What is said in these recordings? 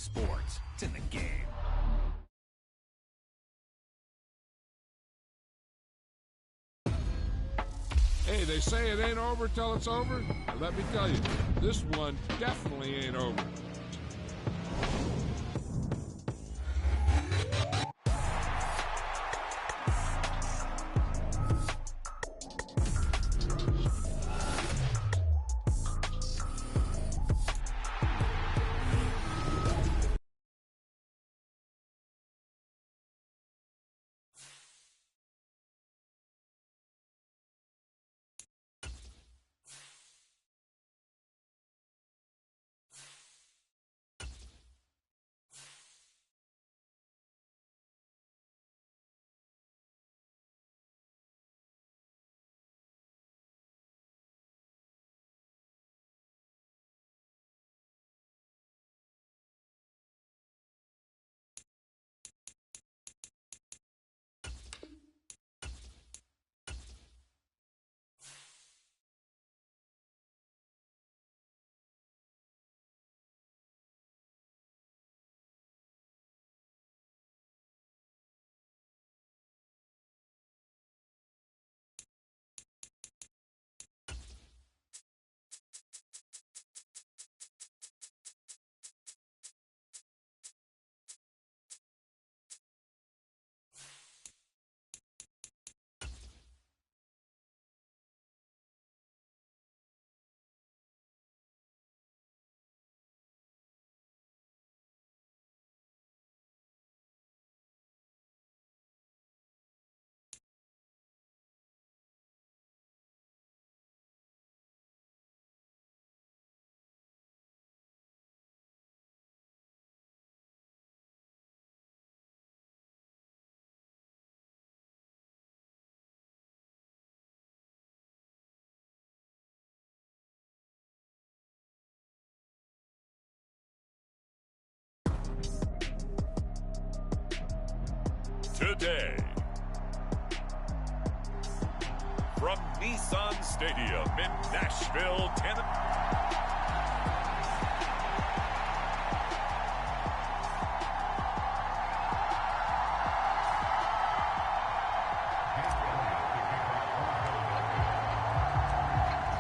sports. It's in the game. Hey, they say it ain't over till it's over. Well, let me tell you, this one definitely ain't over. Today, from Nissan Stadium in Nashville, Tennessee.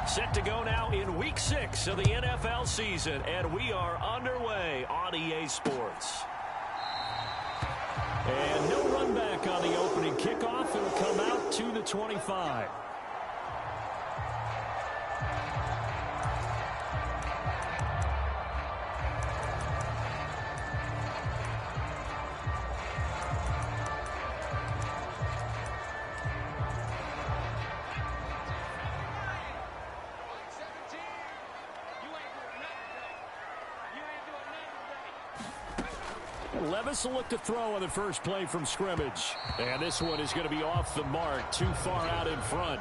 Set to go now in Week 6 of the NFL season, and we are underway on EA Sports. And no run back on the opening kickoff. It'll come out to the 25. Levis will look to throw on the first play from scrimmage. And this one is going to be off the mark, too far out in front.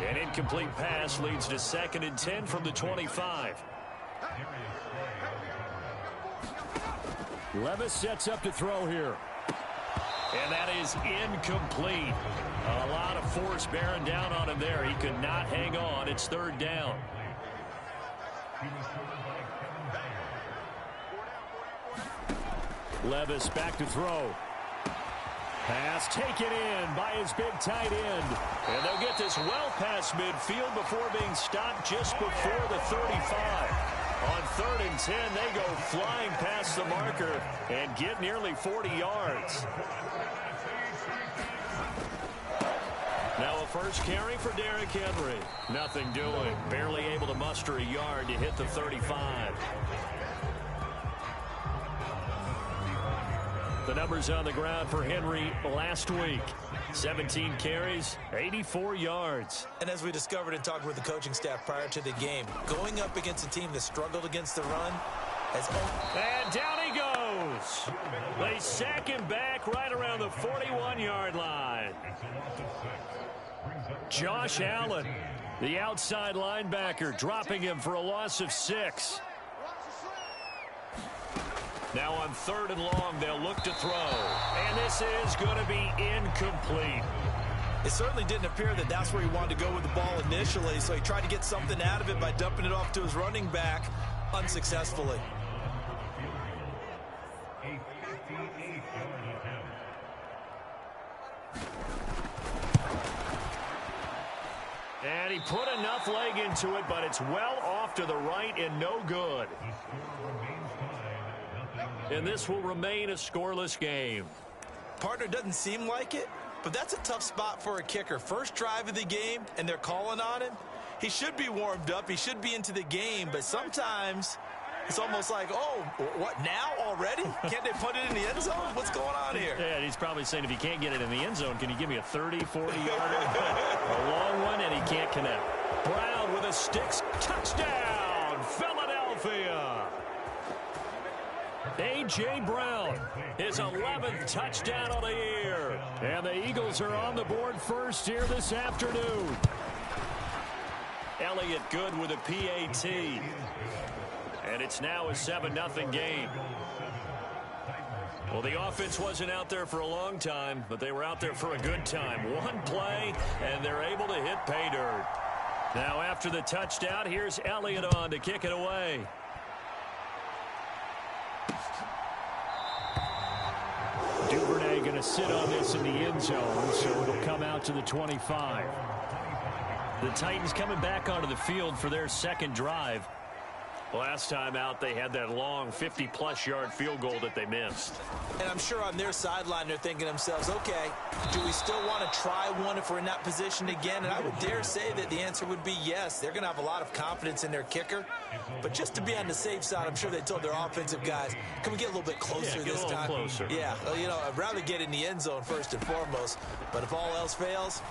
An incomplete pass leads to 2nd and 10 from the 25. Levis sets up to throw here. And that is incomplete. A lot of force bearing down on him there. He could not hang on. It's 3rd down. Levis back to throw. Pass taken in by his big tight end. And they'll get this well past midfield before being stopped just before the 35. On 3rd and 10, they go flying past the marker and get nearly 40 yards. Now a first carry for Derrick Henry. Nothing doing. Barely able to muster a yard to hit the 35. The numbers on the ground for Henry last week. 17 carries, 84 yards. And as we discovered in talking with the coaching staff prior to the game, going up against a team that struggled against the run has... And down he goes. They sack him back right around the 41-yard line. Josh Allen, the outside linebacker, dropping him for a loss of 6. Now on 3rd and long, they'll look to throw. And this is going to be incomplete. It certainly didn't appear that that's where he wanted to go with the ball initially, so he tried to get something out of it by dumping it off to his running back unsuccessfully. And he put enough leg into it, but it's well off to the right and no good. And this will remain a scoreless game. Partner doesn't seem like it, but that's a tough spot for a kicker. First drive of the game, and they're calling on him. He should be warmed up. He should be into the game, but sometimes it's almost like, oh, what, now already? Can't they put it in the end zone? What's going on here? Yeah, and he's probably saying, if you can't get it in the end zone, can you give me a 30, 40-yarder? A long one, and he can't connect. Brown with a sticks. Touchdown, Philadelphia. A.J. Brown, his 11th touchdown of the year. And the Eagles are on the board first here this afternoon. Elliott good with a PAT. And it's now a 7-0 game. Well, the offense wasn't out there for a long time, but they were out there for a good time. One play, and they're able to hit pay dirt. Now, after the touchdown, here's Elliott on to kick it away. Duvernay going to sit on this in the end zone, so it'll come out to the 25. The Titans coming back onto the field for their second drive. Last time out, they had that long 50-plus yard field goal that they missed. And I'm sure on their sideline, they're thinking to themselves, okay, do we still want to try one if we're in that position again? And I would dare say that the answer would be yes. They're going to have a lot of confidence in their kicker. But just to be on the safe side, I'm sure they told their offensive guys, can we get a little bit closer this time? Closer. Yeah, well, you know, I'd rather get in the end zone first and foremost. But if all else fails,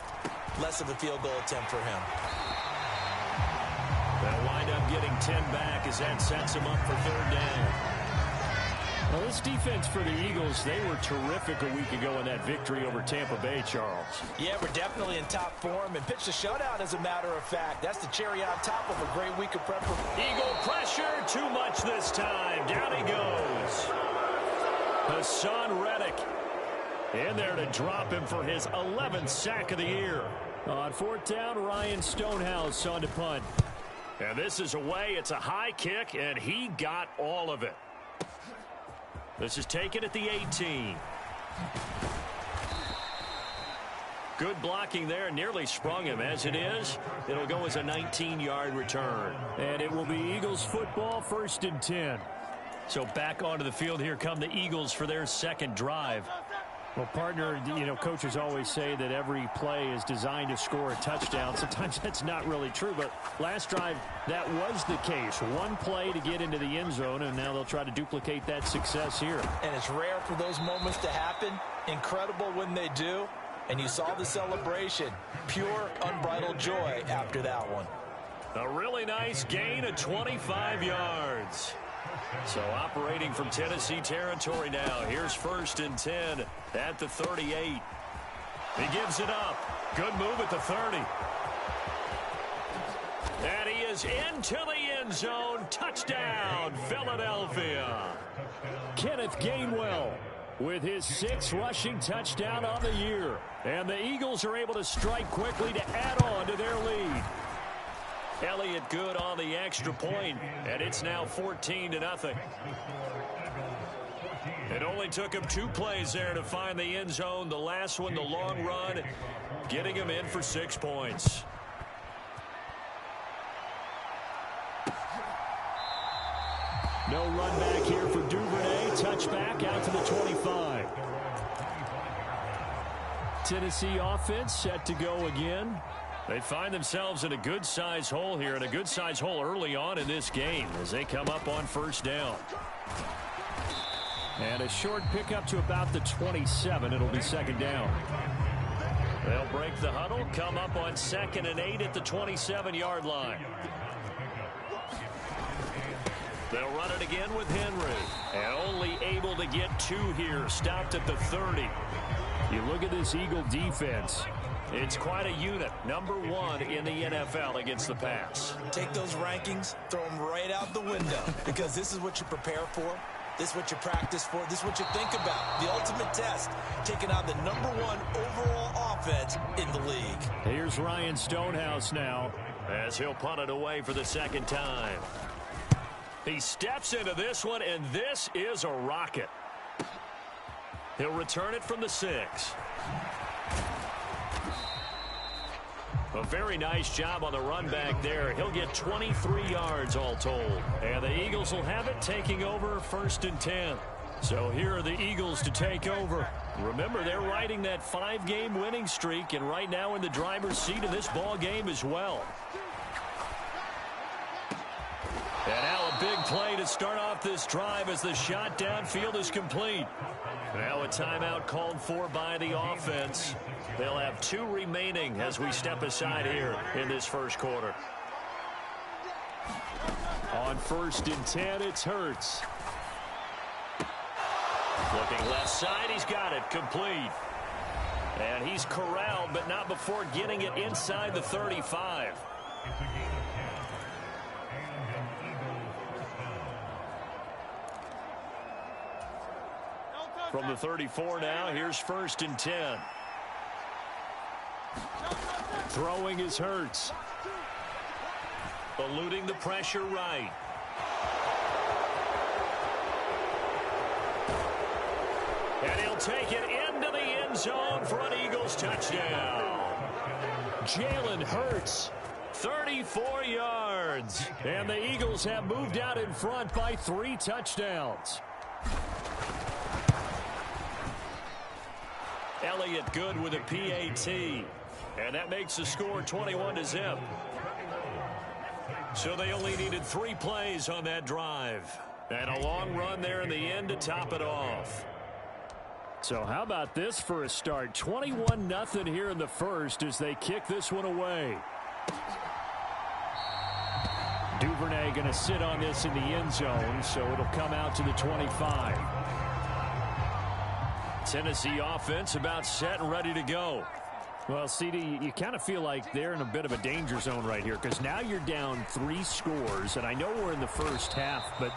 less of a field goal attempt for him. They'll wind up getting 10 back as that sets them up for third down. Well, this defense for the Eagles, they were terrific a week ago in that victory over Tampa Bay, Charles. Yeah, we're definitely in top form and pitched a shutout, as a matter of fact. That's the cherry on top of a great week of preparation. Eagle pressure, too much this time. Down he goes. Hassan Reddick in there to drop him for his 11th sack of the year. On fourth down, Ryan Stonehouse on to punt. And this is away. It's a high kick, and he got all of it. This is taken at the 18. Good blocking there. Nearly sprung him. As it is, it'll go as a 19-yard return. And it will be Eagles football, 1st and 10. So back onto the field, here come the Eagles for their second drive. Well, partner, you know, coaches always say that every play is designed to score a touchdown. Sometimes that's not really true, but last drive, that was the case. One play to get into the end zone, and now they'll try to duplicate that success here. And it's rare for those moments to happen. Incredible when they do. And you saw the celebration. Pure, unbridled joy after that one. A really nice gain of 25 yards. So operating from Tennessee territory now. Here's 1st and 10 at the 38. He gives it up. Good move at the 30. And he is into the end zone. Touchdown, Philadelphia. Kenneth Gainwell with his 6th rushing touchdown on the year. And the Eagles are able to strike quickly to add on to their lead. Elliott good on the extra point, and it's now 14-0. It only took him 2 plays there to find the end zone. The last one, the long run, getting him in for 6 points. No run back here for Duvernay. Touchback out to the 25. Tennessee offense set to go again. They find themselves in a good-sized hole here, and a good-sized hole early on in this game as they come up on 1st down. And a short pickup to about the 27. It'll be 2nd down. They'll break the huddle, come up on 2nd and 8 at the 27-yard line. They'll run it again with Henry. And only able to get 2 here. Stopped at the 30. You look at this Eagle defense. It's quite a unit. Number 1 in the NFL against the pass. Take those rankings, throw them right out the window, because this is what you prepare for. This is what you practice for. This is what you think about. The ultimate test, taking on the number 1 overall offense in the league. Here's Ryan Stonehouse now as he'll punt it away for the 2nd time. He steps into this one, and this is a rocket. He'll return it from the 6. A very nice job on the run back there. He'll get 23 yards all told. And the Eagles will have it, taking over 1st and 10. So here are the Eagles to take over. Remember, they're riding that 5-game winning streak, and right now in the driver's seat of this ball game as well. And now a big play to start off this drive as the shot downfield is complete. Now a timeout called for by the offense. They'll have 2 remaining as we step aside here in this first quarter. On 1st and 10, it's Hurts. Looking left side, he's got it complete. And he's corralled, but not before getting it inside the 35. From the 34 now, here's 1st and 10. Throwing is Hurts. Eluding the pressure right. And he'll take it into the end zone for an Eagles touchdown. Jalen Hurts, 34 yards. And the Eagles have moved out in front by 3 touchdowns. Elliott good with a PAT. And that makes the score 21-0. So they only needed 3 plays on that drive. And a long run there in the end to top it off. So how about this for a start? 21-0 here in the first as they kick this one away. Duvernay going to sit on this in the end zone, so it'll come out to the 25. Tennessee offense about set and ready to go. Well, CD, you kind of feel like they're in a bit of a danger zone right here because now you're down 3 scores, and I know we're in the first half, but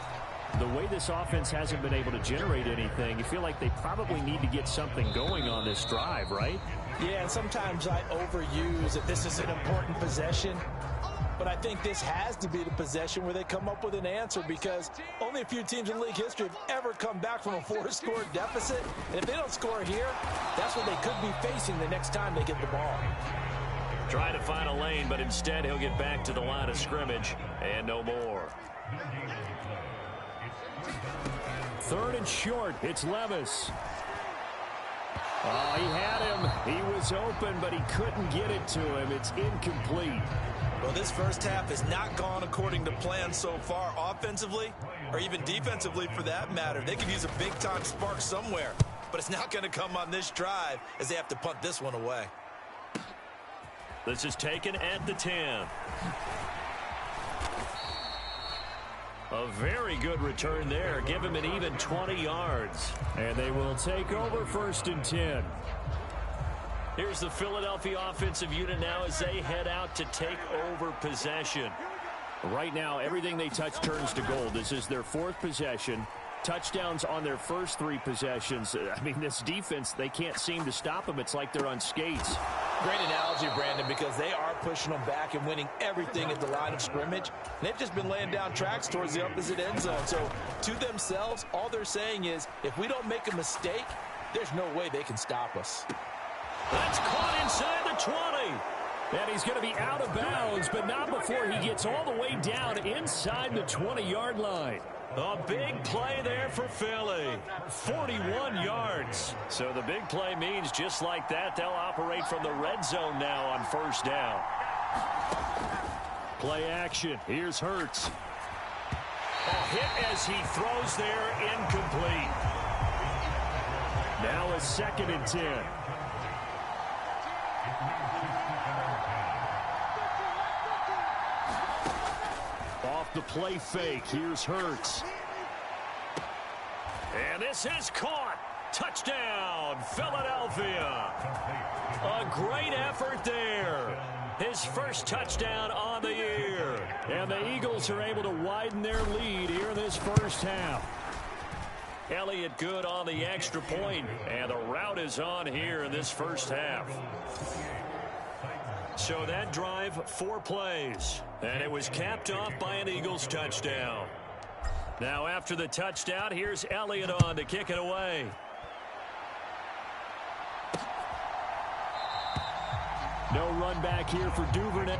the way this offense hasn't been able to generate anything, you feel like they probably need to get something going on this drive, right? Yeah, and sometimes I overuse that this is an important possession. But I think this has to be the possession where they come up with an answer because only a few teams in league history have ever come back from a 4-score deficit. And if they don't score here, that's what they could be facing the next time they get the ball. Trying to find a lane, but instead he'll get back to the line of scrimmage and no more. 3rd and short. It's Levis. Oh, he had him. He was open, but he couldn't get it to him. It's incomplete. Well, this first half has not gone according to plan so far offensively or even defensively for that matter. They could use a big-time spark somewhere, but it's not going to come on this drive as they have to punt this one away. This is taken at the 10. A very good return there. Give him an even 20 yards. And they will take over 1st and 10. Here's the Philadelphia offensive unit now as they head out to take over possession. Right now, everything they touch turns to gold. This is their 4th possession. Touchdowns on their first 3 possessions. I mean, this defense, they can't seem to stop them. It's like they're on skates. Great analogy, Brandon, because they are pushing them back and winning everything at the line of scrimmage. They've just been laying down tracks towards the opposite end zone. So to themselves, all they're saying is, if we don't make a mistake, there's no way they can stop us. That's caught inside the 20. And he's going to be out of bounds, but not before he gets all the way down inside the 20-yard line. A big play there for Philly. 41 yards. So the big play means just like that, they'll operate from the red zone now on 1st down. Play action. Here's Hurts. A hit as he throws there, incomplete. Now a 2nd and 10. Off the play fake, here's Hurts. And this is caught. Touchdown, Philadelphia. A great effort there. His first touchdown on the year. And the Eagles are able to widen their lead here in this first half. Elliott good on the extra point, and the route is on here in this first half. So that drive, 4 plays, and it was capped off by an Eagles touchdown. Now after the touchdown, here's Elliott on to kick it away. No run back here for Duvernay.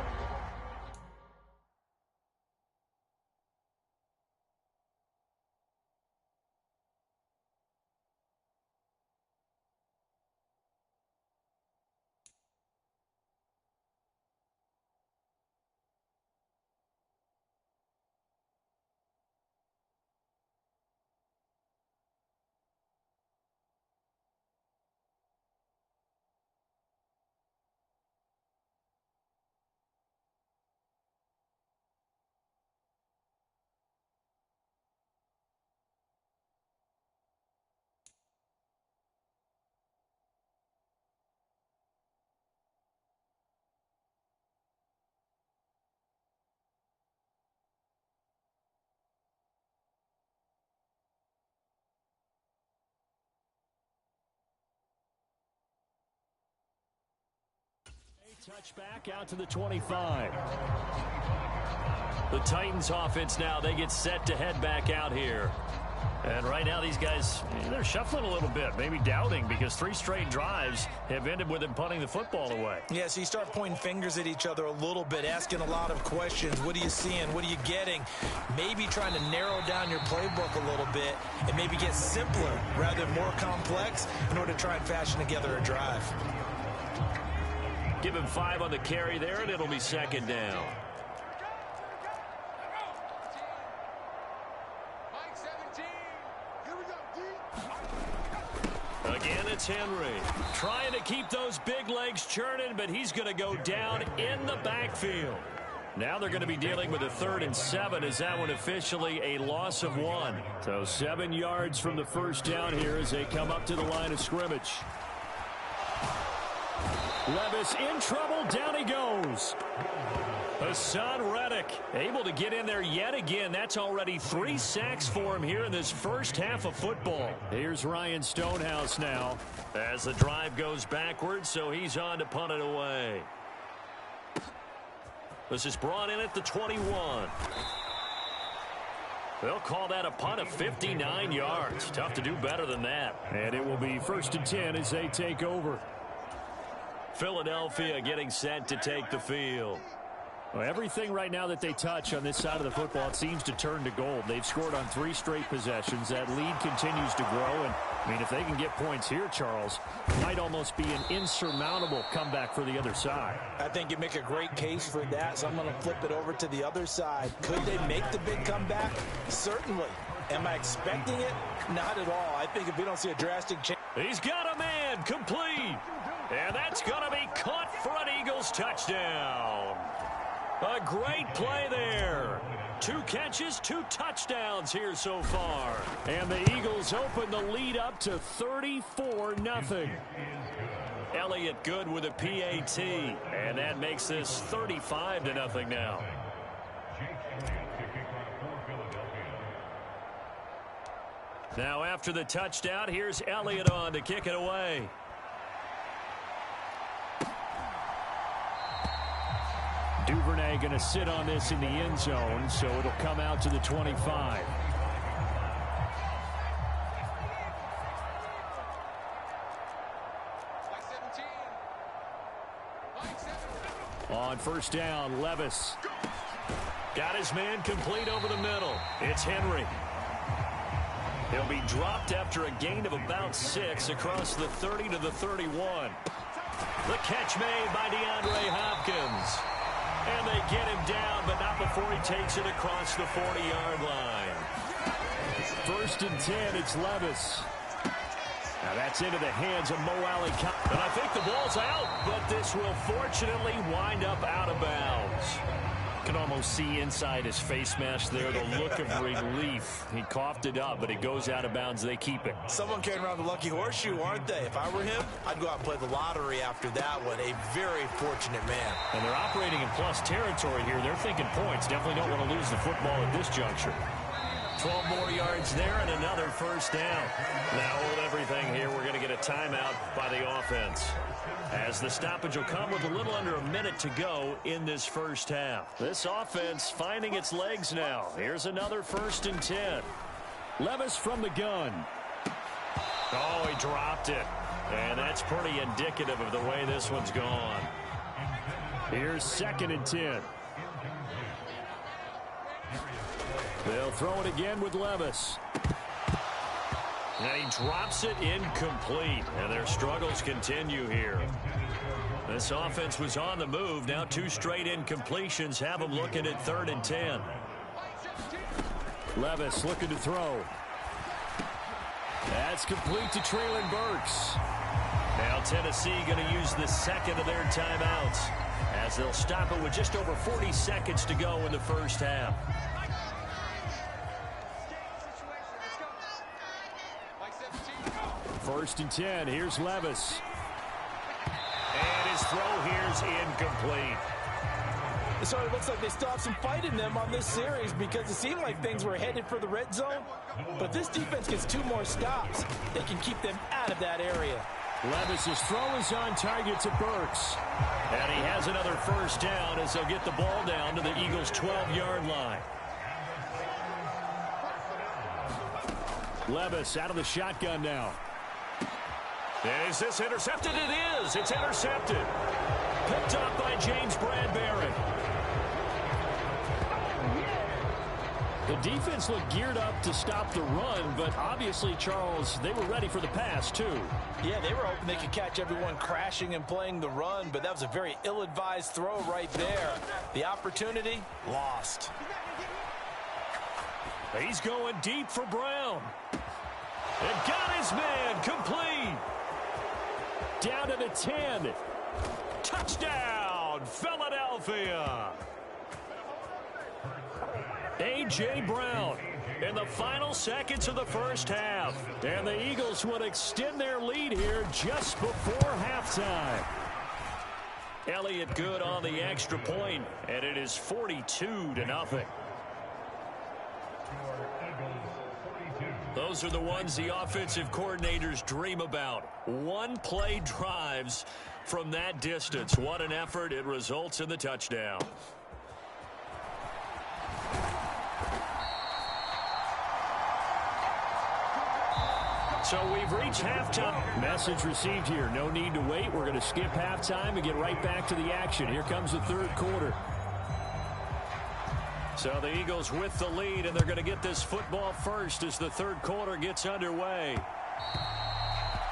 Touchback out to the 25. The Titans offense now, they get set to head back out here. And right now these guys, they're shuffling a little bit, maybe doubting, because 3 straight drives have ended with them punting the football away. Yeah, so you start pointing fingers at each other a little bit, asking a lot of questions. What are you seeing? What are you getting? Maybe trying to narrow down your playbook a little bit and maybe get simpler rather than more complex in order to try and fashion together a drive. Give him 5 on the carry there, and it'll be second down. Again, it's Henry. Trying to keep those big legs churning, but he's going to go down in the backfield. Now they're going to be dealing with a 3rd and 7 as that one officially a loss of 1. So 7 yards from the first down here as they come up to the line of scrimmage. Levis in trouble. Down he goes. Hassan Reddick able to get in there yet again. That's already 3 sacks for him here in this first half of football. Here's Ryan Stonehouse now as the drive goes backwards, so he's on to punt it away. This is brought in at the 21. They'll call that a punt of 59 yards. Tough to do better than that. And it will be 1st and 10 as they take over. Philadelphia getting set to take the field. Well, everything right now that they touch on this side of the football, it seems to turn to gold. They've scored on 3 straight possessions. That lead continues to grow. And, I mean, if they can get points here, Charles, it might almost be an insurmountable comeback for the other side. I think you make a great case for that, so I'm going to flip it over to the other side. Could they make the big comeback? Certainly. Am I expecting it? Not at all. I think if we don't see a drastic change. He's got a man complete. And that's going to be caught for an Eagles touchdown. A great play there. 2 catches, 2 touchdowns here so far. And the Eagles open the lead up to 34-0. Elliott good with a PAT. And that makes this 35-0 now. Now after the touchdown, here's Elliott on to kick it away. Duvernay going to sit on this in the end zone, so it'll come out to the 25. On 1st down, Levis. Got his man complete over the middle. It's Henry. He'll be dropped after a gain of about 6 across the 30 to the 31. The catch made by DeAndre Hopkins. And they get him down, but not before he takes it across the 40-yard line. 1st and 10, it's Levis. Now that's into the hands of Mo Alley. And I think the ball's out, but this will fortunately wind up out of bounds. You can almost see inside his face mask there the look of relief. He coughed it up, but it goes out of bounds. They keep it. Someone carrying around the lucky horseshoe, aren't they? If I were him, I'd go out and play the lottery after that one. A very fortunate man. And they're operating in plus territory here. They're thinking points. Definitely don't want to lose the football at this juncture. 12 more yards there and another 1st down. Now hold everything here. We're going to get a timeout by the offense, as the stoppage will come with a little under a minute to go in this first half. This offense finding its legs now. Here's another 1st and 10. Levis from the gun. Oh, he dropped it. And that's pretty indicative of the way this one's gone. Here's 2nd and 10. They'll throw it again with Levis. And he drops it incomplete. And their struggles continue here. This offense was on the move. Now 2 straight incompletions have them looking at 3rd and 10. Levis looking to throw. That's complete to Traylon Burks. Now Tennessee going to use the 2nd of their timeouts as they'll stop it with just over 40 seconds to go in the first half. First and 10. Here's Levis. And his throw here's incomplete. It sort of looks like they still have some fight in them on this series because it seemed like things were headed for the red zone. But this defense gets 2 more stops. They can keep them out of that area. Levis's throw is on target to Burks. And he has another first down as they'll get the ball down to the Eagles' 12-yard line. Levis out of the shotgun now. Is this intercepted? It is. It's intercepted. Picked up by James Bradbury. The defense looked geared up to stop the run, but obviously, Charles, they were ready for the pass, too. Yeah, they were hoping they could catch everyone crashing and playing the run, but that was a very ill-advised throw right there. The opportunity, lost. He's going deep for Brown. And got his man, complete. Down to the 10. Touchdown, Philadelphia. A.J. Brown in the final seconds of the first half. And the Eagles would extend their lead here just before halftime. Elliott good on the extra point, and it is 42-0. Those are the ones the offensive coordinators dream about. One-play drives from that distance. What an effort. It results in the touchdown. So we've reached halftime. Message received here. No need to wait. We're going to skip halftime and get right back to the action. Here comes the 3rd quarter. So the Eagles with the lead, and they're going to get this football first as the 3rd quarter gets underway.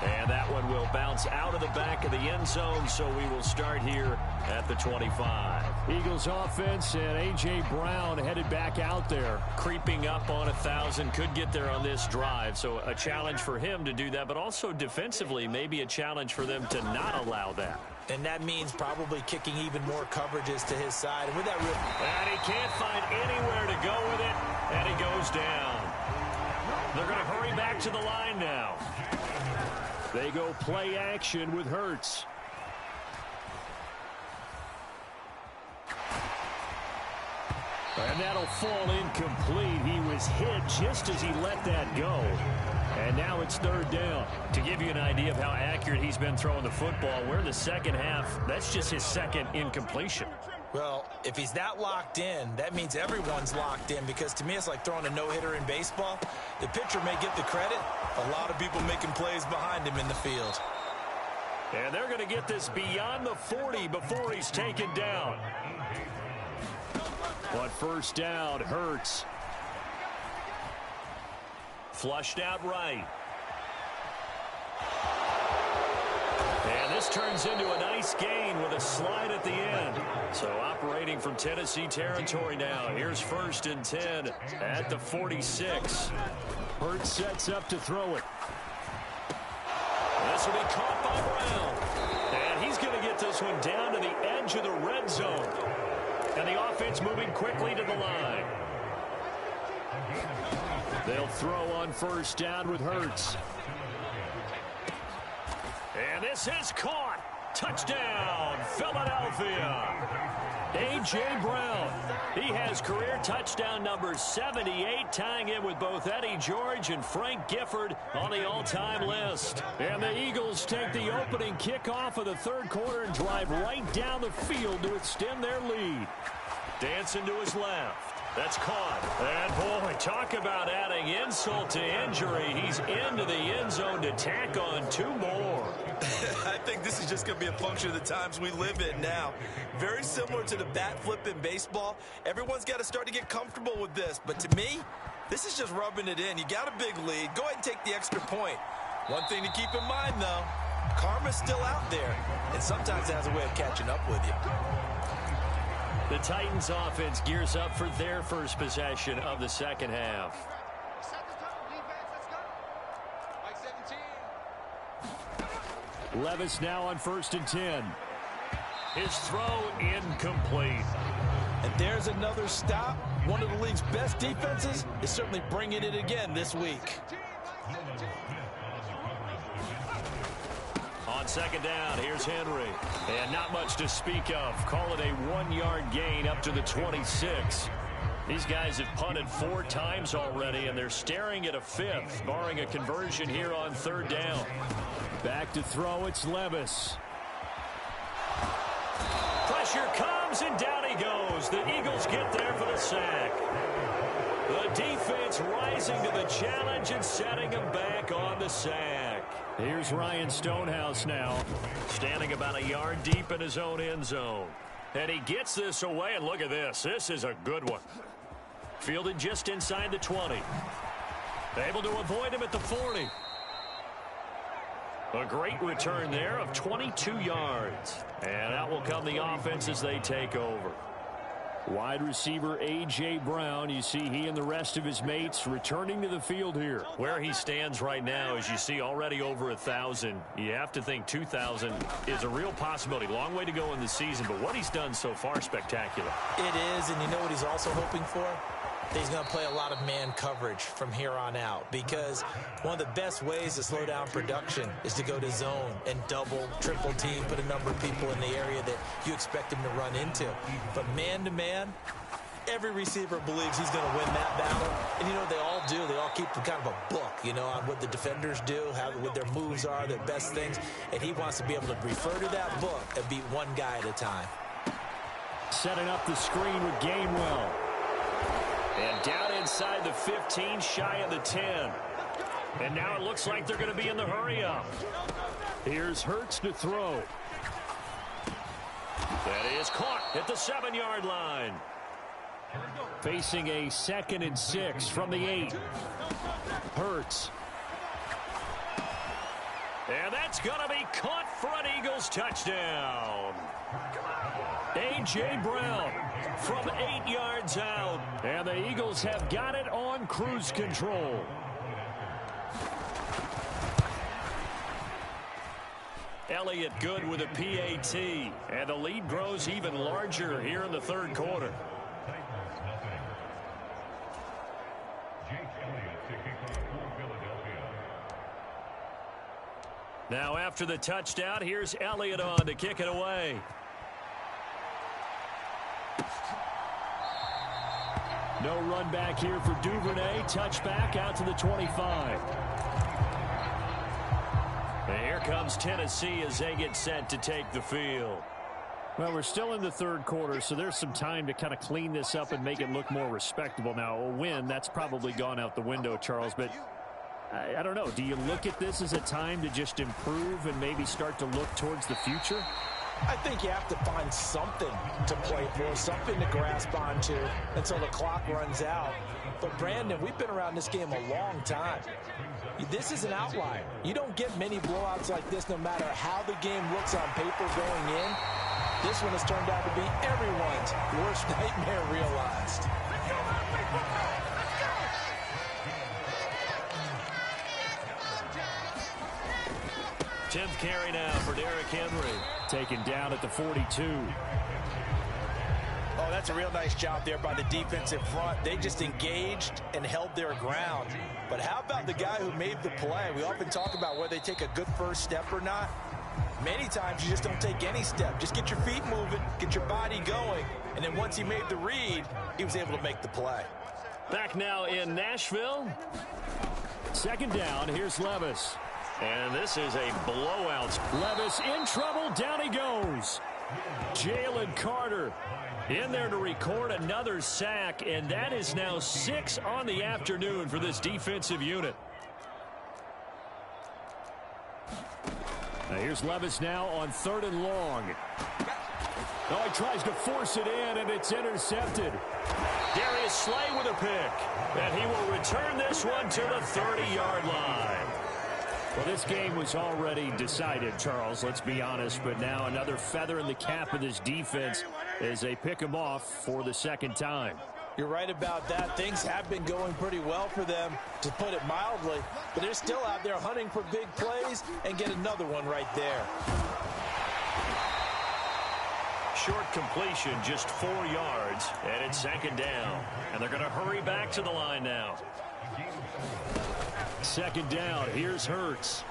And that one will bounce out of the back of the end zone, so we will start here at the 25. Eagles offense and A.J. Brown headed back out there. Creeping up on 1,000, could get there on this drive, so a challenge for him to do that, but also defensively maybe a challenge for them to not allow that. And that means probably kicking even more coverages to his side. And with that rip, and he can't find anywhere to go with it, and he goes down. They're going to hurry back to the line now. They go play action with Hurts. And that'll fall incomplete. He was hit just as he let that go. And now it's 3rd down. To give you an idea of how accurate he's been throwing the football, we're in the second half. That's just his 2nd incompletion. Well, if he's that locked in, that means everyone's locked in, because to me it's like throwing a no-hitter in baseball. The pitcher may get the credit. A lot of people making plays behind him in the field. And they're going to get this beyond the 40 before he's taken down. But first down, Hurts. Flushed out right. And this turns into a nice gain with a slide at the end. So operating from Tennessee territory now. Here's 1st and 10 at the 46. Hurts sets up to throw it. This will be caught by Brown. And he's going to get this one down to the edge of the red zone. And the offense moving quickly to the line. They'll throw on first down with Hurts. And this is caught. Touchdown, Philadelphia. A.J. Brown. He has career touchdown number 78, tying in with both Eddie George and Frank Gifford on the all-time list. And the Eagles take the opening kickoff of the 3rd quarter and drive right down the field to extend their lead. Dancing to his left. That's caught. And, boy, talk about adding insult to injury. He's into the end zone to tack on 2 more. I think this is just going to be a function of the times we live in now. Very similar to the bat flip in baseball. Everyone's got to start to get comfortable with this. But to me, this is just rubbing it in. You got a big lead. Go ahead and take the extra point. One thing to keep in mind, though, karma's still out there. And sometimes it has a way of catching up with you. The Titans offense gears up for their first possession of the second half. Levis now on 1st and 10. His throw incomplete. And there's another stop. One of the league's best defenses is certainly bringing it again this week. On 2nd down, here's Henry. And not much to speak of. Call it a 1-yard gain up to the 26. These guys have punted 4 times already, and they're staring at a 5th, barring a conversion here on 3rd down. Back to throw, it's Levis. Pressure comes, and down he goes. The Eagles get there for the sack. The defense rising to the challenge and setting him back on the sack. Here's Ryan Stonehouse now, standing about a yard deep in his own end zone. And he gets this away, and look at this. This is a good one. Fielded just inside the 20. Able to avoid him at the 40. A great return there of 22 yards. And out will come the offense as they take over. Wide receiver A.J. Brown, you see he and the rest of his mates returning to the field here. Where he stands right now, as you see, already over 1,000. You have to think 2,000 is a real possibility. Long way to go in the season, but what he's done so far, spectacular. It is, and you know what he's also hoping for? He's going to play a lot of man coverage from here on out, because one of the best ways to slow down production is to go to zone and double, triple team, put a number of people in the area that you expect him to run into. But man-to-man, every receiver believes he's going to win that battle. And you know what they all do? They all keep kind of a book, you know, on what the defenders do, what their moves are, their best things. And he wants to be able to refer to that book and beat one guy at a time. Setting up the screen with Gainwell. And down inside the 15, shy of the 10. And now it looks like they're going to be in the hurry-up. Here's Hurts to throw. That is caught at the 7-yard line. Facing a 2nd and 6 from the 8. Hurts. And that's going to be caught for an Eagles touchdown. A.J. Brown from 8 yards out. And the Eagles have got it on cruise control. Elliott good with a PAT. And the lead grows even larger here in the 3rd quarter. Now after the touchdown, here's Elliott on to kick it away. No run back here for Duvernay. Touchback out to the 25. And here comes Tennessee as they get set to take the field. Well, we're still in the 3rd quarter, so there's some time to kind of clean this up and make it look more respectable. Now, a win, that's probably gone out the window, Charles, but I don't know. Do you look at this as a time to just improve and maybe start to look towards the future? I think you have to find something to play for, something to grasp onto until the clock runs out. But, Brandon, we've been around this game a long time. This is an outlier. You don't get many blowouts like this no matter how the game looks on paper going in. This one has turned out to be everyone's worst nightmare realized. 10th carry now for Derrick Henry. Taken down at the 42. Oh, that's a real nice job there by the defensive front. They just engaged and held their ground. But how about the guy who made the play? We often talk about whether they take a good first step or not. Many times you just don't take any step. Just get your feet moving, get your body going, and then once he made the read, he was able to make the play. Back now in Nashville. 2nd down, here's Levis. And this is a blowout. Levis in trouble, down he goes. Jalen Carter in there to record another sack, and that is now 6 on the afternoon for this defensive unit. Now here's Levis now on 3rd and long. Oh, he tries to force it in, and it's intercepted. Darius Slay with a pick, and he will return this one to the 30-yard line. Well, this game was already decided, Charles, let's be honest, but now another feather in the cap of this defense as they pick him off for the second time. You're right about that. Things have been going pretty well for them, to put it mildly, but they're still out there hunting for big plays and get another one right there. Short completion, just 4 yards, and it's 2nd down. And they're going to hurry back to the line now. 2nd down, here's Hurts.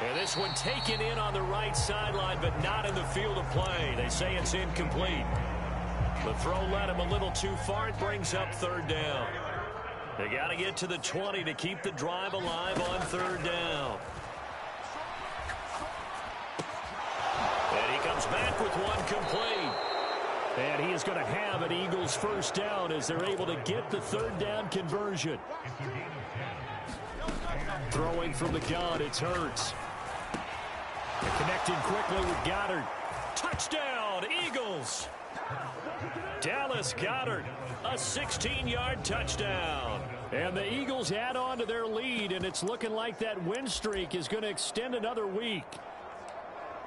And this one taken in on the right sideline, but not in the field of play. They say it's incomplete. The throw led him a little too far. It brings up 3rd down. They got to get to the 20 to keep the drive alive on 3rd down. And he comes back with one complete. And he is going to have an Eagles 1st down as they're able to get the 3rd down conversion. Throwing from the gun, it's Hurts. Connecting quickly with Goddard. Touchdown, Eagles. Dallas Goddard, a 16-yard touchdown. And the Eagles add on to their lead, and it's looking like that win streak is going to extend another week.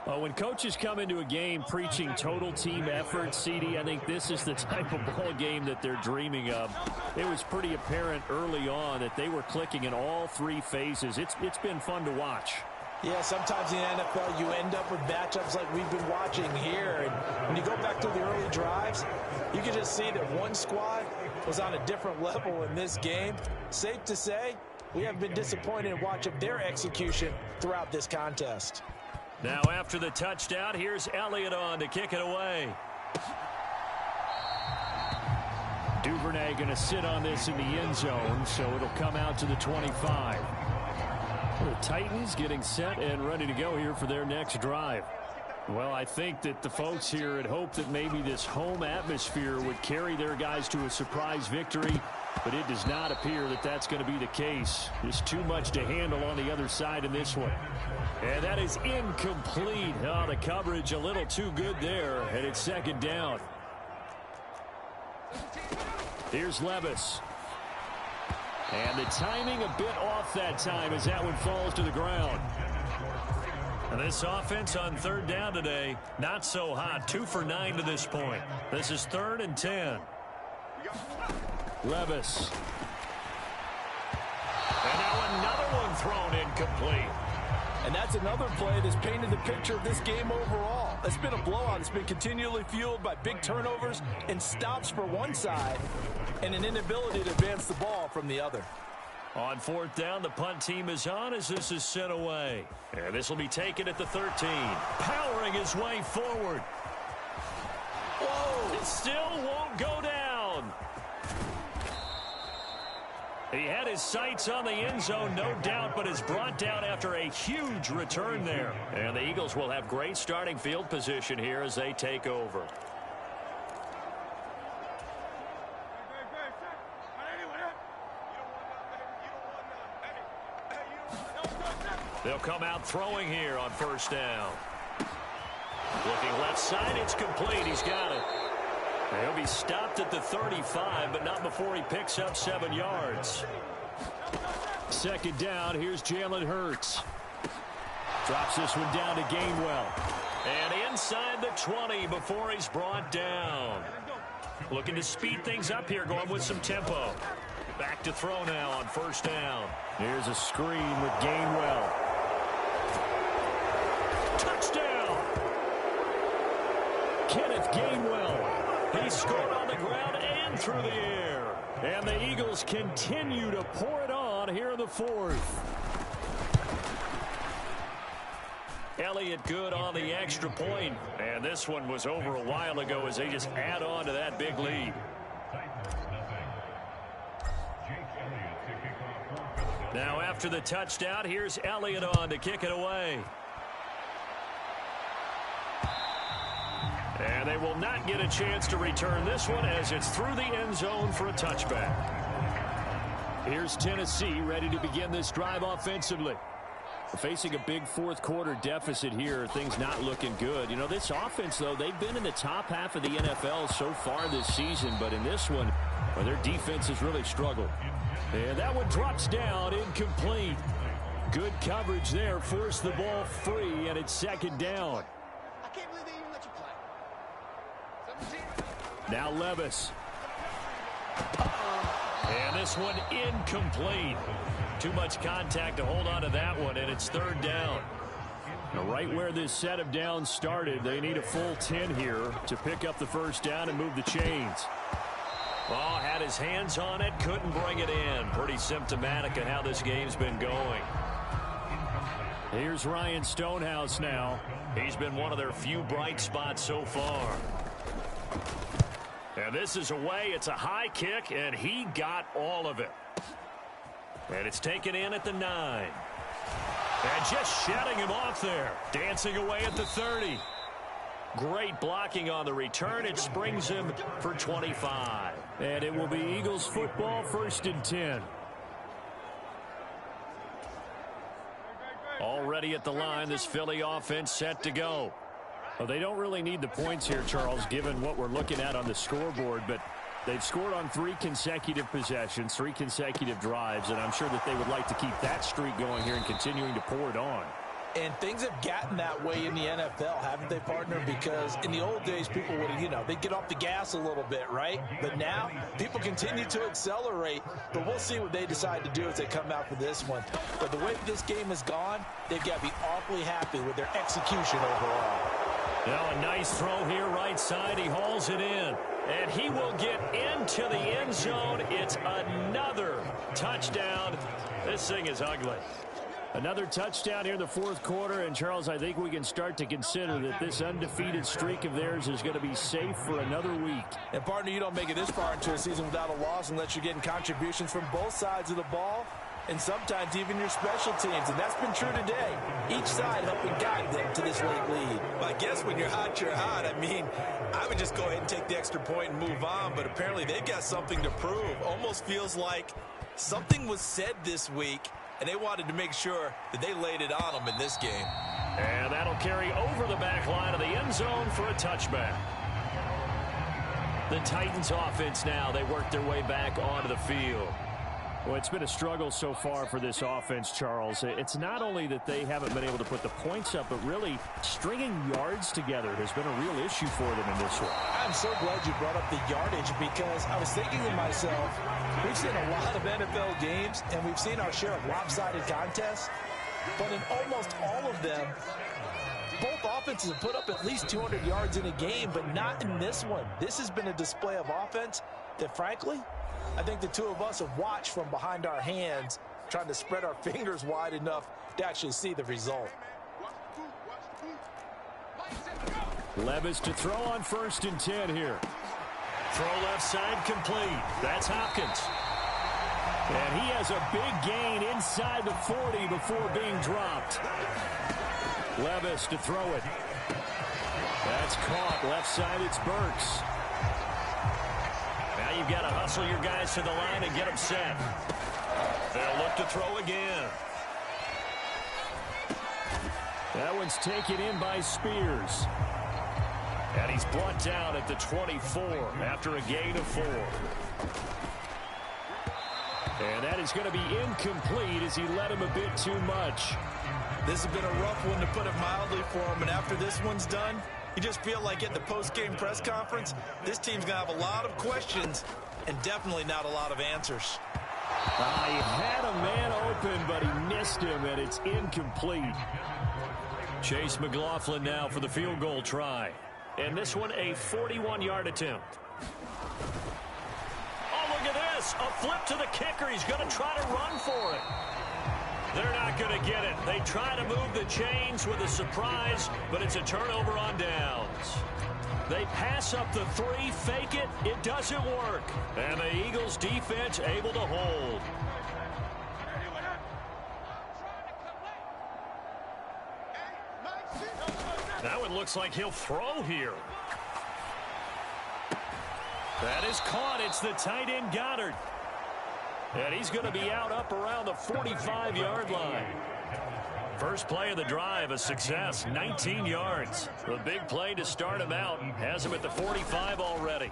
When coaches come into a game preaching total team effort, CD, I think this is the type of ball game that they're dreaming of. It was pretty apparent early on that they were clicking in all 3 phases. It's been fun to watch. Yeah, sometimes in the NFL you end up with matchups like we've been watching here. And when you go back to the early drives, you can just see that one squad was on a different level in this game. Safe to say, we have been disappointed in watching their execution throughout this contest. Now after the touchdown, here's Elliott on to kick it away. Duvernay going to sit on this in the end zone, so it'll come out to the 25. The Titans getting set and ready to go here for their next drive. Well, I think that the folks here had hoped that maybe this home atmosphere would carry their guys to a surprise victory, but it does not appear that that's going to be the case. There's too much to handle on the other side in this one. And that is incomplete. Oh, the coverage a little too good there, and it's 2nd down. Here's Levis. And the timing a bit off that time as that one falls to the ground. And this offense on 3rd down today, not so hot. 2 for 9 to this point. This is 3rd and 10. Levis. And now another one thrown incomplete. And that's another play that's painted the picture of this game overall. It's been a blowout. It's been continually fueled by big turnovers and stops for one side and an inability to advance the ball from the other. On 4th down, the punt team is on as this is sent away. And this will be taken at the 13. Powering his way forward. Whoa! It still won't go down. He had his sights on the end zone, no doubt, but is brought down after a huge return there. And the Eagles will have great starting field position here as they take over. They'll come out throwing here on 1st down. Looking left side, it's complete. He's got it. He'll be stopped at the 35, but not before he picks up 7 yards. 2nd down, here's Jalen Hurts. Drops this one down to Gainwell. And inside the 20 before he's brought down. Looking to speed things up here, going with some tempo. Back to throw now on 1st down. Here's a screen with Gainwell. Touchdown! Kenneth Gainwell. He scored on the ground and through the air. And the Eagles continue to pour it on here in the 4th. Elliott good on the extra point. And this one was over a while ago as they just add on to that big lead. Now after the touchdown, here's Elliott on to kick it away. And they will not get a chance to return this one as it's through the end zone for a touchback. Here's Tennessee ready to begin this drive offensively. Facing a big fourth quarter deficit here, things not looking good. You know, this offense, though, they've been in the top half of the NFL so far this season, but in this one, well, their defense has really struggled. And that one drops down, incomplete. Good coverage there, forced the ball free, and it's second down. I can't believe they even let you play. 17. Now Levis. And this one incomplete. Too much contact to hold on to that one, and it's third down. Now, right where this set of downs started, they need a full 10 here to pick up the first down and move the chains. Oh, had his hands on it, couldn't bring it in. Pretty symptomatic of how this game's been going. Here's Ryan Stonehouse now. He's been one of their few bright spots so far. And this is away. It's a high kick, and he got all of it. And it's taken in at the 9. And just shutting him off there. Dancing away at the 30. Great blocking on the return. It springs him for 25. And it will be Eagles football, 1st and 10. Already at the line, this Philly offense set to go. Well, they don't really need the points here, Charles, given what we're looking at on the scoreboard, but they've scored on 3 consecutive possessions, 3 consecutive drives, and I'm sure that they would like to keep that streak going here and continuing to pour it on. And things have gotten that way in the NFL, haven't they, partner? Because in the old days, people would, they'd get off the gas a little bit, right? But now, people continue to accelerate. But we'll see what they decide to do as they come out for this one. But the way this game has gone, they've got to be awfully happy with their execution overall. Now a nice throw here, right side. He hauls it in. And he will get into the end zone. It's another touchdown. This thing is ugly. Another touchdown here in the fourth quarter. And, Charles, I think we can start to consider that this undefeated streak of theirs is going to be safe for another week. And, partner, you don't make it this far into a season without a loss unless you're getting contributions from both sides of the ball and sometimes even your special teams. And that's been true today. Each side helping guide them to this late lead. Well, I guess when you're hot, you're hot. I mean, I would just go ahead and take the extra point and move on. But apparently they've got something to prove. Almost feels like something was said this week, and they wanted to make sure that they laid it on them in this game. And that'll carry over the back line of the end zone for a touchback. The Titans offense now, they work their way back onto the field. Well, it's been a struggle so far for this offense, Charles. It's not only that they haven't been able to put the points up, but really stringing yards together has been a real issue for them in this one. I'm so glad you brought up the yardage because I was thinking to myself, we've seen a lot of NFL games and we've seen our share of lopsided contests, but in almost all of them, both offenses have put up at least 200 yards in a game, but not in this one. This has been a display of offense that, frankly, I think the two of us have watched from behind our hands, trying to spread our fingers wide enough to actually see the result. Levis to throw on 1st and 10 here. Throw left side complete. That's Hopkins. And he has a big gain inside the 40 before being dropped. Levis to throw it. That's caught. Left side, it's Burks. Now you've got to hustle your guys to the line and get them set. They'll look to throw again. That one's taken in by Spears. And he's brought down at the 24 after a gain of 4. And that is going to be incomplete as he led him a bit too much. This has been a rough one, to put it mildly, for him. And after this one's done, you just feel like at the post-game press conference, this team's going to have a lot of questions and definitely not a lot of answers. He had a man open, but he missed him, and it's incomplete. Chase McLaughlin now for the field goal try. And this one, a 41-yard attempt. Oh, look at this. A flip to the kicker. He's going to try to run for it. They're not going to get it. They try to move the chains with a surprise, but it's a turnover on downs. They pass up the 3, fake it. It doesn't work. And the Eagles defense able to hold. That one looks like he'll throw here. That is caught. It's the tight end Goddard. And he's going to be out up around the 45-yard line. First play of the drive, a success, 19 yards. The big play to start him out has him at the 45 already.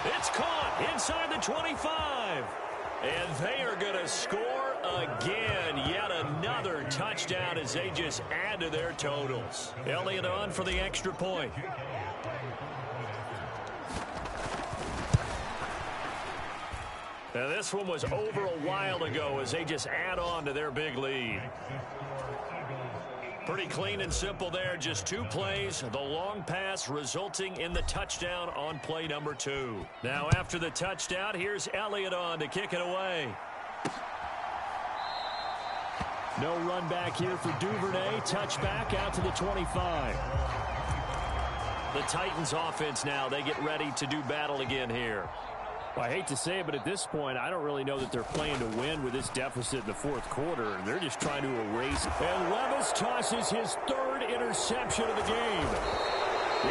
It's caught inside the 25. And they are going to score again. Yet another touchdown as they just add to their totals. Elliott on for the extra point. Now this one was over a while ago as they just add on to their big lead. Pretty clean and simple there. Just 2 plays. The long pass resulting in the touchdown on play number 2. Now after the touchdown, here's Elliott on to kick it away. No run back here for Duvernay. Touchback out to the 25. The Titans offense now, they get ready to do battle again here. Well, I hate to say it, but at this point, I don't really know that they're playing to win with this deficit in the fourth quarter. They're just trying to erase. And Levis tosses his 3rd interception of the game.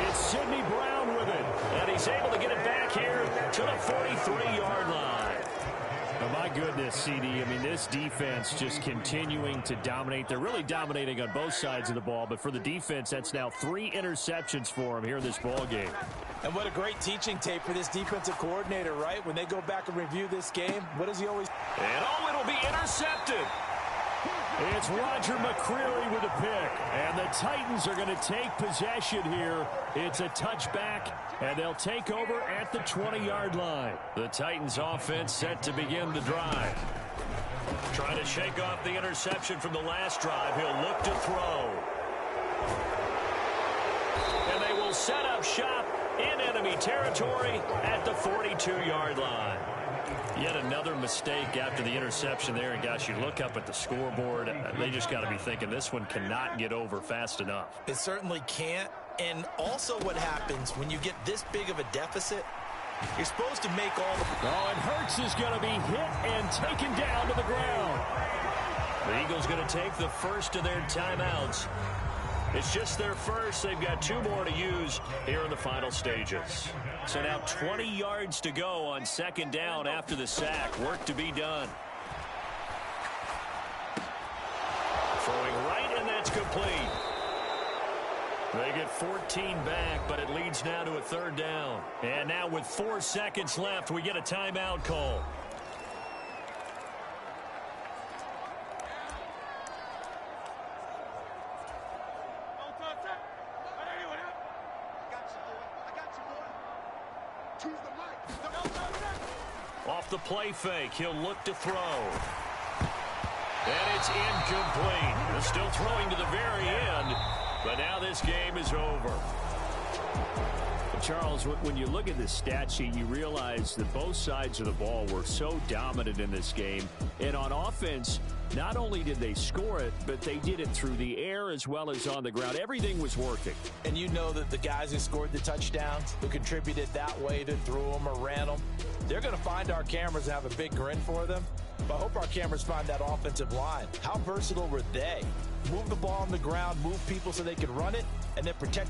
It's Sidney Brown with it. And he's able to get it back here to the 43-yard line. Oh, my goodness, CD. I mean, this defense just continuing to dominate. They're really dominating on both sides of the ball. But for the defense, that's now 3 interceptions for them here in this ball game. And what a great teaching tape for this defensive coordinator, right? When they go back and review this game, what does he always... And oh, it'll be intercepted. It's Roger McCreary with a pick. And the Titans are going to take possession here. It's a touchback, and they'll take over at the 20-yard line. The Titans offense set to begin the drive. Trying to shake off the interception from the last drive. He'll look to throw. And they will set up shop in enemy territory at the 42-yard line. Yet another mistake after the interception there. And, gosh, you look up at the scoreboard, they just got to be thinking this one cannot get over fast enough. It certainly can't. And also what happens when you get this big of a deficit, you're supposed to make all the... Oh, and Hurts is going to be hit and taken down to the ground. The Eagles going to take the first of their timeouts. It's just their first. They've got 2 more to use here in the final stages. So now 20 yards to go on 2nd down after the sack. Work to be done. Throwing right, and that's complete. They get 14 back, but it leads now to a 3rd down. And now with 4 seconds left, we get a timeout call. Off the play fake, he'll look to throw. And it's incomplete. They're still throwing to the very end, but now this game is over. Charles, when you look at the stat sheet, you realize that both sides of the ball were so dominant in this game. And on offense, not only did they score it, but they did it through the air as well as on the ground. Everything was working. And you know that the guys who scored the touchdowns, who contributed that way, that threw them or ran them, they're going to find our cameras and have a big grin for them. But I hope our cameras find that offensive line. How versatile were they? Move the ball on the ground, move people so they can run it, and then protect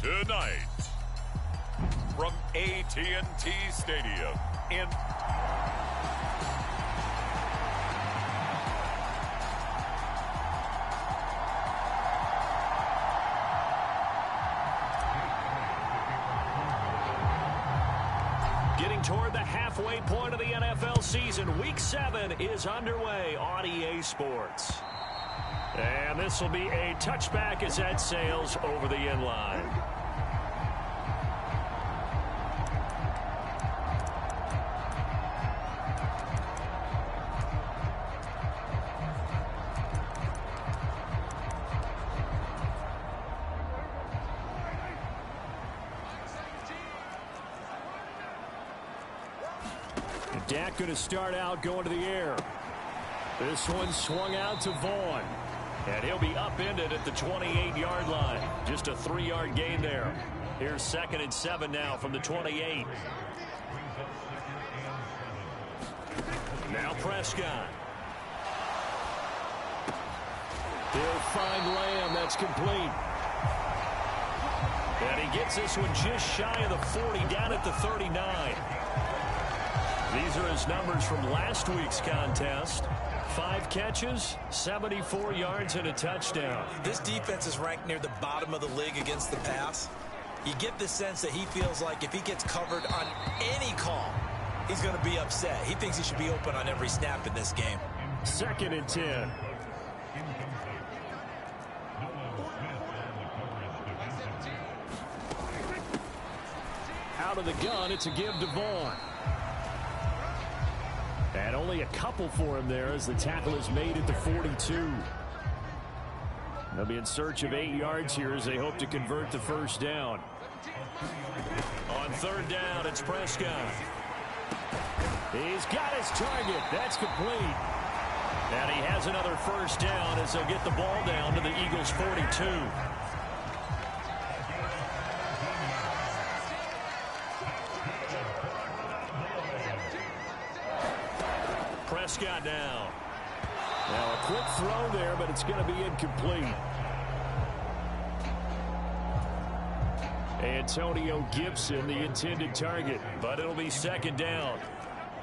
Tonight, from AT&T Stadium in getting toward the halfway point of the NFL season. Week 7 is underway on EA Sports. And this will be a touchback as that sails over the end line. Dak going to start out going to the air. This one swung out to Vaughn. And he'll be upended at the 28-yard line. Just a 3-yard gain there. Here's 2nd and 7 now from the 28. Now Prescott. He'll find Lamb. That's complete. And he gets this one just shy of the 40, down at the 39. These are his numbers from last week's contest. 5 catches, 74 yards, and a touchdown. This defense is ranked near the bottom of the league against the pass. You get the sense that he feels like if he gets covered on any call, he's going to be upset. He thinks he should be open on every snap in this game. 2nd and 10. Out of the gun, it's a give to Vaughn. And only a couple for him there as the tackle is made at the 42. They'll be in search of 8 yards here as they hope to convert the first down. On 3rd down, it's Prescott. He's got his target. That's complete. And he has another first down as they'll get the ball down to the Eagles' 42. Prescott now. Now a quick throw there, but it's going to be incomplete. Antonio Gibson, the intended target, but it'll be 2nd down.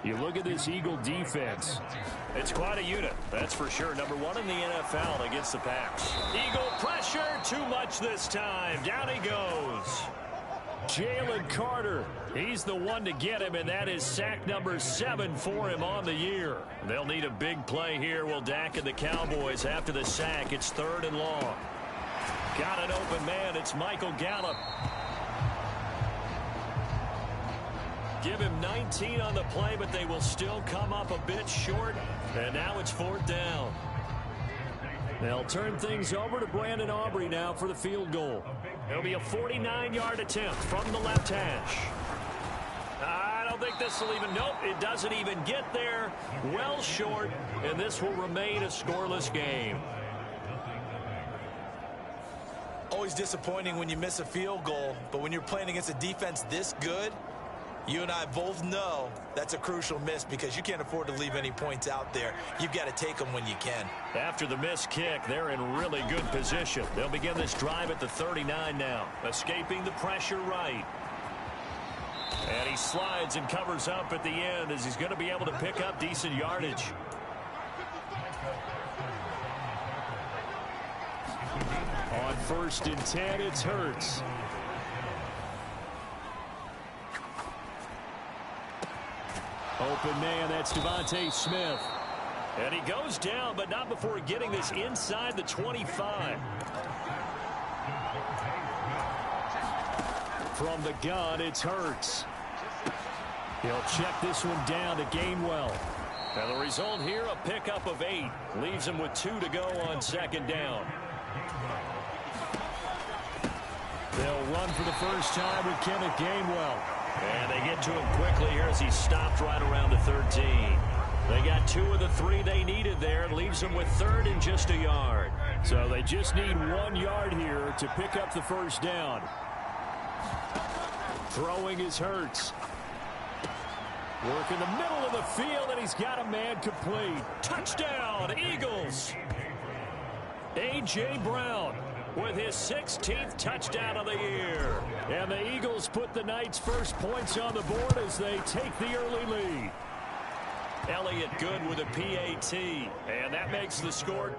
You look at this Eagle defense. It's quite a unit, that's for sure. Number 1 in the NFL against the pass. Eagle pressure, too much this time. Down he goes. Jalen Carter, he's the one to get him, and that is sack number 7 for him on the year. They'll need a big play here. Will Dak and the Cowboys after the sack. It's 3rd and long. Got an open man. It's Michael Gallup. Give him 19 on the play, but they will still come up a bit short. And now it's 4th down. They'll turn things over to Brandon Aubrey now for the field goal. It'll be a 49-yard attempt from the left hash. I don't think this will even, nope, it doesn't even get there. Well short, and this will remain a scoreless game. Always disappointing when you miss a field goal, but when you're playing against a defense this good, you and I both know that's a crucial miss because you can't afford to leave any points out there. You've got to take them when you can. After the missed kick, they're in really good position. They'll begin this drive at the 39 now, escaping the pressure right. And he slides and covers up at the end as he's going to be able to pick up decent yardage. On 1st and 10, it's Hurts. Open man, that's Devontae Smith. And he goes down, but not before getting this inside the 25. From the gun, it's Hurts. He'll check this one down to Gainwell. And the result here, a pickup of 8. Leaves him with 2 to go on 2nd down. They'll run for the first time with Kenneth Gainwell. And they get to him quickly here as he stopped right around the 13. They got 2 of the 3 they needed there. It leaves them with 3rd and just a yard. So they just need 1 yard here to pick up the first down. Throwing is Hurts. Work in the middle of the field, and he's got a man complete. Touchdown, Eagles. A.J. Brown. with his 16th touchdown of the year. And the Eagles put the Knights' first points on the board as they take the early lead. Elliott good with a PAT, and that makes the score.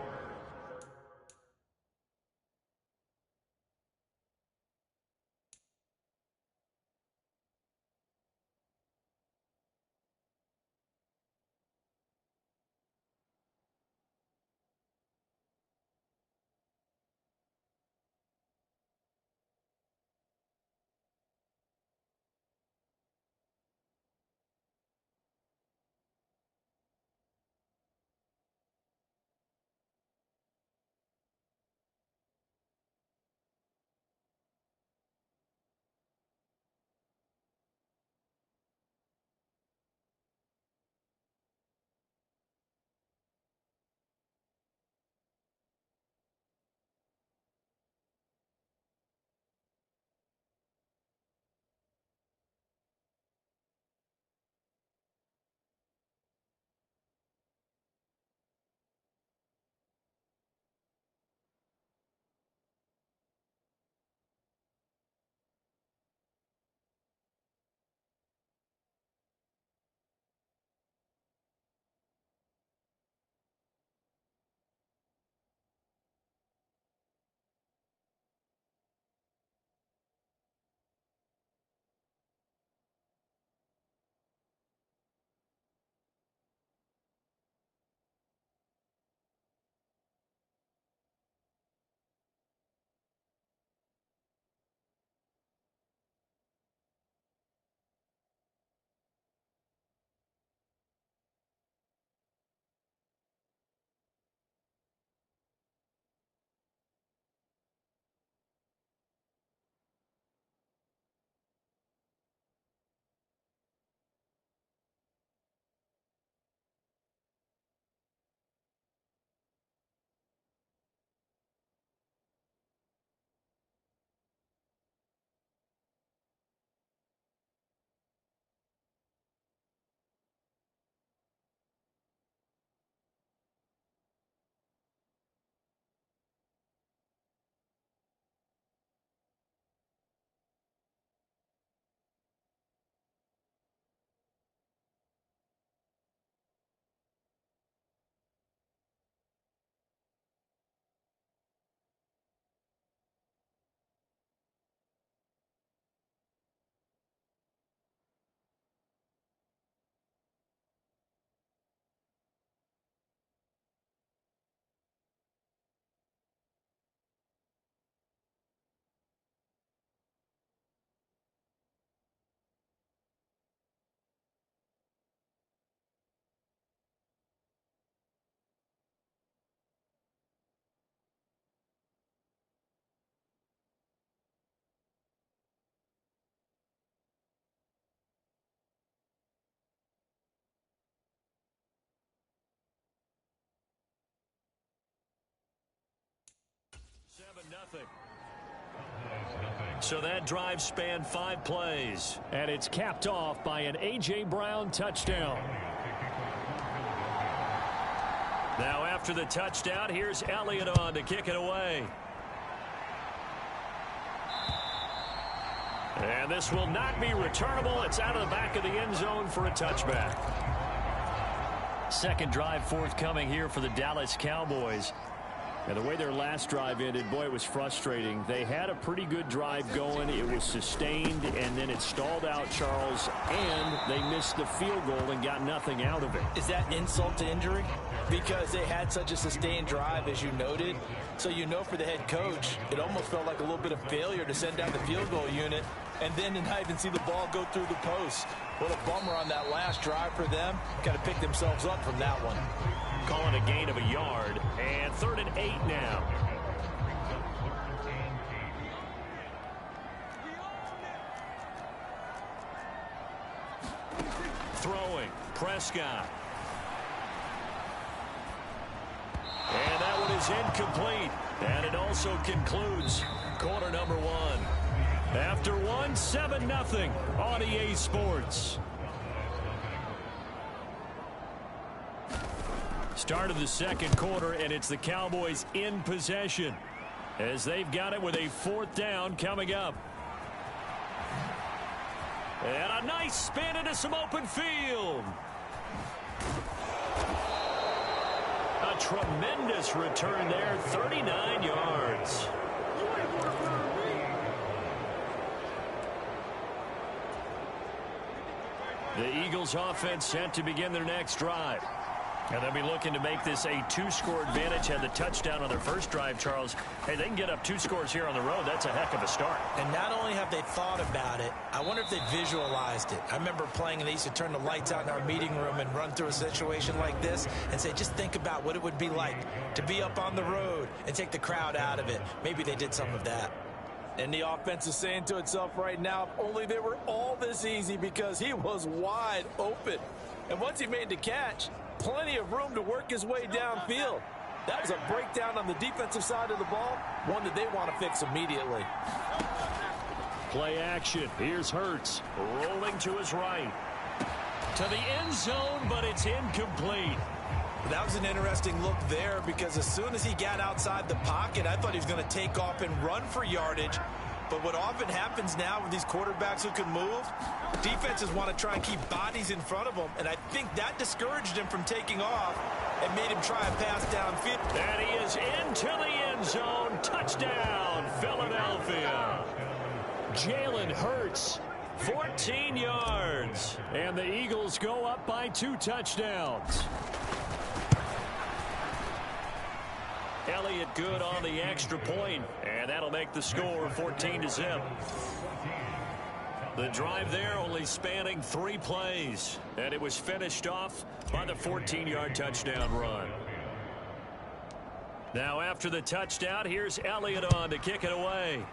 So that drive spanned 5 plays. And it's capped off by an A.J. Brown touchdown. Now after the touchdown, here's Elliott on to kick it away. And this will not be returnable. It's out of the back of the end zone for a touchback. Second drive forthcoming here for the Dallas Cowboys. And the way their last drive ended, boy, it was frustrating. They had a pretty good drive going. It was sustained, and then it stalled out, Charles, and they missed the field goal and got nothing out of it. Is that insult to injury? Because they had such a sustained drive, as you noted. So you know for the head coach, it almost felt like a little bit of failure to send down the field goal unit and then to not even see the ball go through the post. What a bummer on that last drive for them. Got to pick themselves up from that one. Calling a gain of a yard, and 3rd and 8 now. Throwing, Prescott. And that one is incomplete. And it also concludes quarter number 1. After one, 7-0 on EA Sports. Start of the second quarter, and it's the Cowboys in possession. as they've got it with a 4th down coming up. And a nice spin into some open field. A tremendous return there, 39 yards. The Eagles offense set to begin their next drive. And they'll be looking to make this a 2-score advantage. Had the touchdown on their first drive, Charles. Hey, they can get up 2 scores here on the road. That's a heck of a start. And not only have they thought about it, I wonder if they visualized it. I remember playing, and they used to turn the lights out in our meeting room and run through a situation like this and say, just think about what it would be like to be up on the road and take the crowd out of it. Maybe they did some of that. And the offense is saying to itself right now, if only they were all this easy, because he was wide open. And once he made the catch, plenty of room to work his way downfield. That was a breakdown on the defensive side of the ball, one that they want to fix immediately. Play action. Here's Hurts rolling to his right. To the end zone, but it's incomplete. That was an interesting look there, because as soon as he got outside the pocket, I thought he was going to take off and run for yardage. But what often happens now with these quarterbacks who can move, defenses want to try and keep bodies in front of them, and I think that discouraged him from taking off and made him try a pass downfield. And he is into the end zone. Touchdown, Philadelphia. Jalen Hurts, 14 yards. And the Eagles go up by 2 touchdowns. Elliott good on the extra point, and that'll make the score 14-0. The drive there only spanning 3 plays, and it was finished off by the 14-yard touchdown run. Now after the touchdown, here's Elliott on to kick it away.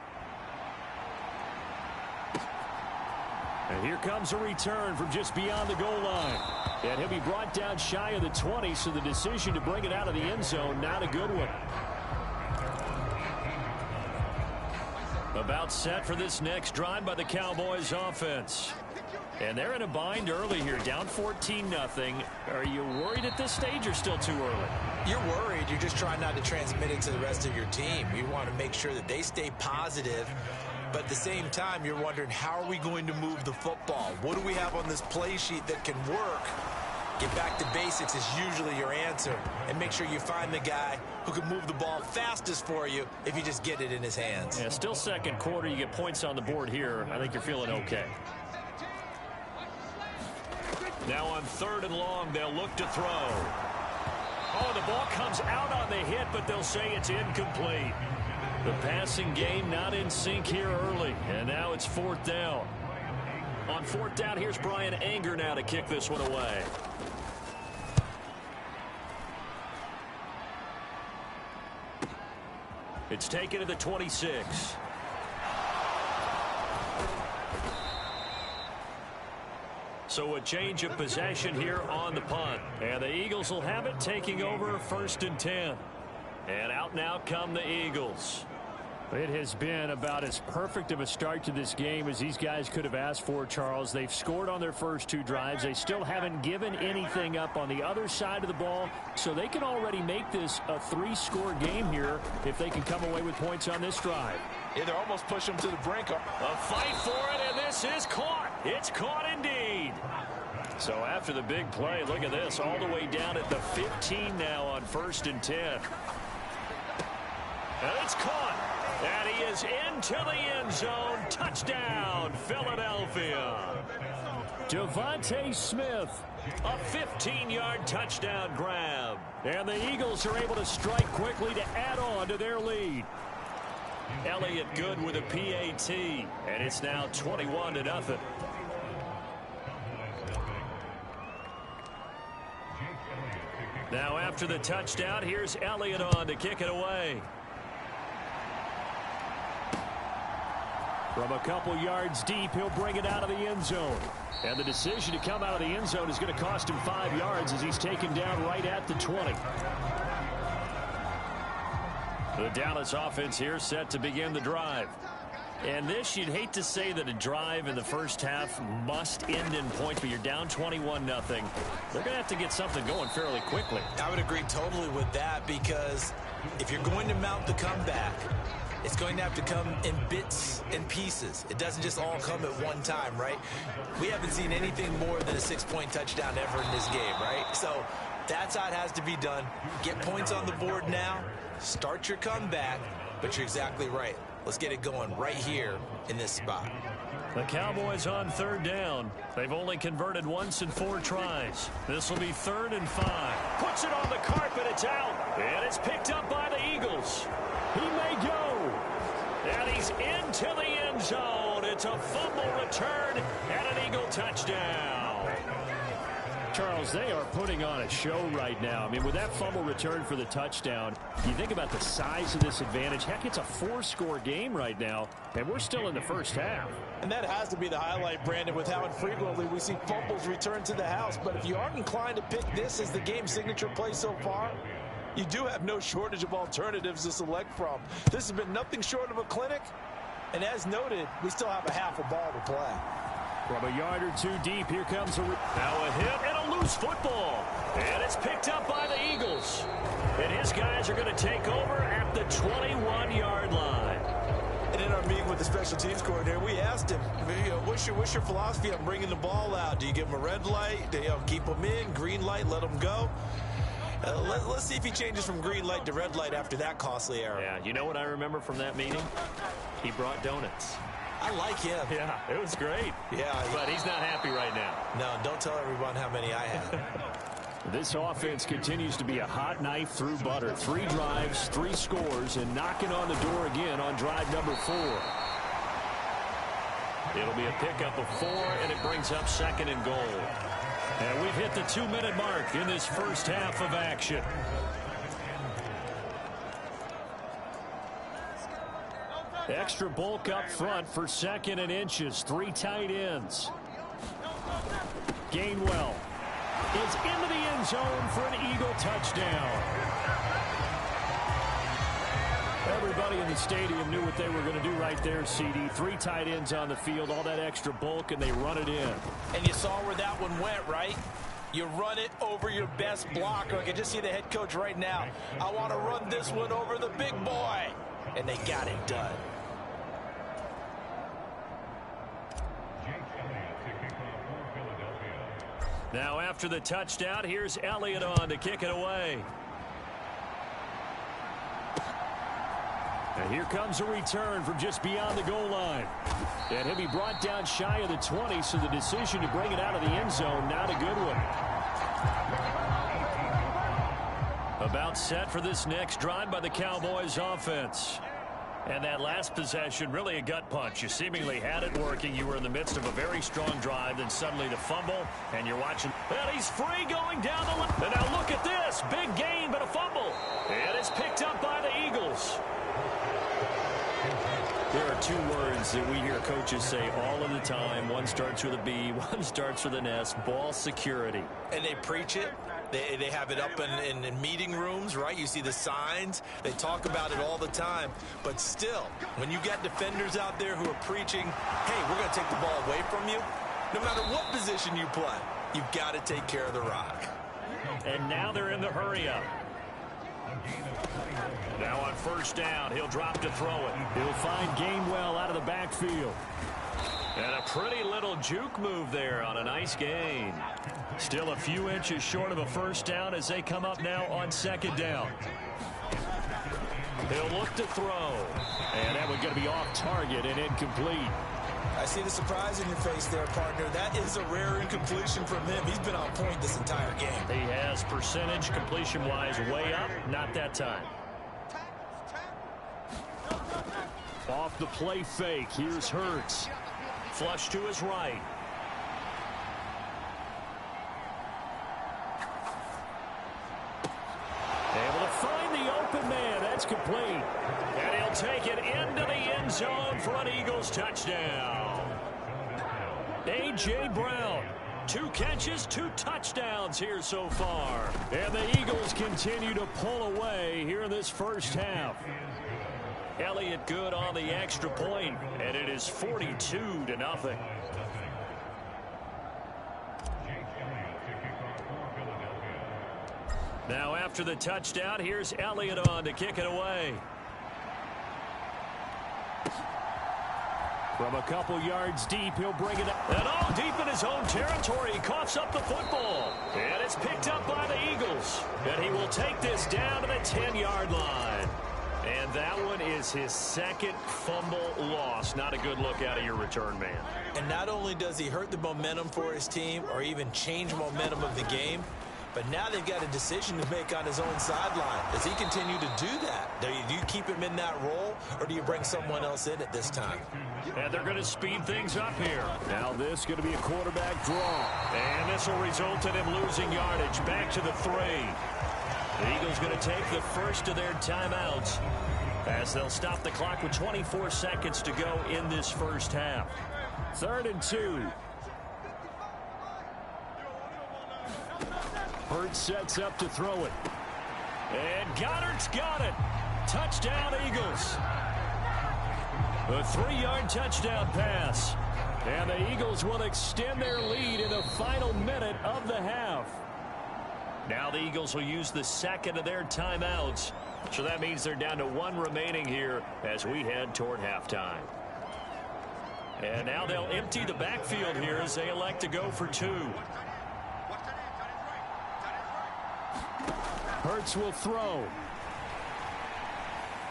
And here comes a return from just beyond the goal line. And he'll be brought down shy of the 20, so the decision to bring it out of the end zone, not a good one. About set for this next drive by the Cowboys offense. And they're in a bind early here, down 14-0. Are you worried at this stage or still too early? You're worried. You're just trying not to transmit it to the rest of your team. You want to make sure that they stay positive. But at the same time, you're wondering, how are we going to move the football? What do we have on this play sheet that can work? Get back to basics is usually your answer. And make sure you find the guy who can move the ball fastest for you if you just get it in his hands. Yeah, still second quarter. You get points on the board here. I think you're feeling okay. Now on 3rd and long, they'll look to throw. Oh, the ball comes out on the hit, but they'll say it's incomplete. The passing game not in sync here early, and now it's 4th down. On 4th down, here's Brian Anger now to kick this one away. It's taken to the 26. So a change of possession here on the punt. And the Eagles will have it, taking over 1st and 10. And out now come the Eagles. It has been about as perfect of a start to this game as these guys could have asked for, Charles. They've scored on their first 2 drives. They still haven't given anything up on the other side of the ball, so they can already make this a 3-score game here if they can come away with points on this drive. Yeah, they're almost pushing them to the brink. A fight for it, and this is caught. It's caught indeed. So after the big play, look at this, all the way down at the 15 now on 1st and 10. And it's caught. And he is into the end zone. Touchdown, Philadelphia. Devontae Smith, a 15-yard touchdown grab. And the Eagles are able to strike quickly to add on to their lead. Elliott good with a PAT. And it's now 21-0. Now after the touchdown, here's Elliott on to kick it away. From a couple yards deep, he'll bring it out of the end zone. And the decision to come out of the end zone is going to cost him 5 yards as he's taken down right at the 20. The Dallas offense here set to begin the drive. And this, you'd hate to say that a drive in the first half must end in points, but you're down 21-0. They're going to have to get something going fairly quickly. I would agree totally with that, because if you're going to mount the comeback, it's going to have to come in bits and pieces. It doesn't just all come at one time, right? We haven't seen anything more than a 6-point touchdown ever in this game, right? So that's how it has to be done. Get points on the board now, start your comeback, but you're exactly right. Let's get it going right here in this spot. The Cowboys on 3rd down. They've only converted once in 4 tries. This will be 3rd and 5. Puts it on the carpet. It's out. And it's picked up by the Eagles. He may go. And he's into the end zone. It's a fumble return and an Eagle touchdown. Charles, they are putting on a show right now. I mean, with that fumble return for the touchdown, you think about the size of this advantage. Heck, it's a 4-score game right now, and we're still in the first half. And that has to be the highlight, Brandon, with how infrequently we see fumbles return to the house. But if you aren't inclined to pick this as the game signature play so far, you do have no shortage of alternatives to select from. This has been nothing short of a clinic. And as noted, we still have a half a ball to play. From a yard or 2 deep, here comes now a hit and a loose football. And it's picked up by the Eagles. And his guys are going to take over at the 21-yard line. And in our meeting with the special teams coordinator, we asked him, what's your philosophy on bringing the ball out? Do you give him a red light? Do you keep them in? Green light, let them go? Let's see if he changes from green light to red light after that costly error. Yeah, you know what I remember from that meeting? He brought donuts. I like him. Yeah, it was great. Yeah. But he's not happy right now. No, don't tell everyone how many I have. This offense continues to be a hot knife through butter. 3 drives, 3 scores, and knocking on the door again on drive number 4. It'll be a pickup of 4, and it brings up 2nd and goal. And we've hit the 2-minute mark in this first half of action. Extra bulk up front for 2nd and inches. 3 tight ends. Gainwell is into the end zone for an Eagle touchdown. Everybody in the stadium knew what they were going to do right there, CD. 3 tight ends on the field, all that extra bulk, and they run it in. And you saw where that one went, right? You run it over your best blocker. I can just see the head coach right now. I want to run this one over the big boy. And they got it done. Now after the touchdown, here's Elliott on to kick it away. And here comes a return from just beyond the goal line. And he'll be brought down shy of the 20, so the decision to bring it out of the end zone, not a good one. About set for this next drive by the Cowboys offense. And that last possession, really a gut punch. You seemingly had it working. You were in the midst of a very strong drive, then suddenly the fumble, and you're watching. And he's free going down the line. And now look at this. Big gain, but a fumble. And it's picked up by the Eagles. There are 2 words that we hear coaches say all of the time. One starts with a B, one starts with an S. Ball security. And they preach it. They have it up in meeting rooms, right? You see the signs. They talk about it all the time. But still, when you got defenders out there who are preaching, hey, we're going to take the ball away from you, no matter what position you play, you've got to take care of the rock. And now they're in the hurry-up. Now on first down, he'll drop to throw it. He'll find Gainwell out of the backfield. And a pretty little juke move there on a nice gain. Still a few inches short of a first down as they come up now on 2nd down. He'll look to throw. And that one's going to be off target and incomplete. I see the surprise in your face there, partner. That is a rare incompletion from him. He's been on point this entire game. He has percentage completion-wise way up. Not that time. Off the play fake. Here's Hurts. Flush to his right. Able to find the open man. That's complete. And he'll take it into the end zone for an Eagles touchdown. A.J. Brown. 2 catches, 2 touchdowns here so far. And the Eagles continue to pull away here in this first half. Elliott good on the extra point. And is 42-0. Now after the touchdown, here's Elliott on to kick it away. From a couple yards deep, he'll bring it up. And all deep in his own territory, he coughs up the football. And it's picked up by the Eagles. And he will take this down to the 10-yard line. And that one is his second fumble loss. Not a good look out of your return man. And not only does he hurt the momentum for his team or even change momentum of the game, but now they've got a decision to make on his own sideline. Does he continue to do that? Do you keep him in that role, or do you bring someone else in at this time? And they're going to speed things up here. Now this is going to be a quarterback draw. And this will result in him losing yardage. Back to the 3. The Eagles going to take the first of their timeouts as they'll stop the clock with 24 seconds to go in this first half. 3rd and 2. Hurts sets up to throw it. And Goddard's got it. Touchdown, Eagles. A 3-yard touchdown pass. And the Eagles will extend their lead in the final minute of the half. Now the Eagles will use the second of their timeouts. So that means they're down to 1 remaining here as we head toward halftime. And now they'll empty the backfield here as they elect to go for 2. Hurts will throw.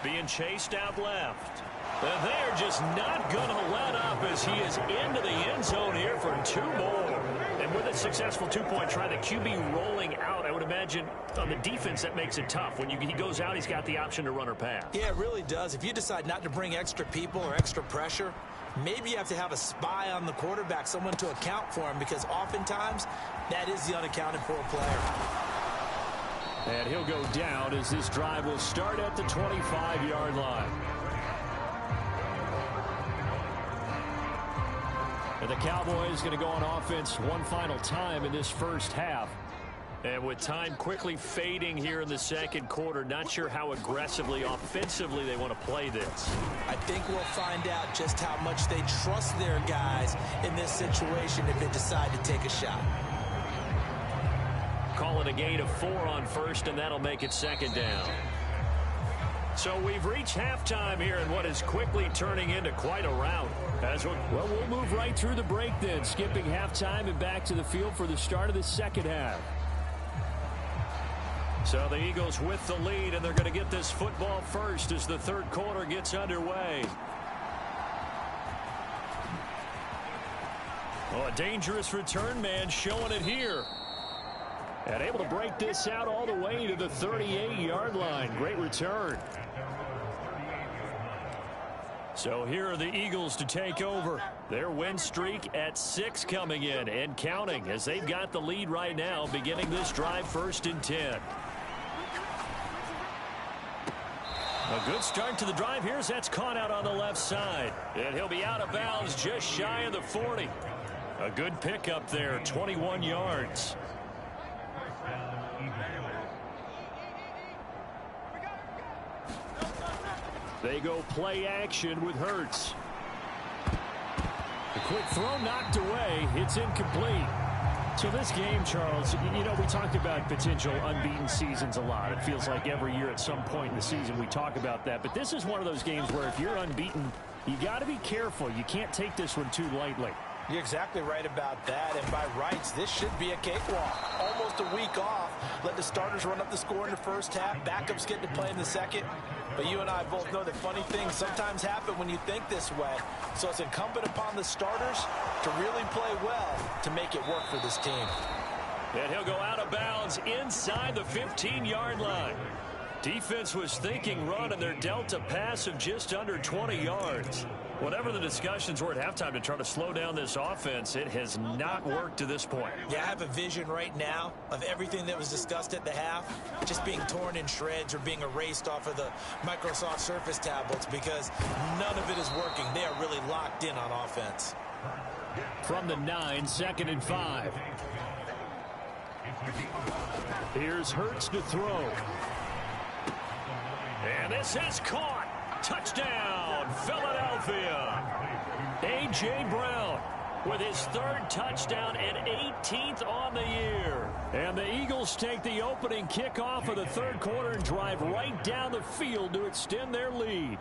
Being chased out left. And they're just not going to let up as he is into the end zone here for 2 more. And with a successful 2-point try, the QB rolling out, I would imagine on the defense that makes it tough. When he goes out, he's got the option to run or pass. Yeah, it really does. If you decide not to bring extra people or extra pressure, maybe you have to have a spy on the quarterback, someone to account for him, because oftentimes that is the unaccounted for player. And he'll go down as this drive will start at the 25-yard line. And the Cowboys going to go on offense one final time in this first half. And with time quickly fading here in the second quarter, not sure how aggressively, offensively they want to play this. I think we'll find out just how much they trust their guys in this situation if they decide to take a shot. Call it a gain of 4 on first, and that'll make it 2nd down. So we've reached halftime here in what is quickly turning into quite a rout. We'll move right through the break then, skipping halftime and back to the field for the start of the second half. So the Eagles with the lead, and they're going to get this football first as the third quarter gets underway. Oh, a dangerous return man showing it here. And able to break this out all the way to the 38-yard line. Great return. So here are the Eagles to take over. Their win streak at 6 coming in and counting as they've got the lead right now, beginning this drive 1st and 10. A good start to the drive here as that's caught out on the left side. And he'll be out of bounds just shy of the 40. A good pickup there, 21 yards. They go play action with Hurts. The quick throw knocked away. It's incomplete. So this game, Charles, you know, we talked about potential unbeaten seasons a lot. It feels like every year at some point in the season we talk about that. But this is one of those games where if you're unbeaten, you got to be careful. You can't take this one too lightly. You're exactly right about that. And by rights, this should be a cakewalk. Almost a week off. Let the starters run up the score in the first half. Backups get to play in the second. But you and I both know that funny things sometimes happen when you think this way. So it's incumbent upon the starters to really play well to make it work for this team. And he'll go out of bounds inside the 15-yard line. Defense was thinking run, and they're dealt a pass of just under 20 yards. Whatever the discussions were at halftime to try to slow down this offense, it has not worked to this point. Yeah, I have a vision right now of everything that was discussed at the half just being torn in shreds or being erased off of the Microsoft Surface tablets because none of it is working. They are really locked in on offense. From the 9, 2nd and 5. Here's Hurts to throw. And this is caught. Touchdown, Philadelphia. A.J. Brown with his 3rd touchdown and 18th on the year. And the Eagles take the opening kickoff of the 3rd quarter and drive right down the field to extend their lead.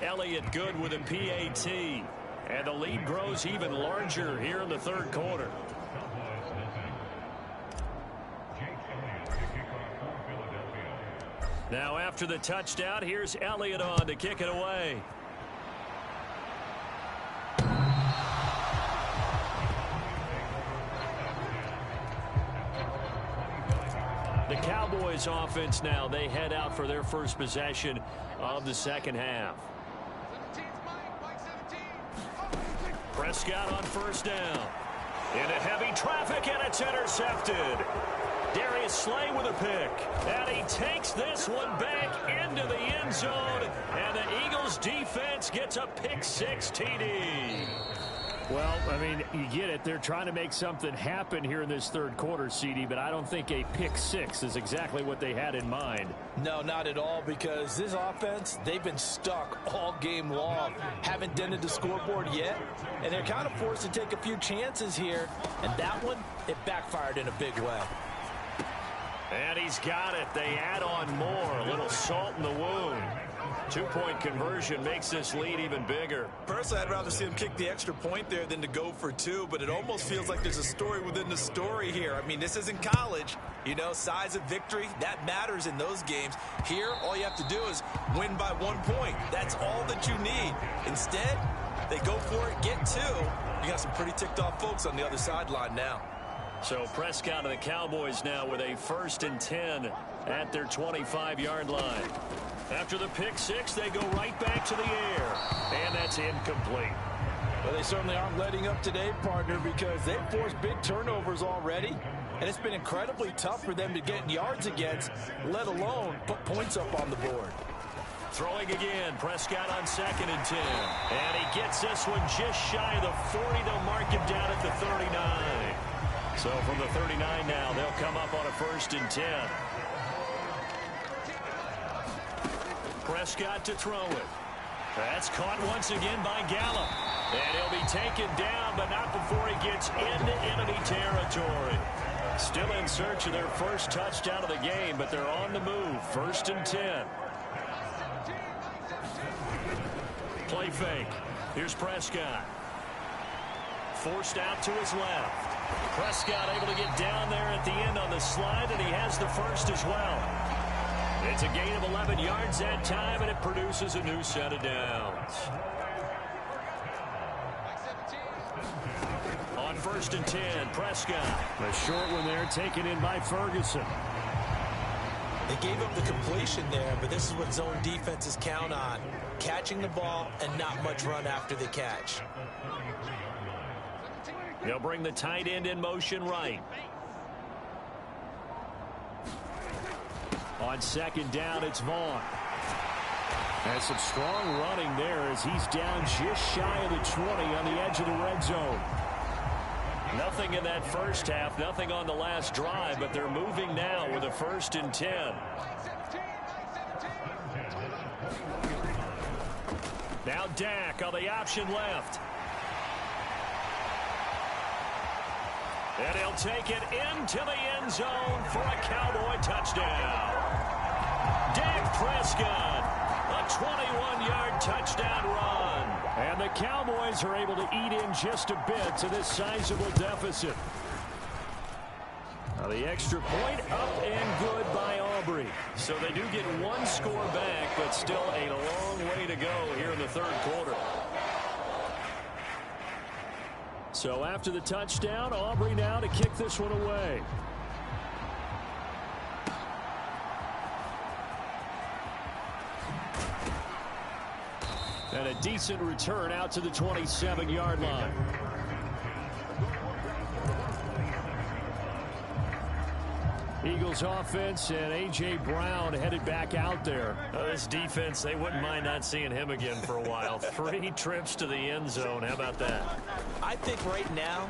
Elliott good with a PAT. And the lead grows even larger here in the 3rd quarter. Now after the touchdown, here's Elliott on to kick it away. The Cowboys offense now, they head out for their first possession of the 2nd half. Prescott on 1st down. Into heavy traffic, and it's intercepted. Darius Slay with a pick. And he takes this one back into the end zone. And the Eagles defense gets a pick-6 TD. Well, I mean, you get it. They're trying to make something happen here in this 3rd quarter, CD, but I don't think a pick-6 is exactly what they had in mind. No, not at all, because this offense, they've been stuck all game long. Haven't dented the scoreboard yet, and they're kind of forced to take a few chances here. And that one, it backfired in a big way. And he's got it. They add on more. A little salt in the wound. 2-point conversion makes this lead even bigger. Personally, I'd rather see him kick the extra point there than to go for 2, but it almost feels like there's a story within the story here. I mean, this isn't college. You know, size of victory, that matters in those games. Here, all you have to do is win by 1 point. That's all that you need. Instead, they go for it, get 2. You got some pretty ticked off folks on the other sideline now. So Prescott and the Cowboys now with a 1st and 10 at their 25-yard line. After the pick-6, they go right back to the air. And that's incomplete. Well, they certainly aren't letting up today, partner, because they've forced big turnovers already. And it's been incredibly tough for them to get yards against, let alone put points up on the board. Throwing again, Prescott on 2nd and 10. And he gets this one just shy of the 40. They'll mark him down at the 39. So from the 39 now, they'll come up on a 1st and 10. Prescott to throw it. That's caught once again by Gallup. And he'll be taken down, but not before he gets into enemy territory. Still in search of their first touchdown of the game, but they're on the move. 1st and 10. Play fake. Here's Prescott. Forced out to his left. Prescott able to get down there at the end on the slide, and he has the first as well. It's a gain of 11 yards that time, and it produces a new set of downs. On 1st and 10, Prescott. A short one there, taken in by Ferguson. They gave up the completion there, but this is what zone defenses count on. Catching the ball and not much run after the catch. They'll bring the tight end in motion right. On 2nd down, it's Vaughn. And some strong running there as he's down just shy of the 20 on the edge of the red zone. Nothing in that first half, nothing on the last drive, but they're moving now with a 1st and 10. Now Dak on the option left. And he'll take it into the end zone for a Cowboy touchdown. Dak Prescott, a 21-yard touchdown run. And the Cowboys are able to eat in just a bit to this sizable deficit. Now the extra point up and good by Aubrey. So they do get one score back, but still a long way to go here in the 3rd quarter. So after the touchdown, Aubrey now to kick this one away. And a decent return out to the 27-yard line. Eagles offense and A.J. Brown headed back out there. This defense, they wouldn't mind not seeing him again for a while. 3 trips to the end zone. How about that? I think right now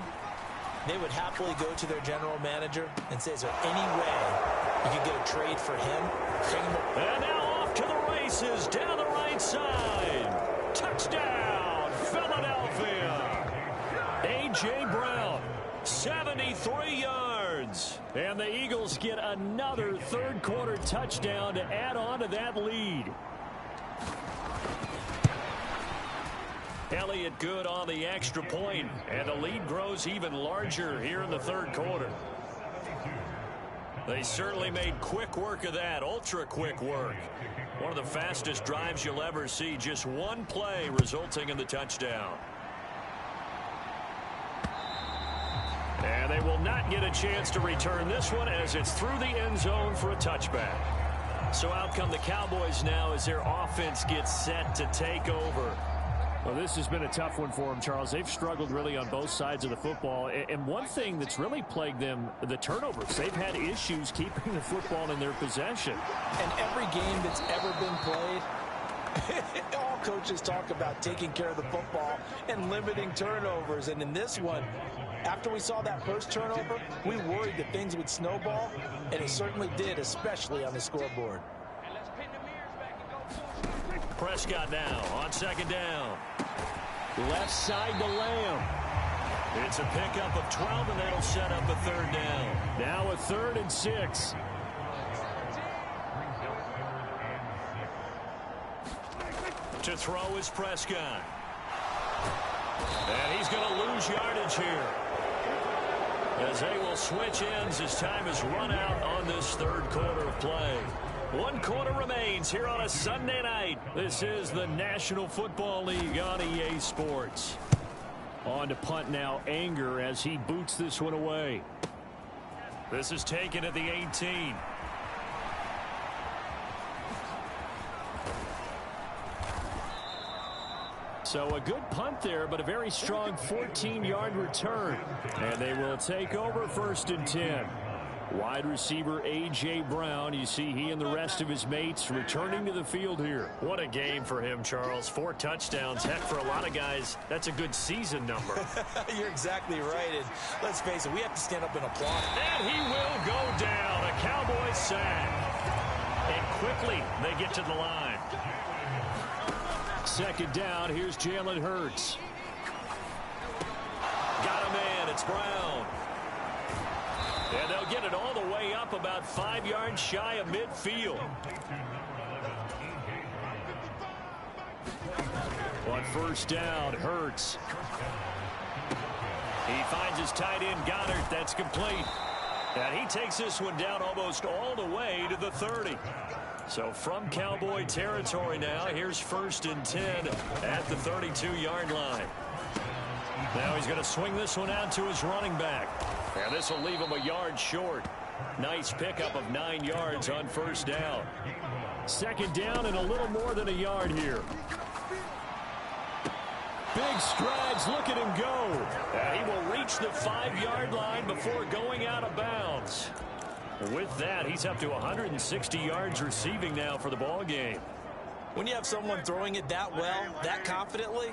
they would happily go to their general manager and say, is there any way you could get a trade for him? And now off to the races down the right right side. Touchdown, Philadelphia. A.J. Brown, 73 yards. And the Eagles get another third-quarter touchdown to add on to that lead. Elliott good on the extra point, and the lead grows even larger here in the third quarter. They certainly made quick work of that, ultra-quick work. One of the fastest drives you'll ever see, just one play resulting in the touchdown. And they will not get a chance to return this one as it's through the end zone for a touchback. So out come the Cowboys now as their offense gets set to take over. Well, this has been a tough one for them, Charles. They've struggled really on both sides of the football. And one thing that's really plagued them, the turnovers. They've had issues keeping the football in their possession. And every game that's ever been played, all coaches talk about taking care of the football and limiting turnovers. And in this one, after we saw that first turnover, we worried that things would snowball, and it certainly did, especially on the scoreboard. Prescott now on second down. Left side to Lamb. It's a pickup of 12, and that'll set up a third down. Now a 3rd and 6. To throw is Prescott. And he's going to lose yardage here, as they will switch ends as time is run out on this third quarter of play. 1 quarter remains here on a Sunday night. This is the National Football League on EA Sports. On to punt now, Anger, as he boots this one away. This is taken at the 18. So a good punt there, but a very strong 14-yard return. And they will take over 1st and 10. Wide receiver A.J. Brown, you see he and the rest of his mates returning to the field here. What a game for him, Charles. 4 touchdowns. Heck, for a lot of guys, that's a good season number. You're exactly right. And let's face it, we have to stand up and applaud. And he will go down. A Cowboy sack. And quickly, they get to the line. 2nd down, here's Jalen Hurts. Got a man, it's Brown. And they'll get it all the way up about 5 yards shy of midfield. On 1st down, Hurts. He finds his tight end, Goddard. That's complete. And he takes this one down almost all the way to the 30. So from Cowboy territory now, here's 1st and 10 at the 32-yard line. Now he's going to swing this one out to his running back. And this will leave him a yard short. Nice pickup of 9 yards on 1st down. 2nd down and a little more than a yard here. Big strides. Look at him go. And he will reach the 5-yard line before going out of bounds. With that, he's up to 160 yards receiving now for the ball game. When you have someone throwing it that well, that confidently,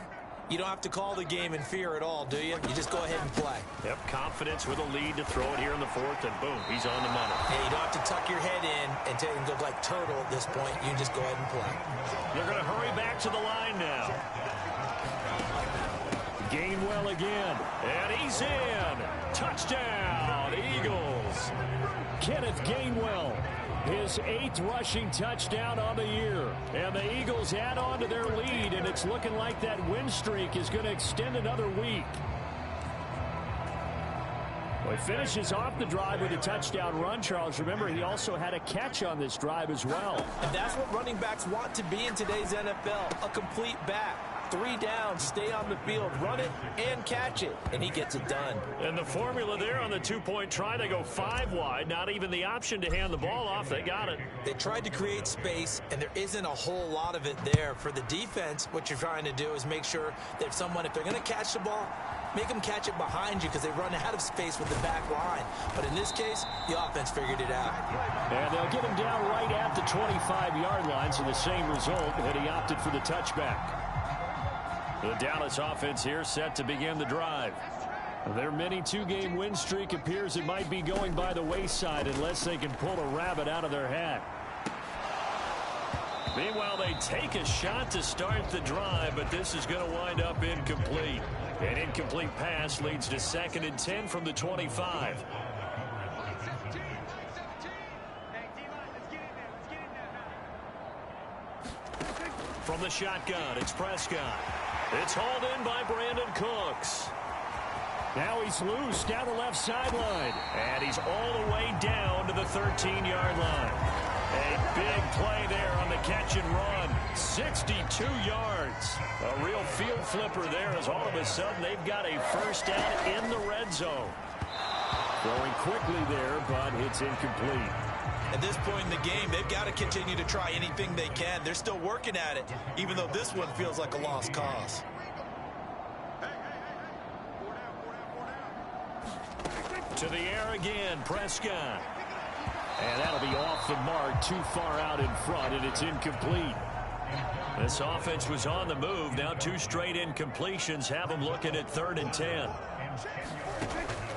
you don't have to call the game in fear at all, do you? You just go ahead and play. Yep, confidence with a lead to throw it here in the 4th, and boom, he's on the money. Hey, you don't have to tuck your head in and look like turtle at this point. You can just go ahead and play. They're going to hurry back to the line now. Gainwell again. And he's in. Touchdown, Eagles. Kenneth Gainwell, his 8th rushing touchdown on the year. And the Eagles add on to their lead, and it's looking like that win streak is going to extend another week. Well, he finishes off the drive with a touchdown run, Charles. Remember, he also had a catch on this drive as well. And that's what running backs want to be in today's NFL, a complete back. 3 down, stay on the field, run it, and catch it. And he gets it done. And the formula there on the 2-point try, they go 5 wide. Not even the option to hand the ball off. They got it. They tried to create space, and there isn't a whole lot of it there. For the defense, what you're trying to do is make sure that if they're going to catch the ball, make them catch it behind you because they run out of space with the back line. But in this case, the offense figured it out. And they'll get him down right at the 25-yard line, so the same result, and he opted for the touchback. The Dallas offense here set to begin the drive. Their mini 2-game win streak appears it might be going by the wayside unless they can pull a rabbit out of their hat. Meanwhile, they take a shot to start the drive, but this is going to wind up incomplete. An incomplete pass leads to 2nd and 10 from the 25. From the shotgun, it's Prescott. It's hauled in by Brandon Cooks. Now he's loose down the left sideline. And he's all the way down to the 13-yard line. A big play there on the catch and run. 62 yards. A real field flipper there as all of a sudden they've got a first down in the red zone. Throwing quickly there, but it's incomplete. At this point in the game, they've got to continue to try anything they can. They're still working at it, even though this one feels like a lost cause. To the air again, Prescott. And that'll be off the mark, too far out in front, and it's incomplete. This offense was on the move. Now 2 straight incompletions have them looking at 3rd and 10.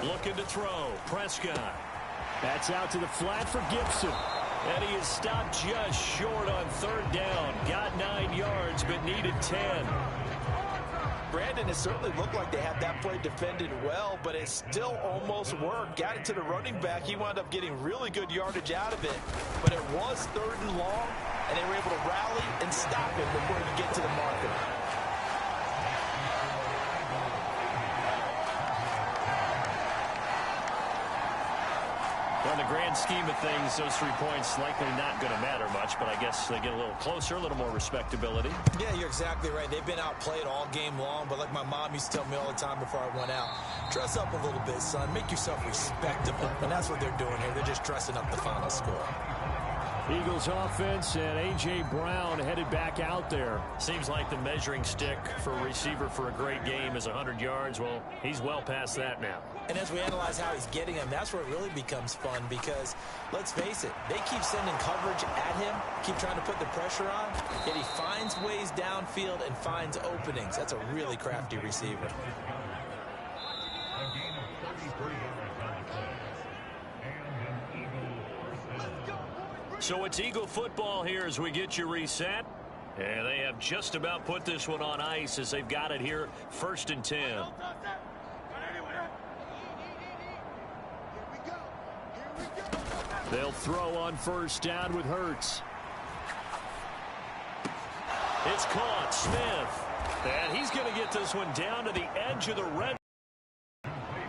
Looking to throw, Prescott. That's out to the flat for Gibson. And he is stopped just short on 3rd down. Got 9 yards, but needed 10. Brandon, it certainly looked like they had that play defended well, but it still almost worked. Got it to the running back. He wound up getting really good yardage out of it. But it was 3rd and long, and they were able to rally and stop it before he could get to the marker. In the grand scheme of things, those 3 points likely not going to matter much, but I guess they get a little closer, a little more respectability. Yeah, you're exactly right. They've been outplayed all game long, but like my mom used to tell me all the time before I went out, dress up a little bit, son. Make yourself respectable. And that's what they're doing here. They're just dressing up the final score. Eagles offense and A.J. Brown headed back out there. Seems like the measuring stick for a receiver for a great game is 100 yards. Well, he's well past that now. And as we analyze how he's getting them, that's where it really becomes fun because, let's face it, they keep sending coverage at him, keep trying to put the pressure on, yet he finds ways downfield and finds openings. That's a really crafty receiver. So it's Eagle football here as we get you reset. And they have just about put this one on ice as they've got it here, 1st and 10. They'll throw on 1st down with Hurts. It's caught, Smith. And he's going to get this one down to the edge of the red.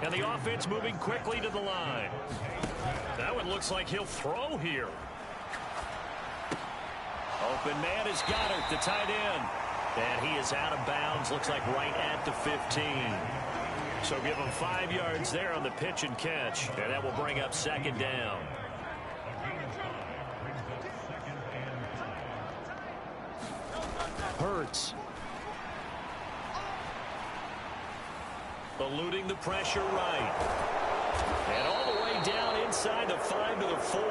And the offense moving quickly to the line. That one looks like he'll throw here. Open man is Goddard, the tight end. And he is out of bounds, looks like right at the 15. So give him 5 yards there on the pitch and catch. And that will bring up 2nd down. Hurts. Eluding the pressure right. And all the way down inside the 5 to the 4.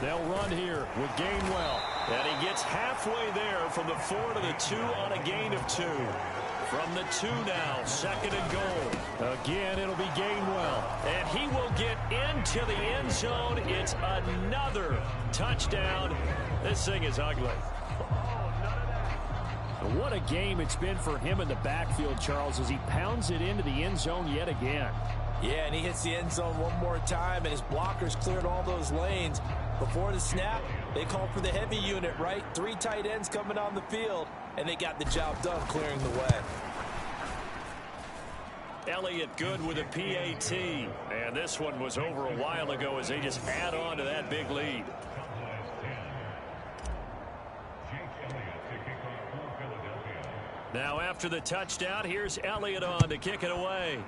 They'll run here with Gainwell. And he gets halfway there from the 4 to the 2 on a gain of 2. From the 2 now, 2nd and goal. Again, it'll be Gainwell. And he will get into the end zone. It's another touchdown. This thing is ugly. What a game it's been for him in the backfield, Charles, as he pounds it into the end zone yet again. Yeah, and he hits the end zone one more time, and his blockers cleared all those lanes. Before the snap, they called for the heavy unit, right? 3 tight ends coming on the field, and they got the job done clearing the way. Elliott good with a PAT. And this one was over a while ago as they just add on to that big lead. Now after the touchdown, here's Elliott on to kick it away.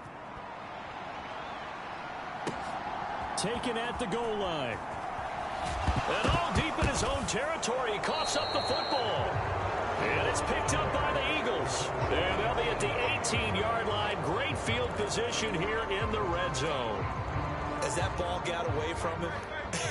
Taken at the goal line. And all deep in his own territory, he coughs up the football. And it's picked up by the Eagles. And they'll be at the 18-yard line. Great field position here in the red zone. As that ball got away from him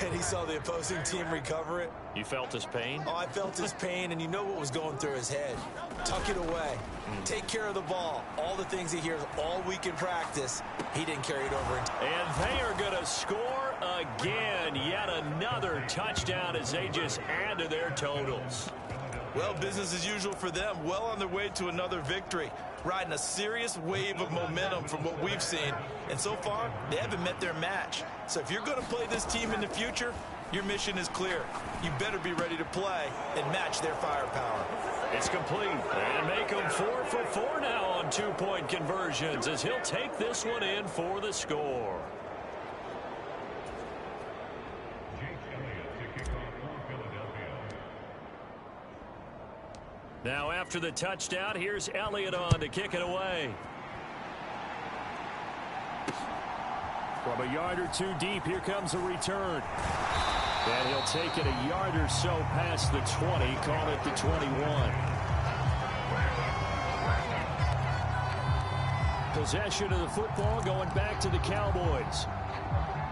and he saw the opposing team recover it. You felt his pain? Oh, I felt his pain, and you know what was going through his head. Tuck it away. Take care of the ball. All the things he hears all week in practice, he didn't carry it over. And they are going to score again. Yet another touchdown as they just add to their totals. Well, business as usual for them. Well on their way to another victory. Riding a serious wave of momentum from what we've seen. And so far, they haven't met their match. So if you're going to play this team in the future, your mission is clear. You better be ready to play and match their firepower. It's complete. And make him 4 for 4 now on two-point conversions as he'll take this one in for the score. Now after the touchdown, here's Elliott on to kick it away. From a yard or two deep, here comes a return. And he'll take it a yard or so past the 20, call it the 21. Possession of the football going back to the Cowboys.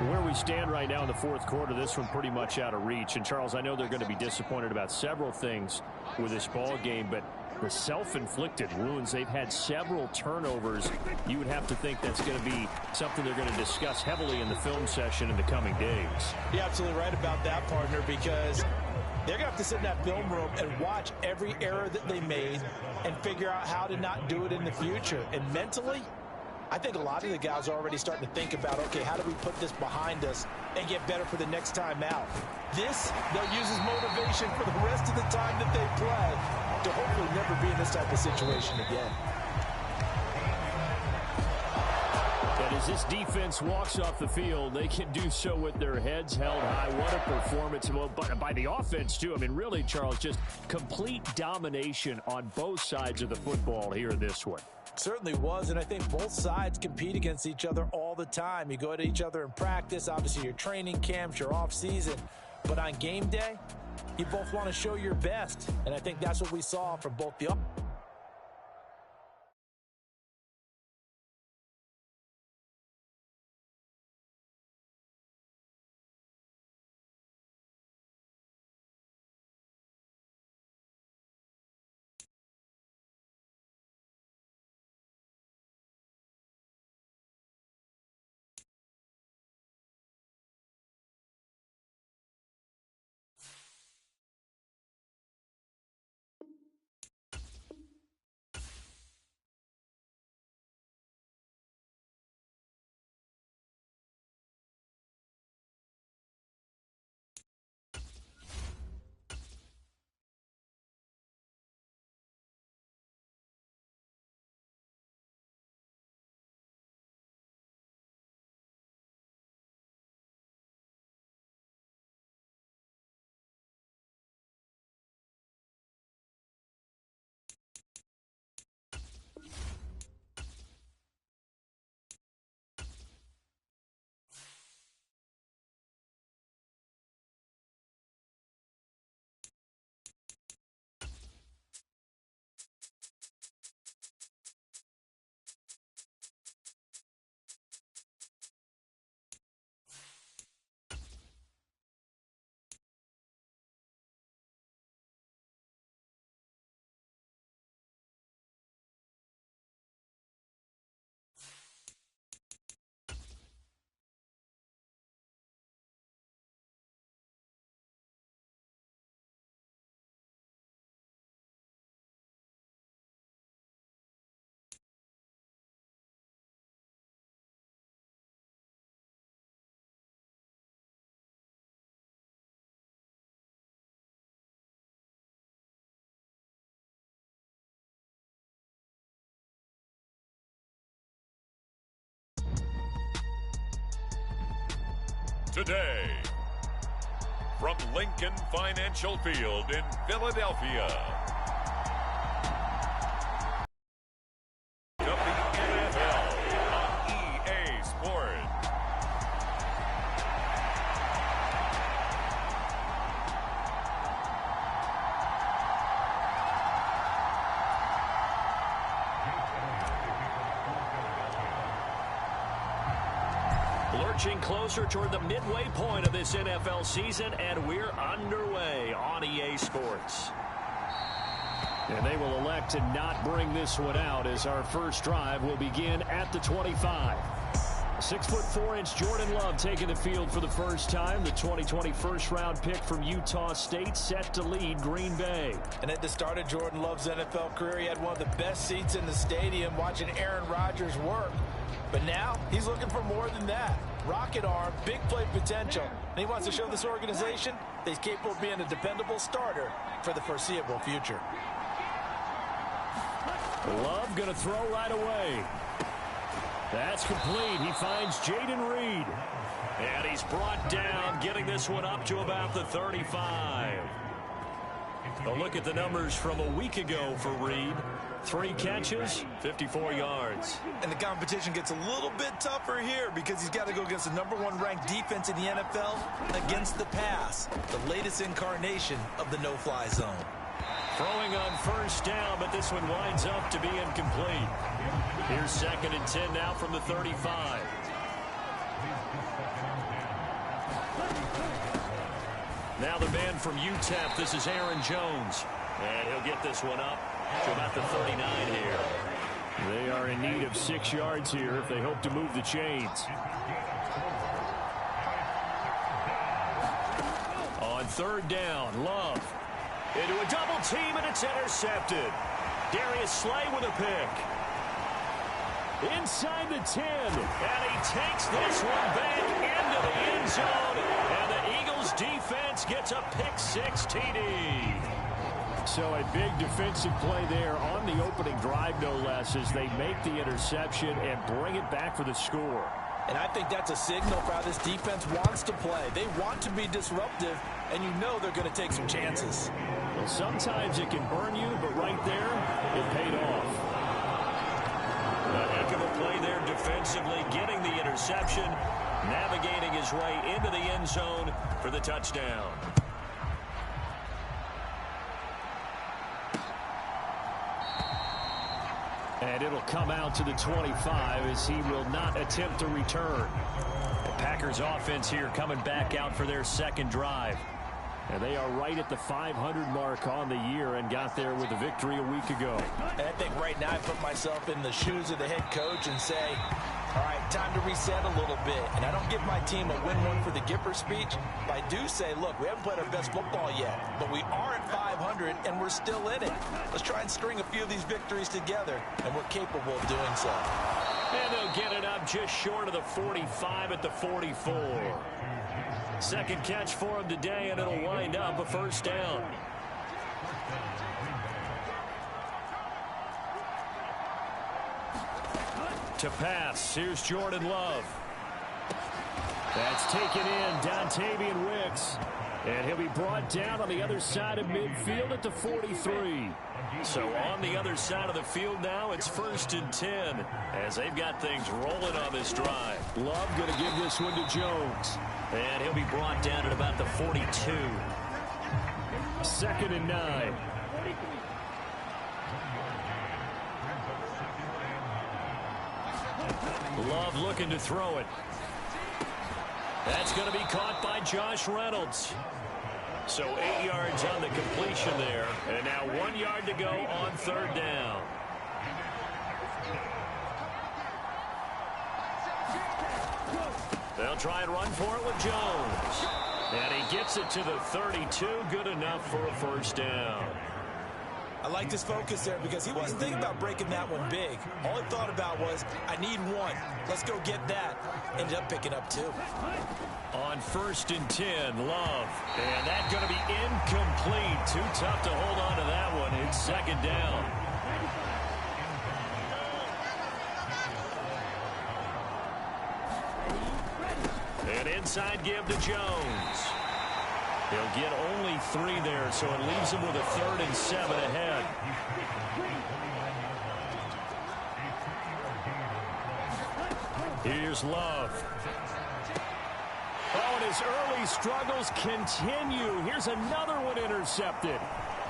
Where we stand right now in the fourth quarter, this one pretty much out of reach. And, Charles, I know they're going to be disappointed about several things with this ball game, but the self-inflicted wounds, they've had several turnovers. You would have to think that's going to be something they're going to discuss heavily in the film session in the coming days. You're absolutely right about that, partner, because they're going to have to sit in that film room and watch every error that they made and figure out how to not do it in the future. And mentally, I think a lot of the guys are already starting to think about, okay, how do we put this behind us and get better for the next time out? This, they'll use as motivation for the rest of the time that they play to hopefully never be in this type of situation again. And as this defense walks off the field, they can do so with their heads held high. What a performance. Well, by the offense, too. I mean, really, Charles, just complete domination on both sides of the football here in this one. Certainly was, and I think both sides compete against each other all the time. You go at each other in practice, obviously your training camps, your off season, but on game day, you both want to show your best, and I think that's what we saw from both the Today, from Lincoln Financial Field in Philadelphia, of the NFL on EA Sports. Lurching closer toward the midway point of this NFL season, and we're underway on EA Sports. And they will elect to not bring this one out as our first drive will begin at the 25. 6'4" Jordan Love taking the field for the first time. The 2020 first-round pick from Utah State set to lead Green Bay. And at the start of Jordan Love's NFL career, he had one of the best seats in the stadium watching Aaron Rodgers work. But now he's looking for more than that. Rocket arm, big play potential. And he wants to show this organization that he's capable of being a dependable starter for the foreseeable future. Love going to throw right away. That's complete. He finds Jaden Reed. And he's brought down, getting this one up to about the 35. A look at the numbers from a week ago for Reed. 3 catches, 54 yards. And the competition gets a little bit tougher here because he's got to go against the #1 ranked defense in the NFL against the pass, the latest incarnation of the no-fly zone. Throwing on first down, but this one winds up to be incomplete. Here's 2nd and 10 now from the 35. Now the man from UTEP, this is Aaron Jones. And he'll get this one up to about the 39 here. They are in need of 6 yards here if they hope to move the chains. On 3rd down, Love. Into a double team, and it's intercepted. Darius Slay with a pick. Inside the 10, and he takes this one back into the end zone, and the Eagles defense gets a pick-6 TD. So a big defensive play there on the opening drive, no less, as they make the interception and bring it back for the score. And I think that's a signal for how this defense wants to play. They want to be disruptive, and you know they're going to take some chances. Well, sometimes it can burn you, but right there, it paid off. A heck of a play there defensively, getting the interception, navigating his way into the end zone for the touchdown. And it'll come out to the 25 as he will not attempt to return. The Packers offense here coming back out for their 2nd drive. And they are right at the 500 mark on the year and got there with a victory a week ago. And I think right now I put myself in the shoes of the head coach and say, all right, time to reset a little bit. And I don't give my team a win one for the Gipper speech, but I do say, look, we haven't played our best football yet, but we are at 500 and we're still in it. Let's try and string a few of these victories together, and we're capable of doing so. And they'll get it up just short of the 45 at the 44. 2nd catch for him today, and it'll wind up a 1st down. To pass, here's Jordan Love. That's taken in, Dontavian Wicks. And he'll be brought down on the other side of midfield at the 43. So on the other side of the field now, it's 1st and 10 as they've got things rolling on this drive. Love going to give this one to Jones. And he'll be brought down at about the 42. 2nd and 9. Love looking to throw it. That's going to be caught by Josh Reynolds. So 8 yards on the completion there. And now 1 yard to go on 3rd down. They'll try and run for it with Jones. And he gets it to the 32. Good enough for a 1st down. I like this focus there because he wasn't thinking about breaking that one big. All he thought about was, I need 1. Let's go get that. Ended up picking up 2. On 1st and 10, Love. And that's going to be incomplete. Too tough to hold on to that one. It's 2nd down. An inside give to Jones. He'll get only 3 there, so it leaves him with a 3rd and 7 ahead. Here's Love. Oh, and his early struggles continue. Here's another one intercepted.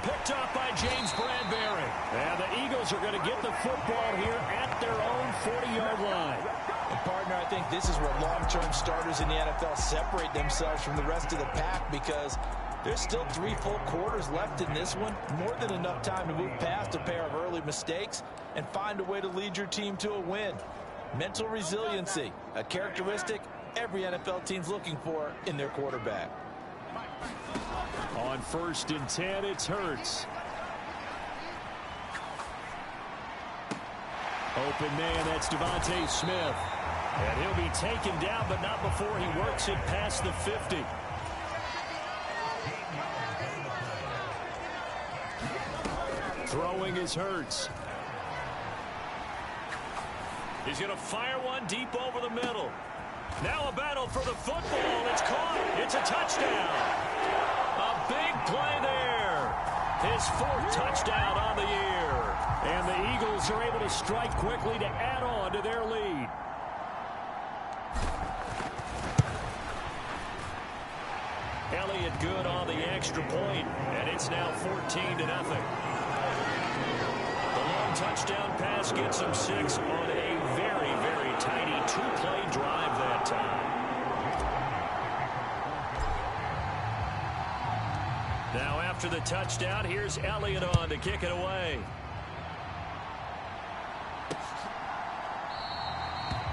Picked off by James Bradbury. And the Eagles are going to get the football here at their own 40-yard line. And, partner, I think this is where long-term starters in the NFL separate themselves from the rest of the pack because there's still 3 full quarters left in this one. More than enough time to move past a pair of early mistakes and find a way to lead your team to a win. Mental resiliency, a characteristic every NFL team's looking for in their quarterback. On 1st and 10, it's Hurts. Open man, that's Devontae Smith. And he'll be taken down, but not before he works it past the 50. Throwing is Hurts. He's going to fire one deep over the middle. Now a battle for the football. It's caught. It's a touchdown. A big play there. His 4th touchdown on the year. And the Eagles are able to strike quickly to add on to their lead. Elliott good on the extra point, and it's now 14-0. The long touchdown pass gets him 6 on a very, very tiny 2-play drive that time. Now after the touchdown, here's Elliott on to kick it away.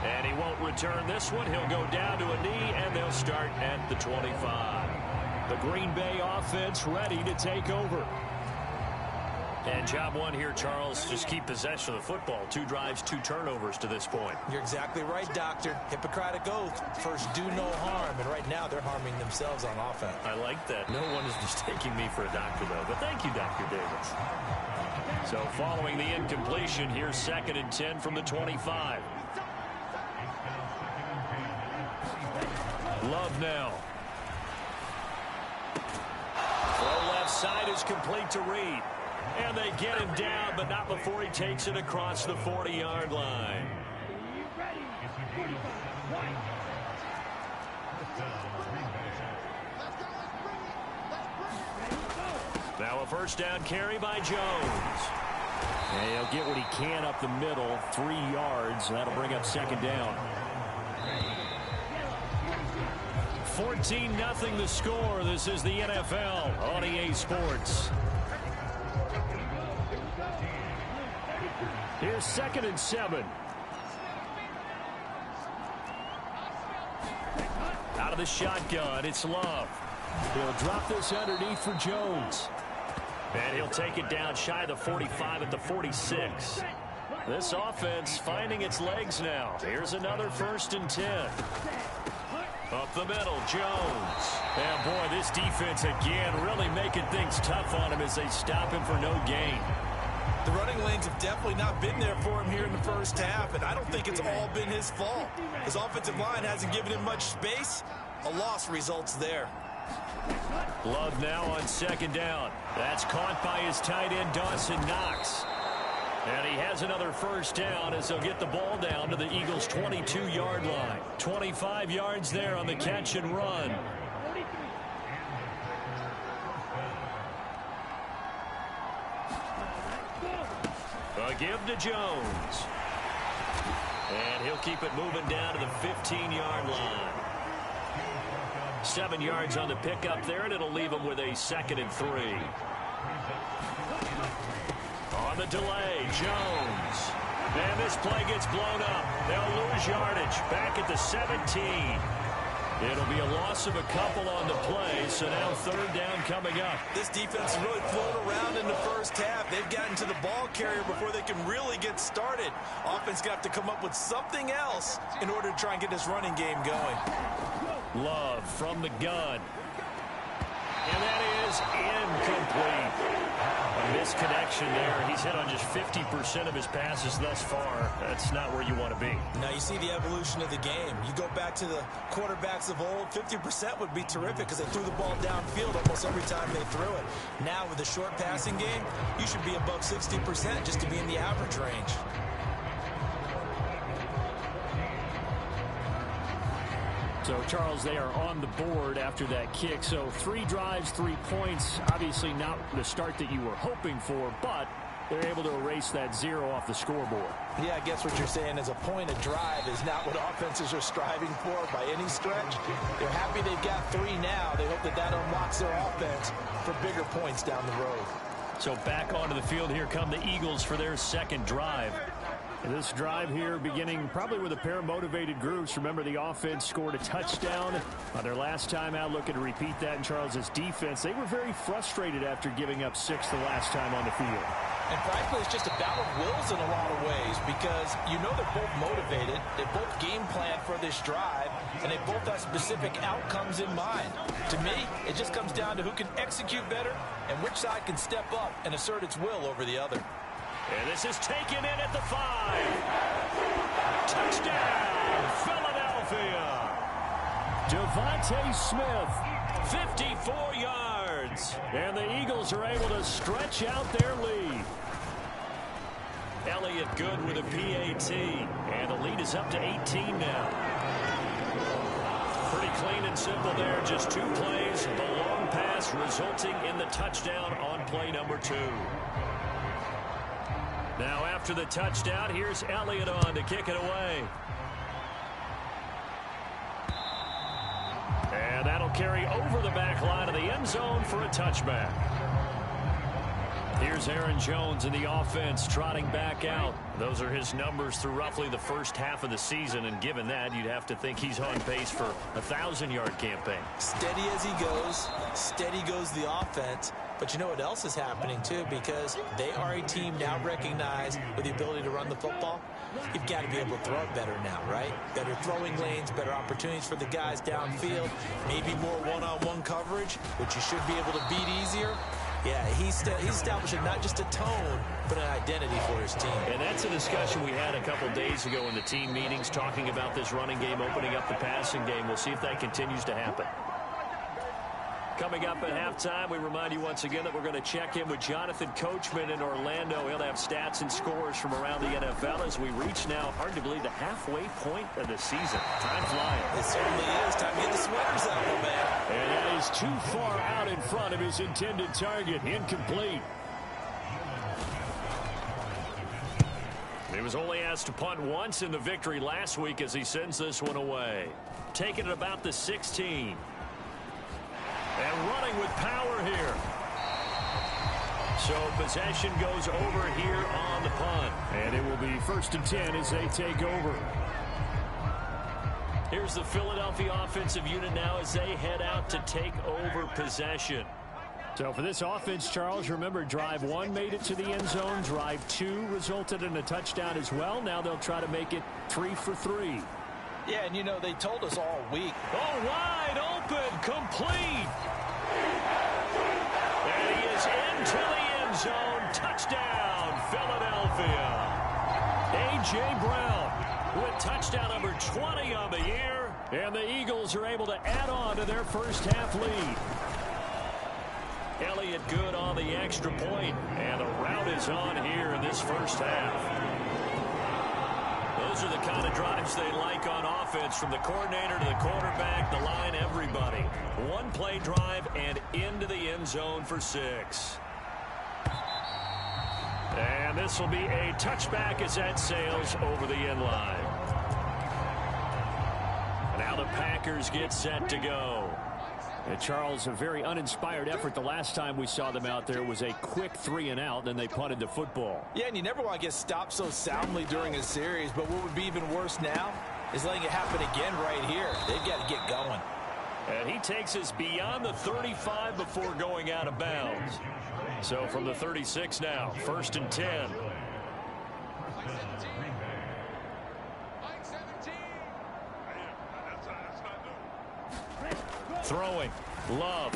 And he won't return this one. He'll go down to a knee, and they'll start at the 25. The Green Bay offense ready to take over. And job one here, Charles, just keep possession of the football. 2 drives, 2 turnovers to this point. You're exactly right, Doctor. Hippocratic oath. First, do no harm. And right now, they're harming themselves on offense. I like that. No one is mistaking me for a doctor, though. But thank you, Dr. Davis. So following the incompletion, here's 2nd and 10 from the 25. Love now. Throw left side is complete to Reed. And they get him down, but not before he takes it across the 40-yard line. Now a 1st down carry by Jones. And he'll get what he can up the middle, 3 yards. That'll bring up 2nd down. 14-0 the score. This is the NFL on EA Sports. Here's 2nd and 7. Out of the shotgun, it's Love. He'll drop this underneath for Jones. And he'll take it down shy of the 45 at the 46. This offense finding its legs now. Here's another 1st and 10. Up the middle, Jones. And boy, this defense again really making things tough on him as they stop him for no gain. The running lanes have definitely not been there for him here in the first half, and I don't think it's all been his fault. His offensive line hasn't given him much space. A loss results there. Love now on 2nd down. That's caught by his tight end, Dawson Knox. And he has another 1st down as they'll get the ball down to the Eagles' 22-yard line. 25 yards there on the catch and run. A give to Jones. And he'll keep it moving down to the 15-yard line. 7 yards on the pickup there, and it'll leave him with a 2nd and 3. On the delay, Jones. And this play gets blown up. They'll lose yardage back at the 17. It'll be a loss of a couple on the play, so now 3rd down coming up. This defense has really flown around in the first half. They've gotten to the ball carrier before they can really get started. Offense got to come up with something else in order to try and get this running game going. Love from the gun. And that is incomplete. A misconnection there. He's hit on just 50% of his passes thus far. That's not where you want to be. Now you see the evolution of the game. You go back to the quarterbacks of old, 50% would be terrific because they threw the ball downfield almost every time they threw it. Now with the short passing game, you should be above 60% just to be in the average range. So, Charles, they are on the board after that kick. So 3 drives, 3 points. Obviously not the start that you were hoping for, but they're able to erase that 0 off the scoreboard. Yeah, I guess what you're saying is a point a drive is not what offenses are striving for by any stretch. They're happy they've got 3 now. They hope that unlocks their offense for bigger points down the road. So back onto the field, here come the Eagles for their 2nd drive. This drive here beginning probably with a pair of motivated groups. Remember, the offense scored a touchdown on their last time out, looking to repeat that in Charles's defense. They were very frustrated after giving up 6 the last time on the field. And frankly, it's just a battle of wills in a lot of ways because you know they're both motivated, they both game plan for this drive, and they both have specific outcomes in mind. To me, it just comes down to who can execute better and which side can step up and assert its will over the other. And this is taken in at the 5. Touchdown, Philadelphia. Devontae Smith, 54 yards. And the Eagles are able to stretch out their lead. Elliott Good with a PAT. And the lead is up to 18 now. Pretty clean and simple there. Just 2 plays. The long pass resulting in the touchdown on play number 2. Now after the touchdown, here's Elliott on to kick it away. And that'll carry over the back line of the end zone for a touchback. Here's Aaron Jones in the offense trotting back out. Those are his numbers through roughly the first half of the season, and given that, you'd have to think he's on pace for a 1,000-yard campaign. Steady as he goes, steady goes the offense. But you know what else is happening, too, because they are a team now recognized with the ability to run the football. You've got to be able to throw it better now, right? Better throwing lanes, better opportunities for the guys downfield, maybe more one-on-one coverage, which you should be able to beat easier. Yeah, he's establishing not just a tone, but an identity for his team. And that's a discussion we had a couple days ago in the team meetings, talking about this running game, opening up the passing game. We'll see if that continues to happen. Coming up at halftime, we remind you once again that we're going to check in with Jonathan Coachman in Orlando. He'll have stats and scores from around the NFL as we reach now, hard to believe, the halfway point of the season. Time flying. It certainly is. Time to get the sweaters out, old man. And that is too far out in front of his intended target. Incomplete. He was only asked to punt once in the victory last week as he sends this one away. Taking it about the 16. And running with power here. So possession goes over here on the punt. And it will be 1st and 10 as they take over. Here's the Philadelphia offensive unit now as they head out to take over possession. So for this offense, Charles, remember, drive 1 made it to the end zone. Drive 2 resulted in a touchdown as well. Now they'll try to make it 3 for 3. Yeah, and you know, they told us all week. Oh, wide open, complete. And he is into the end zone. Touchdown, Philadelphia. A.J. Brown with touchdown number 20 on the year. And the Eagles are able to add on to their first half lead. Elliott Good on the extra point. And the route is on here in this first half. Those are the kind of drives they like on offense, from the coordinator to the quarterback, the line, everybody. 1-play drive and into the end zone for 6. And this will be a touchback as that sails over the end line. Now the Packers get set to go. And Charles, a very uninspired effort the last time we saw them out there was a quick 3-and-out, then they punted the football. Yeah, and you never want to get stopped so soundly during a series, but what would be even worse now is letting it happen again right here. They've got to get going. And he takes us beyond the 35 before going out of bounds. So from the 36 now, 1st and 10. Throwing. Love.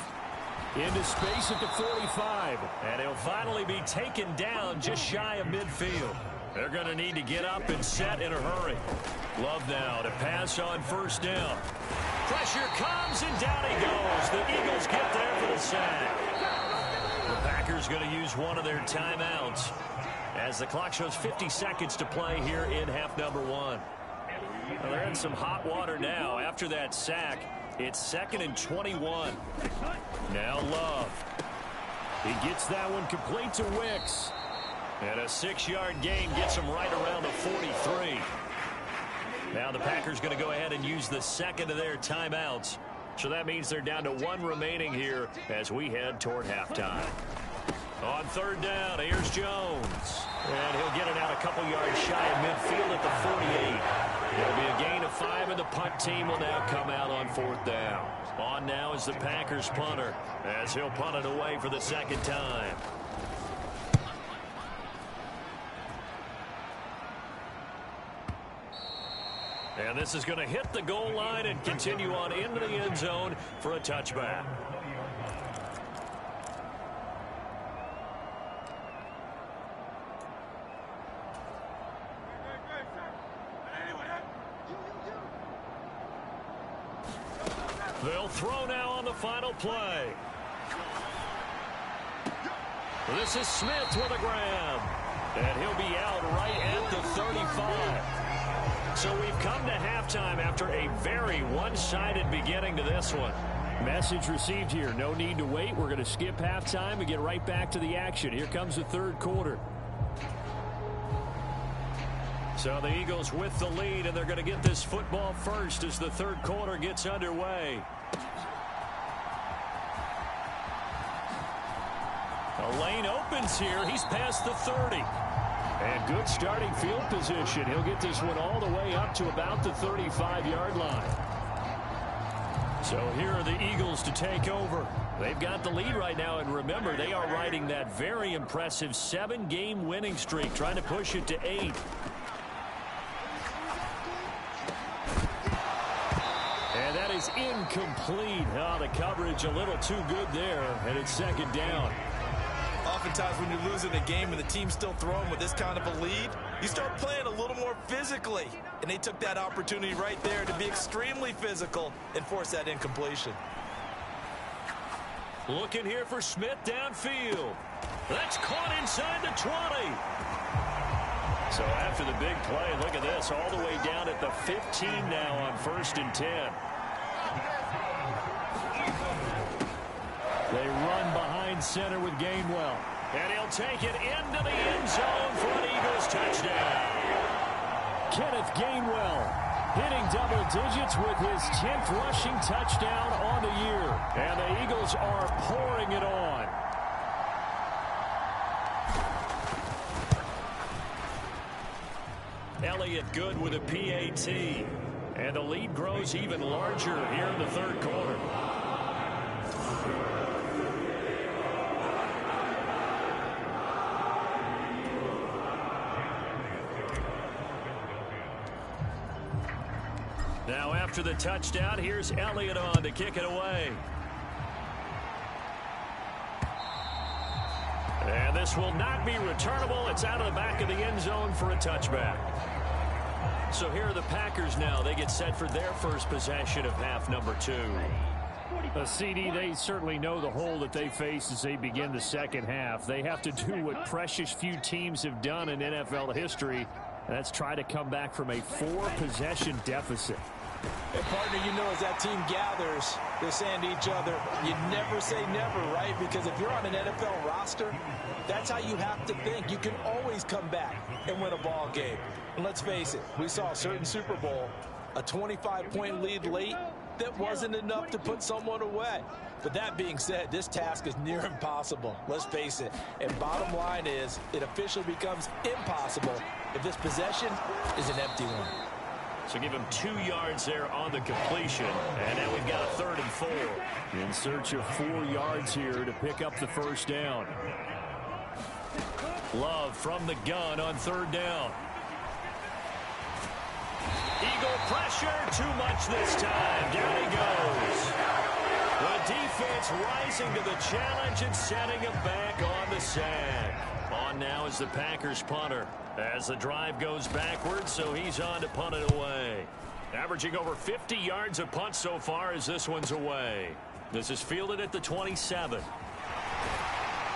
Into space at the 45. And he'll finally be taken down just shy of midfield. They're going to need to get up and set in a hurry. Love now to pass on 1st down. Pressure comes, and down he goes. The Eagles get there for the sack. The Packers going to use one of their timeouts as the clock shows 50 seconds to play here in half number 1. Well, they're in some hot water now after that sack. It's 2nd and 21. Now Love. He gets that one complete to Wicks. And a 6-yard gain gets him right around the 43. Now the Packers going to go ahead and use the 2nd of their timeouts. So that means they're down to 1 remaining here as we head toward halftime. On third down, here's Jones. And he'll get it out a couple yards shy of midfield at the 48. It'll be a gain of 5, and the punt team will now come out on fourth down. On now is the Packers punter, as he'll punt it away for the second time. And this is going to hit the goal line and continue on into the end zone for a touchback. They'll throw now on the final play. This is Smith with a grab. And he'll be out right at the 35. So we've come to halftime after a very one-sided beginning to this one. Message received here. No need to wait. We're going to skip halftime and get right back to the action. Here comes the third quarter. So the Eagles with the lead, and they're going to get this football first as the third quarter gets underway. The lane opens here. He's past the 30. And good starting field position. He'll get this one all the way up to about the 35-yard line. So here are the Eagles to take over. They've got the lead right now, and remember, they are riding that very impressive 7-game winning streak, trying to push it to 8. And that is incomplete. Oh, the coverage a little too good there, and it's second down. Oftentimes when you're losing a game and the team's still throwing with this kind of a lead, you start playing a little more physically. And they took that opportunity right there to be extremely physical and force that incompletion. Looking here for Smith downfield. That's caught inside the 20. So after the big play, look at this, all the way down at the 15 now on 1st and 10. They run behind center with Gainwell. And he'll take it into the end zone for an Eagles touchdown. Kenneth Gainwell hitting double digits with his 10th rushing touchdown on the year. And the Eagles are pouring it on. Elliott good with a PAT. And the lead grows even larger here in the third quarter. Now after the touchdown, here's Elliott on to kick it away. And this will not be returnable. It's out of the back of the end zone for a touchback. So here are the Packers now. They get set for their first possession of half number 2. CD, they certainly know the hole that they face as they begin the second half. They have to do what precious few teams have done in NFL history, and that's try to come back from a 4-possession deficit. And partner, you know, as that team gathers, they're saying to each other, you never say never, right? Because if you're on an NFL roster, that's how you have to think. You can always come back and win a ball game. And let's face it, we saw a certain Super Bowl, a 25-point lead late that wasn't enough to put someone away. But that being said, this task is near impossible. Let's face it. And bottom line is, it officially becomes impossible if this possession is an empty one. So give him 2 yards there on the completion. And now we've got a 3rd and 4. In search of 4 yards here to pick up the first down. Love from the gun on 3rd down. Eagle pressure, too much this time. Down he goes. The defense rising to the challenge and setting him back on the sack. On now is the Packers punter as the drive goes backwards, so he's on to punt it away. Averaging over 50 yards a punt so far as this one's away. This is fielded at the 27.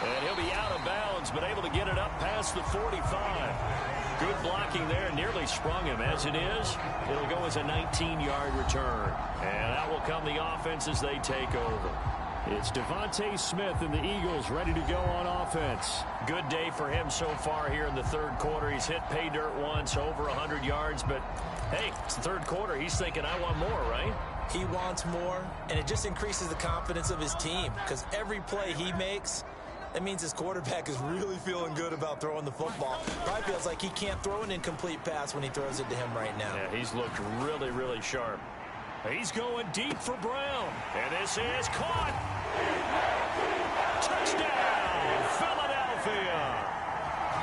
And he'll be out of bounds, but able to get it up past the 45. Good blocking there, nearly sprung him. As it is, it'll go as a 19-yard return. And out will come the offense as they take over. It's Devontae Smith and the Eagles ready to go on offense. Good day for him so far here in the third quarter. He's hit pay dirt once, over 100 yards. But, hey, it's the third quarter. He's thinking, I want more, right? He wants more, and it just increases the confidence of his team because every play he makes, That means his quarterback is really feeling good about throwing the football. Probably feels like he can't throw an incomplete pass when he throws it to him right now. Yeah, he's looked really, really sharp. He's going deep for Brown. And this is caught. Touchdown, Philadelphia.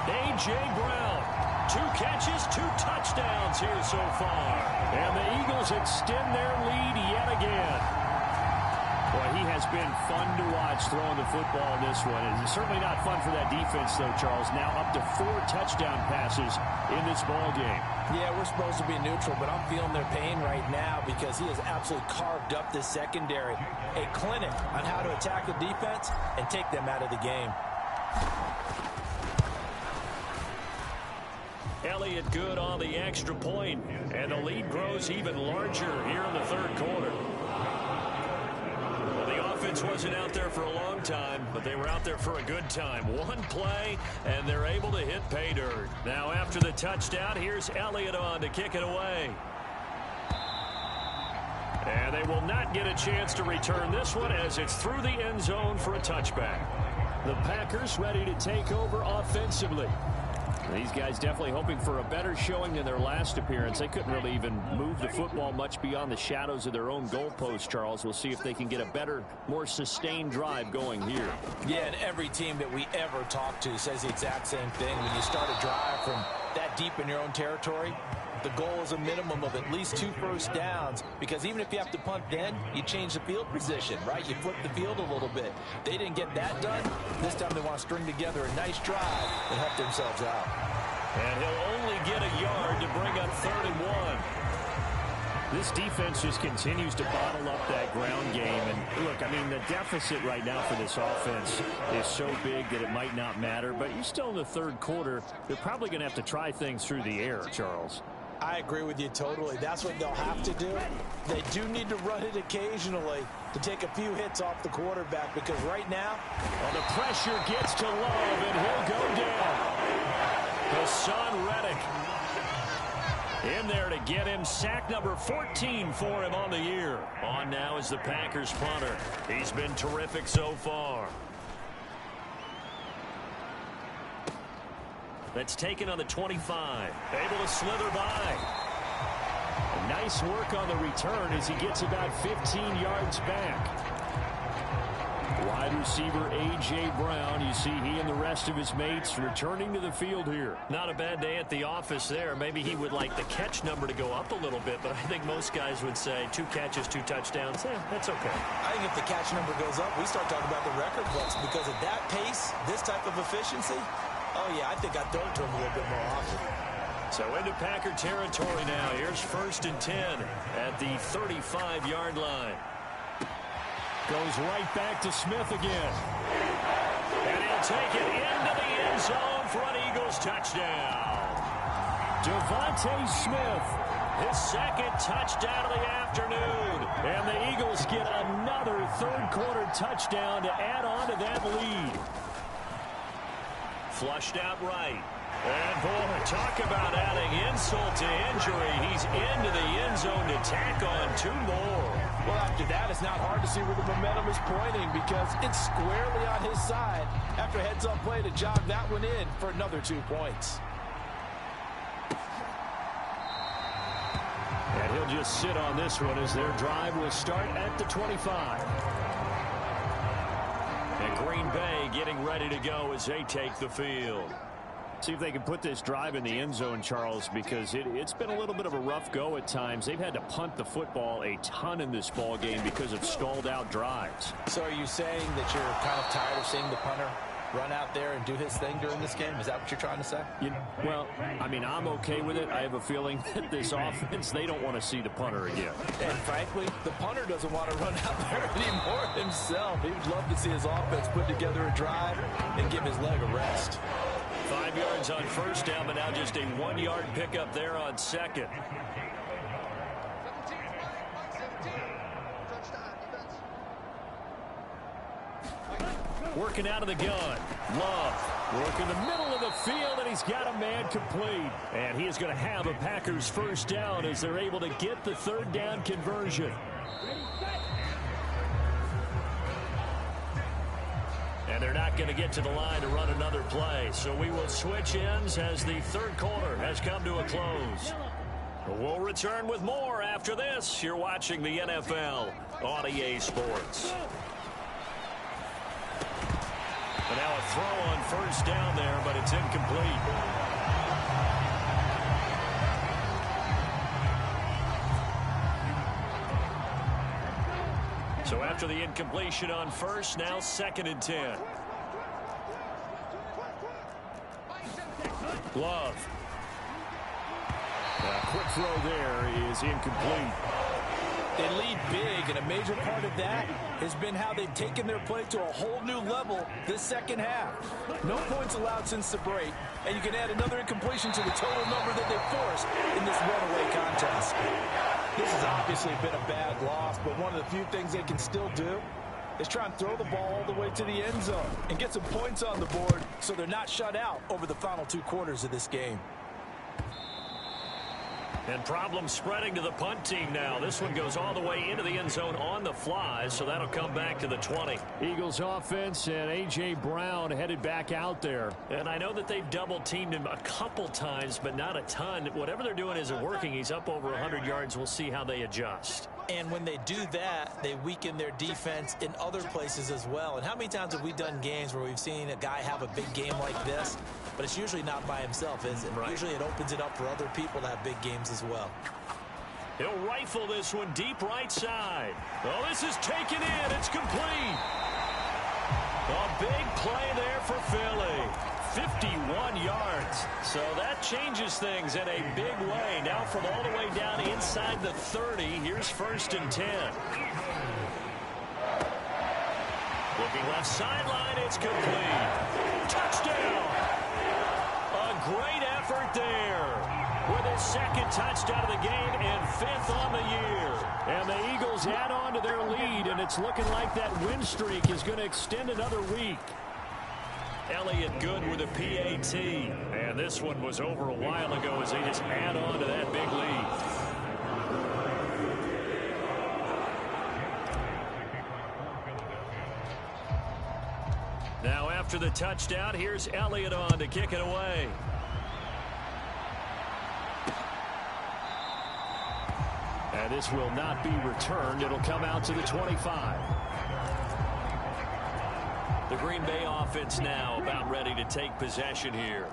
A.J. Brown. 2 catches, 2 touchdowns here so far. And the Eagles extend their lead yet again. Boy, he has been fun to watch throwing the football in this one. It's certainly not fun for that defense, though, Charles. Now up to 4 touchdown passes in this ball game. Yeah, we're supposed to be neutral, but I'm feeling their pain right now because he has absolutely carved up this secondary. A clinic on how to attack the defense and take them out of the game. Elliott good on the extra point, and the lead grows even larger here in the third quarter. Well, the offense wasn't out there for a long time, but they were out there for a good time. One play, and they're able to hit pay dirt. Now, after the touchdown, here's Elliott on to kick it away. And they will not get a chance to return this one as it's through the end zone for a touchback. The Packers ready to take over offensively. These guys definitely hoping for a better showing than their last appearance. They couldn't really even move the football much beyond the shadows of their own goalpost, Charles. We'll see if they can get a better, more sustained drive going here. Yeah, and every team that we ever talk to says the exact same thing. When you start a drive from that deep in your own territory, the goal is a minimum of at least 2 first downs, because even if you have to punt then, you change the field position, right? You flip the field a little bit. They didn't get that done. This time they want to string together a nice drive and help themselves out. And he'll only get a yard to bring up 3rd and 1. This defense just continues to bottle up that ground game. And look, I mean, the deficit right now for this offense is so big that it might not matter. But you're still in the third quarter. They're probably going to have to try things through the air, Charles. I agree with you totally. That's what they'll have to do. They do need to run it occasionally to take a few hits off the quarterback, because right now, well, the pressure gets to Love, and he'll go down. Hassan Reddick in there to get him. Sack number 14 for him on the year. On now is the Packers punter. He's been terrific so far. That's taken on the 25. Able to slither by. Nice work on the return as he gets about 15 yards back. Wide receiver A.J. Brown. You see he and the rest of his mates returning to the field here. Not a bad day at the office there. Maybe he would like the catch number to go up a little bit, but I think most guys would say 2 catches, 2 touchdowns. That's okay. I think if the catch number goes up, we start talking about the record books, because at that pace, this type of efficiency, oh, yeah, I think I'd throw it to him a little bit more often. So into Packer territory now. Here's 1st and 10 at the 35-yard line. Goes right back to Smith again. And he'll take it into the end zone for an Eagles touchdown. Devontae Smith, his 2nd touchdown of the afternoon. And the Eagles get another third-quarter touchdown to add on to that lead. Flushed out right. And boy, talk about adding insult to injury. He's into the end zone to tack on 2 more. Well, after that, it's not hard to see where the momentum is pointing, because it's squarely on his side after a heads-up play to jog that one in for another 2 points. And he'll just sit on this one as their drive will start at the 25. And Green Bay getting ready to go as they take the field. See if they can put this drive in the end zone, Charles, because it's been a little bit of a rough go at times. They've had to punt the football a ton in this ball game because of stalled out drives. So are you saying that you're kind of tired of seeing the punter run out there and do his thing during this game? Is that what you're trying to say? Well, I mean, I'm okay with it. I have a feeling that this offense, they don't want to see the punter again. And frankly, the punter doesn't want to run out there anymore himself. He would love to see his offense put together a drive and give his leg a rest. 5 yards on 1st down, but now just a 1-yard pickup there on 2nd. Working out of the gun. Love working the middle of the field, and he's got a man complete. And he is going to have a Packers 1st down as they're able to get the 3rd down conversion. And And they're not going to get to the line to run another play. So we will switch ends as the third quarter has come to a close. We'll return with more after this. You're watching the NFL on EA Sports. And now a throw on first down there, but it's incomplete. So after the incompletion on first, now 2nd and 10. Love. A quick throw there is incomplete. They lead big, and a major part of that has been how they've taken their play to a whole new level this second half. No points allowed since the break, and you can add another incompletion to the total number that they forced in this runaway contest. This has obviously been a bad loss, but one of the few things they can still do is try and throw the ball all the way to the end zone and get some points on the board so they're not shut out over the final 2 quarters of this game. And problems spreading to the punt team now. This one goes all the way into the end zone on the fly, so that'll come back to the 20. Eagles offense and A.J. Brown headed back out there. And I know that they've double-teamed him a couple times, but not a ton. Whatever they're doing isn't working. He's up over 100 yards. We'll see how they adjust. And when they do that, they weaken their defense in other places as well. And how many times have we done games where we've seen a guy have a big game like this, but it's usually not by himself, is it? Right. Usually it opens it up for other people to have big games as well. He'll rifle this one deep right side. Oh, this is taken in. It's complete. A big play there for Philly. 51 yards. So that changes things in a big way. Now from all the way down inside the 30, here's 1st and 10. Looking left sideline, it's complete. Touchdown. A great effort there. With his 2nd touchdown of the game and 5th on the year. And the Eagles add on to their lead, and it's looking like that win streak is going to extend another week. Elliott good with a PAT. And this one was over a while ago as they just add on to that big lead. Now after the touchdown, here's Elliott on to kick it away. And this will not be returned. It'll come out to the 25. The Green Bay offense now about ready to take possession here.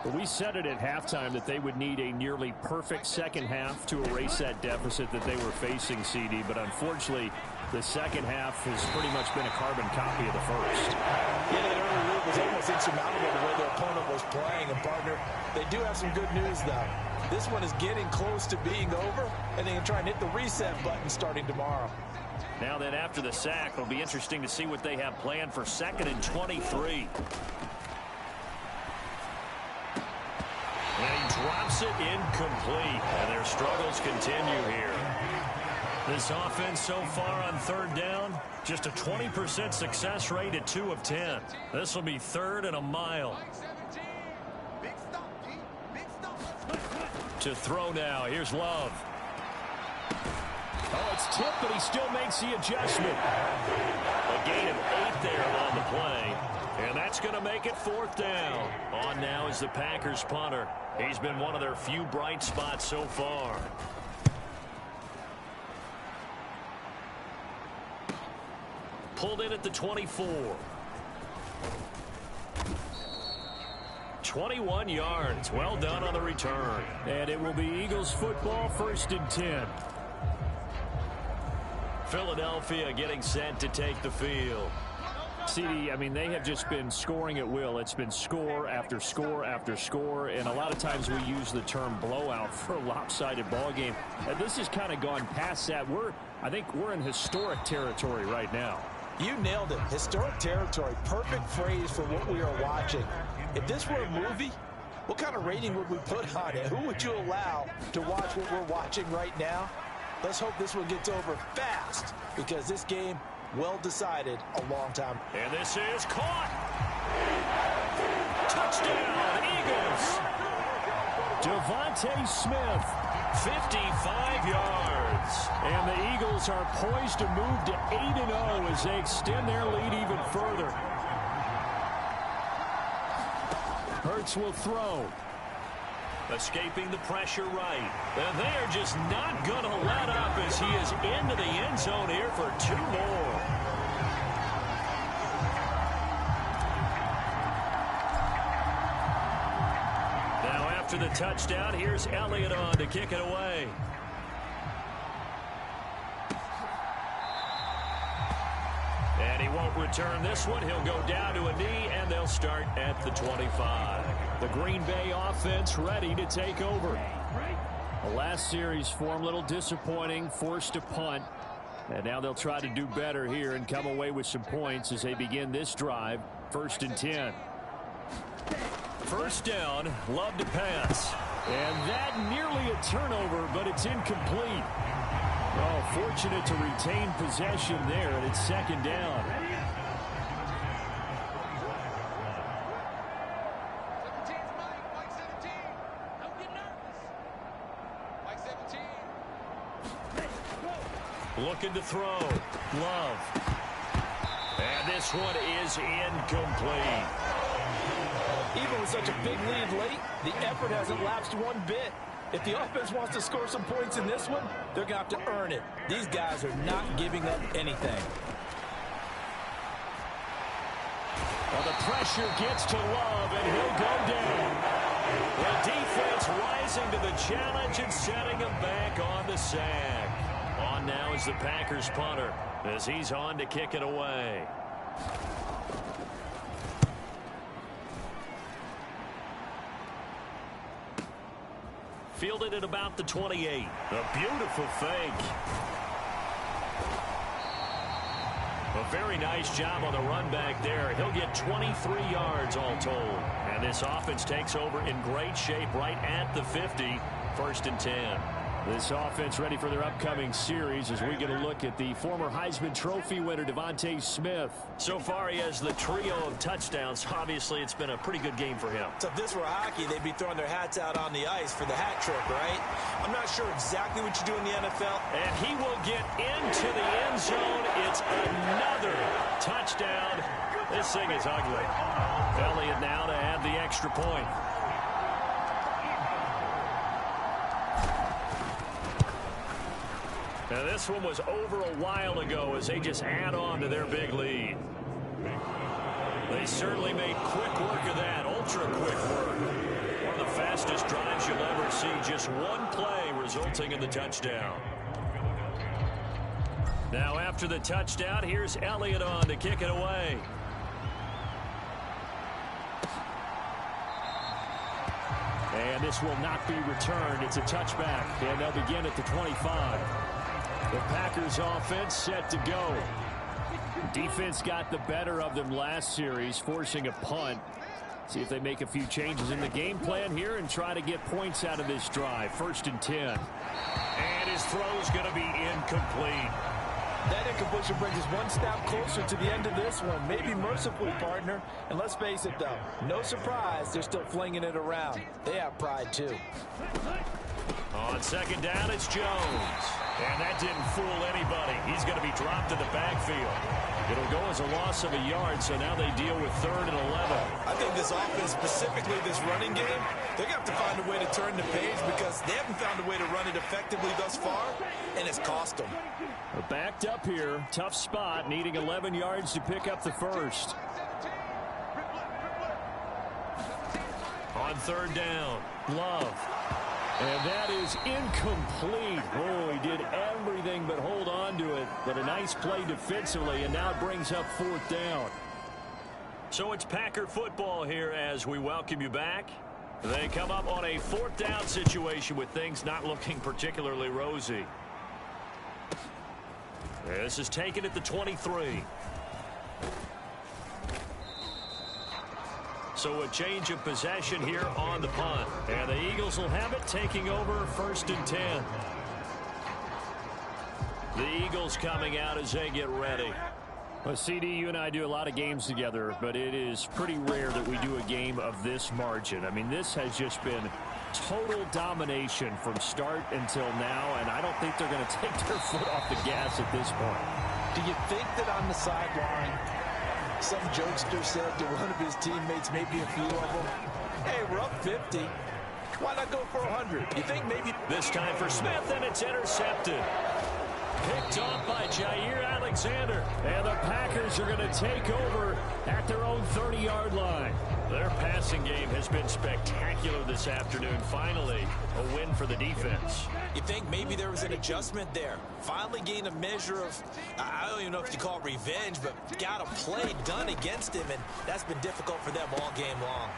But we said it at halftime that they would need a nearly perfect second half to erase that deficit that they were facing, CD. But unfortunately, the second half has pretty much been a carbon copy of the first. Yeah, that early lead was almost insurmountable the way their opponent was playing. And, partner, they do have some good news, though. This one is getting close to being over, and they can try and hit the reset button starting tomorrow. Now then, after the sack, it'll be interesting to see what they have planned for 2nd and 23. And he drops it incomplete, and their struggles continue here. This offense so far on 3rd down, just a 20% success rate at 2 of 10. This will be 3rd and a mile. To throw now. Here's Love. Oh, it's tipped, but he still makes the adjustment. A gain of 8 there on the play. And that's going to make it 4th down. On now is the Packers punter. He's been one of their few bright spots so far. Pulled in at the 24. 21 yards. Well done on the return. And it will be Eagles football, 1st and 10. Philadelphia getting set to take the field. CD, I mean, they have just been scoring at will. It's been score after score after score, and a lot of times we use the term blowout for a lopsided ball game. This has kind of gone past that. I think we're in historic territory right now. You nailed it. Historic territory. Perfect phrase for what we are watching. If this were a movie, what kind of rating would we put on it? Who would you allow to watch what we're watching right now? Let's hope this one gets over fast, because this game, well decided a long time. And this is caught. Touchdown, Eagles. Devontae Smith, 55 yards. And the Eagles are poised to move to 8-0 as they extend their lead even further. Hurts will throw. Escaping the pressure right. And they are just not going to let up as he is into the end zone here for 2 more. Now after the touchdown, here's Elliott on to kick it away. And he won't return this one. He'll go down to a knee, and they'll start at the 25. The Green Bay offense ready to take over. The last series for him, a little disappointing, forced a punt. And now they'll try to do better here and come away with some points as they begin this drive. 1st and 10. First down, Love to pass. And that nearly a turnover, but it's incomplete. Oh, fortunate to retain possession there, and it's 2nd down. 17's Mike, Mike 17. Don't get nervous. Mike 17. Looking to throw. Love. And this one is incomplete. Even with such a big lead late, the effort hasn't lapsed one bit. If the offense wants to score some points in this one, they're going to have to earn it. These guys are not giving up anything. Well, the pressure gets to Love, and he'll go down. The defense rising to the challenge and setting him back on the sack. On now is the Packers punter as he's on to kick it away. Fielded at about the 28. A beautiful fake. A very nice job on the run back there. He'll get 23 yards all told. And this offense takes over in great shape right at the 50. 1st and 10. This offense ready for their upcoming series as we get a look at the former Heisman Trophy winner, Devontae Smith. So far, he has the trio of touchdowns. Obviously, it's been a pretty good game for him. So if this were hockey, they'd be throwing their hats out on the ice for the hat trick, right? I'm not sure exactly what you do in the NFL. And he will get into the end zone. It's another touchdown. This thing is ugly. Elliott now to add the extra point. Now this one was over a while ago as they just add on to their big lead. They certainly made quick work of that, ultra quick work. One of the fastest drives you'll ever see, just one play resulting in the touchdown. Now after the touchdown, here's Elliott on to kick it away. And this will not be returned. It's a touchback, and they'll begin at the 25. The Packers offense set to go. Defense got the better of them last series, forcing a punt. See if they make a few changes in the game plan here and try to get points out of this drive. 1st and 10. And his throw's going to be incomplete. That incompletion brings us one step closer to the end of this one. Maybe mercifully, partner. And let's face it, though, no surprise, they're still flinging it around. They have pride, too. On 2nd down, it's Jones. And that didn't fool anybody. He's going to be dropped in the backfield. It'll go as a loss of a yard, so now they deal with 3rd and 11. I think this offense, specifically this running game, they're going to have to find a way to turn the page because they haven't found a way to run it effectively thus far, and it's cost them. Backed up here, tough spot, needing 11 yards to pick up the first. On 3rd down, Love. And that is incomplete. Oh, he did everything but hold on to it. But a nice play defensively, and now it brings up 4th down. So it's Packer football here as we welcome you back. They come up on a 4th down situation with things not looking particularly rosy. This is taken at the 23. So a change of possession here on the punt. And the Eagles will have it, taking over 1st and 10. The Eagles coming out as they get ready. Well, CD, you and I do a lot of games together, but it is pretty rare that we do a game of this margin. I mean, this has just been total domination from start until now, and I don't think they're going to take their foot off the gas at this point. Do you think that on the sideline, some jokester said to one of his teammates, maybe a few of them, Hey, we're up 50. Why not go for 100? You think maybe... This time for Smith, and it's intercepted. Picked off by Jair Alexander. And the Packers are going to take over at their own 30-yard line. Their passing game has been spectacular this afternoon. Finally, a win for the defense. You think maybe there was an adjustment there. Finally gained a measure of, I don't even know if you call it revenge, but got a play done against him, and that's been difficult for them all game long.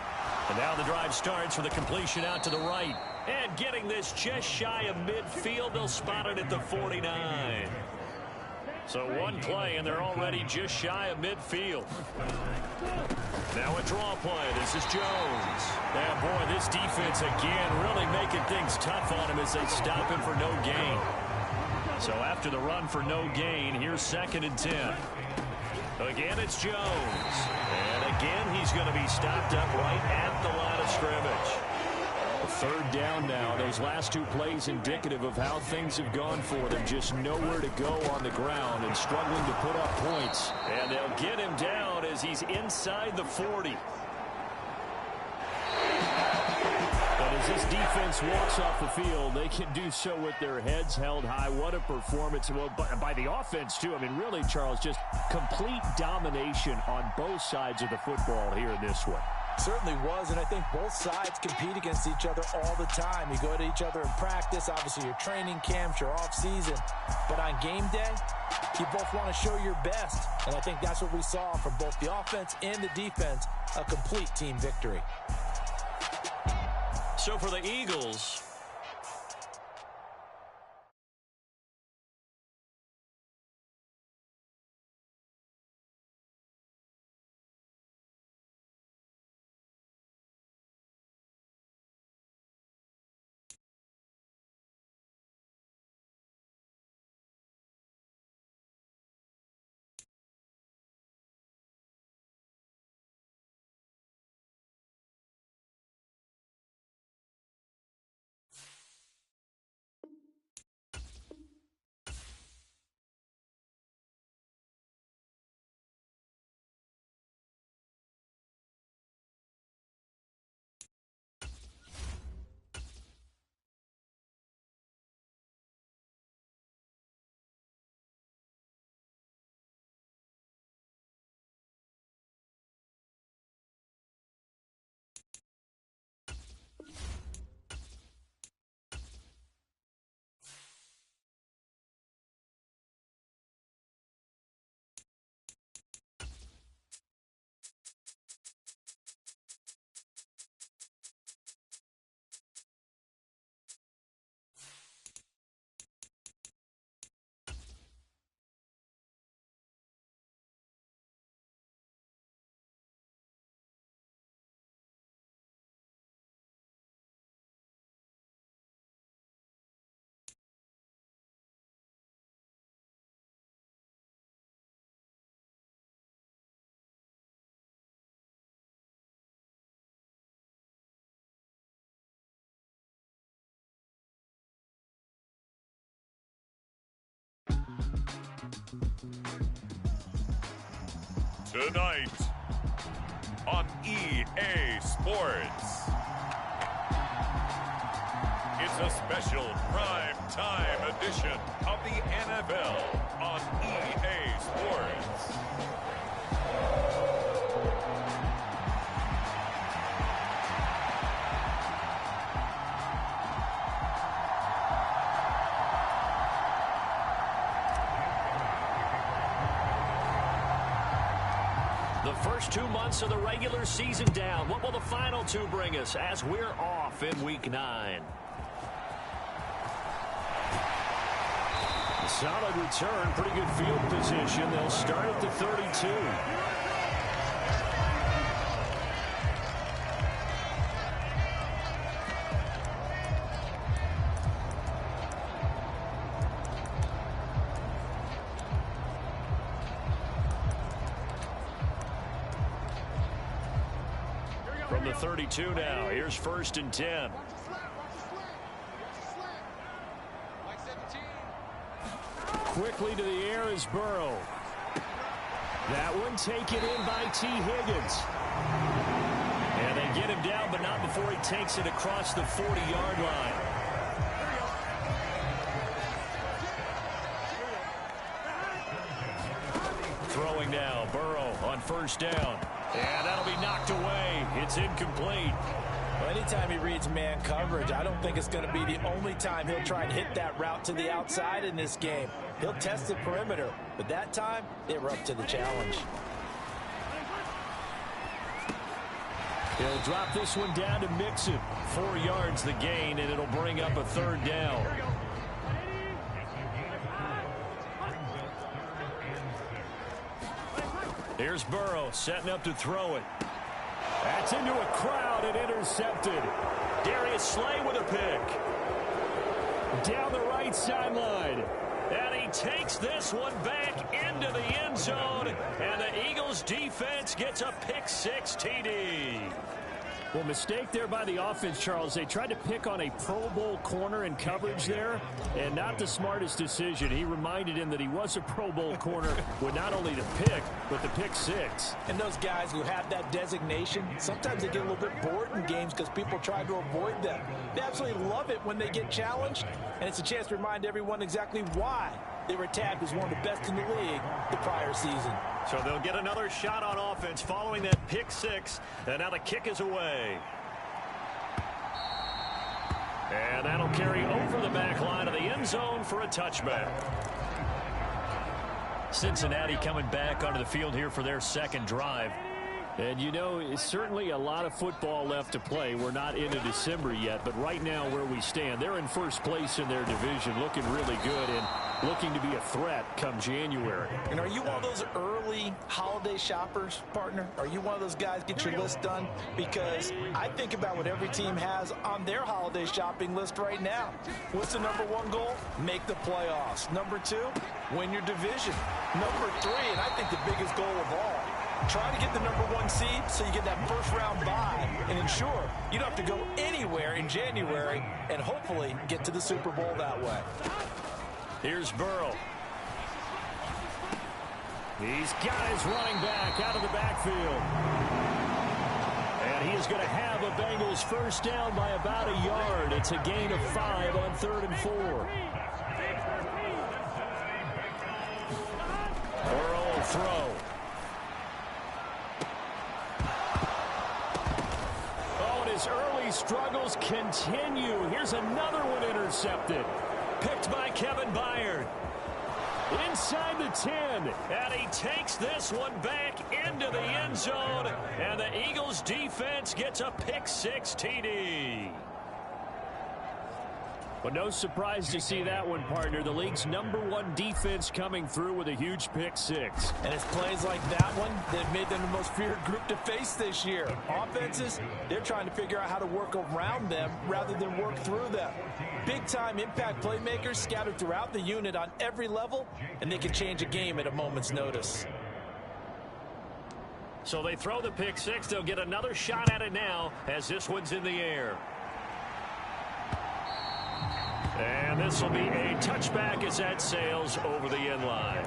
And now the drive starts with a completion out to the right. And getting this just shy of midfield, they'll spot it at the 49. So one play, and they're already just shy of midfield. Now a draw play. This is Jones. Yeah, boy, this defense again really making things tough on him as they stop him for no gain. So after the run for no gain, here's 2nd and 10. Again, it's Jones. And again, he's going to be stopped up right at the line of scrimmage. Third down now. Those last two plays indicative of how things have gone for them. Just nowhere to go on the ground and struggling to put up points. And they'll get him down as he's inside the 40. But as this defense walks off the field, they can do so with their heads held high. What a performance. Well, by the offense, too. I mean, really, Charles, just complete domination on both sides of the football here in this one. Certainly was, and I think both sides compete against each other all the time. You go to each other in practice, obviously your training camps, your off-season. But on game day, you both want to show your best. And I think that's what we saw from both the offense and the defense, a complete team victory. So for the Eagles, Tonight on EA Sports, it's a special prime time edition of the NFL on EA Sports. the first 2 months of the regular season down. What will the final two bring us as we're off in Week 9? Solid return, pretty good field position. They'll start at the 32. From the 32 now, here's 1st and 10. Quickly to the air is Burrow. That one taken in by T. Higgins. And they get him down, but not before he takes it across the 40-yard line. Throwing now, Burrow on first down. And that'll be knocked away. It's incomplete. Well, anytime he reads man coverage, I don't think it's going to be the only time he'll try and hit that route to the outside in this game. He'll test the perimeter, but that time, they were up to the challenge. He'll drop this one down to Mixon. 4 yards the gain, and it'll bring up a third down. Here's Burrow setting up to throw it. That's into a crowd and intercepted. Darius Slay with a pick. Down the right sideline. And he takes this one back into the end zone. And the Eagles defense gets a pick-6 TD. Well, mistake there by the offense, Charles. They tried to pick on a Pro Bowl corner in coverage there, and not the smartest decision. He reminded him that he was a Pro Bowl corner with not only the pick, but the pick-6. And those guys who have that designation, sometimes they get a little bit bored in games because people try to avoid them. They absolutely love it when they get challenged, and it's a chance to remind everyone exactly why they were tagged as one of the best in the league the prior season. So they'll get another shot on offense following that pick-6, and now the kick is away. And that'll carry over the back line of the end zone for a touchback. Cincinnati coming back onto the field here for their second drive. And, you know, it's certainly a lot of football left to play. We're not into December yet, but right now where we stand, they're in first place in their division, looking really good and looking to be a threat come January. And are you one of those early holiday shoppers, partner? Are you one of those guys get your list done? Because I think about what every team has on their holiday shopping list right now. What's the #1 goal? Make the playoffs. #2, win your division. #3, and I think the biggest goal of all, try to get the #1 seed so you get that first-round bye and ensure you don't have to go anywhere in January and hopefully get to the Super Bowl that way. Here's Burrow. He's got his running back out of the backfield. And he is going to have a Bengals first down by about a yard. It's a gain of 5 on 3rd and 4. Burrow will throw. Oh, and his early struggles continue. Here's another one intercepted. Picked by Kevin Byard. Inside the 10. And he takes this one back into the end zone. And the Eagles defense gets a pick-6 TD. But no surprise to see that one, partner. The league's #1 defense coming through with a huge pick-6. And it's plays like that one that made them the most feared group to face this year. Offenses, they're trying to figure out how to work around them rather than work through them. Big-time impact playmakers scattered throughout the unit on every level, and they can change a game at a moment's notice. So they throw the pick-6. They'll get another shot at it now as this one's in the air. And this will be a touchback as that sails over the end line.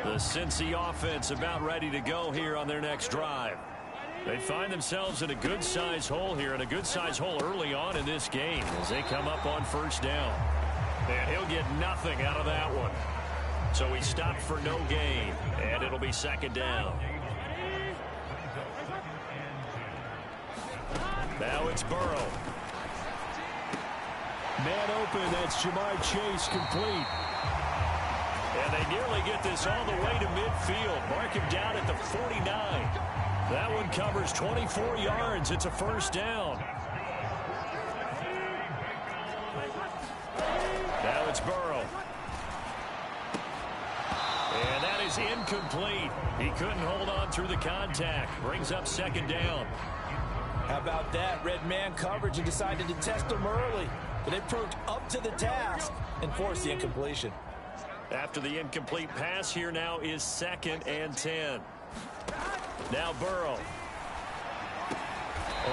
The Cincy offense about ready to go here on their next drive. They find themselves in a good-sized hole here, and a good-sized hole early on in this game as they come up on first down. And he'll get nothing out of that one. So he stopped for no gain, and it'll be second down. Now it's Burrow. Man open, that's Jamar Chase complete. And they nearly get this all the way to midfield. Mark him down at the 49. That one covers 24 yards. It's a first down. Now it's Burrow. And that is incomplete. He couldn't hold on through the contact. Brings up second down. How about that? Red man coverage and decided to test them early. But they proved up to the task and forced the incompletion. After the incomplete pass, here now is 2nd and 10. Now Burrow.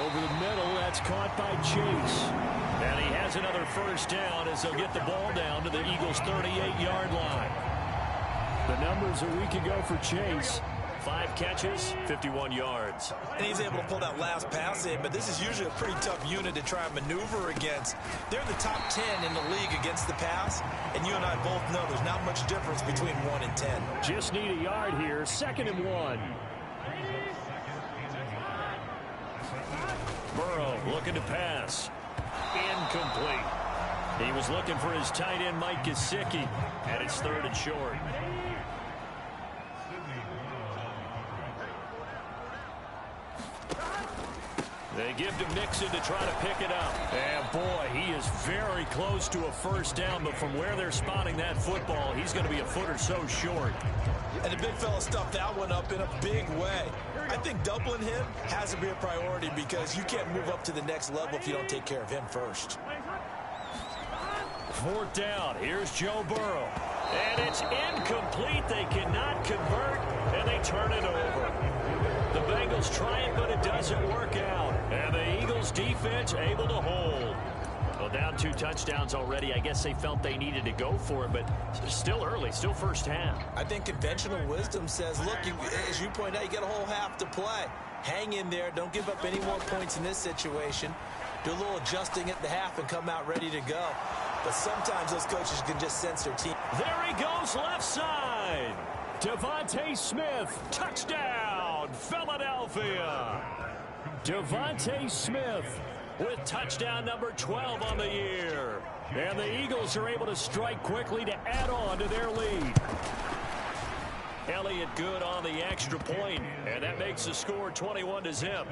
Over the middle, that's caught by Chase. And he has another first down as they'll get the ball down to the Eagles' 38-yard line. The numbers a week ago for Chase. 5 catches, 51 yards. And he's able to pull that last pass in, but this is usually a pretty tough unit to try and maneuver against. They're the top 10 in the league against the pass, and you and I both know there's not much difference between 1 and 10. Just need a yard here, 2nd and 1. Burrow looking to pass. Incomplete. He was looking for his tight end, Mike Gesicki, and it's 3rd and short. They give to Mixon to try to pick it up. And boy, he is very close to a first down, but from where they're spotting that football, he's going to be a foot or so short. And the big fella stuffed that one up in a big way. I think doubling him has to be a priority because you can't move up to the next level if you don't take care of him first. 4th down. Here's Joe Burrow. And it's incomplete. They cannot convert, and they turn it over. The Bengals try it, but it doesn't work out. And the Eagles defense able to hold. Well, down 2 touchdowns already. I guess they felt they needed to go for it, but still early, still first half. I think conventional wisdom says, look, as you point out, you got a whole half to play. Hang in there. Don't give up any more points in this situation. Do a little adjusting at the half and come out ready to go. But sometimes those coaches can just sense their team. There he goes, left side. Devontae Smith, touchdown, Philadelphia. Devontae Smith with touchdown number 12 on the year. And the Eagles are able to strike quickly to add on to their lead. Elliott good on the extra point, and that makes the score 21-0.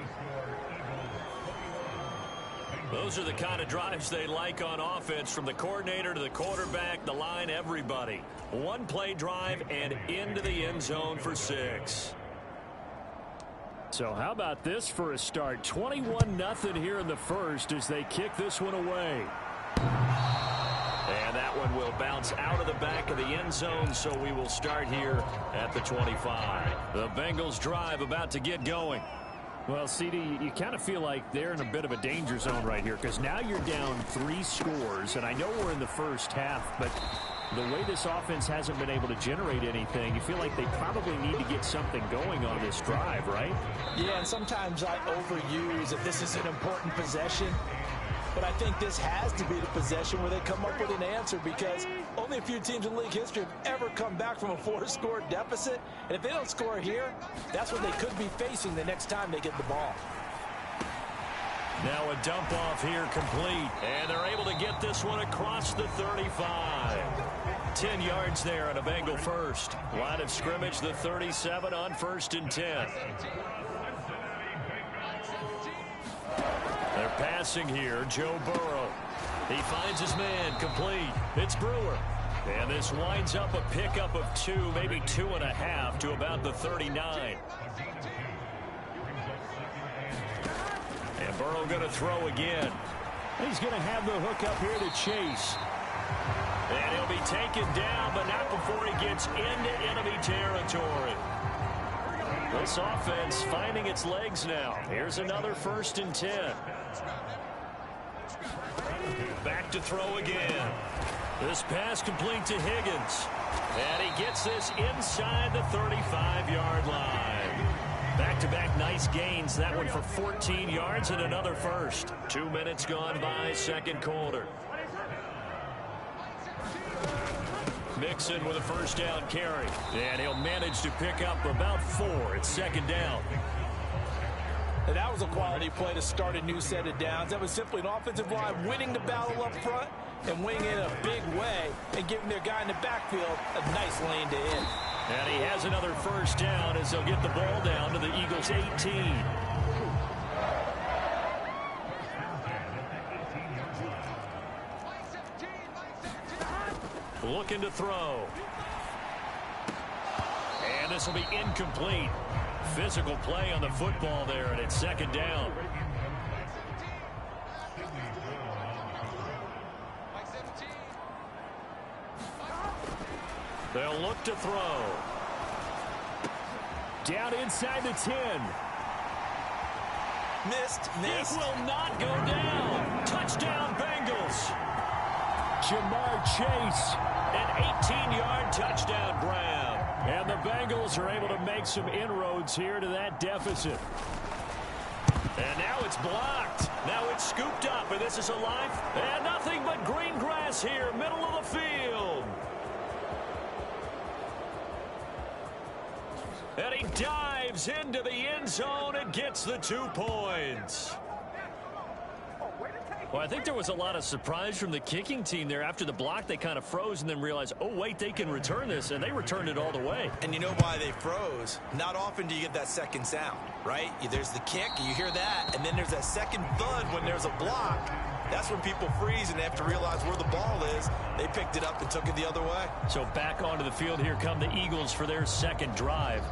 Those are the kind of drives they like on offense, from the coordinator to the quarterback, the line, everybody. 1-play drive and into the end zone for 6. So how about this for a start? 21-0 here in the first as they kick this one away. And that one will bounce out of the back of the end zone, so we will start here at the 25. The Bengals drive about to get going. Well, CD, you kind of feel like they're in a bit of a danger zone right here because now you're down 3 scores, and I know we're in the first half, but the way this offense hasn't been able to generate anything, you feel like they probably need to get something going on this drive, right? Yeah, and sometimes I overuse if this is an important possession. But I think this has to be the possession where they come up with an answer, because only a few teams in league history have ever come back from a 4-score deficit. And if they don't score here, that's what they could be facing the next time they get the ball. Now a dump off here complete. And they're able to get this one across the 35. 10 yards there on a Bengal first. Line of scrimmage, the 37 on 1st and 10. They're passing here. Joe Burrow. He finds his man, complete. It's Brewer. And this winds up a pickup of 2, maybe 2.5 to about the 39. And Burrow going to throw again. He's going to have the hook up here to Chase. And he'll be taken down, but not before he gets into enemy territory. This offense finding its legs now. Here's another 1st and 10. Back to throw again. This pass complete to Higgins. And he gets this inside the 35-yard line. Back-to-back nice gains. That one for 14 yards and another first. 2 minutes gone by, second quarter. Mixon with a first down carry. And he'll manage to pick up about 4. It's 2nd down. And that was a quality play to start a new set of downs. That was simply an offensive line winning the battle up front and winning in a big way and giving their guy in the backfield a nice lane to hit. And he has another first down as they'll get the ball down to the Eagles' 18. Looking to throw. And this will be incomplete. Physical play on the football there, and it's 2nd down. They'll look to throw. Down inside the 10. Missed. It will not go down. Touchdown, Bengals. Jamar Chase, an 18-yard touchdown grab. And the Bengals are able to make some inroads here to that deficit. And now it's blocked. Now it's scooped up, and this is a life. And nothing but green grass here, middle of the field. And he dives into the end zone and gets the 2 points. Well, I think there was a lot of surprise from the kicking team there. After the block, they kind of froze and then realized, oh, wait, they can return this, and they returned it all the way. And you know why they froze? Not often do you get that second sound, right? There's the kick, you hear that, and then there's that second thud when there's a block. That's when people freeze and they have to realize where the ball is. They picked it up and took it the other way. So back onto the field, here come the Eagles for their second drive.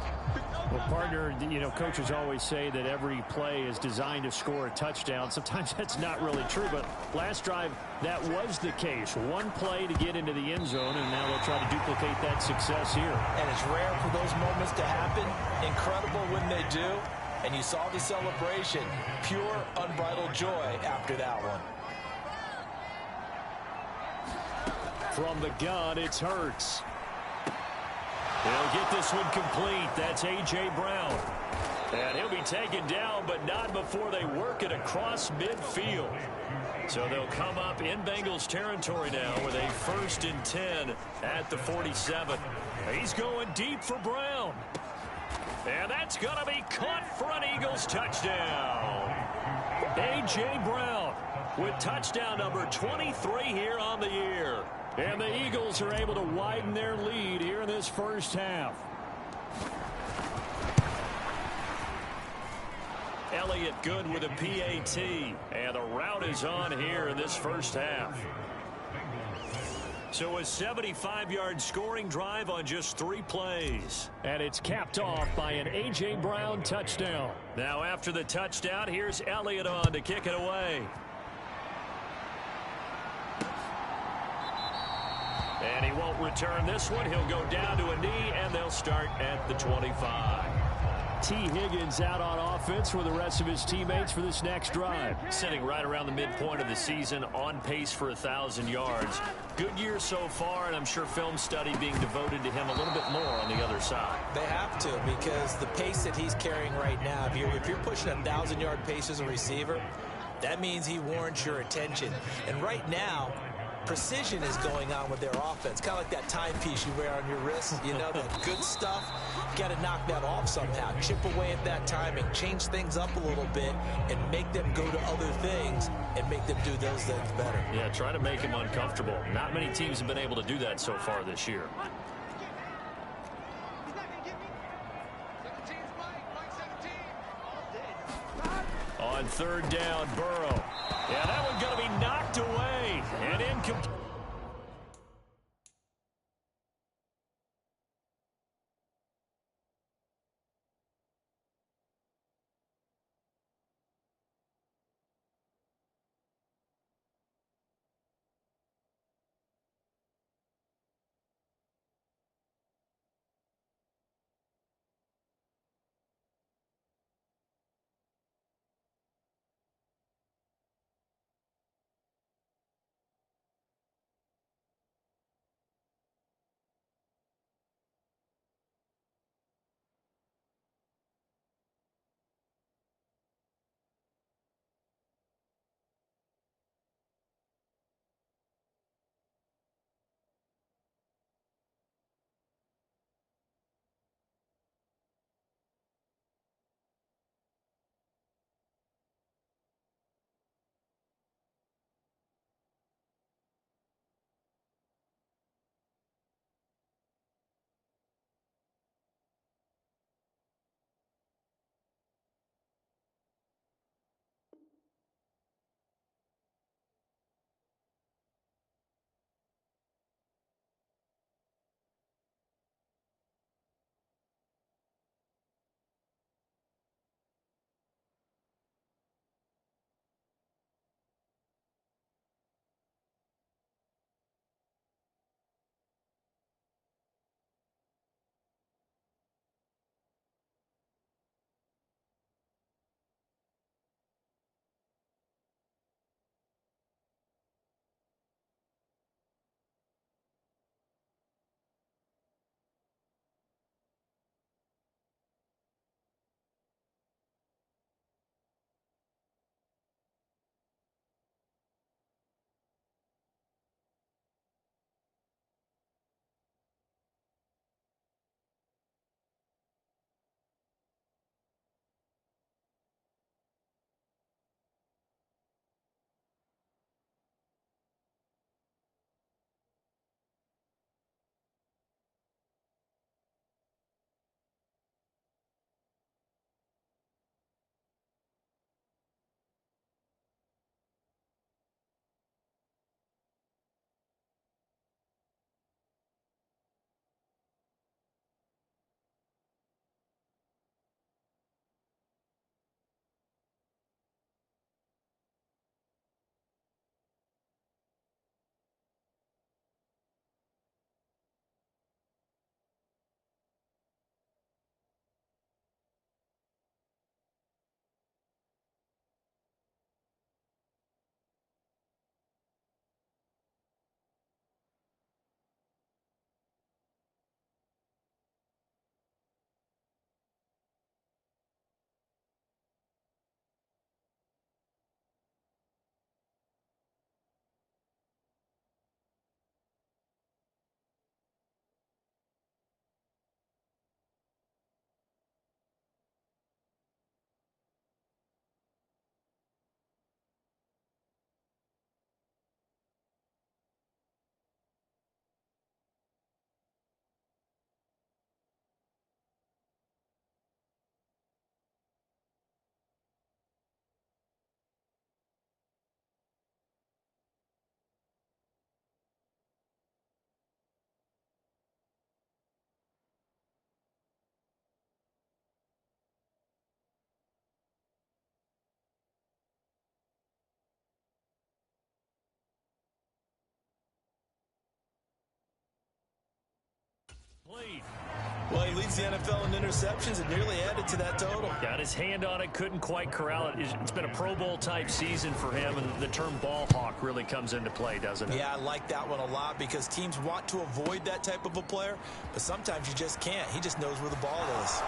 Well, partner, coaches always say that every play is designed to score a touchdown. Sometimes that's not really true, but last drive, that was the case. One play to get into the end zone, and now they'll try to duplicate that success here. And it's rare for those moments to happen. Incredible when they do. And you saw the celebration. Pure, unbridled joy after that one. From the gun, it's Hurts. He'll get this one complete. That's A.J. Brown. And he'll be taken down, but not before they work it across midfield. So they'll come up in Bengals territory now with a 1st and 10 at the 47. He's going deep for Brown. And that's going to be caught for an Eagles touchdown. A.J. Brown with touchdown number 23 here on the year. And the Eagles are able to widen their lead here in this first half. Elliott good with a PAT. And the route is on here in this first half. So a 75-yard scoring drive on just 3 plays. And it's capped off by an A.J. Brown touchdown. Now after the touchdown, here's Elliott on to kick it away. And he won't return this one. He'll go down to a knee, and they'll start at the 25. T. Higgins out on offense for the rest of his teammates for this next drive. Sitting right around the midpoint of the season, on pace for 1,000 yards. Good year so far, and I'm sure film study being devoted to him a little bit more on the other side. They have to, because the pace that he's carrying right now, if you're pushing a 1,000-yard pace as a receiver, that means he warrants your attention. And right now, precision is going on with their offense. Kind of like that timepiece you wear on your wrist. You know, that good stuff. You got to knock that off somehow. Chip away at that timing. Change things up a little bit and make them go to other things and make them do those things better. Yeah, try to make him uncomfortable. Not many teams have been able to do that so far this year. On 3rd down, Burrow. Yeah, that one's going to be knocked away and incomplete. Well, he leads the NFL in interceptions and nearly added to that total. Got his hand on it, couldn't quite corral it. It's been a Pro Bowl type season for him, and the term ball hawk really comes into play, doesn't it? Yeah, I like that one a lot because teams want to avoid that type of a player, but sometimes you just can't. He just knows where the ball is.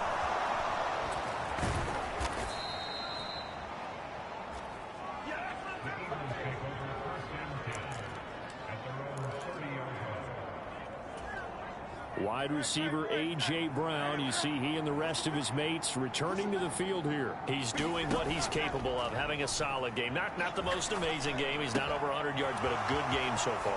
Wide receiver A.J. Brown. You see he and the rest of his mates returning to the field here. He's doing what he's capable of, having a solid game. Not the most amazing game. He's not over 100 yards, but a good game so far.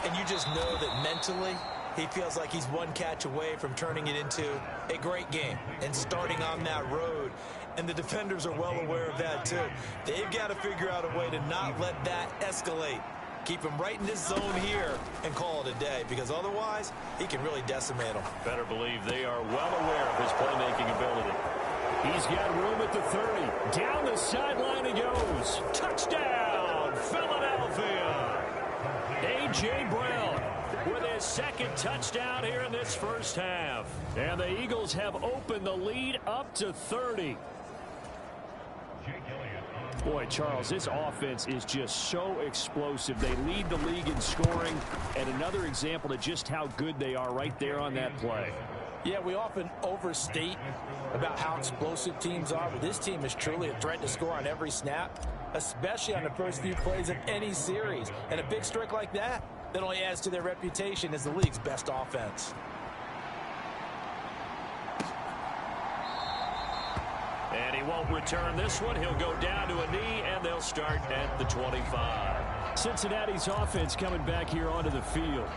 And you just know that mentally he feels like he's one catch away from turning it into a great game and starting on that road. And the defenders are well aware of that too. They've got to figure out a way to not let that escalate. Keep him right in this zone here and call it a day, because otherwise he can really decimate them. Better believe they are well aware of his playmaking ability. He's got room at the 30. Down the sideline he goes. Touchdown, Philadelphia. A.J. Brown with his second touchdown here in this first half. And the Eagles have opened the lead up to 30. Boy, Charles, this offense is just so explosive. They lead the league in scoring, and another example of just how good they are right there on that play. Yeah, we often overstate about how explosive teams are, but this team is truly a threat to score on every snap, especially on the first few plays of any series. And a big streak like that only adds to their reputation as the league's best offense. And he won't return this one. He'll go down to a knee, and they'll start at the 25. Cincinnati's offense coming back here onto the field.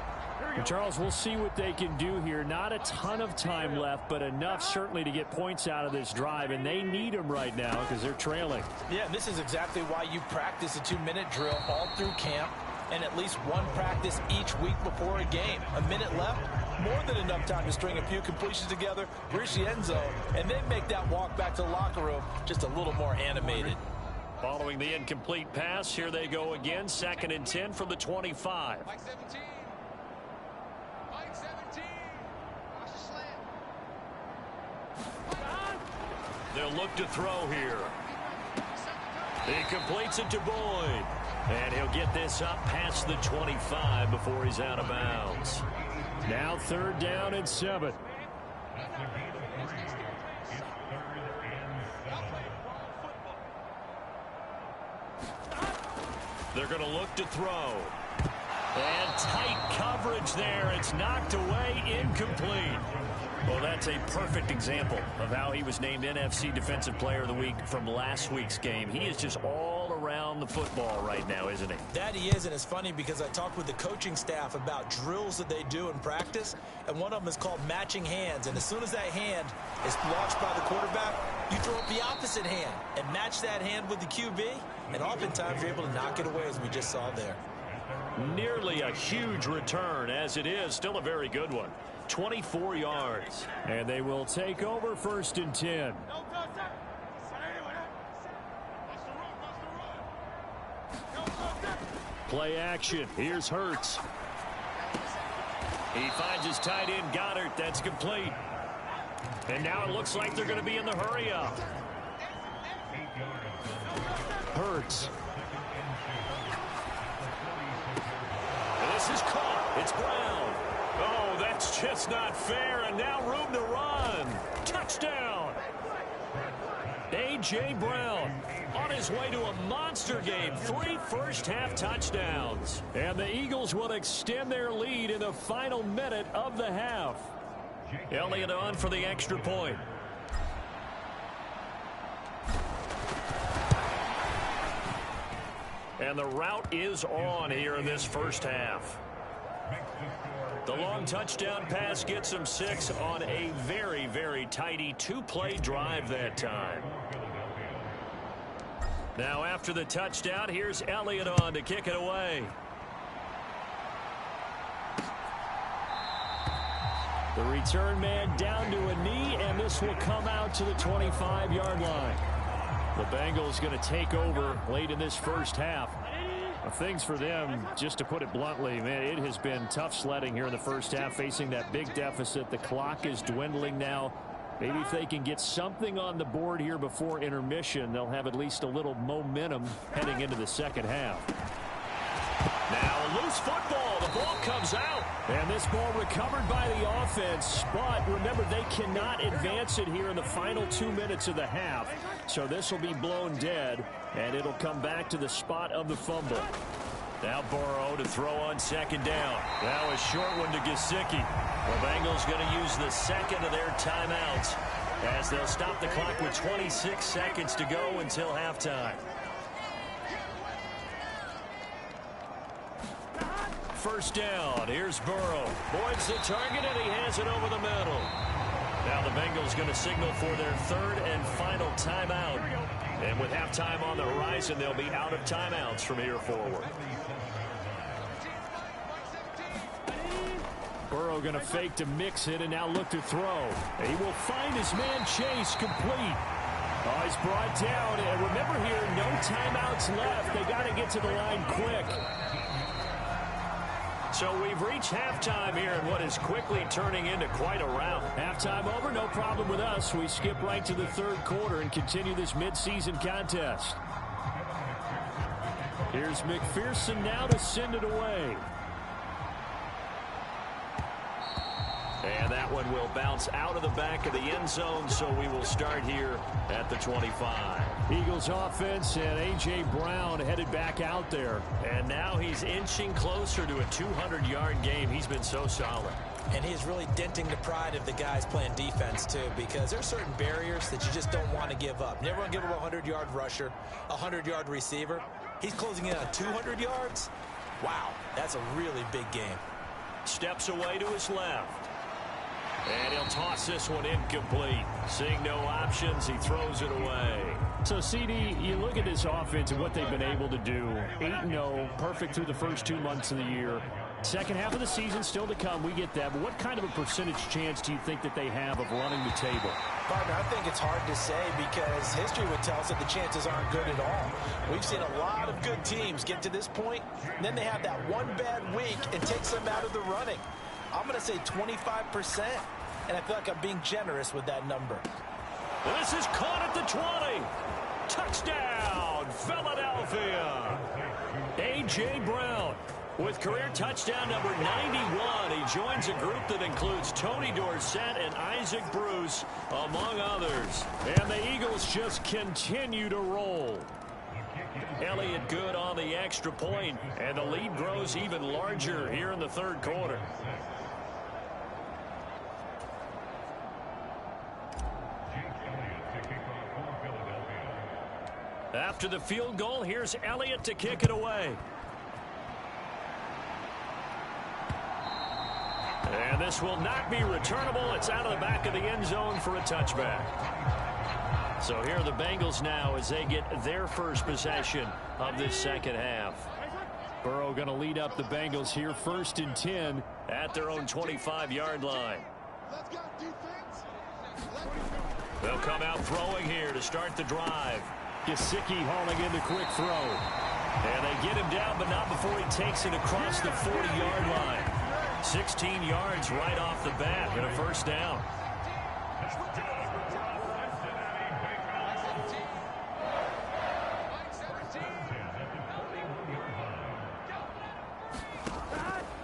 And Charles, we'll see what they can do here. Not a ton of time left, but enough certainly to get points out of this drive, and they need them right now because they're trailing. Yeah, this is exactly why you practice a 2-minute drill all through camp and at least one practice each week before a game. A minute left, more than enough time to string a few completions together, reach the end zone, and then make that walk back to the locker room just a little more animated. Following the incomplete pass, here they go again. 2nd and 10 from the 25. Mike 17. Mike 17. Watch the slant. They'll look to throw here. He completes it to Boyd. And he'll get this up past the 25 before he's out of bounds. Now 3rd down and 7. They're going to look to throw. And tight coverage there. It's knocked away, incomplete. Well, that's a perfect example of how he was named NFC Defensive Player of the Week from last week's game. He is just all around the football right now, isn't he? That he is, and it's funny because I talked with the coaching staff about drills that they do in practice, and one of them is called matching hands. And as soon as that hand is launched by the quarterback, you throw up the opposite hand and match that hand with the QB, and oftentimes you're able to knock it away, as we just saw there. Nearly a huge return, as it is. Still a very good one. 24 yards. And they will take over 1st and 10. Play action. Here's Hurts. He finds his tight end, Goddard. That's complete. And now it looks like they're going to be in the hurry-up. Hurts. This is caught. It's Brown. Oh, that's just not fair. And now room to run. Touchdown. A.J. Brown on his way to a monster game. 3 first-half touchdowns. And the Eagles will extend their lead in the final minute of the half. Elliott on for the extra point. And the route is on here in this first half. The long touchdown pass gets them 6 on a very, very tidy 2-play drive that time. Now after the touchdown, here's Elliott on to kick it away. The return man down to a knee, and this will come out to the 25-yard line. The Bengals going to take over late in this first half. Things for them, just to put it bluntly, man, it has been tough sledding here in the first half, facing that big deficit. The clock is dwindling now. Maybe if they can get something on the board here before intermission, they'll have at least a little momentum heading into the second half. Now, loose football. The ball comes out. And this ball recovered by the offense. But remember, they cannot advance it here in the final 2 minutes of the half. So this will be blown dead, and it'll come back to the spot of the fumble. Now Burrow to throw on second down. Now a short one to Gesicki. The Bengals going to use the second of their timeouts as they'll stop the clock with 26 seconds to go until halftime. First down. Here's Burrow. Boyd's the target, and he has it over the middle. Now the Bengals going to signal for their third and final timeout. And with halftime on the horizon, they'll be out of timeouts from here forward. Burrow going to fake to mix it and now look to throw. He will find his man Chase complete. Oh, he's brought down. And remember here, no timeouts left. They got to get to the line quick. So we've reached halftime here in what is quickly turning into quite a rout. Halftime over, no problem with us. We skip right to the third quarter and continue this midseason contest. Here's McPherson now to send it away. And that one will bounce out of the back of the end zone, so we will start here at the 25. Eagles offense and A.J. Brown headed back out there. And now he's inching closer to a 200-yard game. He's been so solid. And he's really denting the pride of the guys playing defense, too, because there's certain barriers that you just don't want to give up. Never want to give up a 100-yard rusher, a 100-yard receiver. He's closing in on 200 yards. Wow, that's a really big game. Steps away to his left. And he'll toss this one incomplete. Seeing no options, he throws it away. So, CD, you look at this offense and what they've been able to do. 8-0, perfect through the first 2 months of the year. Second half of the season still to come. We get that. But what kind of a percentage chance do you think that they have of running the table? Partner, I think it's hard to say because history would tell us that the chances aren't good at all. We've seen a lot of good teams get to this point, and then they have that one bad week and takes them out of the running. I'm going to say 25%, and I feel like I'm being generous with that number. This is caught at the 20. Touchdown, Philadelphia. A.J. Brown with career touchdown number 91. He joins a group that includes Tony Dorsett and Isaac Bruce, among others. And the Eagles just continue to roll. Elliott good on the extra point, and the lead grows even larger here in the third quarter. After the field goal, here's Elliott to kick it away. And this will not be returnable. It's out of the back of the end zone for a touchback. So here are the Bengals now as they get their first possession of this second half. Burrow going to lead up the Bengals here, 1st and 10 at their own 25-yard line. They'll come out throwing here to start the drive. Gesicki hauling in the quick throw. And they get him down, but not before he takes it across the 40-yard line. 16 yards right off the bat and a first down.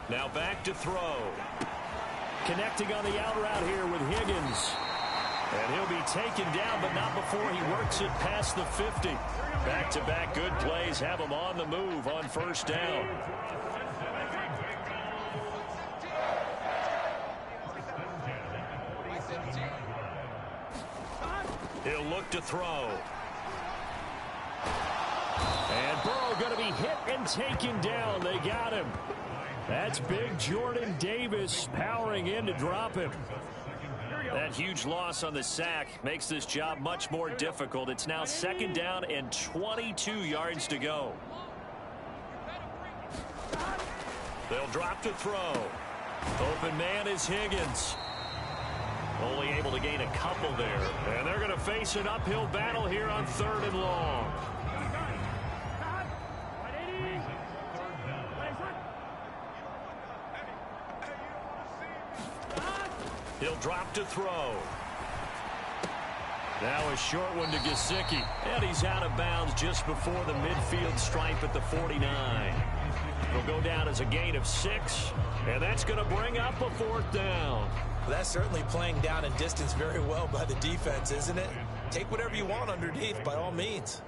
Now back to throw. Connecting on the out route here with Higgins. And he'll be taken down, but not before he works it past the 50. Back-to-back good plays have him on the move on first down. He'll look to throw. And Burrow going to be hit and taken down. They got him. That's big Jordan Davis powering in to drop him. That huge loss on the sack makes this job much more difficult. It's now second down and 22 yards to go. They'll drop to throw. Open man is Higgins. Only able to gain a couple there. And they're going to face an uphill battle here on 3rd and long. He'll drop to throw. Now a short one to Gesicki. And he's out of bounds just before the midfield stripe at the 49. It'll go down as a gain of 6. And that's going to bring up a 4th down. That's certainly playing down in distance very well by the defense, isn't it? Take whatever you want underneath, by all means.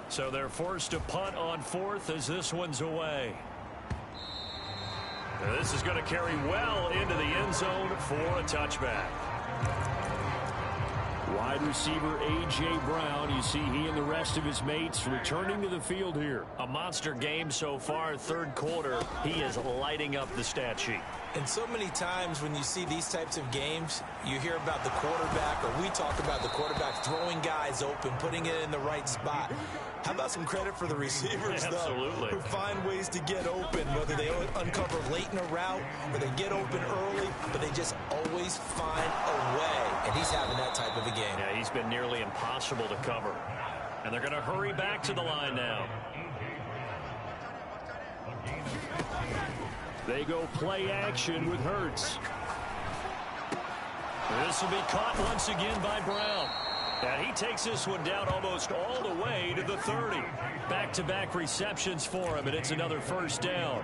So they're forced to punt on 4th as this one's away. And this is going to carry well into the end zone for a touchback. Wide receiver A.J. Brown, you see he and the rest of his mates returning to the field here. A monster game so far, 3rd quarter. He is lighting up the stat sheet. And so many times when you see these types of games, you hear about the quarterback, or we talk about the quarterback throwing guys open, putting it in the right spot. How about some credit for the receivers, Absolutely. though, who find ways to get open, whether they uncover late in a route or they get open early, but they just always find a way. And he's having that type of a game. Yeah, he's been nearly impossible to cover. And they're going to hurry back to the line now. They go play action with Hurts. This will be caught once again by Brown. And he takes this one down almost all the way to the 30. Back-to-back receptions for him, and it's another 1st down.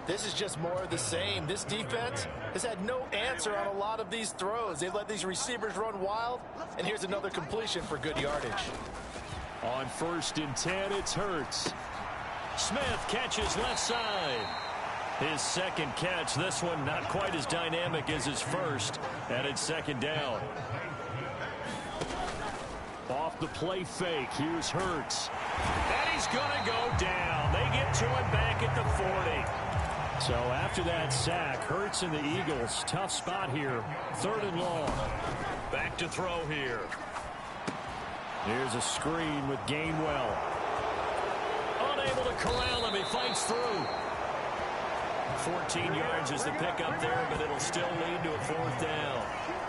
This is just more of the same. This defense has had no answer on a lot of these throws. They've let these receivers run wild, and here's another completion for good yardage. On 1st and 10, it's Hurts. Smith catches left side. His 2nd catch, this one not quite as dynamic as his 1st, and it's 2nd down. Off the play fake, here's Hurts. And he's going to go down. They get to him back at the 40. So after that sack, Hurts and the Eagles, tough spot here, 3rd and long. Back to throw here. Here's a screen with Gainwell. Unable to corral him, he fights through. 14 yards is the pickup there, but it'll still lead to a 4th down.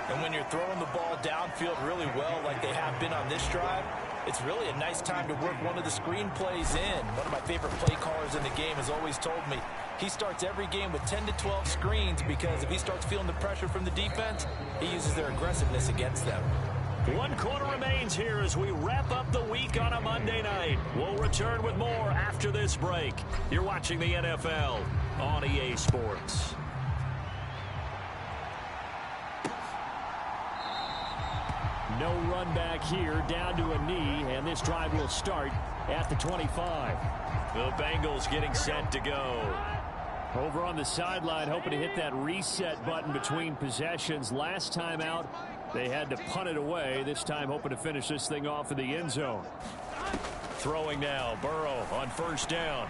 And when you're throwing the ball downfield really well like they have been on this drive, it's really a nice time to work one of the screen plays in. One of my favorite play callers in the game has always told me he starts every game with 10 to 12 screens because if he starts feeling the pressure from the defense, he uses their aggressiveness against them. 1 quarter remains here as we wrap up the week on a Monday night. We'll return with more after this break. You're watching the NFL on EA Sports. No run back here, down to a knee, and this drive will start at the 25. The Bengals getting set to go. Over on the sideline, hoping to hit that reset button between possessions. Last time out, they had to punt it away. This time, hoping to finish this thing off in the end zone. Throwing now, Burrow on 1st down.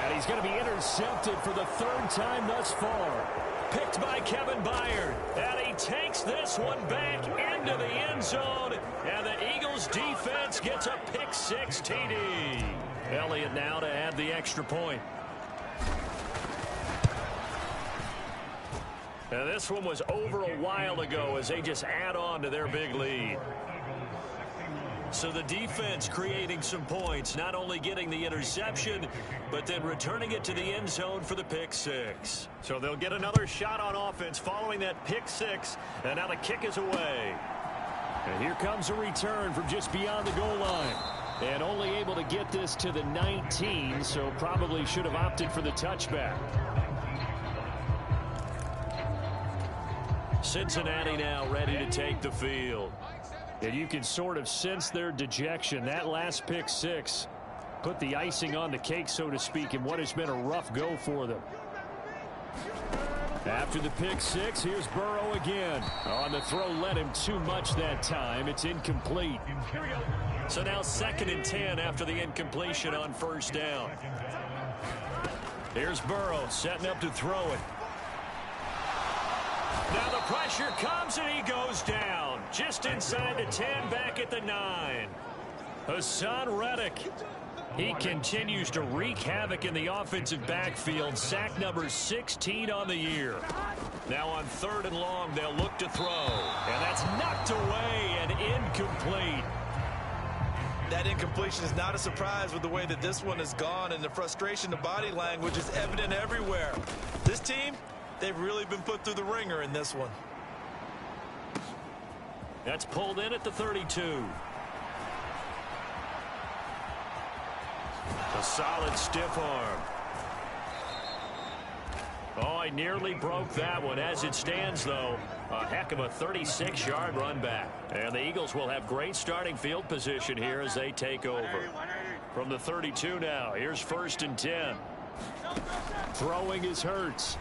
And he's going to be intercepted for the 3rd time thus far. Picked by Kevin Byard. And he takes this one back into the end zone. And the Eagles defense gets a pick-6 TD. Elliott now to add the extra point. And this one was over a while ago as they just add on to their big lead. So the defense creating some points, not only getting the interception, but then returning it to the end zone for the pick-6. So they'll get another shot on offense following that pick-6, and now the kick is away. And here comes a return from just beyond the goal line. And only able to get this to the 19, so probably should have opted for the touchback. Cincinnati now ready to take the field. And you can sort of sense their dejection. That last pick-6 put the icing on the cake, so to speak, in what has been a rough go for them. After the pick-6, here's Burrow again. On the throw, led him too much that time. It's incomplete. So now 2nd and 10 after the incompletion on 1st down. Here's Burrow setting up to throw it. Now the pressure comes and he goes down. Just inside the 10, back at the 9. Hassan Reddick. He continues to wreak havoc in the offensive backfield. Sack number 16 on the year. Now on 3rd and long, they'll look to throw. And that's knocked away and incomplete. That That incompletion is not a surprise with the way that this one has gone, and the frustration, the body language is evident everywhere. This team, they've really been put through the ringer in this one. That's pulled in at the 32. A solid stiff arm. Oh, I nearly broke that one. As it stands, though, a heck of a 36-yard run back. And the Eagles will have great starting field position here as they take over. From the 32 now, here's 1st and 10. Throwing is Hurts.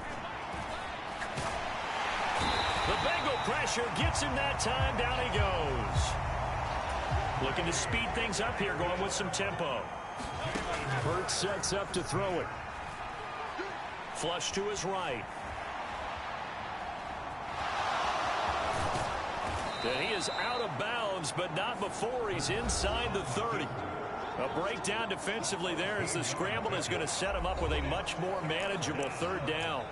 The Bengal pressure gets him that time. Down he goes. Looking to speed things up here, going with some tempo. Hurts sets up to throw it. Flush to his right. And he is out of bounds, but not before he's inside the 30. A breakdown defensively there as the scramble is going to set him up with a much more manageable 3rd down.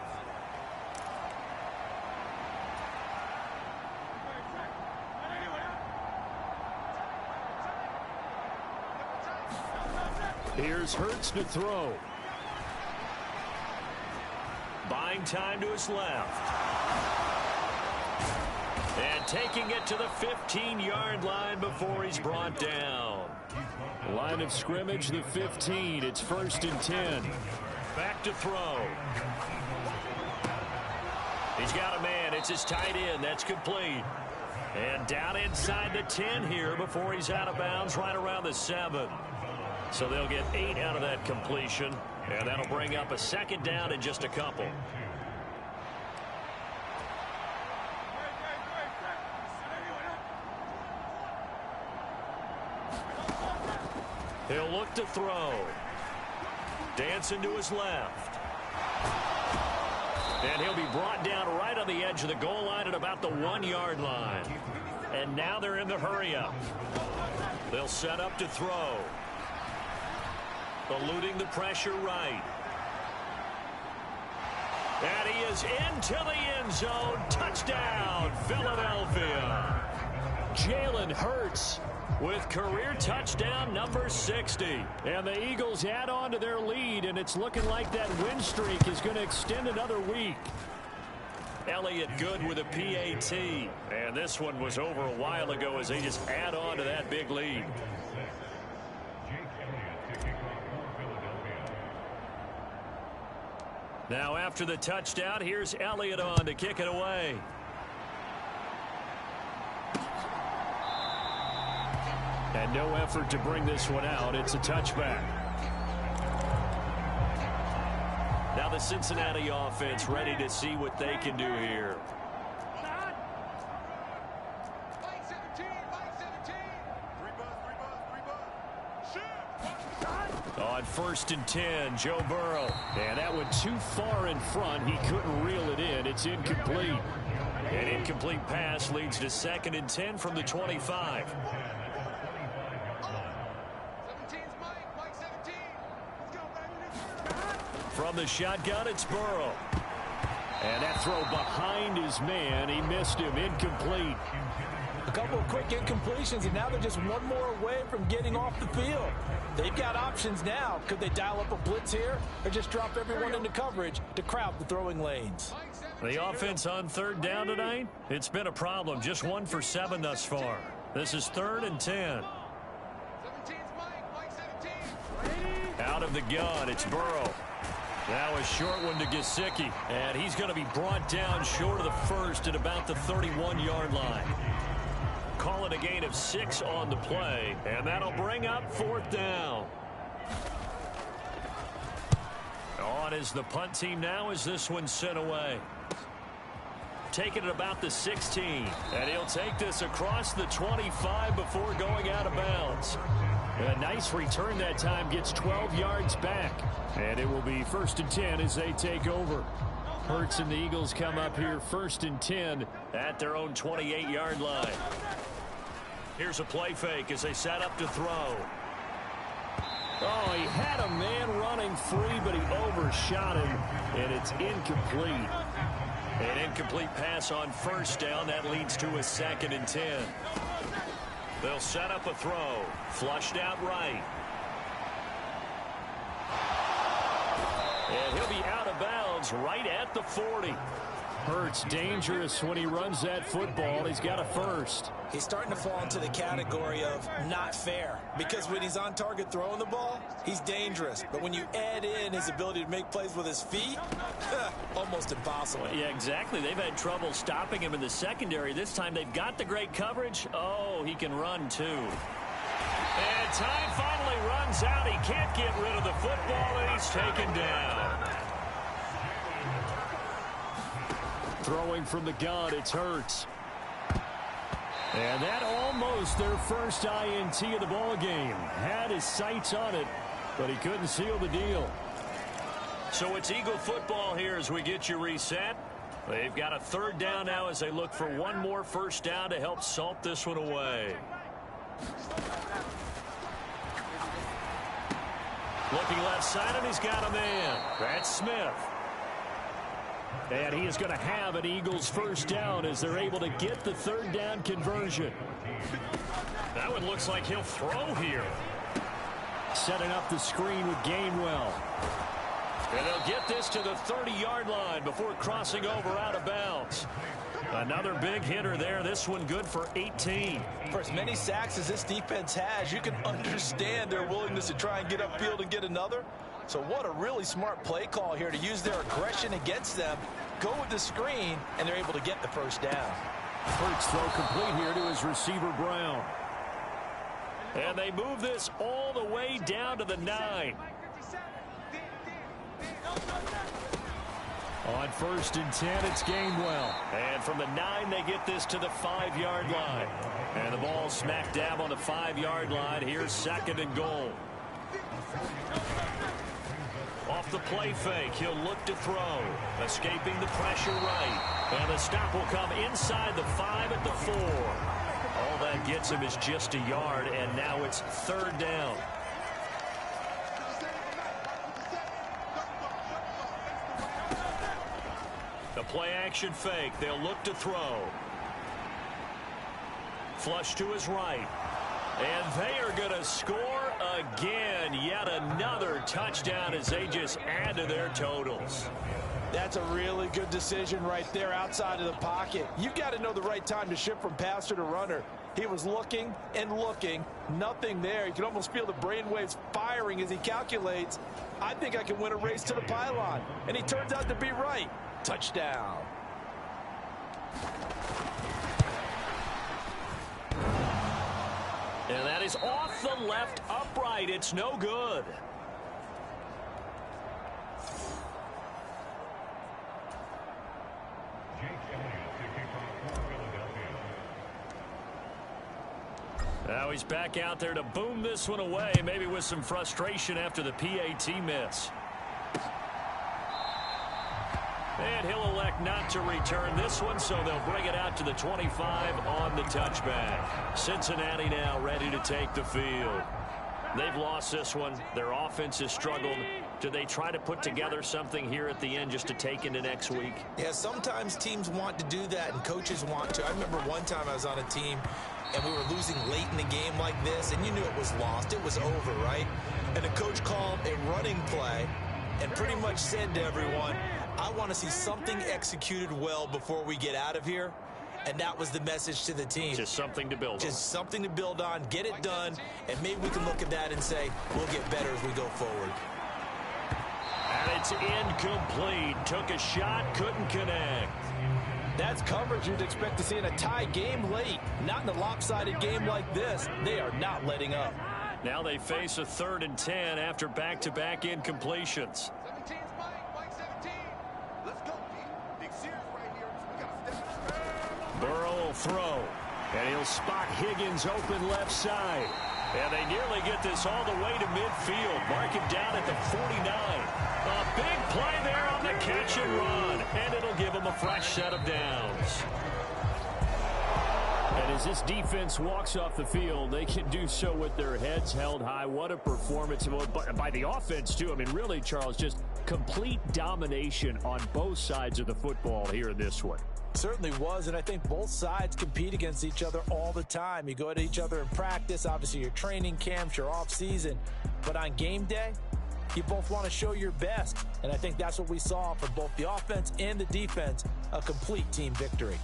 Here's Hurts to throw. Buying time to his left. And taking it to the 15-yard line before he's brought down. Line of scrimmage, the 15. It's 1st and 10. Back to throw. He's got a man. It's his tight end. That's complete. And down inside the 10 here before he's out of bounds right around the 7. So they'll get 8 out of that completion. And that'll bring up a 2nd down in just a couple. He'll look to throw. Dancing to his left. And he'll be brought down right on the edge of the goal line at about the 1-yard line. And now they're in the hurry-up. They'll set up to throw. Eluding the pressure right. And he is into the end zone. Touchdown, Philadelphia. Jalen Hurts with career touchdown number 60. And the Eagles add on to their lead, and it's looking like that win streak is going to extend another week. Elliott good with a PAT. And this one was over a while ago as they just add on to that big lead. Now after the touchdown, here's Elliott on to kick it away. And no effort to bring this one out. It's a touchback. Now the Cincinnati offense ready to see what they can do here. On 1st and 10, Joe Burrow. And that went too far in front. He couldn't reel it in. It's incomplete. An incomplete pass leads to 2nd and 10 from the 25. From the shotgun, it's Burrow. And that throw behind his man. He missed him. Incomplete. A couple of quick incompletions, and now they're just one more away from getting off the field. They've got options now. Could they dial up a blitz here or just drop everyone into coverage to crowd the throwing lanes? The offense on 3rd down tonight, it's been a problem. Just 1 for 7 thus far. This is 3rd and 10. Out of the gun, it's Burrow. Now a short one to Gesicki. And he's going to be brought down short of the 1st at about the 31-yard line. Call it a gain of 6 on the play. And that'll bring up 4th down. On is the punt team now as this one's sent away. Taking it about the 16. And he'll take this across the 25 before going out of bounds. A nice return that time. Gets 12 yards back. And it will be 1st and 10 as they take over. Hurts and the Eagles come up here 1st and 10 at their own 28-yard line. Here's a play fake as they set up to throw. Oh, he had a man running free, but he overshot him, and it's incomplete. An incomplete pass on 1st down. That leads to a 2nd and 10. They'll set up a throw. Flushed out right. And he'll be out of bounds right at the 40. Hurts dangerous when he runs that football. He's got a first. He's starting to fall into the category of not fair, because when he's on target throwing the ball, he's dangerous. But when you add in his ability to make plays with his feet, almost impossible. Yeah, exactly. They've had trouble stopping him in the secondary. This time they've got the great coverage. Oh, he can run too. And time finally runs out. He can't get rid of the football, and he's taken down. Throwing from the gun, it's Hurts. And that almost their first INT of the ball game. Had his sights on it, but he couldn't seal the deal. So it's Eagle football here as we get you reset. They've got a third down now as they look for one more first down to help salt this one away. Looking left side, and he's got a man. That's Smith. And he is going to have an Eagles first down as they're able to get the third down conversion. That one looks like he'll throw here. Setting up the screen with Gainwell. And they'll get this to the 30-yard line before crossing over out of bounds. Another big hitter there. This one good for 18. For as many sacks as this defense has, you can understand their willingness to try and get upfield and get another. So what a really smart play call here to use their aggression against them. Go with the screen, and they're able to get the first down. First throw complete here to his receiver, Brown. And they move this all the way down to the 9. On 1st and 10, it's Gainwell. And from the 9, they get this to the 5-yard line. And the ball smack dab on the 5-yard line. Here's 2nd and goal. Off the play fake, he'll look to throw. Escaping the pressure right. And the stop will come inside the 5 at the 4. All that gets him is just a yard, and now it's 3rd down. The play action fake, they'll look to throw. Flush to his right. And they are going to score again. Yet another touchdown as they just add to their totals. That's a really good decision right there outside of the pocket. You've got to know the right time to shift from passer to runner. He was looking and looking. Nothing there. You can almost feel the brainwaves firing as he calculates, I think I can win a race to the pylon. And he turns out to be right. Touchdown. And that is off the left upright. It's no good. Now he's back out there to boom this one away, maybe with some frustration after the PAT miss. And he'll elect not to return this one, so they'll bring it out to the 25 on the touchback. Cincinnati now ready to take the field. They've lost this one. Their offense has struggled. Do they try to put together something here at the end just to take into next week? Yeah, sometimes teams want to do that and coaches want to. I remember one time I was on a team and we were losing late in the game like this, and you knew it was lost. It was over, right? And the coach called a running play and pretty much said to everyone, I want to see something executed well before we get out of here. And that was the message to the team. Just something to build on. Just something to build on, get it done, and maybe we can look at that and say, we'll get better as we go forward. And it's incomplete. Took a shot, couldn't connect. That's coverage you'd expect to see in a tie game late. Not in a lopsided game like this. They are not letting up. Now they face a 3rd and 10 after back-to-back incompletions. 17's Mike 17. Let's go, Pete. Big Sears right here. We got to step. Burrow will throw. And he'll spot Higgins open left side. And they nearly get this all the way to midfield. Mark him down at the 49. A big play there on the catch and run. And it'll give them a fresh set of downs. And as this defense walks off the field, they can do so with their heads held high. What a performance by the offense, too. I mean, really, Charles, just complete domination on both sides of the football here in this one. Certainly was, and I think both sides compete against each other all the time. You go at each other in practice, obviously your training camps, your off-season, but on game day, you both want to show your best, and I think that's what we saw from both the offense and the defense, a complete team victory.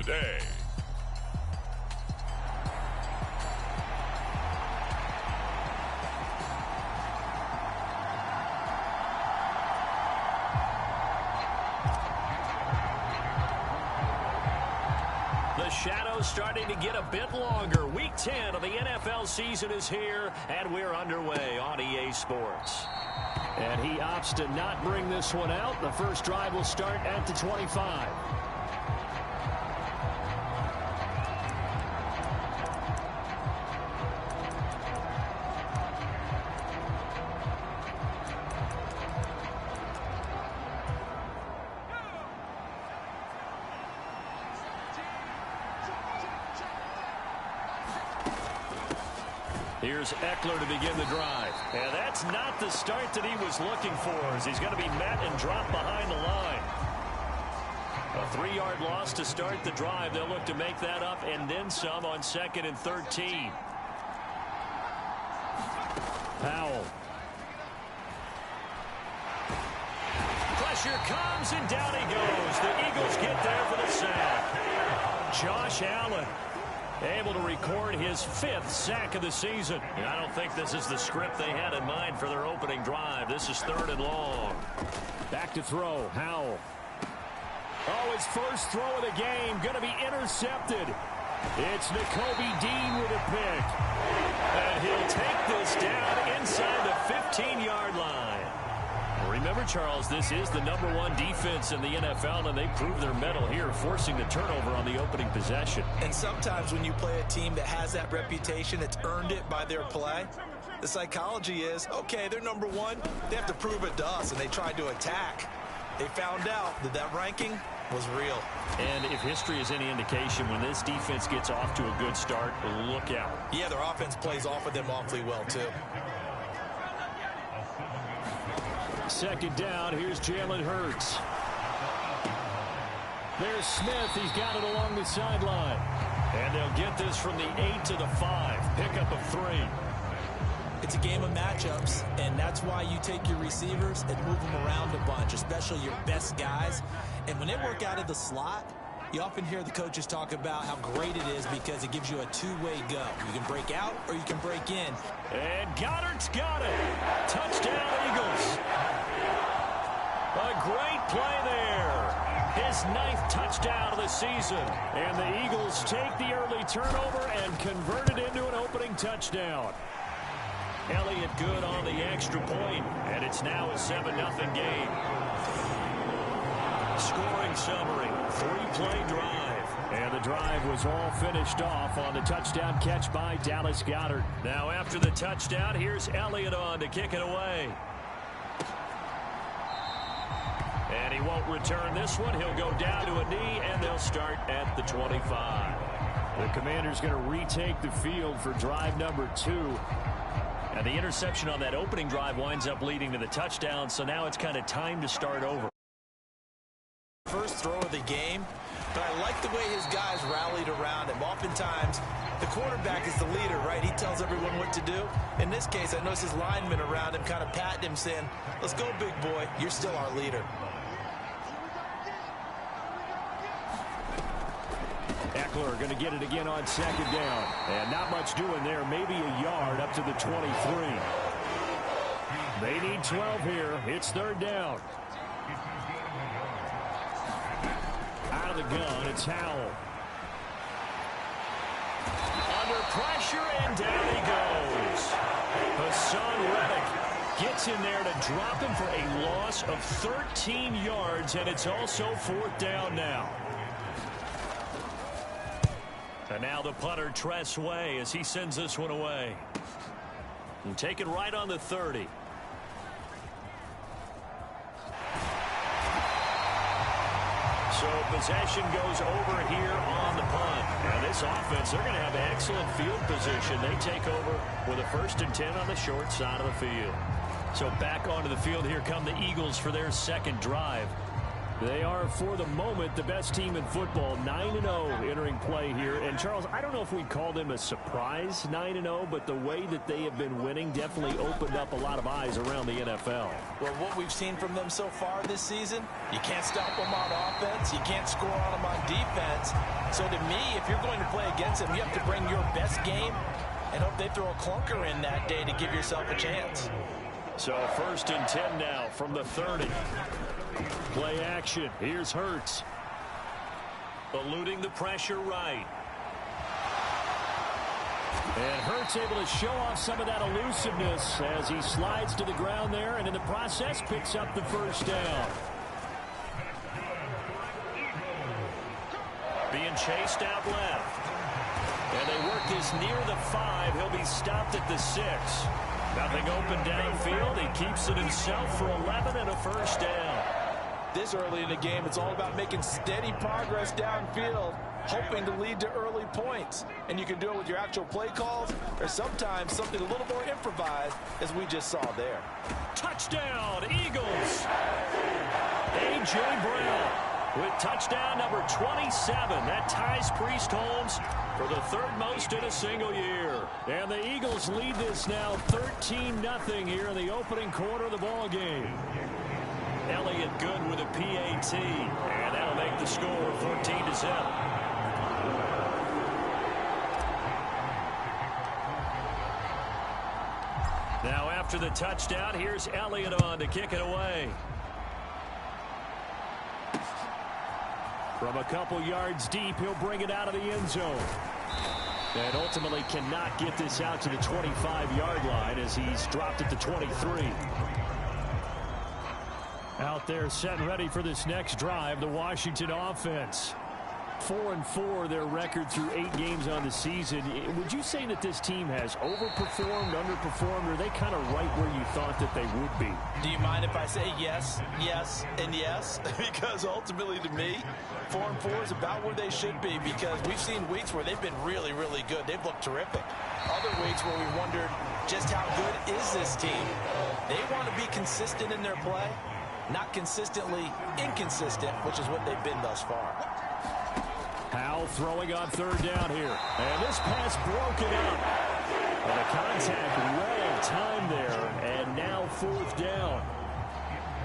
today. The shadow's starting to get a bit longer. Week 10 of the NFL season is here, and we're underway on EA Sports. And he opts to not bring this one out. The first drive will start at the 25. Here's Eckler to begin the drive. And that's not the start that he was looking for, as he's going to be met and dropped behind the line. A 3-yard loss to start the drive. They'll look to make that up and then some on 2nd and 13. Powell. Pressure comes, and down he goes. The Eagles get there for the sack. Josh Allen able to record his 5th sack of the season. And I don't think this is the script they had in mind for their opening drive. This is 3rd and long. Back to throw. Howell. Oh, his first throw of the game. Going to be intercepted. It's Nakobe Dean with a pick. And he'll take this down inside the 15-yard line. Remember, Charles, this is the #1 defense in the NFL, and they prove their mettle here, forcing the turnover on the opening possession. And sometimes when you play a team that has that reputation, it's earned it by their play. The psychology is, okay, they're #1. They have to prove it to us, and they tried to attack. They found out that that ranking was real. And if history is any indication, when this defense gets off to a good start, look out. Yeah, their offense plays off of them awfully well, too. 2nd down. Here's Jalen Hurts. There's Smith. He's got it along the sideline. And they'll get this from the 8 to the 5. Pickup of 3. It's a game of matchups, and that's why you take your receivers and move them around a bunch, especially your best guys. And when they work out of the slot, you often hear the coaches talk about how great it is because it gives you a two-way go. You can break out or you can break in. And Goddard's got it. Touchdown, Eagles. A great play there. His 9th touchdown of the season. And the Eagles take the early turnover and convert it into an opening touchdown. Elliott good on the extra point, and it's now a 7-0 game. Scoring summary, 3-play drive. And the drive was all finished off on the touchdown catch by Dallas Goedert. Now after the touchdown, here's Elliott on to kick it away. And he won't return this one. He'll go down to a knee, and they'll start at the 25. The Commander's going to retake the field for drive number 2. And the interception on that opening drive winds up leading to the touchdown, so now it's kind of time to start over. First throw of the game, but I like the way his guys rallied around him. Oftentimes, the quarterback is the leader, right? He tells everyone what to do. In this case, I noticed his linemen around him kind of patting him, saying, let's go, big boy. You're still our leader. Eckler going to get it again on 2nd down. And not much doing there. Maybe a yard up to the 23. They need 12 here. It's 3rd down. Out of the gun, it's Howell. Under pressure, and down he goes. Hassan Reddick gets in there to drop him for a loss of 13 yards, and it's also 4th down now. And now the punter, Tress Way, as he sends this one away. And take it right on the 30. So possession goes over here on the punt. And this offense, they're going to have excellent field position. They take over with a 1st and 10 on the short side of the field. So back onto the field, here come the Eagles for their 2nd drive. They are, for the moment, the best team in football, 9-0 entering play here. And, Charles, I don't know if we'd call them a surprise 9-0, but the way that they have been winning definitely opened up a lot of eyes around the NFL. Well, what we've seen from them so far this season, you can't stop them on offense. You can't score on them on defense. So, to me, if you're going to play against them, you have to bring your best game and hope they throw a clunker in that day to give yourself a chance. So, 1st and 10 now from the 30. Play action. Here's Hurts. Eluding the pressure right. And Hurts able to show off some of that elusiveness as he slides to the ground there, and in the process picks up the first down. Being chased out left. And they work this near the 5. He'll be stopped at the 6. Nothing open downfield. He keeps it himself for 11 and a first down. This early in the game, it's all about making steady progress downfield, hoping to lead to early points. And you can do it with your actual play calls or sometimes something a little more improvised, as we just saw there. Touchdown, Eagles. A.J. Brown with touchdown number 27. That ties Priest Holmes for the 3rd most in a single year. And the Eagles lead this now 13-0 here in the opening quarter of the ball game. Elliott good with a PAT, and that'll make the score 14-7. Now after the touchdown, here's Elliott on to kick it away. From a couple yards deep, he'll bring it out of the end zone. And ultimately cannot get this out to the 25-yard line as he's dropped it to 23. Out there set and ready for this next drive, the Washington offense. 4-4 their record through 8 games on the season. Would you say that this team has overperformed, underperformed, or are they kind of right where you thought that they would be? Do you mind if I say yes, yes, and yes? Because ultimately to me, 4-4 is about where they should be, because we've seen weeks where they've been really, really good. They've looked terrific. Other weeks where we wondered just how good is this team. They want to be consistent in their play, not consistently inconsistent, which is what they've been thus far. Howell throwing on 3rd down here. And this pass broken up. And the contact well timed there. And now 4th down.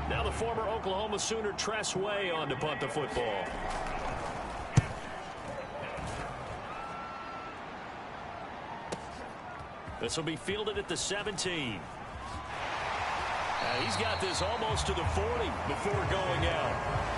Now the former Oklahoma Sooner Tress Way on to punt the football. This will be fielded at the 17. He's got this almost to the 40 before going out.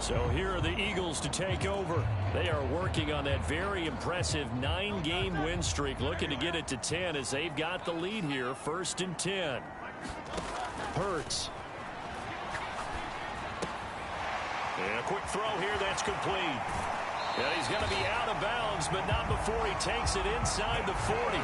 So here are the Eagles to take over. They are working on that very impressive 9-game win streak, looking to get it to 10 as they've got the lead here. 1st and 10. Hurts. And a quick throw here, that's complete. And he's going to be out of bounds, but not before he takes it inside the 40.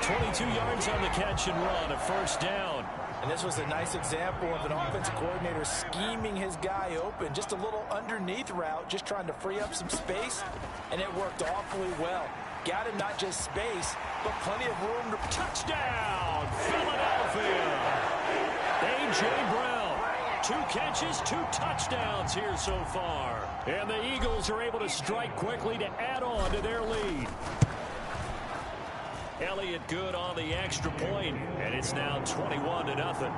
22 yards on the catch and run, a 1st down. And this was a nice example of an offensive coordinator scheming his guy open. Just a little underneath route, just trying to free up some space, and it worked awfully well. Got him not just space, but plenty of room to... Touchdown, Philadelphia! A.J. Brown, 2 catches, 2 touchdowns here so far. And the Eagles are able to strike quickly to add on to their lead. Elliott good on the extra point, and it's now 21-0.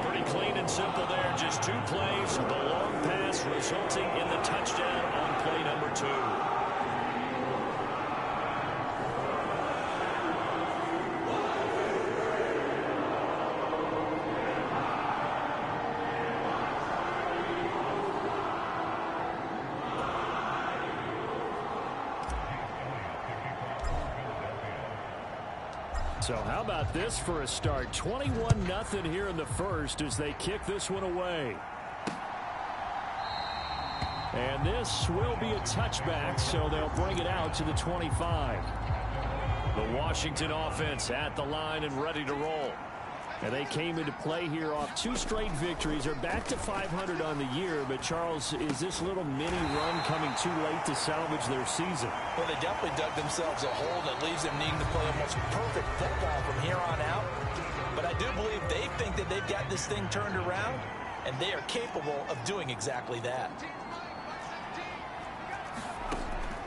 Pretty clean and simple there. Just 2 plays. The long pass resulting in the touchdown on play number 2. So how about this for a start? 21-0 here in the first as they kick this one away. And this will be a touchback, so they'll bring it out to the 25. The Washington offense at the line and ready to roll. And they came into play here off 2 straight victories. They're back to 500 on the year. But, Charles, is this little mini run coming too late to salvage their season? Well, they definitely dug themselves a hole that leaves them needing to play almost perfect football from here on out. But I do believe they think that they've got this thing turned around, and they are capable of doing exactly that.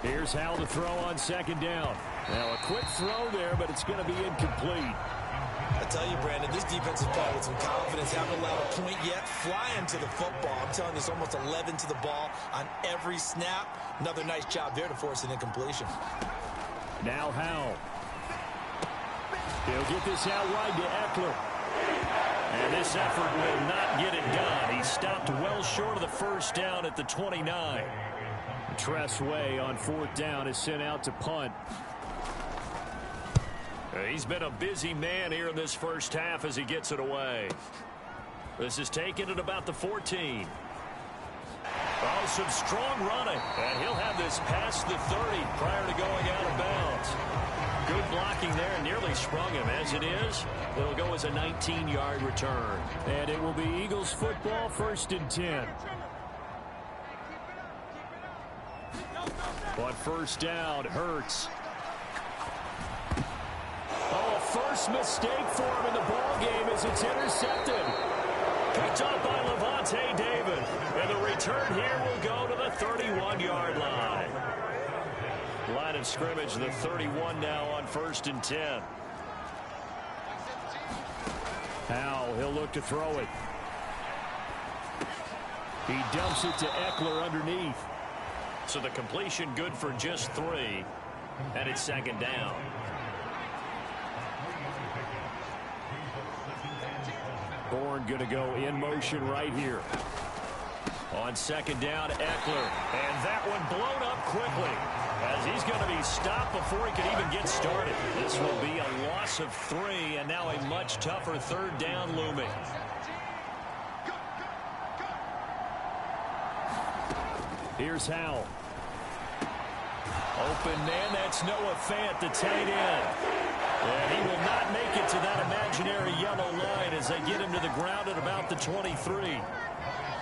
Here's Howell to throw on 2nd down. Now a quick throw there, but it's going to be incomplete. I tell you, Brandon, this defense is playing with some confidence. Haven't allowed a point yet. Flying to the football. I'm telling you, it's almost 11 to the ball on every snap. Another nice job there to force an incompletion. Now Howell. He'll get this out wide to Eckler. And this effort will not get it done. He stopped well short of the first down at the 29. Tressway on 4th down is sent out to punt. He's been a busy man here in this first half as he gets it away. This is taken at about the 14. Oh, some strong running. And he'll have this past the 30 prior to going out of bounds. Good blocking there, nearly sprung him. As it is, it'll go as a 19-yard return. And it will be Eagles football, 1st and 10. On 1st down, Hurts. Oh, first mistake for him in the ball game as it's intercepted. Picked up by Levante David. And the return here will go to the 31-yard line. Line of scrimmage, the 31 now on 1st and 10. Howell, he'll look to throw it. He dumps it to Eckler underneath. So the completion good for just 3. And it's 2nd down. Bourne going to go in motion right here. On 2nd down, Eckler. And that one blown up quickly as he's going to be stopped before he can even get started. This will be a loss of 3, and now a much tougher 3rd down looming. Here's Howell. Open man, that's Noah Fant, the tight end. And he will not make it to that imaginary yellow line as they get him to the ground at about the 23.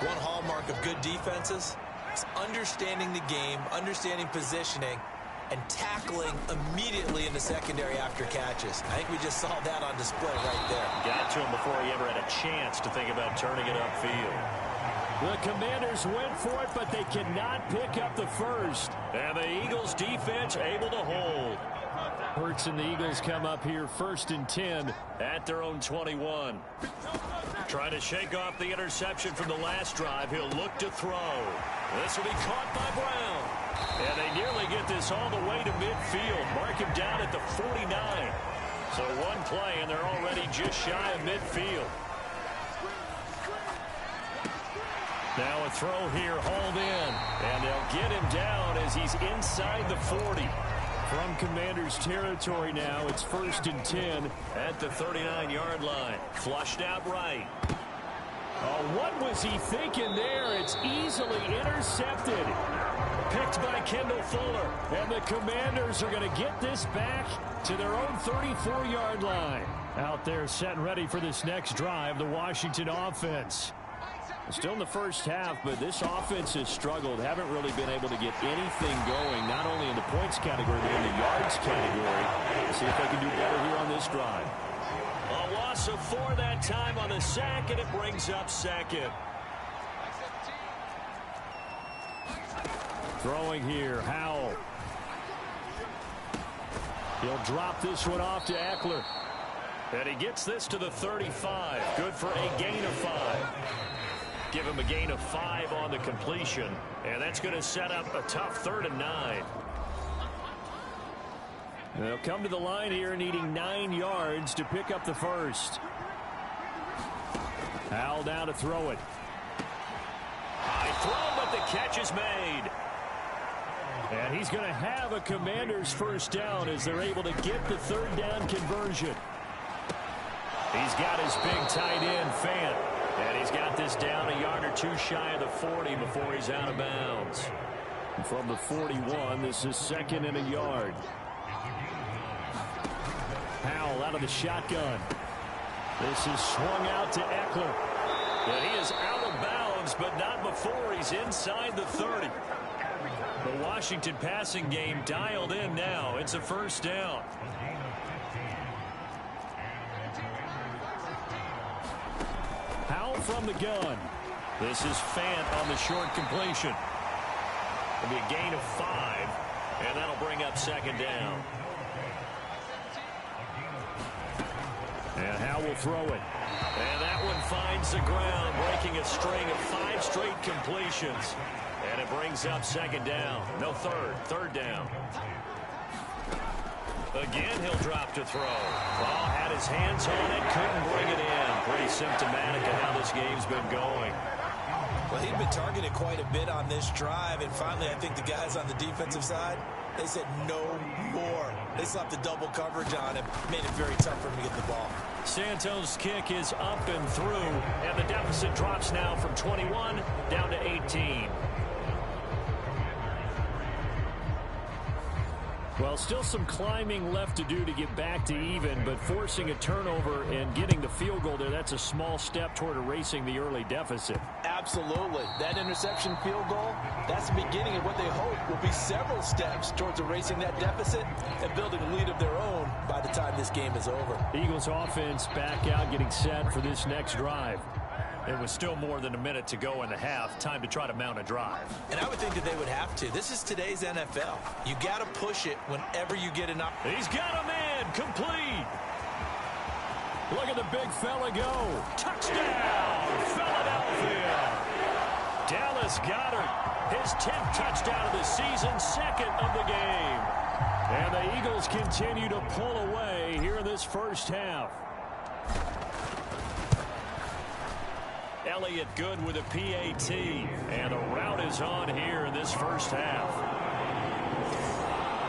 One hallmark of good defenses is understanding the game, understanding positioning, and tackling immediately in the secondary after catches. I think we just saw that on display right there. Got to him before he ever had a chance to think about turning it upfield. The Commanders went for it, but they cannot pick up the first. And the Eagles defense able to hold. Hurts and the Eagles come up here 1st and 10 at their own 21. Trying to shake off the interception from the last drive. He'll look to throw. This will be caught by Brown. And they nearly get this all the way to midfield. Mark him down at the 49. So one play and they're already just shy of midfield. Now a throw here hauled in. And they'll get him down as he's inside the 40. From Commanders territory now, it's 1st and 10 at the 39-yard line. Flushed out right. Oh, what was he thinking there? It's easily intercepted. Picked by Kendall Fuller. And the Commanders are going to get this back to their own 34-yard line. Out there set and ready for this next drive, the Washington offense. Still in the first half, but this offense has struggled. Haven't really been able to get anything going, not only in the points category, but in the yards category. Let's see if they can do better here on this drive. A loss of 4 that time on the sack, and it brings up 2nd. Throwing here, Howell. He'll drop this one off to Eckler. And he gets this to the 35. Good for a gain of 5. Give him a gain of 5 on the completion. And that's going to set up a tough 3rd and 9. They'll come to the line here needing 9 yards to pick up the first. Howell down to throw it. High throw, but the catch is made. And he's going to have a Commander's first down as they're able to get the 3rd down conversion. He's got his big tight end, Fant. And he's got this down a yard or 2 shy of the 40 before he's out of bounds. And from the 41, this is 2nd and a yard. Howell out of the shotgun. This is swung out to Eckler. And he is out of bounds, but not before he's inside the 30. The Washington passing game dialed in now. It's a first down. Howell from the gun. This is Fant on the short completion. It'll be a gain of 5, and that'll bring up second down. And Howell will throw it. And that one finds the ground, breaking a string of 5 straight completions. And it brings up second down. No, third down. Again, he'll drop to throw. Ball had his hands on it, couldn't bring it in. Pretty symptomatic of how this game's been going. Well, he'd been targeted quite a bit on this drive, and finally I think the guys on the defensive side, they said no more. They slapped the double coverage on him, made it very tough for him to get the ball. Santos' kick is up and through, and the deficit drops now from 21 down to 18. Well, still some climbing left to do to get back to even, but forcing a turnover and getting the field goal there, that's a small step toward erasing the early deficit. Absolutely. That interception field goal, that's the beginning of what they hope will be several steps towards erasing that deficit and building a lead of their own by the time this game is over. Eagles offense back out, getting set for this next drive. It was still more than a minute to go in the half. Time to try to mount a drive. And I would think that they would have to. This is today's NFL. You got to push it whenever you get an opportunity. He's got a man complete. Look at the big fella go. Touchdown, Philadelphia. Dallas Goedert, his 10th touchdown of the season, 2nd of the game. And the Eagles continue to pull away here in this first half. Elliott good with a PAT, and the route is on here in this first half.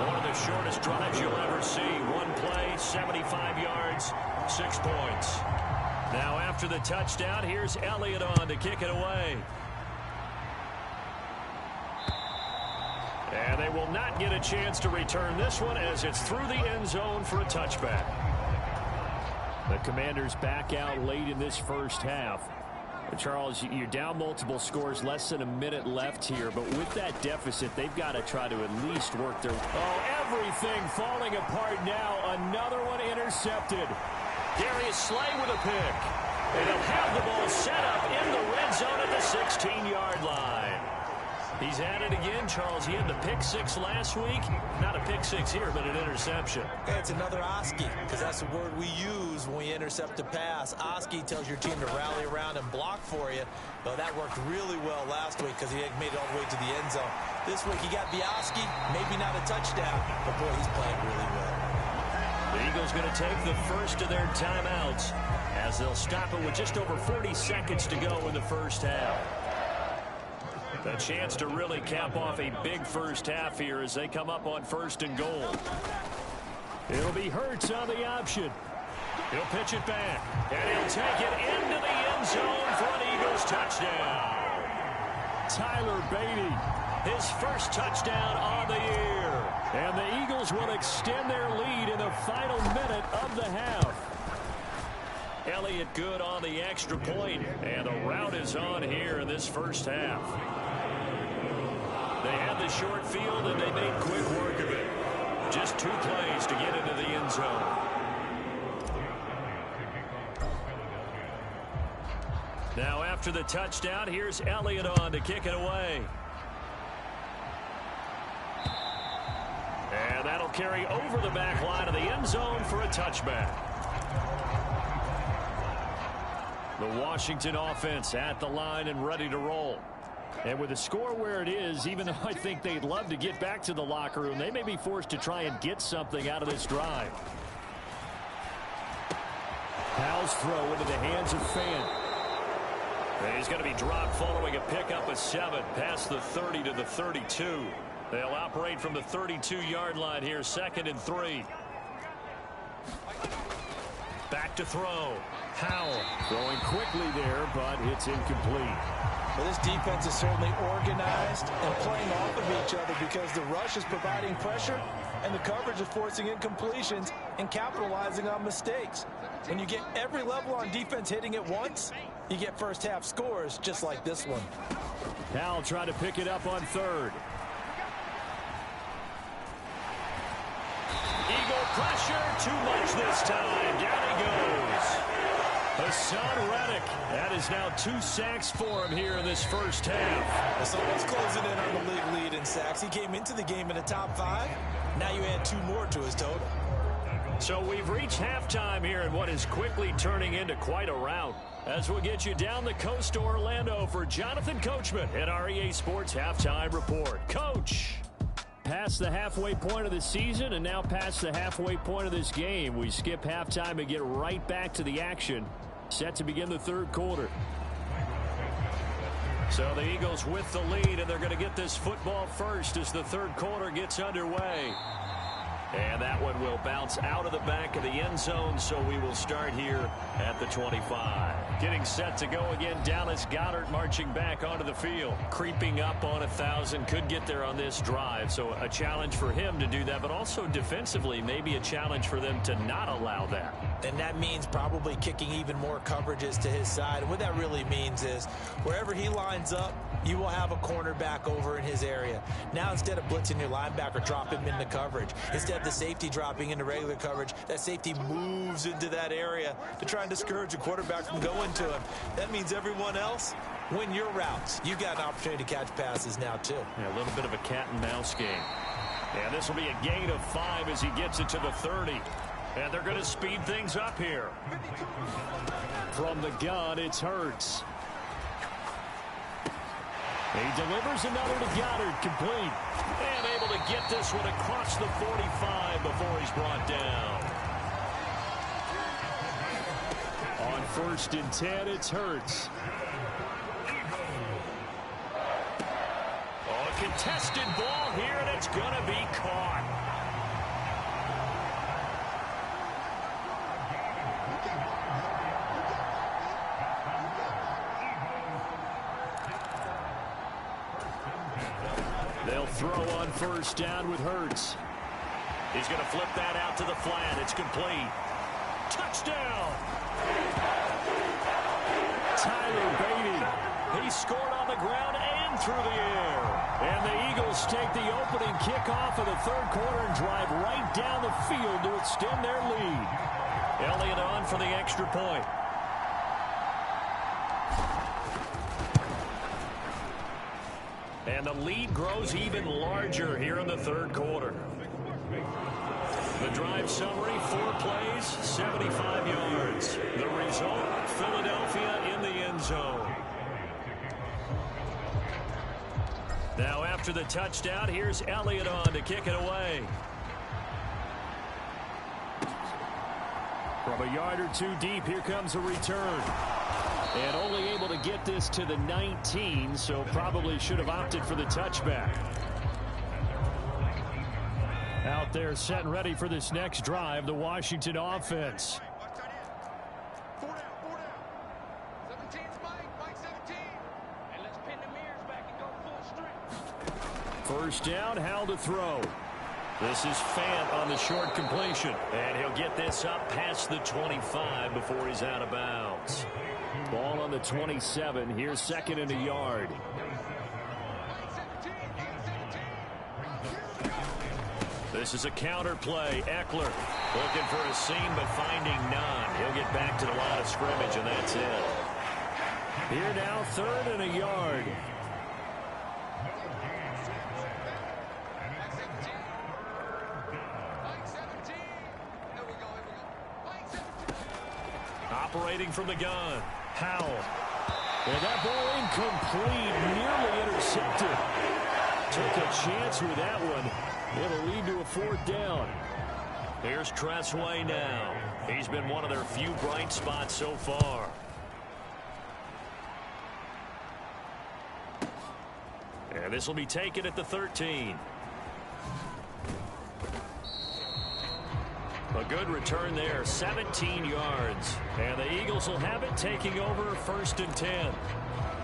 One of the shortest drives you'll ever see. One play, 75 yards, 6 points. Now after the touchdown, here's Elliott on to kick it away. And they will not get a chance to return this one as it's through the end zone for a touchback. The Commanders back out late in this first half. Charles, you're down multiple scores, less than a minute left here, but with that deficit, they've got to try to at least work their... Oh, everything falling apart now. Another one intercepted. Darius Slay with a pick. And they'll have the ball set up in the red zone at the 16-yard line. He's at it again, Charles. He had the pick 6 last week. Not a pick 6 here, but an interception. Okay, it's another Oski, because that's the word we use when we intercept a pass. Oski tells your team to rally around and block for you. But that worked really well last week because he made it all the way to the end zone. This week he got the Oski, maybe not a touchdown, but boy, he's playing really well. The Eagles going to take the first of their timeouts as they'll stop it with just over 40 seconds to go in the first half. A chance to really cap off a big first half here as they come up on 1st and goal. It'll be Hurts on the option. He'll pitch it back, and he'll take it into the end zone for an Eagles touchdown. Tyler Beatty, his first touchdown on the year. And the Eagles will extend their lead in the final minute of the half. Elliott good on the extra point, and the route is on here in this first half. They had the short field, and they made quick work of it. Just 2 plays to get into the end zone. Now after the touchdown, here's Elliott on to kick it away. And that'll carry over the back line of the end zone for a touchback. The Washington offense at the line and ready to roll. And with the score where it is, even though I think they'd love to get back to the locker room, they may be forced to try and get something out of this drive. Howell's throw into the hands of Fant. And he's going to be dropped following a pickup of 7 past the 30 to the 32. They'll operate from the 32-yard line here, 2nd and 3. Back to throw. Howell throwing quickly there, but it's incomplete. Well, this defense is certainly organized and playing off of each other because the rush is providing pressure and the coverage is forcing incompletions and capitalizing on mistakes. When you get every level on defense hitting at once, you get first half scores just like this one. Howell trying to pick it up on third. Eagle pressure, too much this time. Down he goes. Hassan Reddick. That is now 2 sacks for him here in this first half. Someone's closing in on the league lead in sacks. He came into the game in the top 5. Now you add 2 more to his total. So we've reached halftime here in what is quickly turning into quite a rout. As we'll get you down the coast to Orlando for Jonathan Coachman at our EA Sports Halftime Report. Coach! Past the halfway point of the season and now past the halfway point of this game. We skip halftime and get right back to the action. Set to begin the third quarter. So the Eagles with the lead, and they're going to get this football first as the third quarter gets underway. And that one will bounce out of the back of the end zone, so we will start here at the 25. Getting set to go again, Dallas Goedert marching back onto the field. Creeping up on 1,000, could get there on this drive, so a challenge for him to do that, but also defensively, maybe a challenge for them to not allow that. And that means probably kicking even more coverages to his side. And what that really means is wherever he lines up, you will have a cornerback over in his area. Now instead of blitzing your linebacker, drop him into coverage. Instead of the safety dropping into regular coverage, that safety moves into that area to try and discourage a quarterback from going to him. That means everyone else, win your routes. You got an opportunity to catch passes now too. Yeah, a little bit of a cat and mouse game. And this will be a gain of 5 as he gets it to the 30. And they're going to speed things up here. From the gun, it's Hurts. He delivers another to Goddard, complete. And able to get this one across the 45 before he's brought down. On 1st and 10, it's Hurts. Oh, a contested ball here, and it's going to be caught. They'll throw on 1st down with Hurts. He's going to flip that out to the flat. It's complete. Touchdown! Tyler Beatty. He scored on the ground and through the air. And the Eagles take the opening kickoff of the third quarter and drive right down the field to extend their lead. Elliott on for the extra point. And the lead grows even larger here in the third quarter. The drive summary, 4 plays, 75 yards. The result, Philadelphia in the end zone. Now after the touchdown, here's Elliott on to kick it away. From a yard or 2 deep, here comes a return. And only able to get this to the 19, so probably should have opted for the touchback. Out there set and ready for this next drive, the Washington offense. 4 down. 17's Mike 17. And let's pin the mirrors back and go full strength. 1st down, Howell to throw. This is Fant on the short completion. And he'll get this up past the 25 before he's out of bounds. Ball on the 27. Here's 2nd and a yard. This is a counter play. Eckler looking for a seam but finding none. He'll get back to the line of scrimmage, and that's it. Here now, 3rd and a yard. Operating from the gun. Howell. And that ball incomplete, nearly intercepted. Took a chance with that one. It'll lead to a 4th down. Here's Tressway now. He's been one of their few bright spots so far. And this will be taken at the 13. A good return there, 17 yards. And the Eagles will have it, taking over 1st and 10.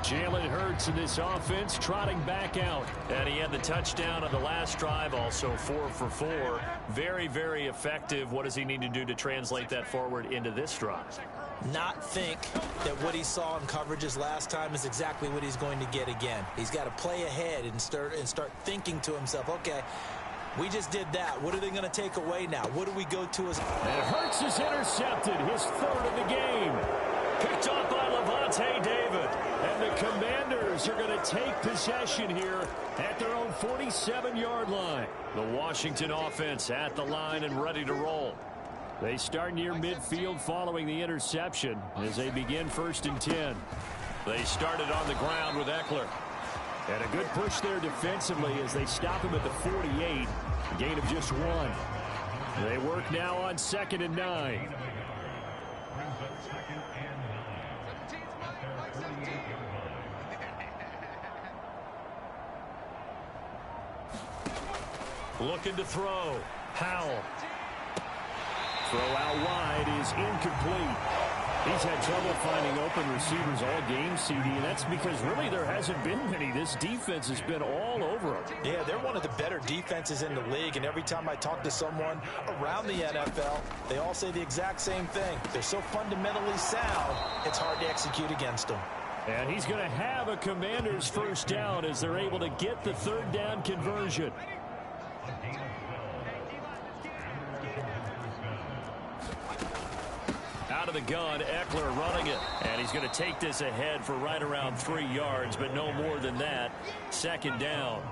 Jalen Hurts in this offense trotting back out. And he had the touchdown on the last drive, also 4 for 4. Very, very effective. What does he need to do to translate that forward into this drive? Not think that what he saw in coverages last time is exactly what he's going to get again. He's got to play ahead and start thinking to himself, okay, we just did that. What are they going to take away now? What do we go to as... And Hurts is intercepted, his third of the game. Picked off by Levante David. And the Commanders are going to take possession here at their own 47-yard line. The Washington offense at the line and ready to roll. They start near midfield following the interception as they begin 1st and 10. They started on the ground with Eckler. And a good push there defensively as they stop him at the 48. A gain of just 1. They work now on 2nd and 9. Looking to throw. Howell. Throw out wide is incomplete. He's had trouble finding open receivers all game, CD, and that's because really there hasn't been many. This defense has been all over them. Yeah, they're one of the better defenses in the league, and every time I talk to someone around the NFL, they all say the exact same thing. They're so fundamentally sound, it's hard to execute against them. And he's going to have a Commanders first down as they're able to get the 3rd down conversion. Out of the gun, Eckler running it. And he's going to take this ahead for right around 3 yards, but no more than that. 2nd down.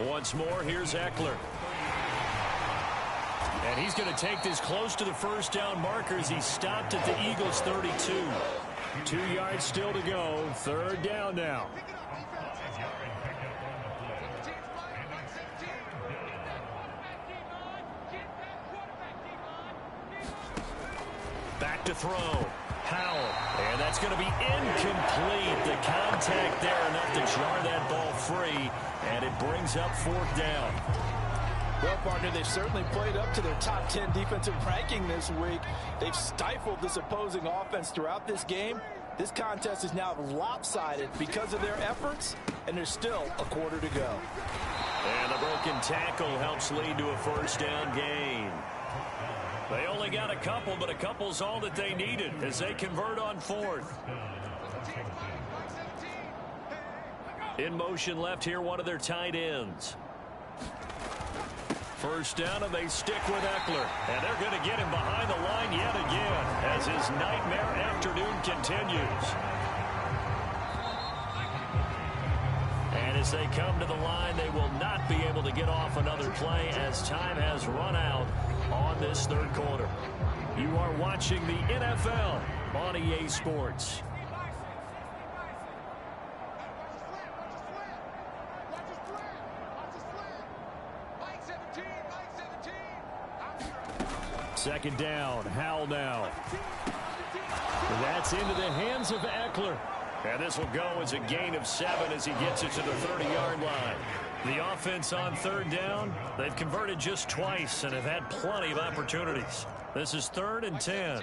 Once more, here's Eckler. And he's going to take this close to the 1st down marker as he stopped at the Eagles' 32. 2 yards still to go. 3rd down now. Back to throw. Howell. And that's going to be incomplete. The contact there enough to jar that ball free. And it brings up 4th down. Well, partner, they've certainly played up to their top 10 defensive ranking this week. They've stifled this opposing offense throughout this game. This contest is now lopsided because of their efforts, and there's still a quarter to go. And the broken tackle helps lead to a 1st down gain. They only got a couple, but a couple's all that they needed as they convert on 4th. In motion left here, one of their tight ends. 1st down, and they stick with Eckler. And they're going to get him behind the line yet again as his nightmare afternoon continues. And as they come to the line, they will not be able to get off another play as time has run out on this 3rd quarter. You are watching the NFL on EA Sports. Second down, Howell now. That's into the hands of Eckler. And this will go as a gain of 7 as he gets it to the 30-yard line. The offense on 3rd down, they've converted just twice and have had plenty of opportunities. This is 3rd and 10.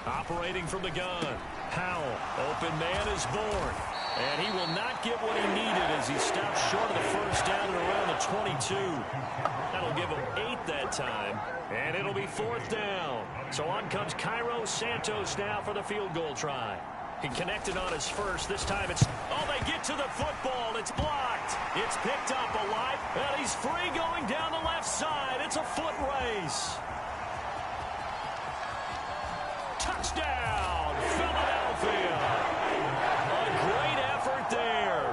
Operating from the gun. Howell, open man is born. And he will not get what he needed as he stops short of the 1st down at around the 22. That'll give him 8 that time. And it'll be 4th down. So on comes Cairo Santos now for the field goal try. He connected on his first. This time it's, oh, they get to the football. It's blocked. It's picked up alive. And he's free going down the left side. It's a foot race. Touchdown, Philadelphia. A great effort there.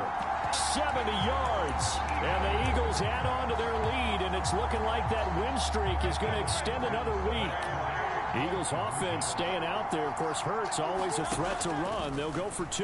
70 yards. And the Eagles add on to their lead, and it's looking like that win streak is going to extend another week. Eagles offense staying out there. Of course, Hurts always a threat to run. They'll go for 2.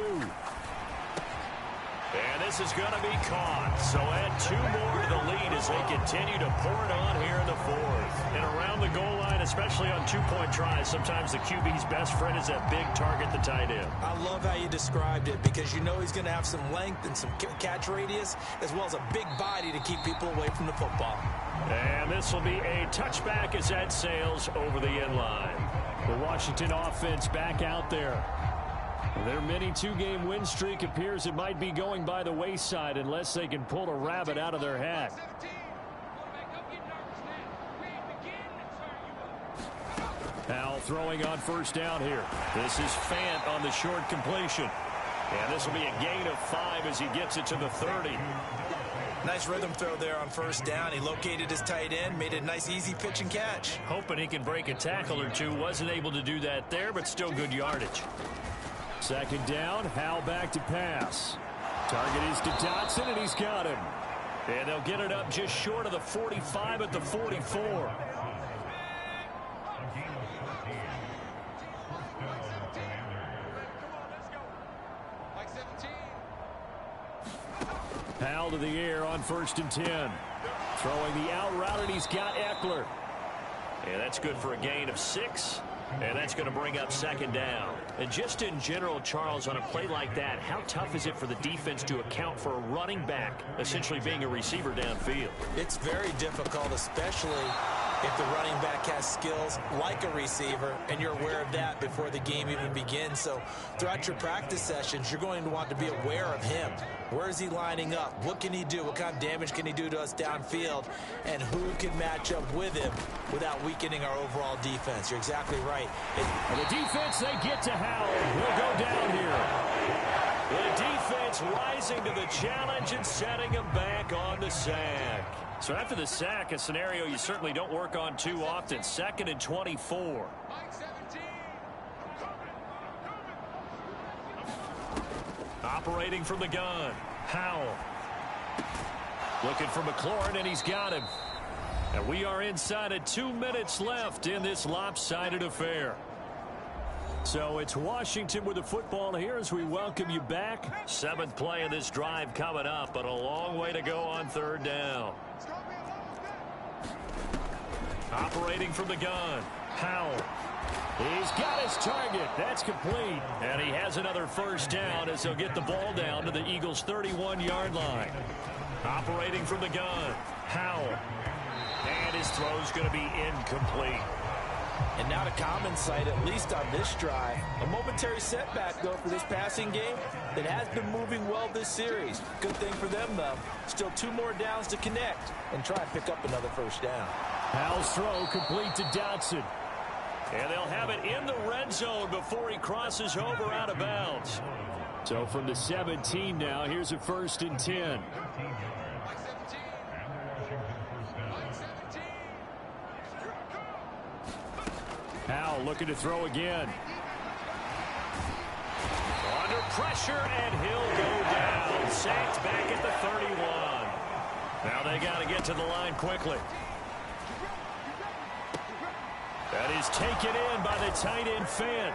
And this is going to be caught. So add 2 more to the lead as they continue to pour it on here in the 4th. And around the goal line, especially on 2-point tries, sometimes the QB's best friend is that big target, the tight end. I love how you described it because you know he's going to have some length and some catch radius as well as a big body to keep people away from the football. And this will be a touchback as that sails over the end line. The Washington offense back out there. Their mini 2-game win streak appears it might be going by the wayside unless they can pull a rabbit out of their hat. Now throwing on first down here. This is Fant on the short completion. And this will be a gain of 5 as he gets it to the 30. Nice rhythm throw there on first down. He located his tight end, made a nice easy pitch and catch. Hoping he can break a tackle or two. Wasn't able to do that there, but still good yardage. Second down, Howell back to pass. Target is to Dotson, and he's got him. And they'll get it up just short of the 45 at the 44. Howell to the air on 1st and 10. Throwing the out route, and he's got Eckler. And that's good for a gain of 6. And that's going to bring up second down. And just in general, Charles, on a play like that, how tough is it for the defense to account for a running back essentially being a receiver downfield? It's very difficult, especially if the running back has skills like a receiver, and you're aware of that before the game even begins. So throughout your practice sessions, you're going to want to be aware of him. Where is he lining up? What can he do? What kind of damage can he do to us downfield? And who can match up with him without weakening our overall defense? You're exactly right. And the defense, they get to Howell. He'll go down here. The defense rising to the challenge and setting him back on the sack. So after the sack, a scenario you certainly don't work on too often. 2nd and 24. Operating from the gun, Howell. Looking for McLaurin, and he's got him. And we are inside of 2 minutes left in this lopsided affair. So it's Washington with the football here as we welcome you back. 7th play of this drive coming up, but a long way to go on 3rd down. Operating from the gun, Howell. He's got his target. That's complete. And he has another first down as they'll get the ball down to the Eagles' 31-yard line. Operating from the gun, Howell. And his throw's going to be incomplete. And now to common sight, at least on this drive. A momentary setback, though, for this passing game that has been moving well this series. Good thing for them, though. Still 2 more downs to connect and try and pick up another first down. Howell's throw complete to Dotson. And they'll have it in the red zone before he crosses over out of bounds. So from the 17 now, here's a 1st and 10. Howell looking to throw again. Under pressure, and he'll go down. Sacked back at the 31. Now they got to get to the line quickly. That is taken in by the tight end Fant.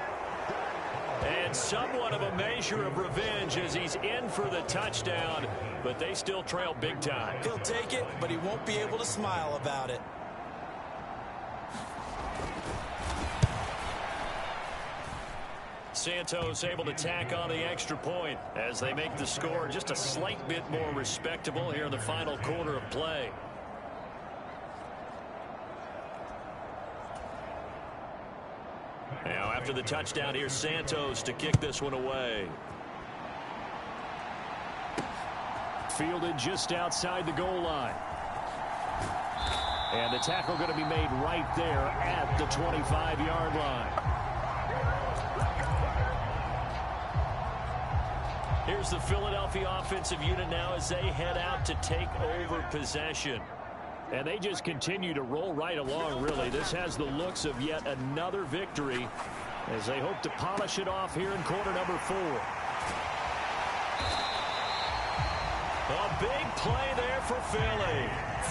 And somewhat of a measure of revenge as he's in for the touchdown, but they still trail big time. He'll take it, but he won't be able to smile about it. Santos able to tack on the extra point as they make the score just a slight bit more respectable here in the final quarter of play. Now after the touchdown, here's Santos to kick this one away. Fielded just outside the goal line. And the tackle going to be made right there at the 25-yard line. Here's the Philadelphia offensive unit now as they head out to take over possession. And they just continue to roll right along, really. This has the looks of yet another victory as they hope to polish it off here in quarter number 4. A big play there for Philly.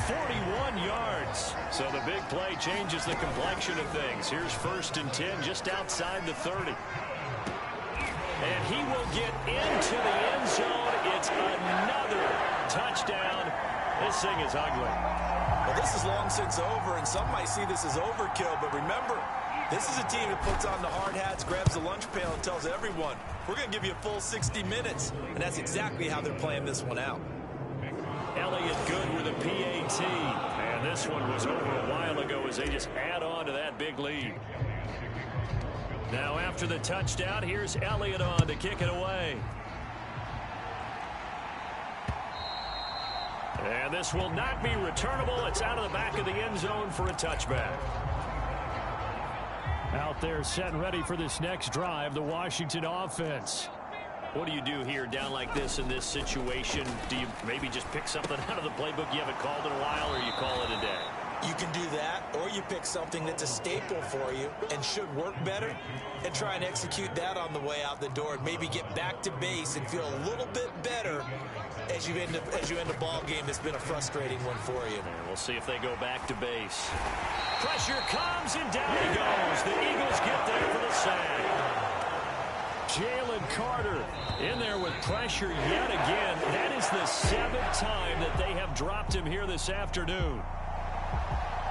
41 yards. So the big play changes the complexion of things. Here's 1st and 10 just outside the 30. And he will get into the end zone. It's It's another touchdown. This thing is ugly. Well, this is long since over, and some might see this as overkill, but remember, this is a team that puts on the hard hats, grabs the lunch pail, and tells everyone, we're going to give you a full 60 minutes, and that's exactly how they're playing this one out. Elliott good with a PAT. And this one was over a while ago as they just add on to that big lead. Now after the touchdown, here's Elliott on to kick it away. And this will not be returnable. It's out of the back of the end zone for a touchback. Out there set and ready for this next drive, the Washington offense. What do you do here down like this in this situation? Do you maybe just pick something out of the playbook you haven't called in a while, or you call it a day? You can do that, or you pick something that's a staple for you and should work better and try and execute that on the way out the door and maybe get back to base and feel a little bit better as you end a ball game that's been a frustrating one for you. And we'll see if they go back to base. Pressure comes, and down he goes. The Eagles get there for the sack. Jalen Carter in there with pressure yet again. That is the 7th time that they have dropped him here this afternoon.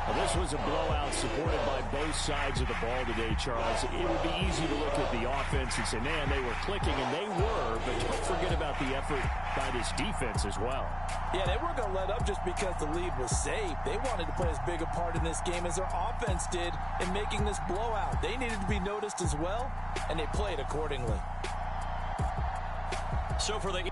Well, this was a blowout supported by both sides of the ball today, Charles. It would be easy to look at the offense and say, man, they were clicking, and they were, but don't forget about the effort by this defense as well. Yeah, they weren't going to let up just because the lead was saved. They wanted to play as big a part in this game as their offense did in making this blowout. They needed to be noticed as well, and they played accordingly. So for the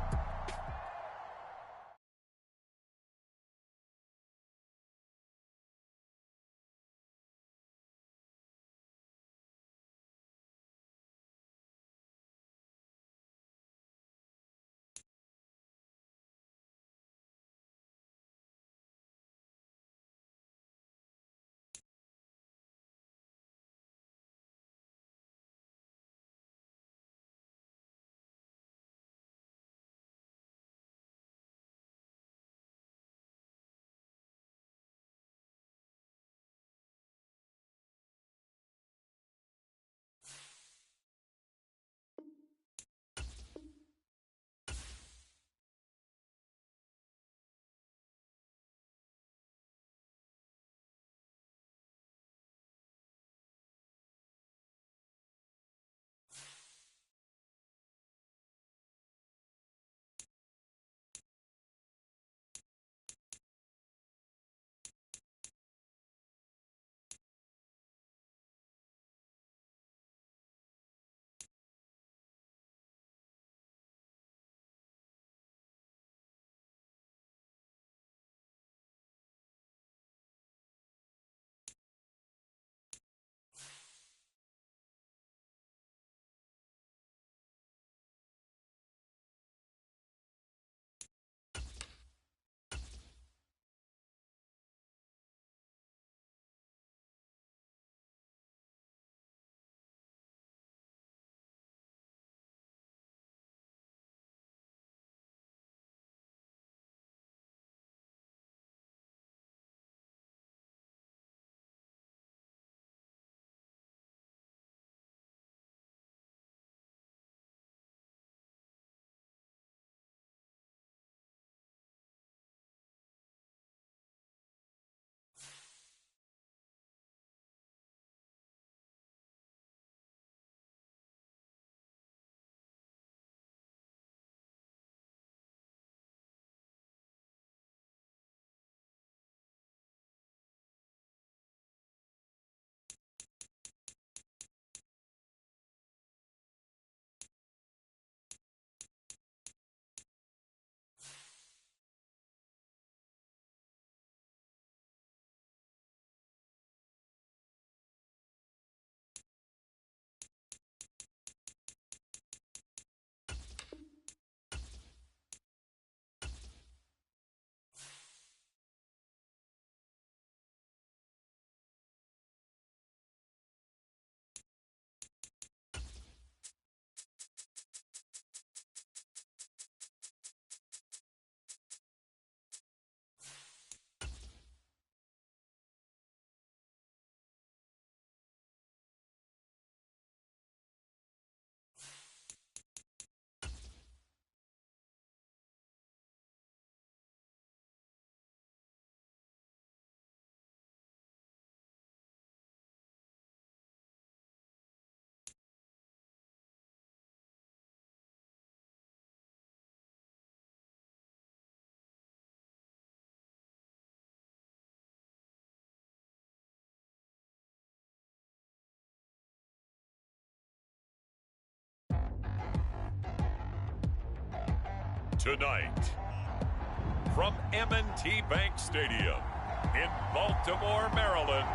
Tonight, from M&T Bank Stadium in Baltimore, Maryland,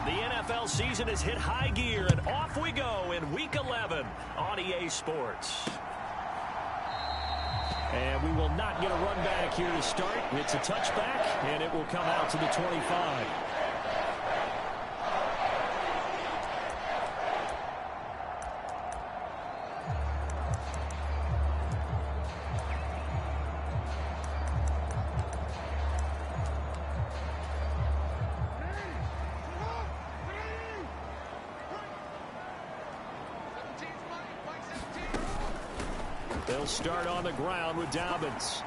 NFL season has hit high gear, and off we go in Week 11 on EA Sports. And we will not get a run back here to start. It's a touchback, and it will come out to the 25. They'll start on the ground with Dobbins.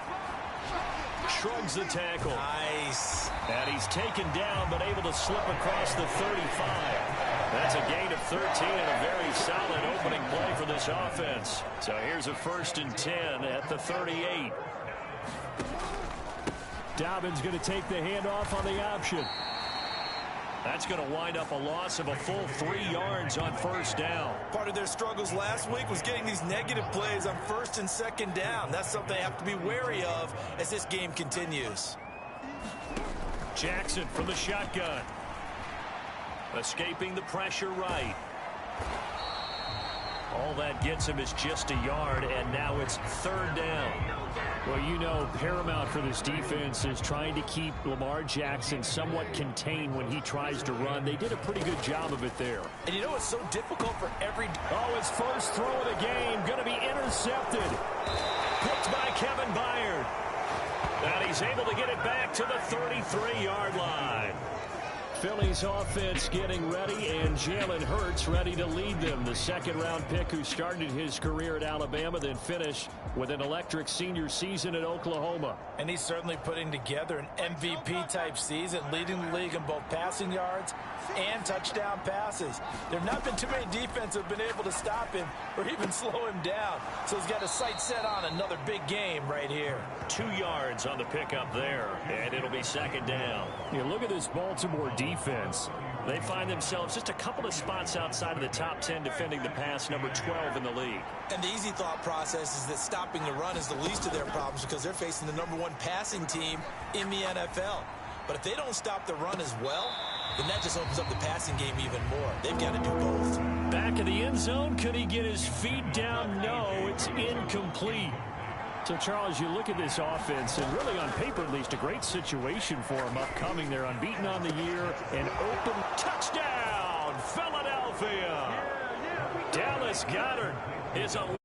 Shrugs the tackle. Nice. And he's taken down, but able to slip across the 35. That's a gain of 13 and a very solid opening play for this offense. So here's a 1st and 10 at the 38. Dobbins going to take the handoff on the option. That's going to wind up a loss of a full 3 yards on 1st down. Part of their struggles last week was getting these negative plays on 1st and 2nd down. That's something they have to be wary of as this game continues. Jackson from the shotgun. Escaping the pressure right. All that gets him is just a yard, and now it's 3rd down. Well, you know, paramount for this defense is trying to keep Lamar Jackson somewhat contained when he tries to run. They did a pretty good job of it there. And you know it's so difficult for every... Oh, his first throw of the game going to be intercepted. Picked by Kevin Byard. And he's able to get it back to the 33-yard line. Philly's offense getting ready, and Jalen Hurts ready to lead them. The 2nd-round pick who started his career at Alabama, then finished with an electric senior season at Oklahoma. And he's certainly putting together an MVP-type season, leading the league in both passing yards and touchdown passes. There have not been too many defenses that have been able to stop him or even slow him down. So he's got his sights set on another big game right here. 2 yards on the pickup there, and it'll be 2nd down. You look at this Baltimore defense. They find themselves just a couple of spots outside of the top 10 defending the pass, number 12 in the league. And the easy thought process is that stopping the run is the least of their problems because they're facing the #1 passing team in the NFL. But if they don't stop the run as well, then that just opens up the passing game even more. They've got to do both. Back in the end zone, could he get his feet down? No, it's incomplete. So, Charles, you look at this offense, and really on paper at least, a great situation for them upcoming. They're unbeaten on the year. An open touchdown, Philadelphia. Dallas Goedert is a...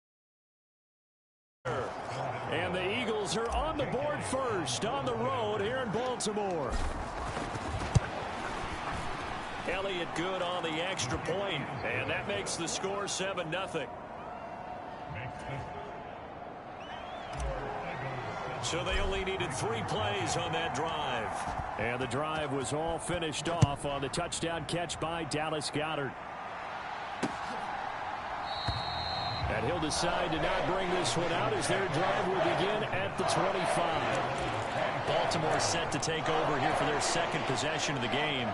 And the Eagles are on the board first on the road here in Baltimore. Elliott good on the extra point, and that makes the score 7-0. So they only needed 3 plays on that drive. And the drive was all finished off on the touchdown catch by Dallas Goedert. And he'll decide to not bring this one out as their drive will begin at the 25. Baltimore set to take over here for their 2nd possession of the game.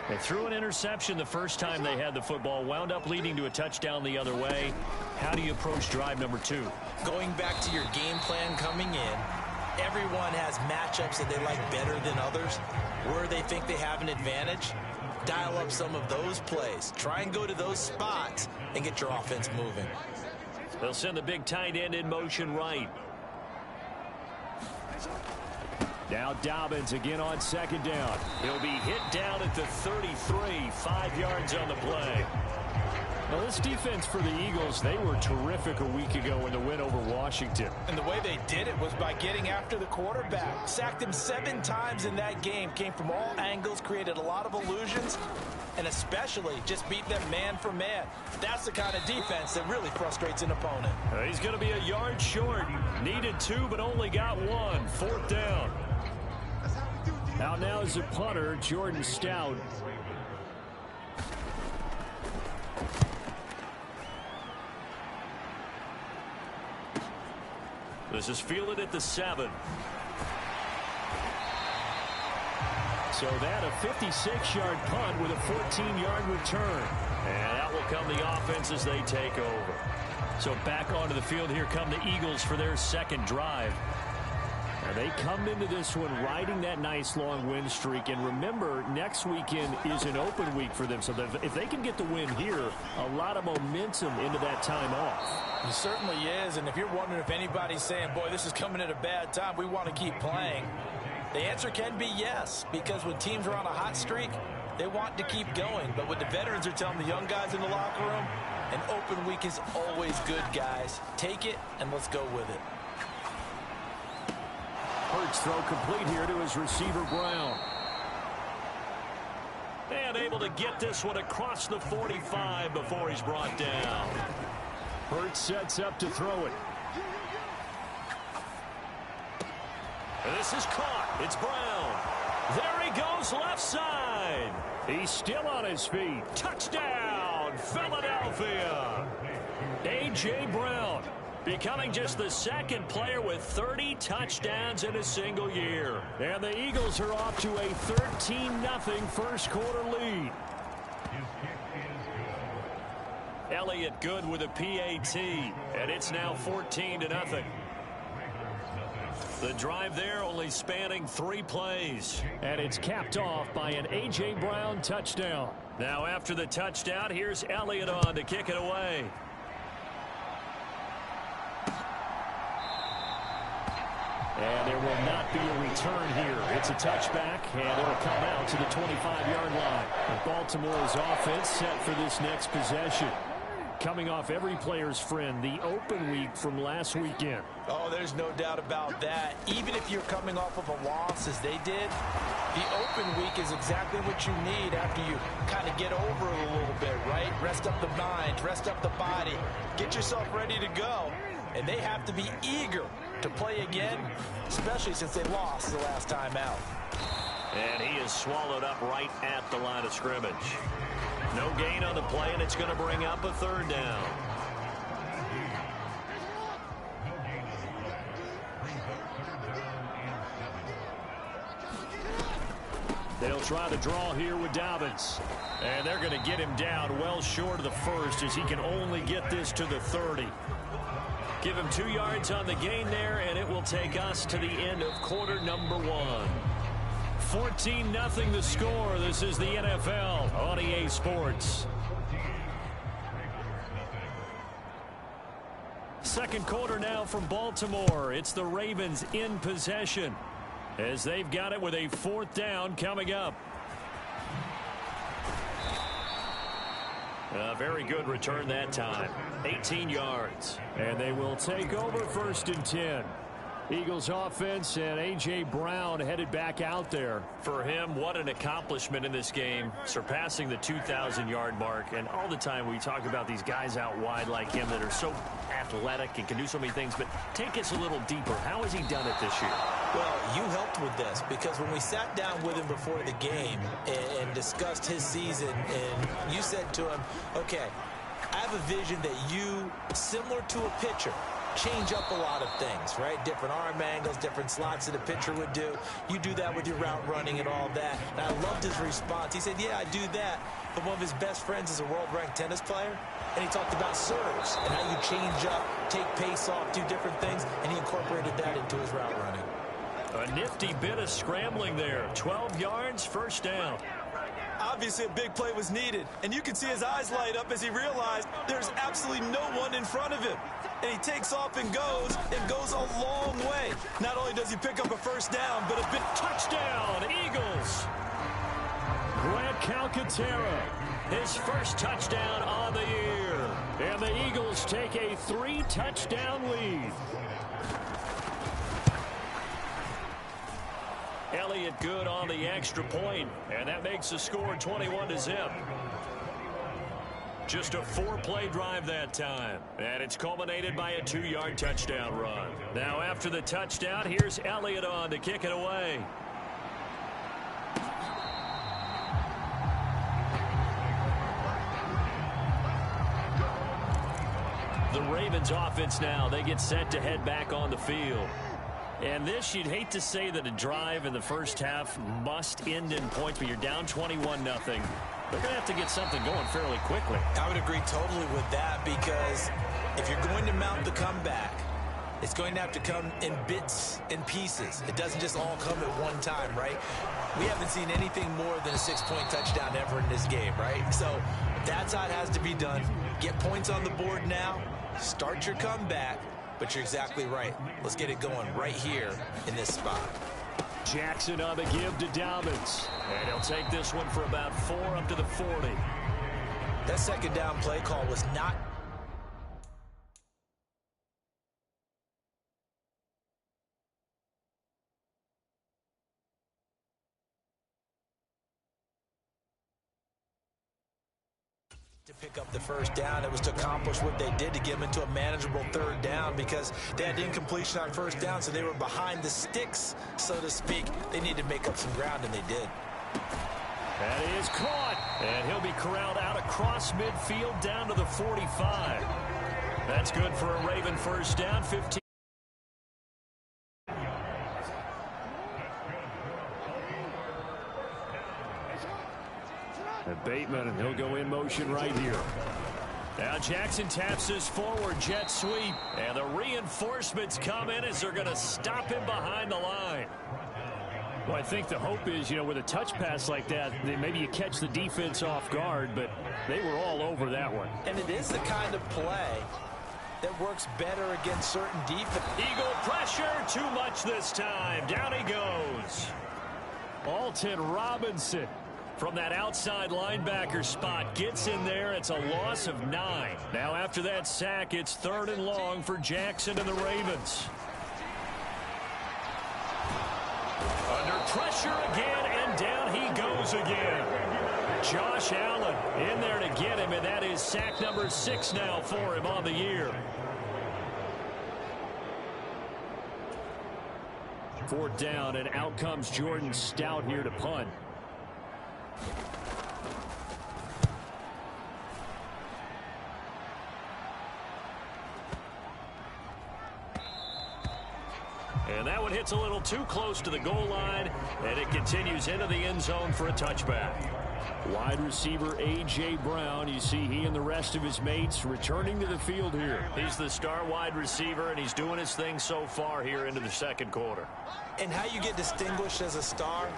They threw an interception the first time they had the football, wound up leading to a touchdown the other way. How do you approach drive number 2? Going back to your game plan coming in, everyone has matchups that they like better than others. Where they think they have an advantage, dial up some of those plays. Try and go to those spots and get your offense moving. They'll send the big tight end in motion right. Now Dobbins again on 2nd down. He'll be hit down at the 33, 5 yards on the play. Now this defense for the Eagles, they were terrific a week ago in the win over Washington. And the way they did it was by getting after the quarterback. Sacked him 7 times in that game. Came from all angles, created a lot of illusions, and especially just beat them man for man. That's the kind of defense that really frustrates an opponent. He's going to be a yard short. Needed 2, but only got 1. 4th down. Out now is the punter, Jordan Stout. This is fielded at the 7. So that a 56-yard punt with a 14-yard return. And out will come the offense as they take over. So back onto the field, here come the Eagles for their second drive. Now they come into this one riding that nice long win streak. And remember, next weekend is an open week for them. So if they can get the win here, a lot of momentum into that time off. It certainly is. And if you're wondering if anybody's saying, boy, this is coming at a bad time, we want to keep playing, the answer can be yes. Because when teams are on a hot streak, they want to keep going. But what the veterans are telling the young guys in the locker room, an open week is always good, guys. Take it, and let's go with it. Hurts throw complete here to his receiver, Brown. And able to get this one across the 45 before he's brought down. Hurts sets up to throw it. And this is caught. It's Brown. There he goes left side. He's still on his feet. Touchdown, Philadelphia. A.J. Brown becoming just the second player with 30 touchdowns in a single year. And the Eagles are off to a 13-0 first quarter lead. Elliott good with a PAT, and it's now 14-0. The drive there only spanning 3 plays. And it's capped off by an A.J. Brown touchdown. Now after the touchdown, here's Elliott on to kick it away. And there will not be a return here. It's a touchback, and it'll come out to the 25-yard line. And Baltimore's offense set for this next possession. Coming off every player's friend, the open week from last weekend. Oh, there's no doubt about that. Even if you're coming off of a loss as they did, the open week is exactly what you need after you kind of get over it a little bit, right? Rest up the mind, rest up the body, get yourself ready to go. And they have to be eager to play again, especially since they lost the last time out. And he is swallowed up right at the line of scrimmage. No gain on the play, and it's going to bring up a third down. They'll try the draw here with Dobbins. And they're going to get him down well short of the first as he can only get this to the 30. Give him 2 yards on the gain there, and it will take us to the end of quarter number 1. 14-0 the score. This is the NFL on EA Sports. Second quarter now from Baltimore. It's the Ravens in possession as they've got it with a 4th down coming up. A very good return that time. 18 yards. And they will take over 1st and 10. Eagles offense and A.J. Brown headed back out there. For him, what an accomplishment in this game, surpassing the 2,000-yard mark. And all the time we talk about these guys out wide like him that are so athletic and can do so many things. But take us a little deeper. How has he done it this year? Well, you helped with this because when we sat down with him before the game and discussed his season, and you said to him, okay, I have a vision that you, similar to a pitcher, change up a lot of things, right? Different arm angles, different slots that a pitcher would do. You do that with your route running and all that. And I loved his response. He said, yeah, I do that. But one of his best friends is a world-ranked tennis player. And he talked about serves and how you change up, take pace off, do different things. And he incorporated that into his route running. A nifty bit of scrambling there. 12 yards, 1st down. Obviously, a big play was needed. And you can see his eyes light up as he realized there's absolutely no one in front of him. And he takes off and goes a long way. Not only does he pick up a 1st down, but a big touchdown, Eagles. Grant Calcaterra, his 1st touchdown on the year. And the Eagles take a 3-touchdown lead. Elliott good on the extra point, and that makes the score 21-0. Just a 4-play drive that time, and it's culminated by a 2-yard touchdown run. Now after the touchdown, here's Elliott on to kick it away. The Ravens offense now, they get set to head back on the field. And this, you'd hate to say that a drive in the first half must end in points, but you're down 21-0. They're going to have to get something going fairly quickly. I would agree totally with that, because if you're going to mount the comeback, it's going to have to come in bits and pieces. It doesn't just all come at one time, right? We haven't seen anything more than a 6-point touchdown ever in this game, right? So that's how it has to be done. Get points on the board now. Start your comeback. But you're exactly right. Let's get it going right here in this spot. Jackson on the give to Dobbins. And he'll take this one for about 4 up to the 40. That second down play call was not... to pick up the first down. It was to accomplish what they did to get them into a manageable third down, because they had incompletion on first down, so they were behind the sticks, so to speak. They needed to make up some ground, and they did. That is caught, and he'll be corralled out across midfield down to the 45. That's good for a Raven first down, 15. Bateman, and he'll go in motion right here. Now Jackson taps this forward jet sweep, and the reinforcements come in as they're going to stop him behind the line. Well, I think the hope is, with a touch pass like that, maybe you catch the defense off guard, but they were all over that one. And it is the kind of play that works better against certain defense. Eagle pressure, too much this time. Down he goes. Alton Robinson from that outside linebacker spot gets in there. It's a loss of 9. Now after that sack, it's 3rd and long for Jackson and the Ravens. Under pressure again, and down he goes again. Josh Allen in there to get him, and that is sack number 6 now for him on the year. 4th down, and out comes Jordan Stout here to punt. And that one hits a little too close to the goal line, and it continues into the end zone for a touchback. Wide receiver A.J. Brown, you see he and the rest of his mates returning to the field here. He's the star wide receiver, and he's doing his thing so far here into the second quarter. And how you get distinguished as a star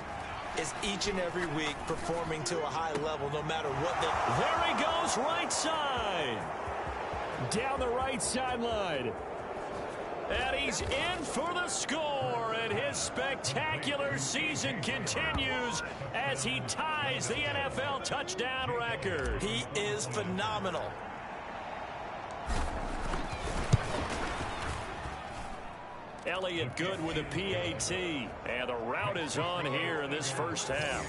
is each and every week performing to a high level, no matter what they... There he goes, right side. Down the right sideline. And he's in for the score, and his spectacular season continues as he ties the NFL touchdown record. He is phenomenal. Elliott good with a PAT, and the route is on here in this first half.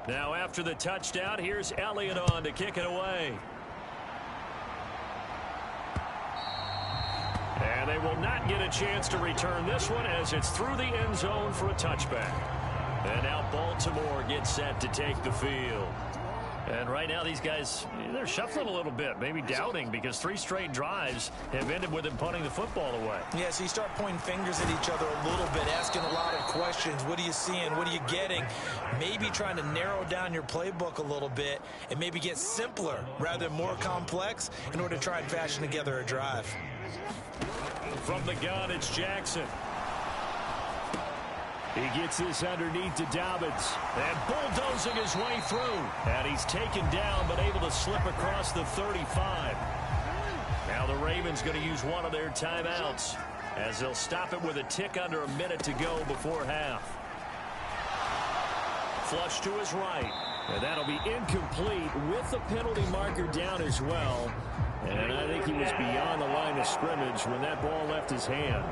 Now after the touchdown, here's Elliott on to kick it away. And they will not get a chance to return this one as it's through the end zone for a touchback. And now Baltimore gets set to take the field. And right now these guys, they're shuffling a little bit, maybe doubting, because 3 straight drives have ended with them punting the football away. Yeah, so you start pointing fingers at each other a little bit, asking a lot of questions. What are you seeing? What are you getting? Maybe trying to narrow down your playbook a little bit and maybe get simpler rather than more complex in order to try and fashion together a drive. From the gun, it's Jackson. He gets this underneath to Dobbins, and bulldozing his way through. And he's taken down, but able to slip across the 35. Now the Ravens going to use one of their timeouts, as they'll stop it with a tick under a minute to go before half. Flush to his right, and that'll be incomplete with the penalty marker down as well. And I think he was beyond the line of scrimmage when that ball left his hand.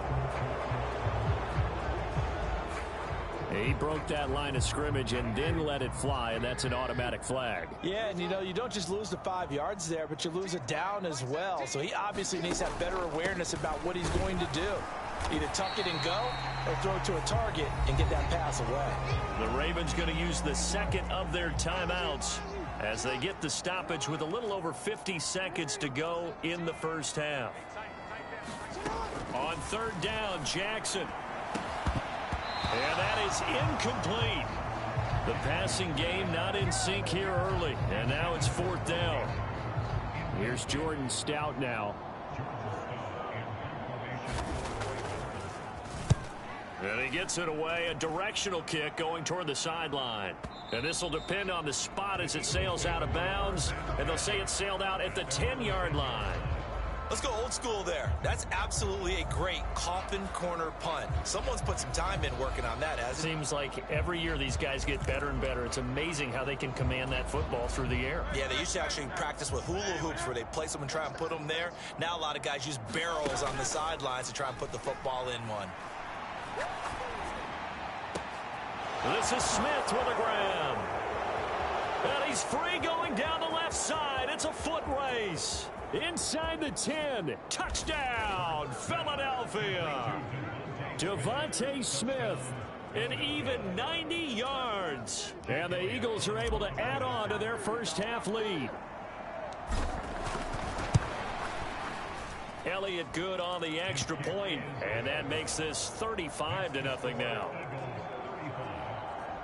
He broke that line of scrimmage and then let it fly, and that's an automatic flag. Yeah, and you don't just lose the 5 yards there, but you lose it down as well. So he obviously needs to have better awareness about what he's going to do. Either tuck it and go or throw it to a target and get that pass away. The Ravens going to use the second of their timeouts as they get the stoppage with a little over 50 seconds to go in the first half. On third down, Jackson. And that is incomplete. The passing game not in sync here early. And now it's fourth down. Here's Jordan Stout now. And he gets it away, a directional kick going toward the sideline. And this will depend on the spot as it sails out of bounds. And they'll say it sailed out at the 10-yard line. Let's go old school there. That's absolutely a great coffin corner punt. Someone's put some time in working on that, hasn't it? Seems like every year these guys get better and better. It's amazing how they can command that football through the air. Yeah, they used to actually practice with hula hoops where they place them and try and put them there. Now a lot of guys use barrels on the sidelines to try and put the football in one. This is Smith with a grab. And he's free going down the left side. It's a foot race. Inside the 10. Touchdown, Philadelphia. Devontae Smith, an even 90 yards. And the Eagles are able to add on to their first half lead. Elliott good on the extra point, and that makes this 35-0 now.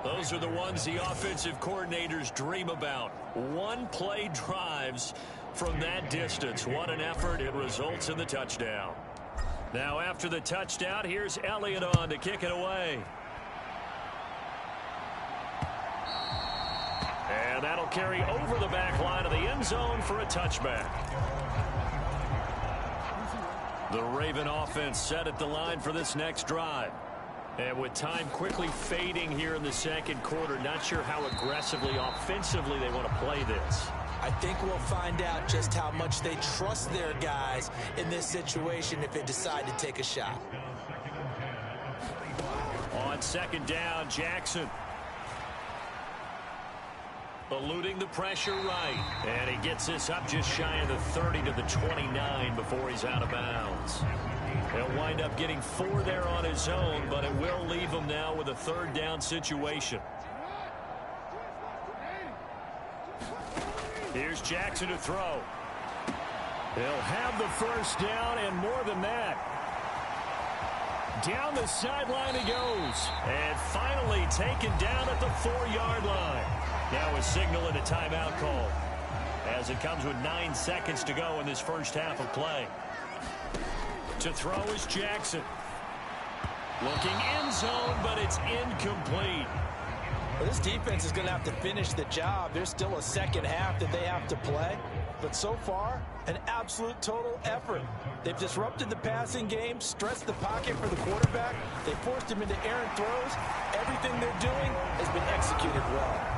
Those are the ones the offensive coordinators dream about. One-play drives from that distance. What an effort. It results in the touchdown. Now after the touchdown, here's Elliott on to kick it away. And that'll carry over the back line of the end zone for a touchback. The Raven offense set at the line for this next drive. And with time quickly fading here in the second quarter, not sure how aggressively, offensively they want to play this. I think we'll find out just how much they trust their guys in this situation if they decide to take a shot. On second down, Jackson. Eluding the pressure right. And he gets this up just shy of the 30 to the 29 before he's out of bounds. He'll wind up getting 4 there on his own, but it will leave him now with a third down situation. Here's Jackson to throw. He'll have the first down and more than that. Down the sideline he goes. And finally taken down at the 4-yard line. Now a signal and a timeout call as it comes with 9 seconds to go in this first half of play. To throw is Jackson. Looking end zone, but it's incomplete. Well, this defense is going to have to finish the job. There's still a second half that they have to play. But so far, an absolute total effort. They've disrupted the passing game, stressed the pocket for the quarterback. They forced him into errant throws. Everything they're doing has been executed well.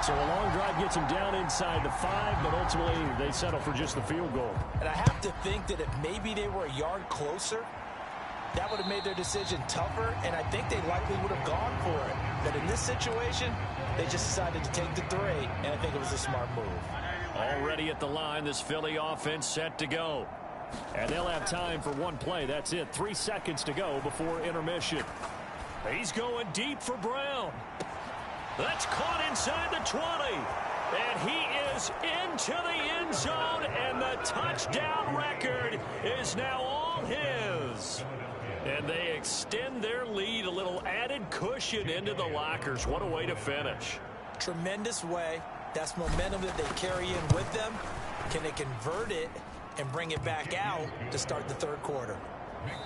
So a long drive gets them down inside the 5, but ultimately they settle for just the field goal. And I have to think that if maybe they were a yard closer, that would have made their decision tougher, and I think they likely would have gone for it. But in this situation, they just decided to take the 3, and I think it was a smart move. Already at the line, this Philly offense set to go. And they'll have time for one play. That's it. 3 seconds to go before intermission. He's going deep for Brown. That's caught inside the 20. And he is into the end zone, and the touchdown record is now all his. And they extend their lead, a little added cushion into the lockers. What a way to finish. Tremendous way. That's momentum that they carry in with them. Can they convert it and bring it back out to start the third quarter?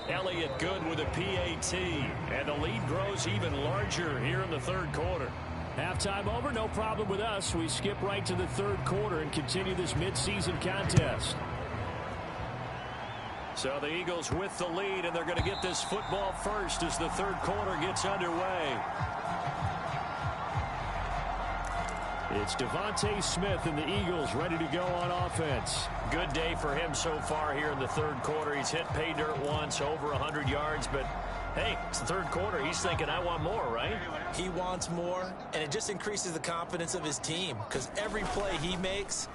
Elliott good with a PAT, and the lead grows even larger here in the third quarter. Halftime over, no problem with us. We skip right to the third quarter and continue this midseason contest. So the Eagles with the lead, and they're going to get this football first as the third quarter gets underway. It's Devontae Smith and the Eagles ready to go on offense. Good day for him so far here in the third quarter. He's hit pay dirt once, over 100 yards, but hey, it's the third quarter. He's thinking, I want more, right? He wants more, and it just increases the confidence of his team because every play he makes,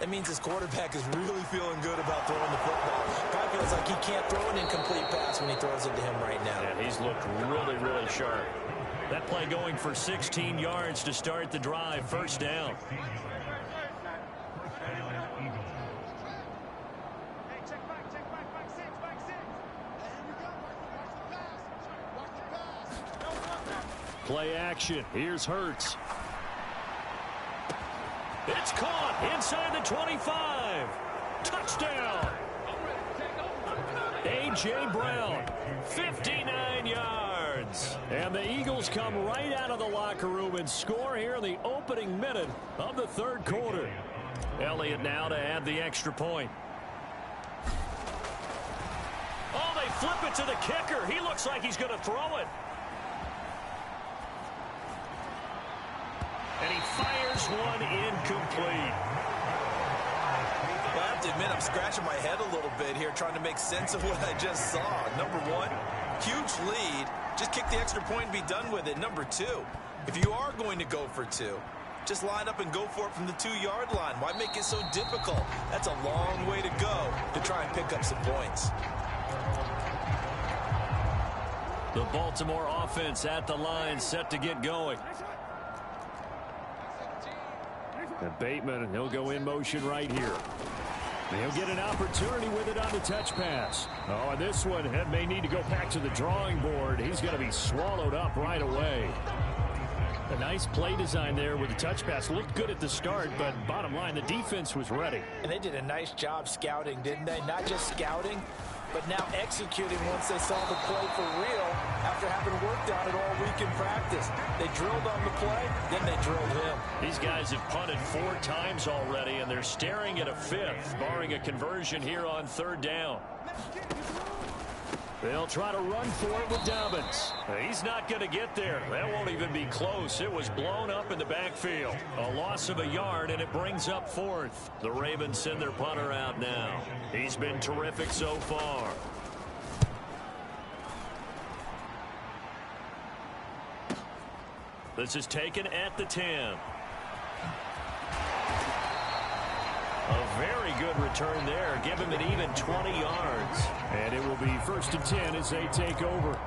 that means his quarterback is really feeling good about throwing the football. Probably feels like he can't throw an incomplete pass when he throws it to him right now. Yeah, he's looked really, really sharp. That play going for 16 yards to start the drive. First down. Play action. Here's Hurts. It's caught inside the 25. Touchdown. A.J. Brown, 59 yards. And the Eagles come right out of the locker room and score here in the opening minute of the third quarter. Elliott now to add the extra point. Oh, they flip it to the kicker. He looks like he's going to throw it. And he fires one incomplete. Well, I have to admit, I'm scratching my head a little bit here trying to make sense of what I just saw. Number one, huge lead. Just kick the extra point and be done with it. Number two, if you are going to go for two, just line up and go for it from the 2-yard line. Why make it so difficult? That's a long way to go to try and pick up some points. The Baltimore offense at the line, set to get going. And Bateman, he'll go in motion right here. He'll get an opportunity with it on the touch pass. Oh, and this one may need to go back to the drawing board. He's going to be swallowed up right away. A nice play design there with the touch pass. Looked good at the start, but bottom line, the defense was ready. And they did a nice job scouting, didn't they? Not just scouting, but now executing once they saw the play for real after having worked on it all week in practice. They drilled on the play, then they drilled him. These guys have punted 4 times already, and they're staring at a 5th, barring a conversion here on third down. They'll try to run for it with Dobbins. He's not going to get there. That won't even be close. It was blown up in the backfield. A loss of a yard, and it brings up 4th. The Ravens send their punter out now. He's been terrific so far. This is taken at the 10. A very good return there. Give him an even 20 yards. And it will be 1st and 10 as they take over.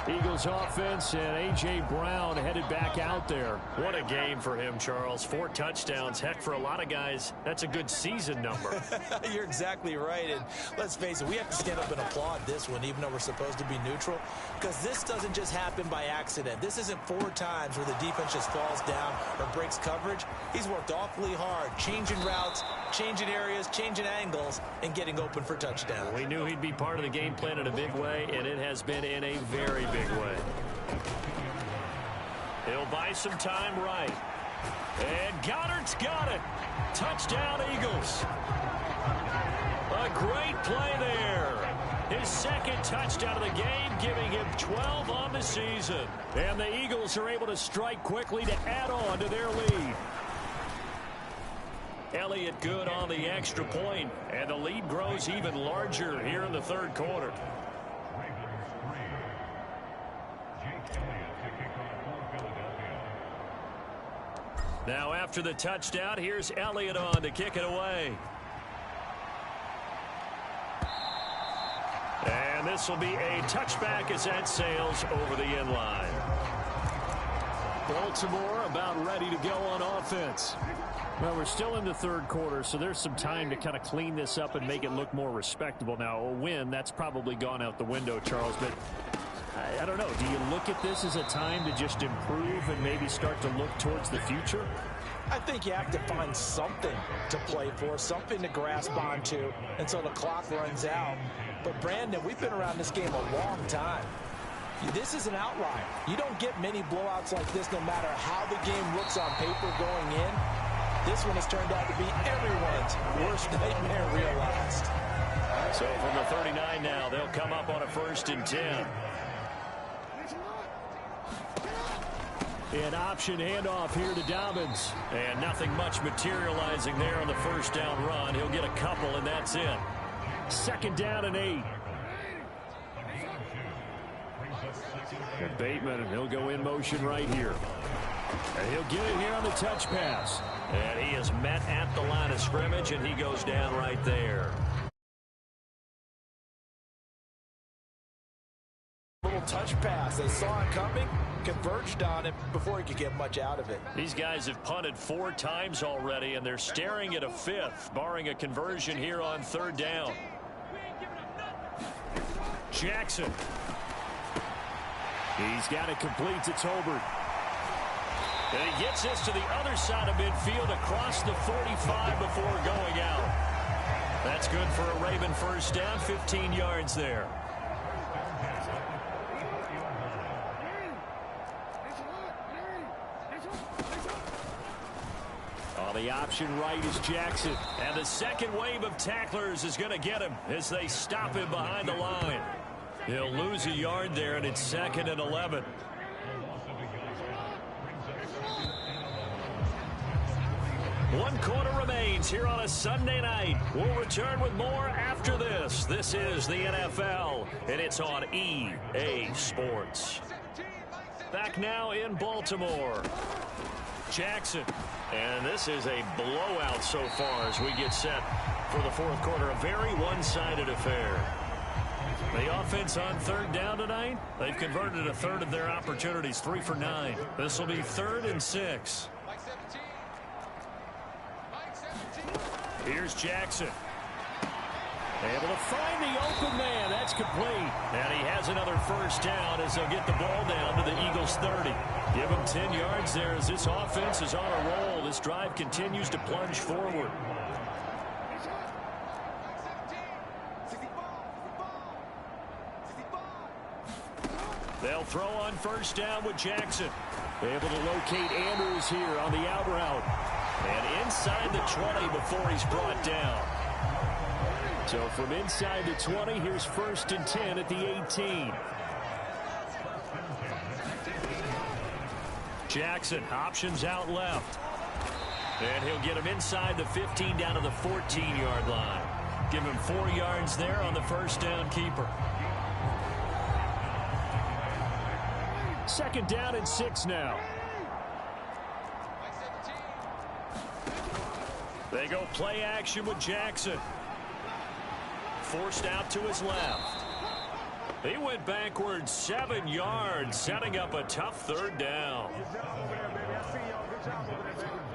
Eagles offense and A.J. Brown headed back out there. What a game for him, Charles. 4 touchdowns. Heck, for a lot of guys, that's a good season number. You're exactly right. And let's face it, we have to stand up and applaud this one, even though we're supposed to be neutral, because this doesn't just happen by accident. This isn't 4 times where the defense just falls down or breaks coverage. He's worked awfully hard, changing routes, changing areas, changing angles, and getting open for touchdowns. We knew he'd be part of the game plan in a big way, and it has been in a very big way. He'll buy some time right. And Goddard's got it. Touchdown, Eagles. A great play there. His 2nd touchdown of the game, giving him 12 on the season. And the Eagles are able to strike quickly to add on to their lead. Elliott good on the extra point, and the lead grows even larger here in the third quarter. Now after the touchdown, here's Elliott on to kick it away. And this will be a touchback as that sails over the end line. Baltimore about ready to go on offense. Well, we're still in the third quarter, so there's some time to kind of clean this up and make it look more respectable. Now, a win, that's probably gone out the window, Charles, but I don't know. Do you look at this as a time to just improve and maybe start to look towards the future? I think you have to find something to play for, something to grasp onto until the clock runs out. But, Brandon, we've been around this game a long time. This is an outlier. You don't get many blowouts like this no matter how the game looks on paper going in. This one has turned out to be everyone's worst nightmare realized. So from the 39 now, they'll come up on a 1st and 10. An option handoff here to Dobbins. And nothing much materializing there on the first down run. He'll get a couple, and that's it. 2nd down and 8. And Bateman, he'll go in motion right here. And he'll get it here on the touch pass. And he is met at the line of scrimmage, and he goes down right there. Little touch pass. They saw it coming, converged on it before he could get much out of it. These guys have punted 4 times already, and they're staring at a 5th, barring a conversion here on 3rd down. Jackson. He's got it complete to Tolbert. And he gets this to the other side of midfield across the 45 before going out. That's good for a Raven first down, 15 yards there. On the option right is Jackson. And the second wave of tacklers is going to get him as they stop him behind the line. He'll lose a yard there, and it's 2nd and 11. One quarter remains here on a Sunday night. We'll return with more after this. This is the NFL, and it's on EA Sports. Back now in Baltimore. Jackson. And this is a blowout so far as we get set for the 4th quarter. A very one-sided affair. The offense on 3rd down tonight, they've converted a 1/3 of their opportunities, 3 for 9. This will be 3rd and 6. Here's Jackson. Able to find the open man. That's complete. And he has another first down as they'll get the ball down to the Eagles' 30. Give him 10 yards there as this offense is on a roll. This drive continues to plunge forward. They'll throw on first down with Jackson. Able to locate Andrews here on the out route. And inside the 20 before he's brought down. So from inside the 20, here's 1st and 10 at the 18. Jackson, options out left. And he'll get him inside the 15 down to the 14-yard line. Give him 4 yards there on the first down keeper. 2nd down and 6 now. They go play action with Jackson. Forced out to his left. He went backwards 7 yards, setting up a tough 3rd down.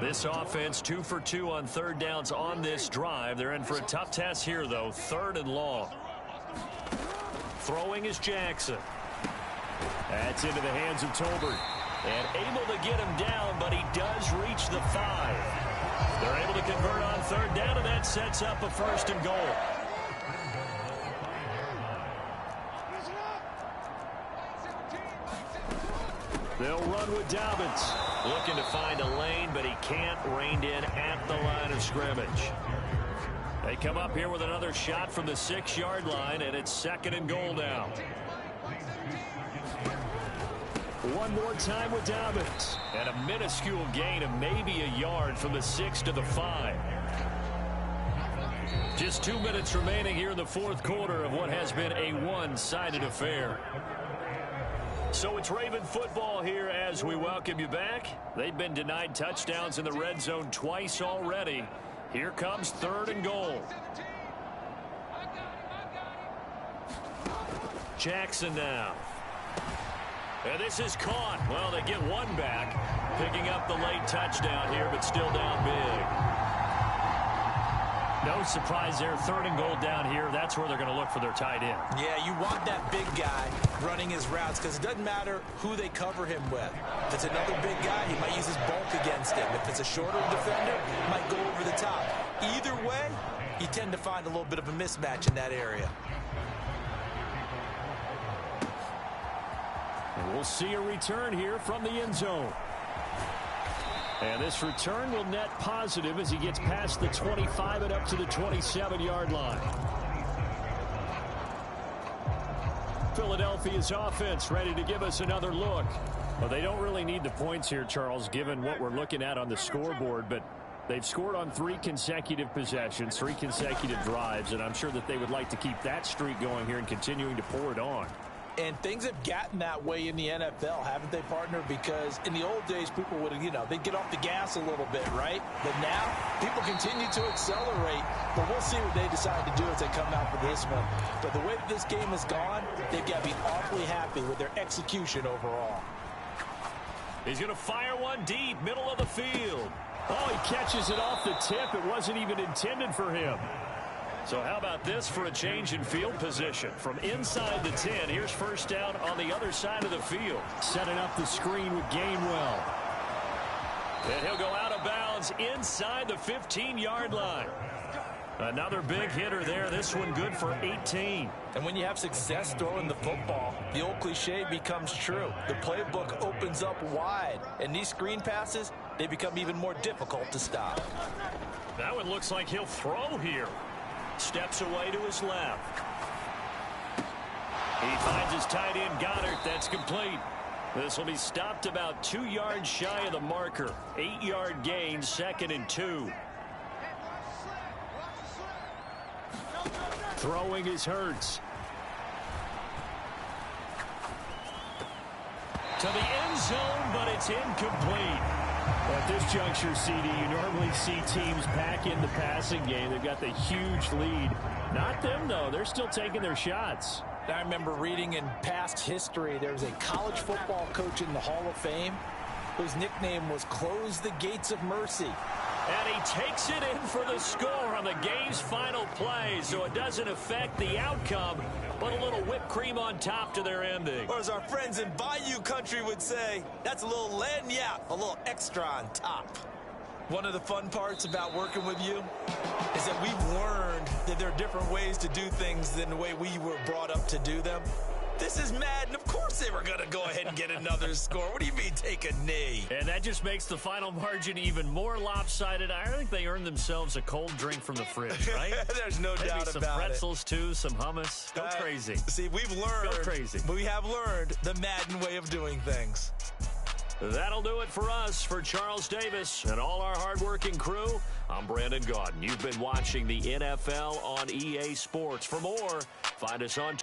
This offense 2 for 2 on 3rd downs on this drive. They're in for a tough test here, though. 3rd and long. Throwing is Jackson. That's into the hands of Tolbert. And able to get him down, but he does reach the 5. They're able to convert on 3rd down, and that sets up a 1st and goal. They'll run with Dobbins. Looking to find a lane, but he can't. Reined in at the line of scrimmage. They come up here with another shot from the 6-yard line, and it's 2nd and goal now. One more time with Dobbins. And a minuscule gain of maybe a yard from the 6 to the 5. Just 2 minutes remaining here in the 4th quarter of what has been a one-sided affair. So it's Raven football here as we welcome you back. They've been denied touchdowns in the red zone twice already. Here comes 3rd and goal. Jackson now. And this is caught. Well, they get one back, picking up the late touchdown here, but still down big. No surprise there. 3rd and goal down here. That's where they're going to look for their tight end. Yeah, you want that big guy running his routes because it doesn't matter who they cover him with. If it's another big guy, he might use his bulk against him. If it's a shorter defender, he might go over the top. Either way, you tend to find a little bit of a mismatch in that area. And we'll see a return here from the end zone. And this return will net positive as he gets past the 25 and up to the 27-yard line. Philadelphia's offense ready to give us another look. Well, they don't really need the points here, Charles, given what we're looking at on the scoreboard, but they've scored on 3 consecutive possessions, 3 consecutive drives, and I'm sure that they would like to keep that streak going here and continuing to pour it on. And things have gotten that way in the NFL, haven't they, partner? Because in the old days, people would, they'd get off the gas a little bit, right? But now, people continue to accelerate. But we'll see what they decide to do as they come out for this one. But the way that this game has gone, they've got to be awfully happy with their execution overall. He's going to fire one deep, middle of the field. Oh, he catches it off the tip. It wasn't even intended for him. So how about this for a change in field position? From inside the 10, here's first down on the other side of the field. Setting up the screen with Gainwell. And he'll go out of bounds inside the 15-yard line. Another big hitter there. This one good for 18. And when you have success throwing the football, the old cliche becomes true. The playbook opens up wide. And these screen passes, they become even more difficult to stop. That one looks like he'll throw here. Steps away to his left. He finds his tight end, Goddard. That's complete. This will be stopped about 2 yards shy of the marker. 8-yard gain, 2nd and 2. Throwing is Hurts. To the end zone, but it's incomplete. At this juncture, CD, you normally see teams pack in the passing game. They've got the huge lead. Not them, though. They're still taking their shots. I remember reading in past history, there was a college football coach in the Hall of Fame whose nickname was Close the Gates of Mercy. And he takes it in for the score on the game's final play, so it doesn't affect the outcome, but a little whipped cream on top to their ending. Or as our friends in Bayou Country would say, that's a little lagniappe, a little extra on top. One of the fun parts about working with you is that we've learned that there are different ways to do things than the way we were brought up to do them. This is Madden. Of course they were going to go ahead and get another score. What do you mean take a knee? And that just makes the final margin even more lopsided. I think they earned themselves a cold drink from the fridge, right? There's no doubt about it. Maybe some pretzels, too, some hummus. Go crazy. See, we've learned. Go crazy. We have learned the Madden way of doing things. That'll do it for us. For Charles Davis and all our hardworking crew, I'm Brandon Gaudin. You've been watching the NFL on EA Sports. For more, find us on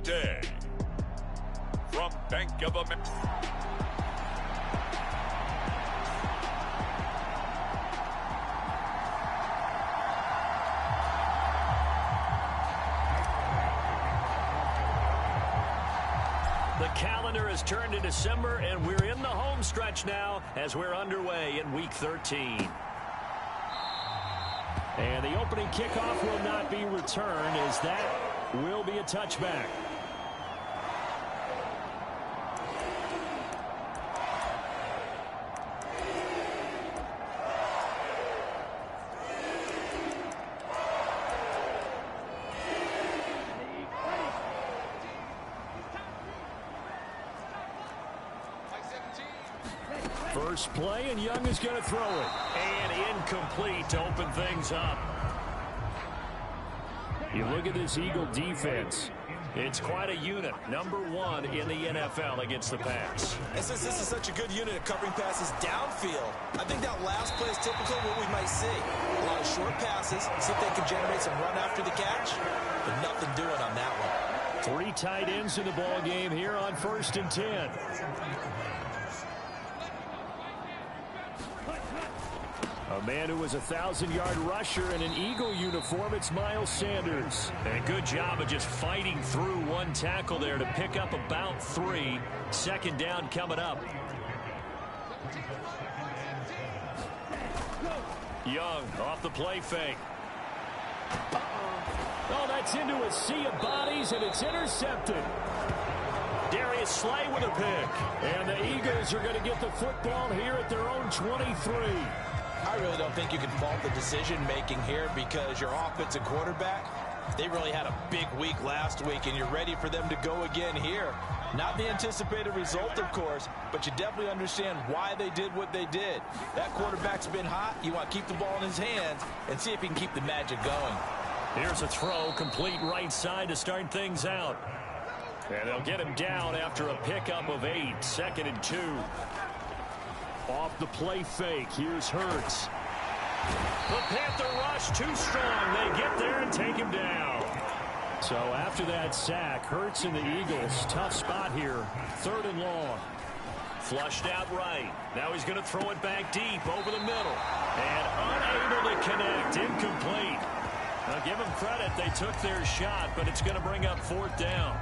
today. From Bank of America. The calendar has turned to December, and we're in the home stretch now as we're underway in Week 13. And the opening kickoff will not be returned, as that will be a touchback. First play, and Young is going to throw it. And incomplete to open things up. You look at this Eagle defense. It's quite a unit. Number 1 in the NFL against the pass. And since this is such a good unit at covering passes downfield, I think that last play is typical of what we might see. A lot of short passes, see if they can generate some run after the catch, but nothing doing on that one. 3 tight ends in the ball game here on 1st and 10. A man who was a 1,000-yard rusher in an Eagle uniform, it's Miles Sanders. And a good job of just fighting through one tackle there to pick up about 3. Second down coming up. Young off the play fake. Oh, that's into a sea of bodies, and it's intercepted. Darius Slay with a pick. And the Eagles are going to get the football here at their own 23. I really don't think you can fault the decision-making here because your offensive quarterback, they really had a big week last week, and you're ready for them to go again here. Not the anticipated result, of course, but you definitely understand why they did what they did. That quarterback's been hot. You want to keep the ball in his hands and see if he can keep the magic going. Here's a throw, complete right side to start things out. And they'll get him down after a pickup of 8, 2nd and 2. Off the play fake, here's Hurts. The Panther rush too strong. They get there and take him down. So after that sack, Hurts and the Eagles, tough spot here. 3rd and long. Flushed out right. Now he's going to throw it back deep over the middle. And unable to connect, incomplete. Now give them credit, they took their shot, but it's going to bring up 4th down.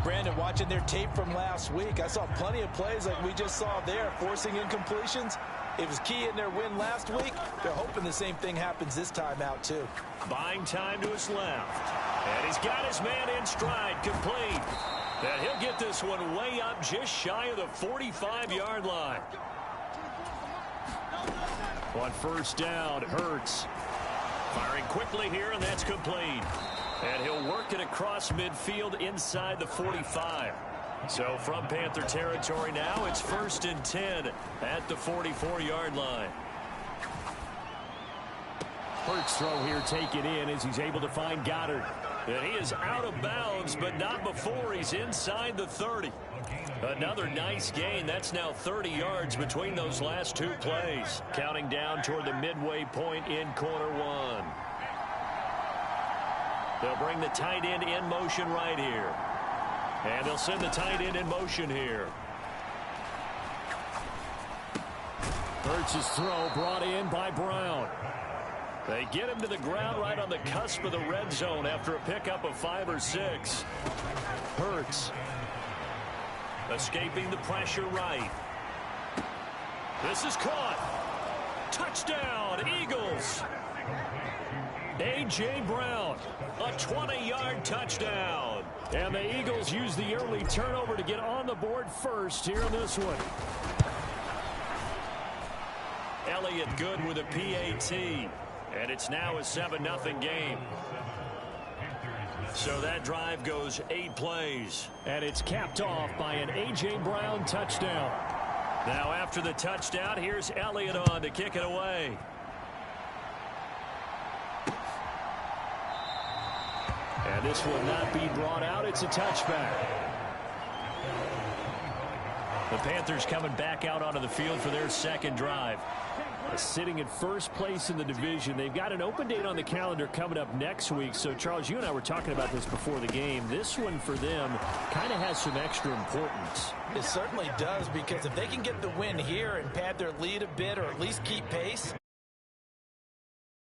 Brandon, watching their tape from last week, I saw plenty of plays like we just saw there, forcing incompletions. It was key in their win last week. They're hoping the same thing happens this time out, too. Buying time to his left. And he's got his man in stride, complete. And he'll get this one way up just shy of the 45-yard line. On 1st down, Hurts. Firing quickly here, and that's complete. And he'll work it across midfield inside the 45. So from Panther territory now, it's 1st and 10 at the 44-yard line. Hurts throw here taken in as he's able to find Goddard. And he is out of bounds, but not before he's inside the 30. Another nice gain. That's now 30 yards between those last 2 plays. Counting down toward the midway point in quarter 1. They'll bring the tight end in motion right here. And they'll send the tight end in motion here. Hurts' throw brought in by Brown. They get him to the ground right on the cusp of the red zone after a pickup of 5 or 6. Hurts escaping the pressure right. This is caught. Touchdown, Eagles. A.J. Brown, a 20-yard touchdown. And the Eagles use the early turnover to get on the board first here in this one. Elliott good with a PAT. And it's now a 7-0 game. So that drive goes 8 plays. And it's capped off by an A.J. Brown touchdown. Now after the touchdown, here's Elliott on to kick it away. And this will not be brought out. It's a touchback. The Panthers coming back out onto the field for their second drive. Sitting in first place in the division. They've got an open date on the calendar coming up next week. So, Charles, you and I were talking about this before the game. This one for them kind of has some extra importance. It certainly does, because if they can get the win here and pad their lead a bit or at least keep pace,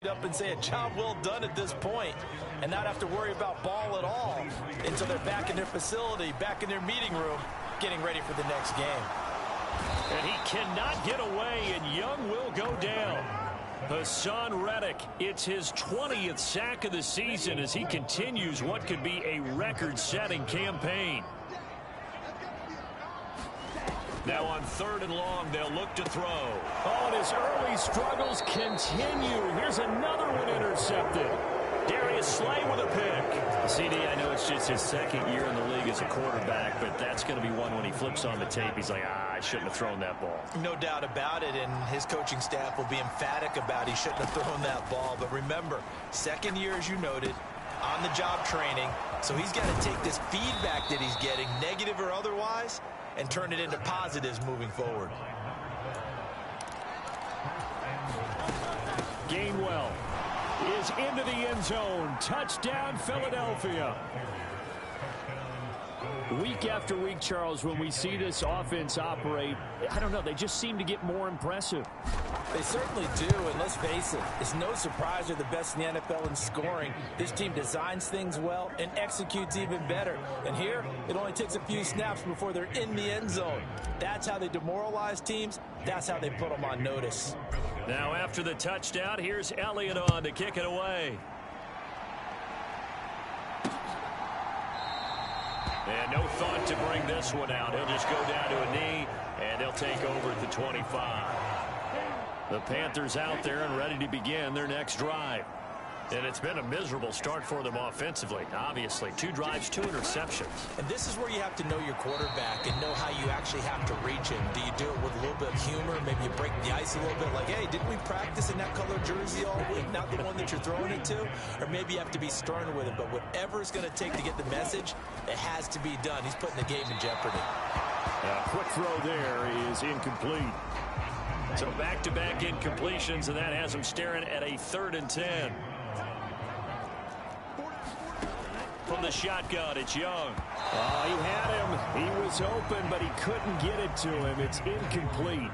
up and say a job well done at this point and not have to worry about ball at all until they're back in their facility, back in their meeting room, getting ready for the next game. And he cannot get away, and Young will go down. Hassan Reddick, it's his 20th sack of the season as he continues what could be a record-setting campaign. Now on 3rd and long, they'll look to throw. Oh, and his early struggles continue. Here's another one intercepted. Darius Slay with a pick. CD, I know it's just his second year in the league as a quarterback, but that's going to be one when he flips on the tape. He's like, I shouldn't have thrown that ball. No doubt about it, and his coaching staff will be emphatic about he shouldn't have thrown that ball. But remember, second year, as you noted, on-the-job training, so he's got to take this feedback that he's getting, negative or otherwise, and turn it into positives moving forward. Gainwell is into the end zone. Touchdown, Philadelphia. Week after week, Charles, when we see this offense operate, I don't know, they just seem to get more impressive. They certainly do, and let's face it, it's no surprise they're the best in the NFL in scoring. This team designs things well and executes even better. And here, it only takes a few snaps before they're in the end zone. That's how they demoralize teams. That's how they put them on notice. Now after the touchdown, here's Elliott on to kick it away. And no thought to bring this one out. He'll just go down to a knee, and they'll take over at the 25. The Panthers out there and ready to begin their next drive. And it's been a miserable start for them offensively, obviously. 2 drives, 2 interceptions. And this is where you have to know your quarterback and know how you actually have to reach him. Do you do it with a little bit of humor? Maybe you break the ice a little bit like, hey, didn't we practice in that color jersey all week? Not the one that you're throwing it to? Or maybe you have to be stern with it. But whatever it's going to take to get the message, it has to be done. He's putting the game in jeopardy. A quick throw there is incomplete. So back-to-back incompletions, and that has him staring at a 3rd and 10. From the shotgun, it's Young. Oh, he had him. He was open, but he couldn't get it to him. It's incomplete.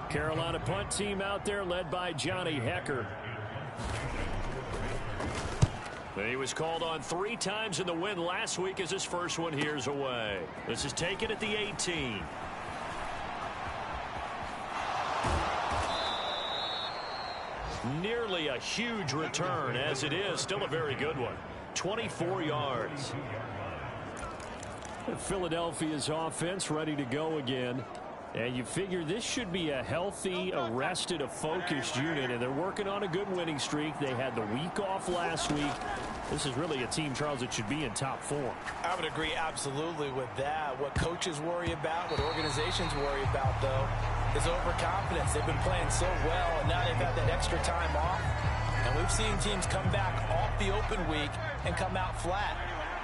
Carolina punt team out there led by Johnny Hecker. He was called on 3 times in the win last week as his first one here's away. This is taken at the 18. Nearly a huge return, as it is still a very good one. 24 yards. Philadelphia's offense ready to go again. And you figure this should be a healthy, a rested, a focused unit. And they're working on a good winning streak. They had the week off last week. This is really a team, Charles, that should be in top form. I would agree absolutely with that. What coaches worry about, what organizations worry about, though, is overconfidence. They've been playing so well, and now they've had that extra time off. And we've seen teams come back off the open week and come out flat.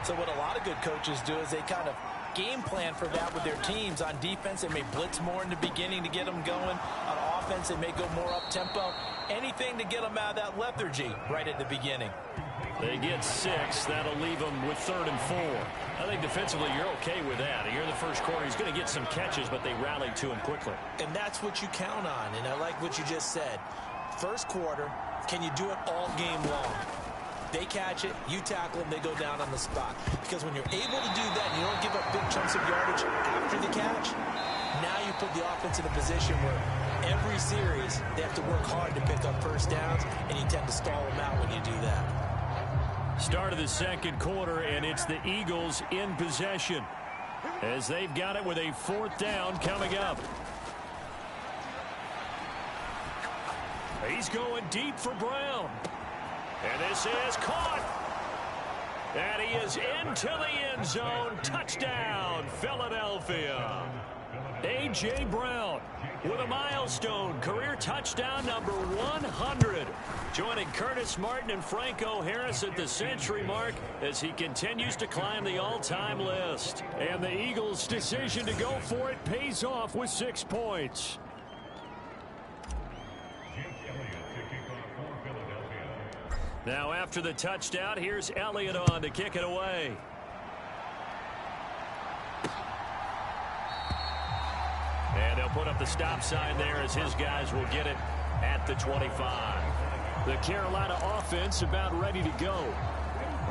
So what a lot of good coaches do is they kind of game plan for that with their teams. On defense, they may blitz more in the beginning to get them going. On offense, they may go more up-tempo. Anything to get them out of that lethargy right at the beginning. They get 6. That'll leave them with 3rd and 4. I think defensively you're okay with that. Here in the first quarter, he's going to get some catches, but they rallied to him quickly. And that's what you count on, and I like what you just said. First quarter, can you do it all game long? They catch it, you tackle them, they go down on the spot. Because when you're able to do that and you don't give up big chunks of yardage after the catch, now you put the offense in a position where every series they have to work hard to pick up first downs, and you tend to stall them out when you do that. Start of the second quarter, and it's the Eagles in possession as they've got it with a 4th down coming up. He's going deep for Brown. And this is caught. And he is into the end zone. Touchdown, Philadelphia. A.J. Brown with a milestone career touchdown number 100. Joining Curtis Martin and Franco Harris at the century mark as he continues to climb the all-time list. And the Eagles' decision to go for it pays off with 6 points. Now after the touchdown, here's Elliott on to kick it away. And they'll put up the stop sign there as his guys will get it at the 25. The Carolina offense about ready to go.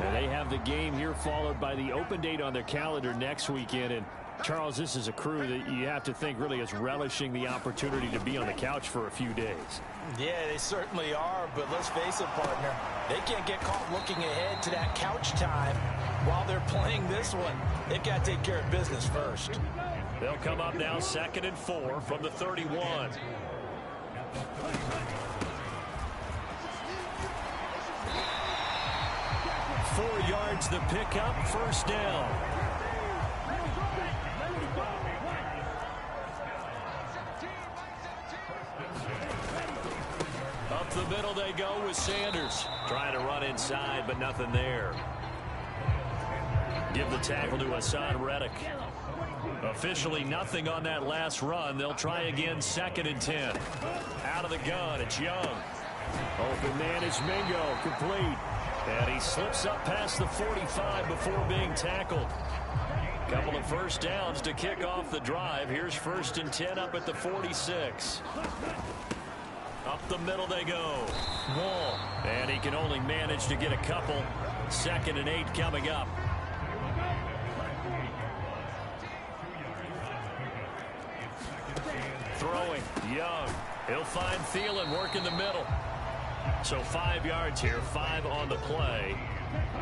And they have the game here followed by the open date on their calendar next weekend. And Charles, this is a crew that you have to think really is relishing the opportunity to be on the couch for a few days. Yeah, they certainly are, but let's face it, partner, they can't get caught looking ahead to that couch time while they're playing this one. They've got to take care of business first. They'll come up now 2nd and 4 from the 31. Four yards the pickup, first down. Up the middle they go with Sanders. Trying to run inside, but nothing there. Give the tackle to Hassan Reddick. Officially nothing on that last run. They'll try again 2nd and 10. Out of the gun, it's Young. Open man is Mingo, complete. And he slips up past the 45 before being tackled. Couple of first downs to kick off the drive. Here's 1st and 10 up at the 46. Up the middle they go. Wall. And he can only manage to get a couple. 2nd and 8 coming up. Throwing. Young. He'll find Thielen working the middle. So 5 yards here, 5 on the play.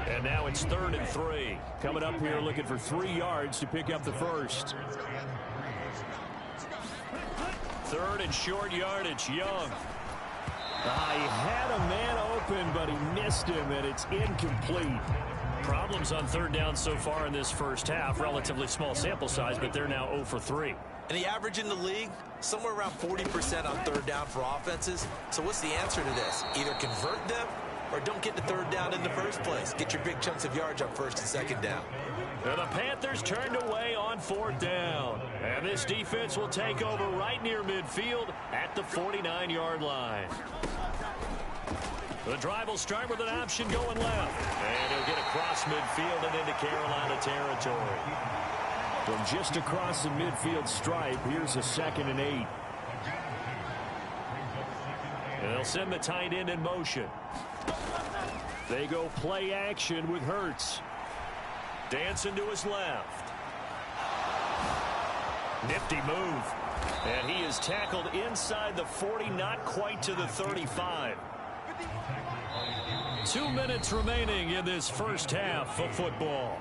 And now it's 3rd and 3. Coming up here looking for 3 yards to pick up the first. 3rd and short yardage, Young. He had a man open, but he missed him, and it's incomplete. Problems on 3rd down so far in this first half. Relatively small sample size, but they're now 0 for 3. And the average in the league, somewhere around 40% on 3rd down for offenses. So what's the answer to this? Either convert them or don't get to 3rd down in the first place. Get your big chunks of yards on 1st and 2nd down. And the Panthers turned away on 4th down. And this defense will take over right near midfield at the 49-yard line. The drive will start with an option going left. And he'll get across midfield and into Carolina territory. From just across the midfield stripe, here's a 2nd and 8. And they'll send the tight end in motion. They go play action with Hurts. Dancing to his left. Nifty move. And he is tackled inside the 40, not quite to the 35. 2 minutes remaining in this first half of football.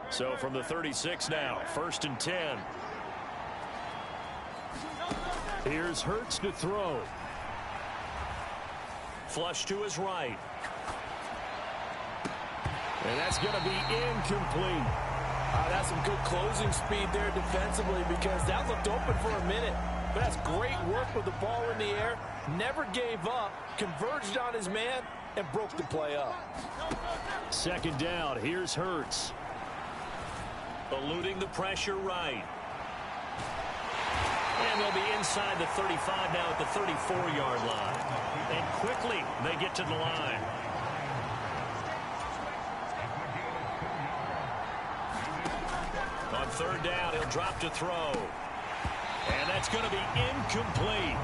So from the 36 now, 1st and 10. Here's Hurts to throw. Flush to his right. And that's going to be incomplete. That's some good closing speed there defensively because that looked open for a minute. But that's great work with the ball in the air. Never gave up, converged on his man, and broke the play up. 2nd down, here's Hurts. Eluding the pressure right. And they'll be inside the 35 now at the 34-yard line. And quickly they get to the line. On 3rd down, he'll drop to throw. And that's going to be incomplete.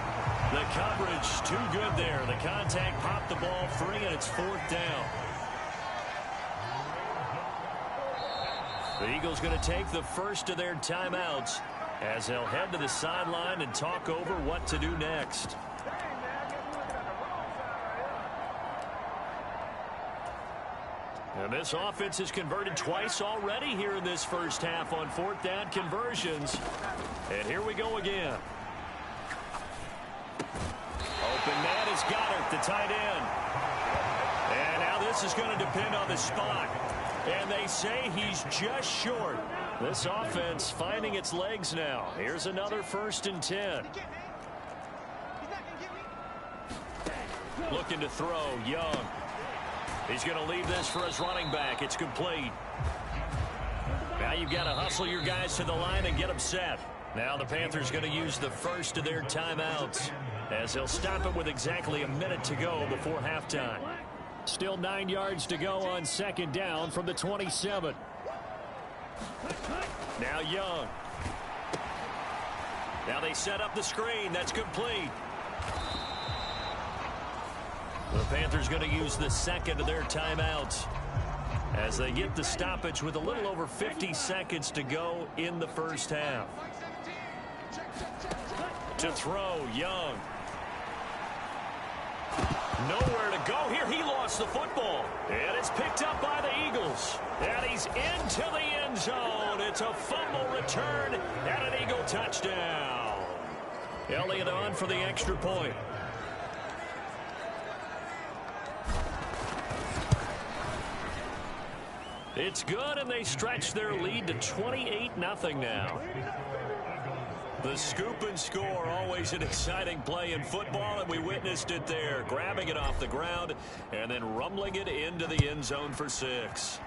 The coverage too good there. The contact popped the ball free, and it's 4th down. The Eagles going to take the first of their timeouts as they'll head to the sideline and talk over what to do next. And this offense has converted twice already here in this first half on 4th down conversions. And here we go again. Open man is Goddard, the tight end. And now this this is going to depend on the spot. And they say he's just short. This offense finding its legs now. Here's another 1st and 10. Looking to throw, Young. He's going to leave this for his running back. It's complete. Now you've got to hustle your guys to the line and get them set. Now the Panthers going to use the first of their timeouts as they'll stop it with exactly a minute to go before halftime. Still 9 yards to go on 2nd down from the 27. Now Young. Now they set up the screen. That's complete. The Panthers going to use the second of their timeouts as they get the stoppage with a little over 50 seconds to go in the first half. To throw, Young. Nowhere to go here. He lost the football. And it's picked up by the Eagles. And he's into the end zone. It's a fumble return and an Eagle touchdown. Elliott on for the extra point. It's good, and they stretch their lead to 28-0 now. The scoop and score, always an exciting play in football, and we witnessed it there, grabbing it off the ground and then rumbling it into the end zone for 6.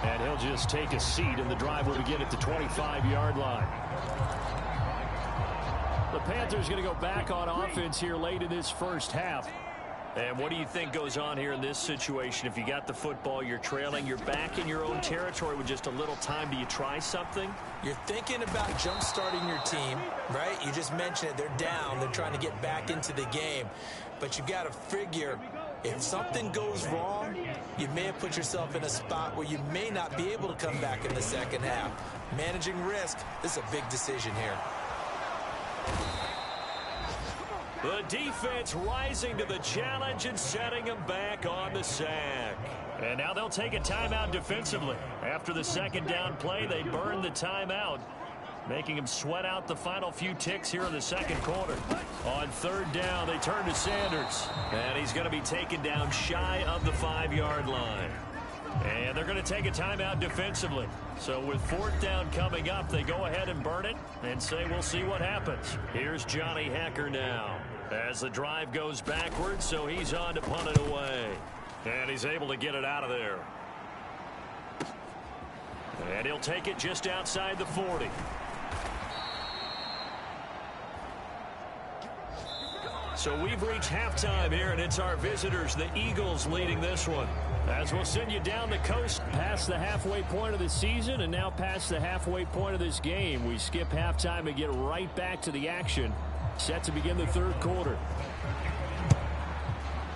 And he'll just take a seat, and the drive will begin at the 25-yard line. The Panthers going to go back on offense here late in this first half. And what do you think goes on here in this situation? If you got the football, you're trailing, you're back in your own territory with just a little time. Do you try something? You're thinking about jump-starting your team, right? You just mentioned it. They're down. They're trying to get back into the game. But you got to figure, if something goes wrong, you may have put yourself in a spot where you may not be able to come back in the second half. Managing risk, this is a big decision here. The defense rising to the challenge and setting them back on the sack. And now they'll take a timeout defensively. After the 2nd down play, they burn the timeout, making them sweat out the final few ticks here in the 2nd quarter. On 3rd down, they turn to Sanders. And he's going to be taken down shy of the 5-yard line. And they're going to take a timeout defensively. So with 4th down coming up, they go ahead and burn it and say we'll see what happens. Here's Johnny Hekker now as the drive goes backwards, so he's on to punt it away. And he's able to get it out of there. And he'll take it just outside the 40. So we've reached halftime here, and it's our visitors, the Eagles, leading this one. As we'll send you down the coast past the halfway point of the season and now past the halfway point of this game. We skip halftime and get right back to the action. Set to begin the 3rd quarter.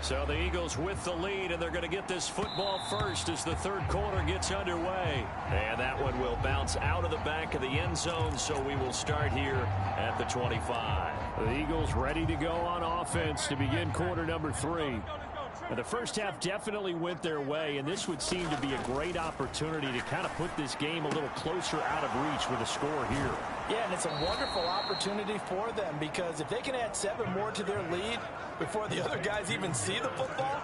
So the Eagles with the lead, and they're going to get this football first as the 3rd quarter gets underway. And that one will bounce out of the back of the end zone, so we will start here at the 25. The Eagles ready to go on offense to begin quarter number 3. And the first half definitely went their way, and this would seem to be a great opportunity to kind of put this game a little closer out of reach with a score here. Yeah, and it's a wonderful opportunity for them because if they can add 7 more to their lead before the other guys even see the football,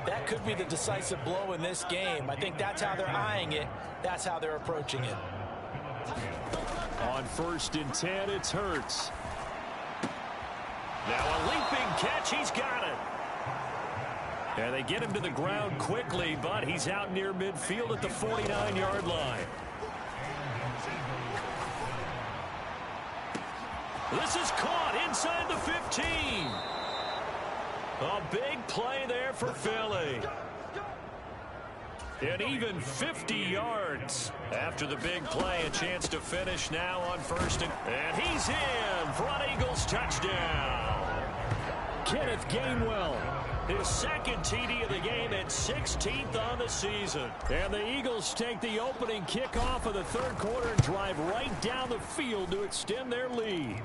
that could be the decisive blow in this game. I think that's how they're eyeing it. That's how they're approaching it. On 1st and 10, it's Hurts. Now a leaping catch. He's got it. And they get him to the ground quickly, but he's out near midfield at the 49-yard line. This is caught inside the 15. A big play there for Philly. And even 50 yards after the big play. A chance to finish now on 1st. And he's in for an Eagles touchdown. Kenneth Gainwell. His 2nd TD of the game and 16th on the season. And the Eagles take the opening kickoff of the 3rd quarter and drive right down the field to extend their lead.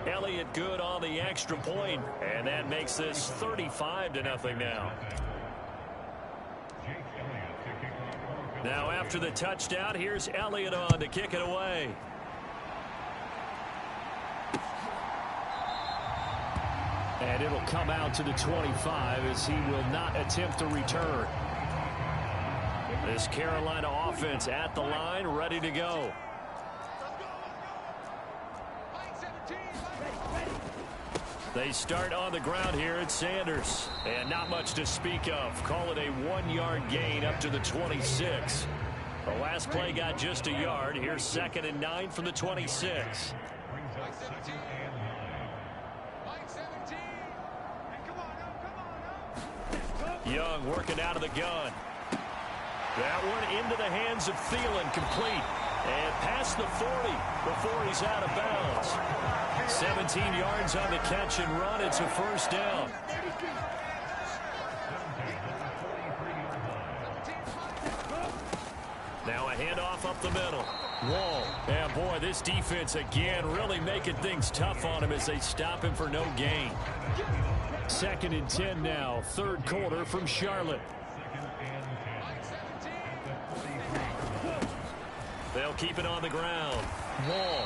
Elliott good on the extra point, and that makes this 35-0 now. Now after the touchdown, here's Elliott on to kick it And it'll come out to the 25 as he will not attempt to return. This Carolina offense at the line, ready to go. They start on the ground here at Sanders. And not much to speak of. Call it a 1-yard gain up to the 26. The last play got just a yard. Here's 2nd and 9 from the 26. Young working out of the gun. That one into the hands of Thielen, complete. And past the 40 before he's out of bounds. 17 yards on the catch and run. It's a first down. Now a handoff up the middle. Wall. And boy, this defense again really making things tough on him as they stop him for no gain. 2nd and 10 now. 3rd quarter from Charlotte. They'll keep it on the ground. Wall.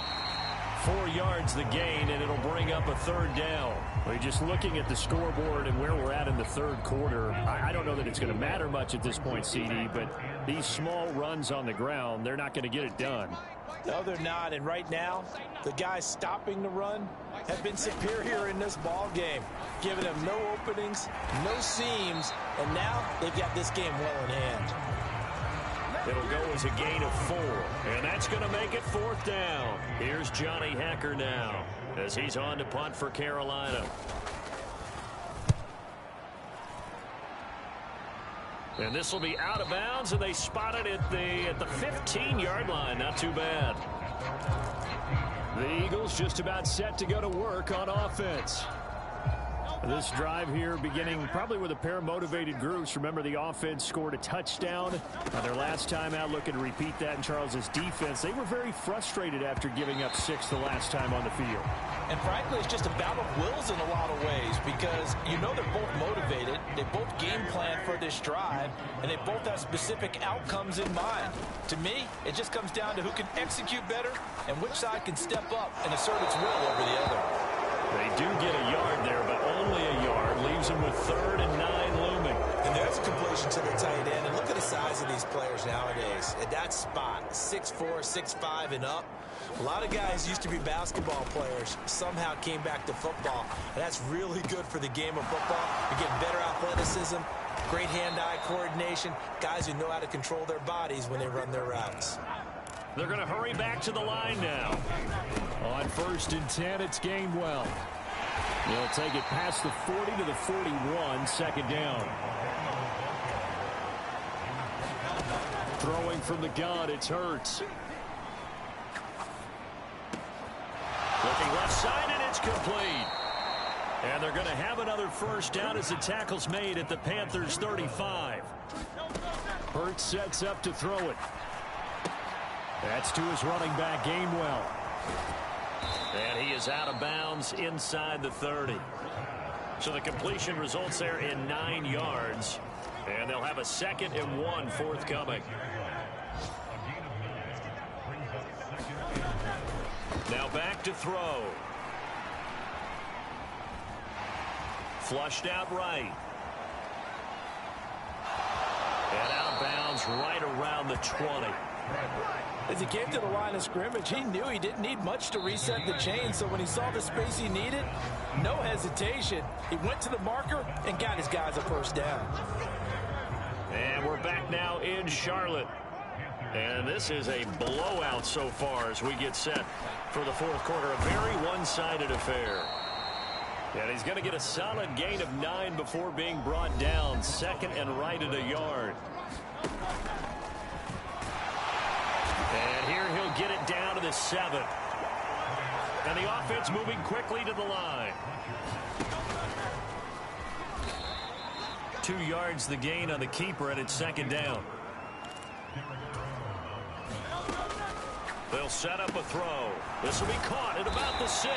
4 yards the gain, and it'll bring up a 3rd down. We're just looking at the scoreboard and where we're at in the 3rd quarter. I don't know that it's going to matter much at this point, CD, but these small runs on the ground, they're not going to get it done. No, they're not. And right now, the guys stopping the run have been superior in this ball game, giving them no openings, no seams, and now they've got this game well in hand. It'll go as a gain of 4, and that's going to make it 4th down. Here's Johnny Hecker now as he's on to punt for Carolina. And this will be out of bounds, and they spot it at the 15-yard line. Not too bad. The Eagles just about set to go to work on offense. This drive here beginning probably with a pair of motivated groups. Remember, the offense scored a touchdown on their last time out. Looking to repeat that in Charles's defense. They were very frustrated after giving up 6 the last time on the field. And frankly, it's just a battle of wills in a lot of ways because you know they're both motivated. They both game plan for this drive, and they both have specific outcomes in mind. To me, it just comes down to who can execute better and which side can step up and assert its will over the other. They do get a yard there, but only a yard. Leaves them with 3rd and 9 looming. And there's a completion to the tight end. And look at the size of these players nowadays. At that spot, 6'4", 6'5", and up. A lot of guys used to be basketball players, somehow came back to football. And that's really good for the game of football. You get better athleticism, great hand-eye coordination, guys who know how to control their bodies when they run their routes. They're going to hurry back to the line now. On 1st and 10, it's Gainwell. They'll take it past the 40 to the 41, 2nd down. Throwing from the gun, it's Hurts. Looking left side, and it's complete. And they're going to have another first down as the tackle's made at the Panthers' 35. Hurts sets up to throw it. That's to his running back, Gainwell. And he is out of bounds inside the 30. So the completion results there in 9 yards. And they'll have a 2nd and 1 forthcoming. Now back to throw. Flushed out right. And out of bounds right around the 20. As he came to the line of scrimmage, he knew he didn't need much to reset the chain. So when he saw the space he needed, no hesitation. He went to the marker and got his guys a first down. And we're back now in Charlotte. And this is a blowout so far as we get set for the 4th quarter. A very one-sided affair. And he's going to get a solid gain of 9 before being brought down. 2nd and right at a yard. And here he'll get it down to the 7. And the offense moving quickly to the line. 2 yards the gain on the keeper, and it's 2nd down. They'll set up a throw. This will be caught at about the 6.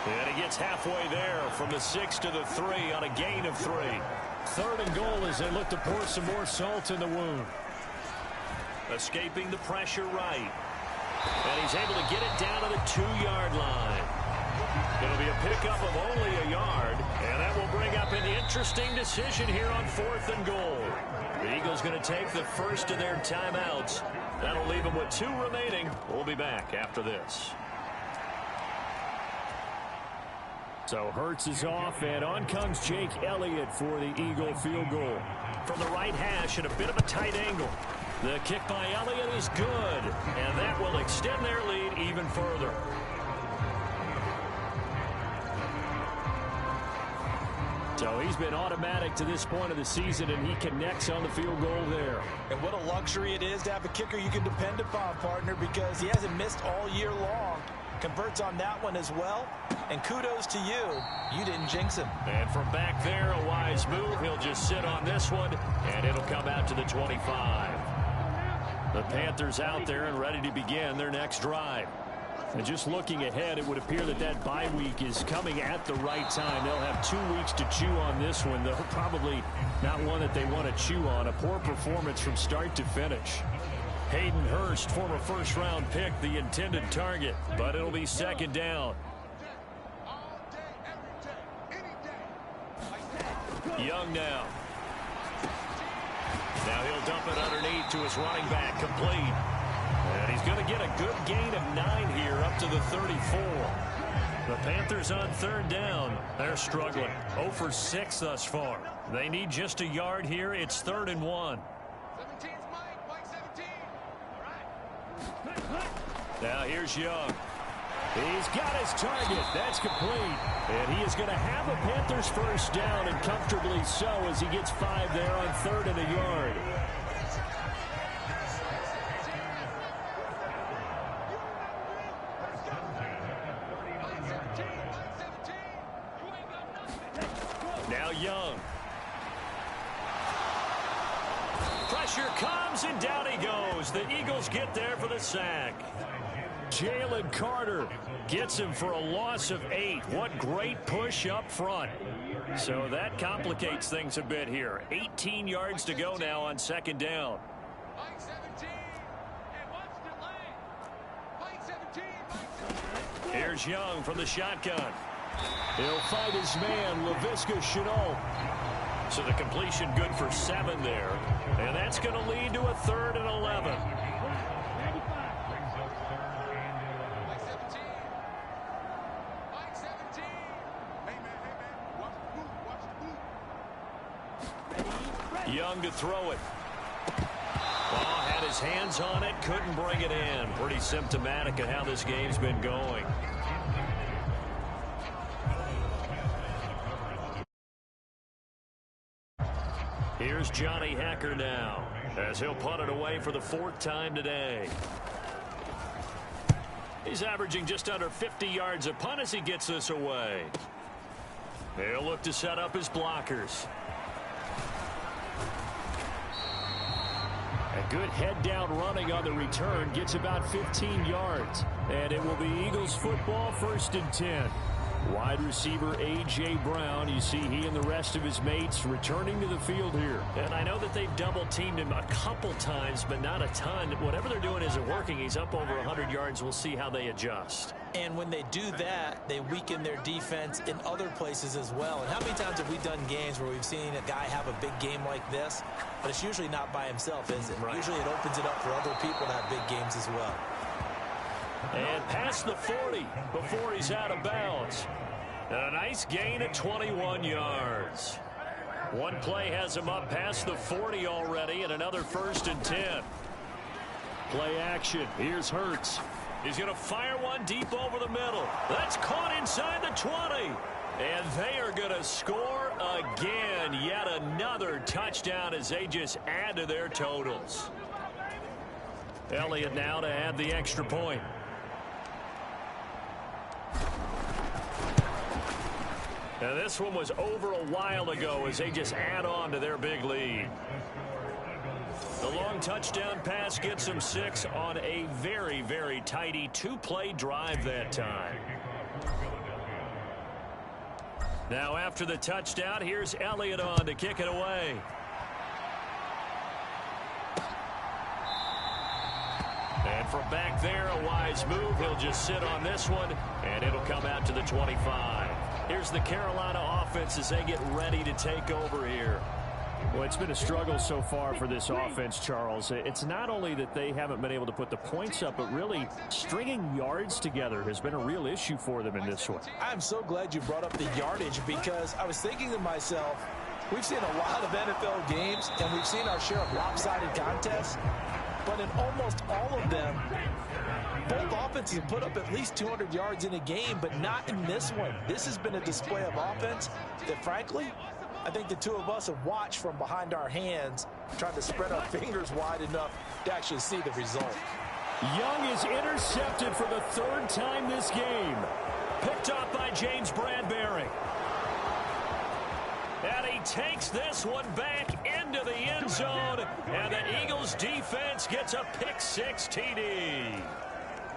And he gets halfway there from the 6 to the 3 on a gain of 3. 3rd and goal as they look to pour some more salt in the wound. Escaping the pressure right. And he's able to get it down to the 2-yard line. It'll be a pickup of only a yard, and that will bring up an interesting decision here on 4th and goal. The Eagles going to take the first of their timeouts. That'll leave them with 2 remaining. We'll be back after this. So Hurts is off, and on comes Jake Elliott for the Eagle field goal. From the right hash at a bit of a tight angle. The kick by Elliott is good, and that will extend their lead even further. So he's been automatic to this point of the season, and he connects on the field goal there. And what a luxury it is to have a kicker you can depend upon, partner, because he hasn't missed all year long. Converts on that one as well. And kudos to you. You didn't jinx him. And from back there, a wise move. He'll just sit on this one, and it'll come out to the 25. The Panthers out there and ready to begin their next drive. And just looking ahead, it would appear that that bye week is coming at the right time. They'll have 2 weeks to chew on this one, though probably not one that they want to chew on. A poor performance from start to finish. Hayden Hurst, former first-round pick, the intended target, but it'll be 2nd down. Young now. Now he'll dump it underneath to his running back, complete. And he's going to get a good gain of 9 here up to the 34. The Panthers on 3rd down. They're struggling. 0 for 6 thus far. They need just a yard here. It's 3rd and 1. 17's Mike 17. All right. Now here's Young. He's got his target. That's complete. And he is going to have a Panthers first down, and comfortably so, as he gets 5 there on 3rd and a yard. Now Young. Pressure comes, and down he goes. The Eagles get there for the sack. Jalen Carter gets him for a loss of 8. What great push up front. So that complicates things a bit here. 18 yards to go now on 2nd down. Mike 17. And what's delayed? Mike 17. Here's Young from the shotgun. He'll fight his man, Laviska Shenault. So the completion good for 7 there. And that's going to lead to a 3rd and 11. Young to throw it. Oh, had his hands on it, couldn't bring it in. Pretty symptomatic of how this game's been going. Here's Johnny Hecker now, as he'll punt it away for the 4th time today. He's averaging just under 50 yards a punt as he gets this away. He'll look to set up his blockers. A good head-down running on the return gets about 15 yards. And it will be Eagles football, 1st and 10. Wide receiver A.J. Brown, you see he and the rest of his mates returning to the field here. And I know that they've double-teamed him a couple times, but not a ton. Whatever they're doing isn't working. He's up over 100 yards. We'll see how they adjust. And when they do that, they weaken their defense in other places as well. And how many times have we done games where we've seen a guy have a big game like this, but it's usually not by himself, is it? Right. Usually it opens it up for other people to have big games as well. And past the 40 before he's out of bounds. And a nice gain of 21 yards. One play has him up past the 40 already, and another 1st and 10. Play action. Here's Hurts. He's going to fire one deep over the middle. That's caught inside the 20. And they are going to score again. Yet another touchdown as they just add to their totals. Elliott now to add the extra point. And this one was over a while ago as they just add on to their big lead. The long touchdown pass gets them 6 on a very, very tidy 2-play drive that time. Now after the touchdown, here's Elliott on to kick it away. And from back there, a wise move. He'll just sit on this one, and it'll come out to the 25. Here's the Carolina offense as they get ready to take over here. Well, it's been a struggle so far for this offense, Charles. It's not only that they haven't been able to put the points up, but really stringing yards together has been a real issue for them in this one. I'm so glad you brought up the yardage because I was thinking to myself, we've seen a lot of NFL games and we've seen our share of lopsided contests, but in almost all of them, both offenses have put up at least 200 yards in a game, but not in this one. This has been a display of offense that, frankly, I think the two of us have watched from behind our hands, trying to spread our fingers wide enough to actually see the result. Young is intercepted for the third time this game. Picked up by James Bradbury. And he takes this one back into the end zone, and the Eagles defense gets a pick-6 TD.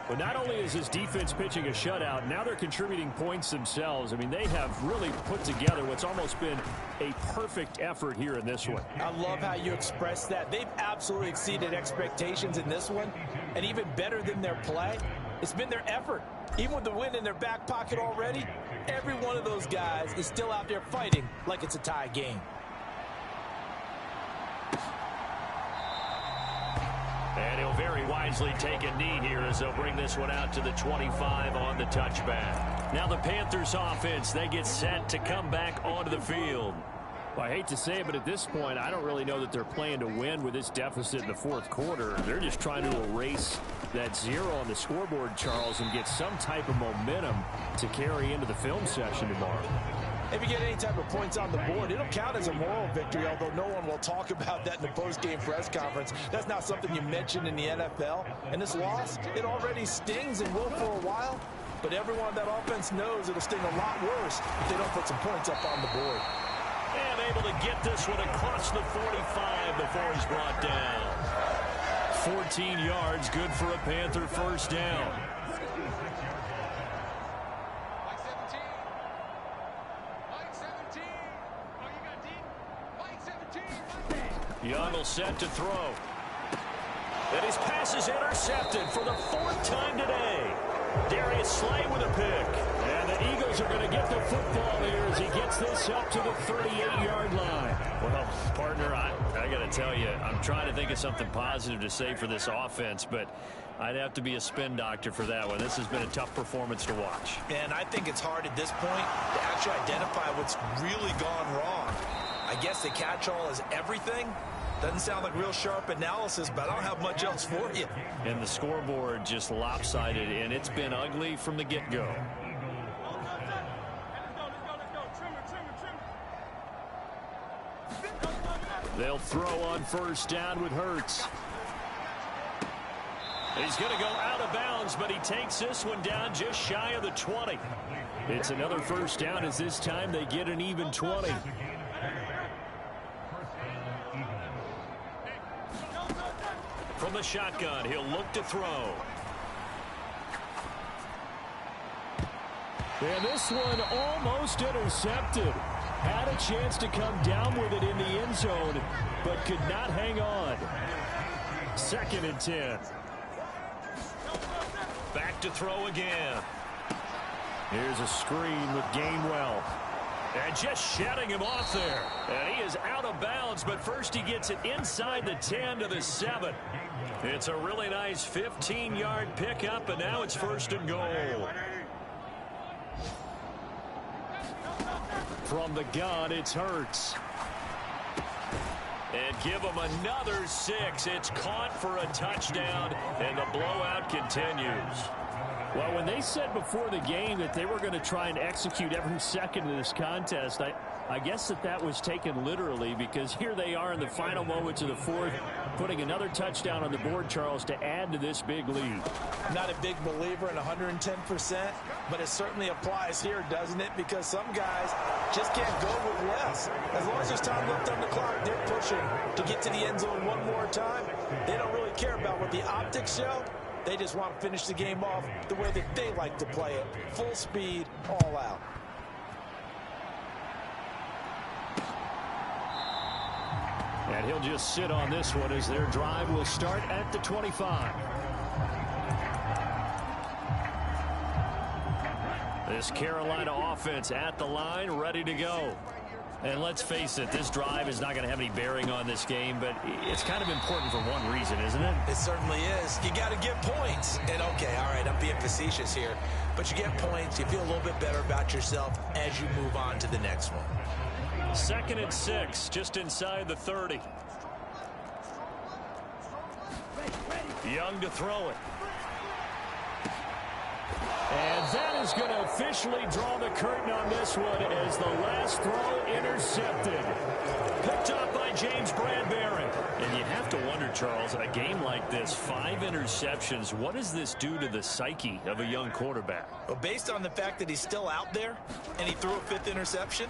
Well, not only is his defense pitching a shutout, now they're contributing points themselves. I mean, they have really put together what's almost been a perfect effort here in this one. I love how you express that. They've absolutely exceeded expectations in this one, and even better than their play, it's been their effort. Even with the win in their back pocket already, every one of those guys is still out there fighting like it's a tie game. And he'll very wisely take a knee here as they'll bring this one out to the 25 on the touchback. Now the Panthers offense, they get set to come back onto the field. Well, I hate to say it, but at this point, I don't really know that they're playing to win with this deficit in the fourth quarter. They're just trying to erase that 0 on the scoreboard, Charles, and get some type of momentum to carry into the film session tomorrow. If you get any type of points on the board, it'll count as a moral victory, although no one will talk about that in the post-game press conference. That's not something you mention in the NFL. And this loss, it already stings and will for a while, but everyone on that offense knows it'll sting a lot worse if they don't put some points up on the board. And able to get this one across the 45 before he's brought down. 14 yards, good for a Panther first down. Young will set to throw. And his pass is intercepted for the 4th time today. Darius Slay with a pick. And the Eagles are going to get the football here as he gets this up to the 38-yard line. Well, partner, I got to tell you, I'm trying to think of something positive to say for this offense, but I'd have to be a spin doctor for that one. This has been a tough performance to watch. And I think it's hard at this point to actually identify what's really gone wrong. I guess the catch-all is everything. Doesn't sound like real sharp analysis, but I don't have much else for you. And the scoreboard just lopsided, and it's been ugly from the get-go. They'll throw on first down with Hurts. He's going to go out of bounds, but he takes this one down just shy of the 20. It's another first down as this time they get an even 20. From the shotgun, he'll look to throw. And this one almost intercepted. Had a chance to come down with it in the end zone, but could not hang on. 2nd and 10. Back to throw again. Here's a screen with Gainwell. And just shutting him off there. And he is out of bounds, but first he gets it inside the 10 to the 7. It's a really nice 15-yard pickup, and now it's 1st and goal. From the gun, it's Hurts. And give him another 6. It's caught for a touchdown, and the blowout continues. Well, when they said before the game that they were going to try and execute every second of this contest, I guess that was taken literally, because here they are in the final moments of the 4th, putting another touchdown on the board, Charles, to add to this big lead. Not a big believer in 110%, but it certainly applies here, doesn't it? Because some guys just can't go with less. As long as there's time left on the clock, they're pushing to get to the end zone one more time. They don't really care about what the optics show. They just want to finish the game off the way that they like to play it. Full speed, all out. And he'll just sit on this one as their drive will start at the 25. This Carolina offense at the line, ready to go. And let's face it, this drive is not going to have any bearing on this game, but it's kind of important for one reason, isn't it? It certainly is. You got to get points. And, okay, all right, I'm being facetious here. But you get points, you feel a little bit better about yourself as you move on to the next one. 2nd and 6, just inside the 30. Young to throw it. And that is going to officially draw the curtain on this one as the last throw intercepted. Picked up by James Bradbury. And you have to wonder, Charles, a game like this, 5 interceptions, what does this do to the psyche of a young quarterback? Well, based on the fact that he's still out there and he threw a 5th interception,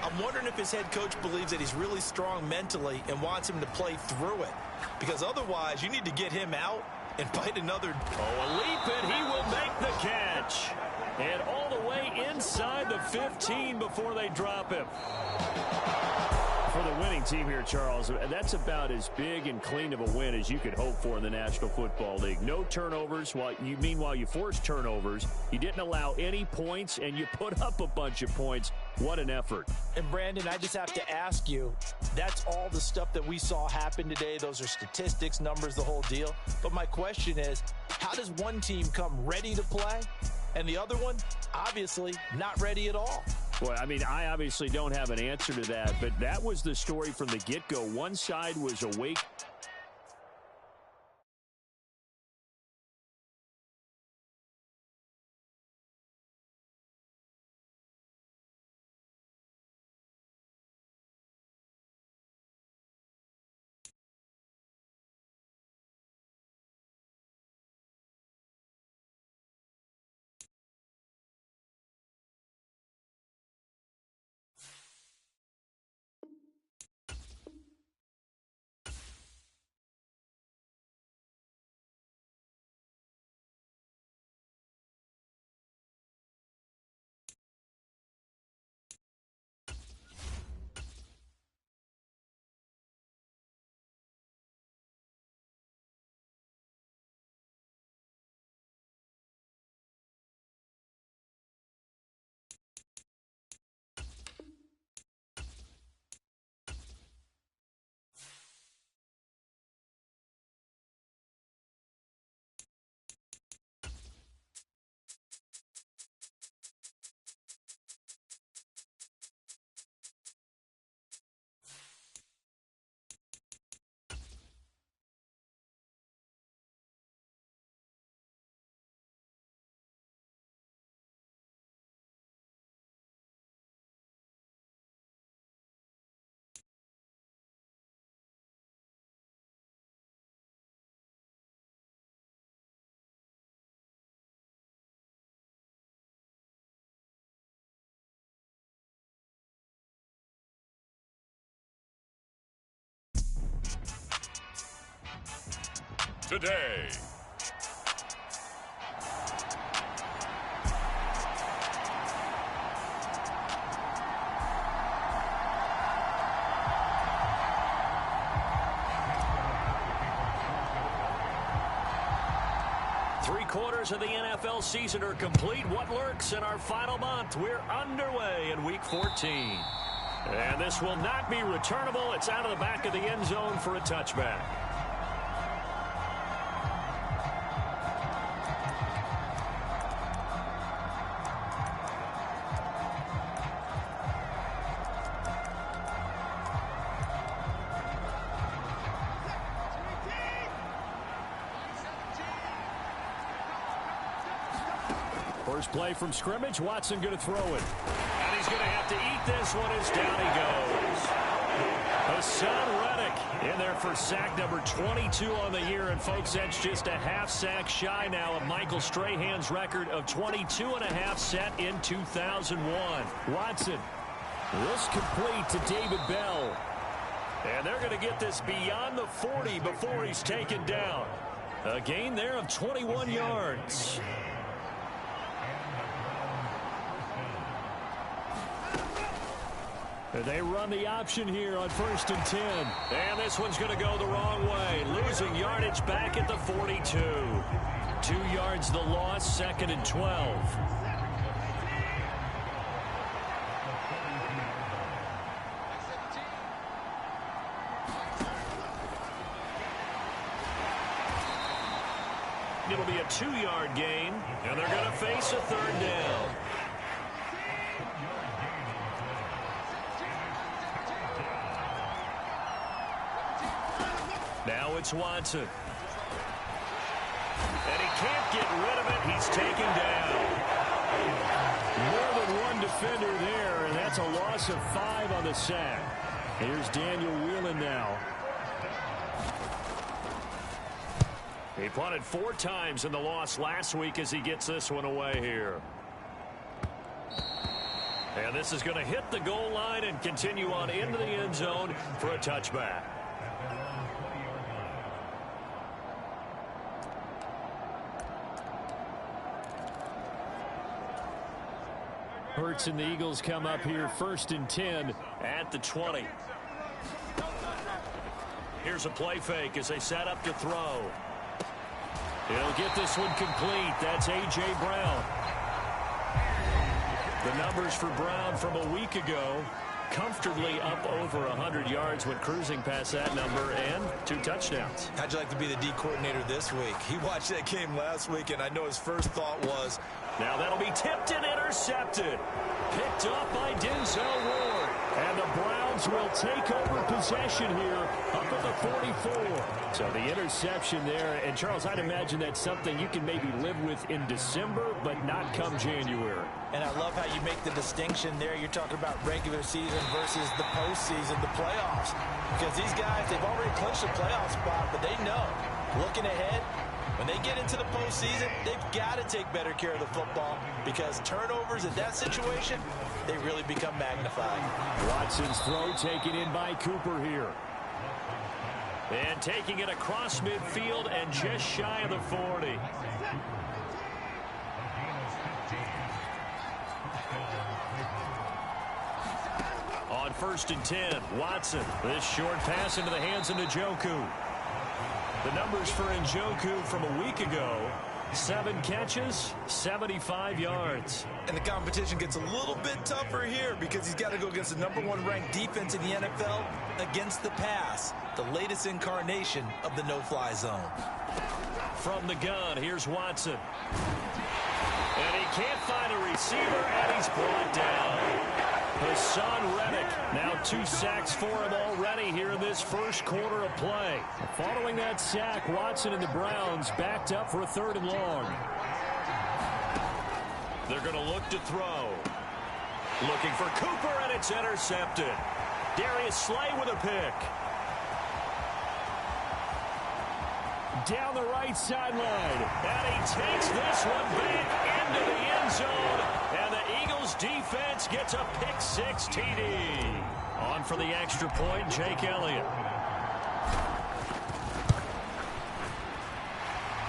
I'm wondering if his head coach believes that he's really strong mentally and wants him to play through it. Because otherwise, you need to get him out and fight another. Oh, a leap, and he will make the catch. And all the way inside the 15 before they drop him. For the winning team here, Charles, that's about as big and clean of a win as you could hope for in the National Football League. No turnovers. Meanwhile, you forced turnovers. You didn't allow any points, and you put up a bunch of points. What an effort. And, Brandon, I just have to ask you, that's all the stuff that we saw happen today. Those are statistics, numbers, the whole deal. But my question is, how does one team come ready to play and the other one, obviously, not ready at all? Boy, I mean, I obviously don't have an answer to that, but that was the story from the get-go. One side was awake. Today. Three-quarters of the NFL season are complete. What lurks in our final month? We're underway in Week 14. And this will not be returnable. It's out of the back of the end zone for a touchback. First play from scrimmage. Watson going to throw it. And he's going to have to eat this one as down he goes. Hassan Reddick in there for sack number 22 on the year. And, folks, that's just a half sack shy now of Michael Strahan's record of 22.5 set in 2001. Watson, this complete to David Bell. And they're going to get this beyond the 40 before he's taken down. A gain there of 21 yards. They run the option here on 1st and 10. And this one's going to go the wrong way. Losing yardage back at the 42. 2 yards the loss, 2nd and 12. and it'll be a 2-yard gain, and they're going to face a third down. Now it's Watson. And he can't get rid of it. He's taken down. More than one defender there, and that's a loss of 5 on the sack. Here's Daniel Whelan now. He punted 4 times in the loss last week as he gets this one away here. And this is going to hit the goal line and continue on into the end zone for a touchback. Hurts and the Eagles come up here 1st and 10 at the 20. Here's a play fake as they set up to throw. He'll get this one complete. That's A.J. Brown. The numbers for Brown from a week ago, comfortably up over 100 yards when cruising past that number, and 2 touchdowns. How'd you like to be the D coordinator this week? He watched that game last week, and I know his first thought was, now that'll be tipped and intercepted. Picked up by Denzel Ward. And the Browns will take over possession here up at the 44. So the interception there. And, Charles, I'd imagine that's something you can maybe live with in December, but not come January. And I love how you make the distinction there. You're talking about regular season versus the postseason, the playoffs. Because these guys, they've already clinched a playoff spot, but they know, looking ahead, when they get into the postseason, they've got to take better care of the football because turnovers in that situation, they really become magnified. Watson's throw taken in by Cooper here. And taking it across midfield and just shy of the 40. On 1st and 10, Watson. This short pass into the hands of Njoku. The numbers for Njoku from a week ago, 7 catches, 75 yards. And the competition gets a little bit tougher here because he's got to go against the #1 ranked defense in the NFL against the pass, the latest incarnation of the no-fly zone. From the gun, here's Watson. And he can't find a receiver, and he's brought down. Hassan Reddick, now 2 sacks for him already here in this first quarter of play. Following that sack, Watson and the Browns backed up for a 3rd and long. They're going to look to throw. Looking for Cooper, and it's intercepted. Darius Slay with a pick. Down the right sideline. And he takes this one back into the end zone. And the Eagles defense gets a pick-6 TD. On for the extra point, Jake Elliott.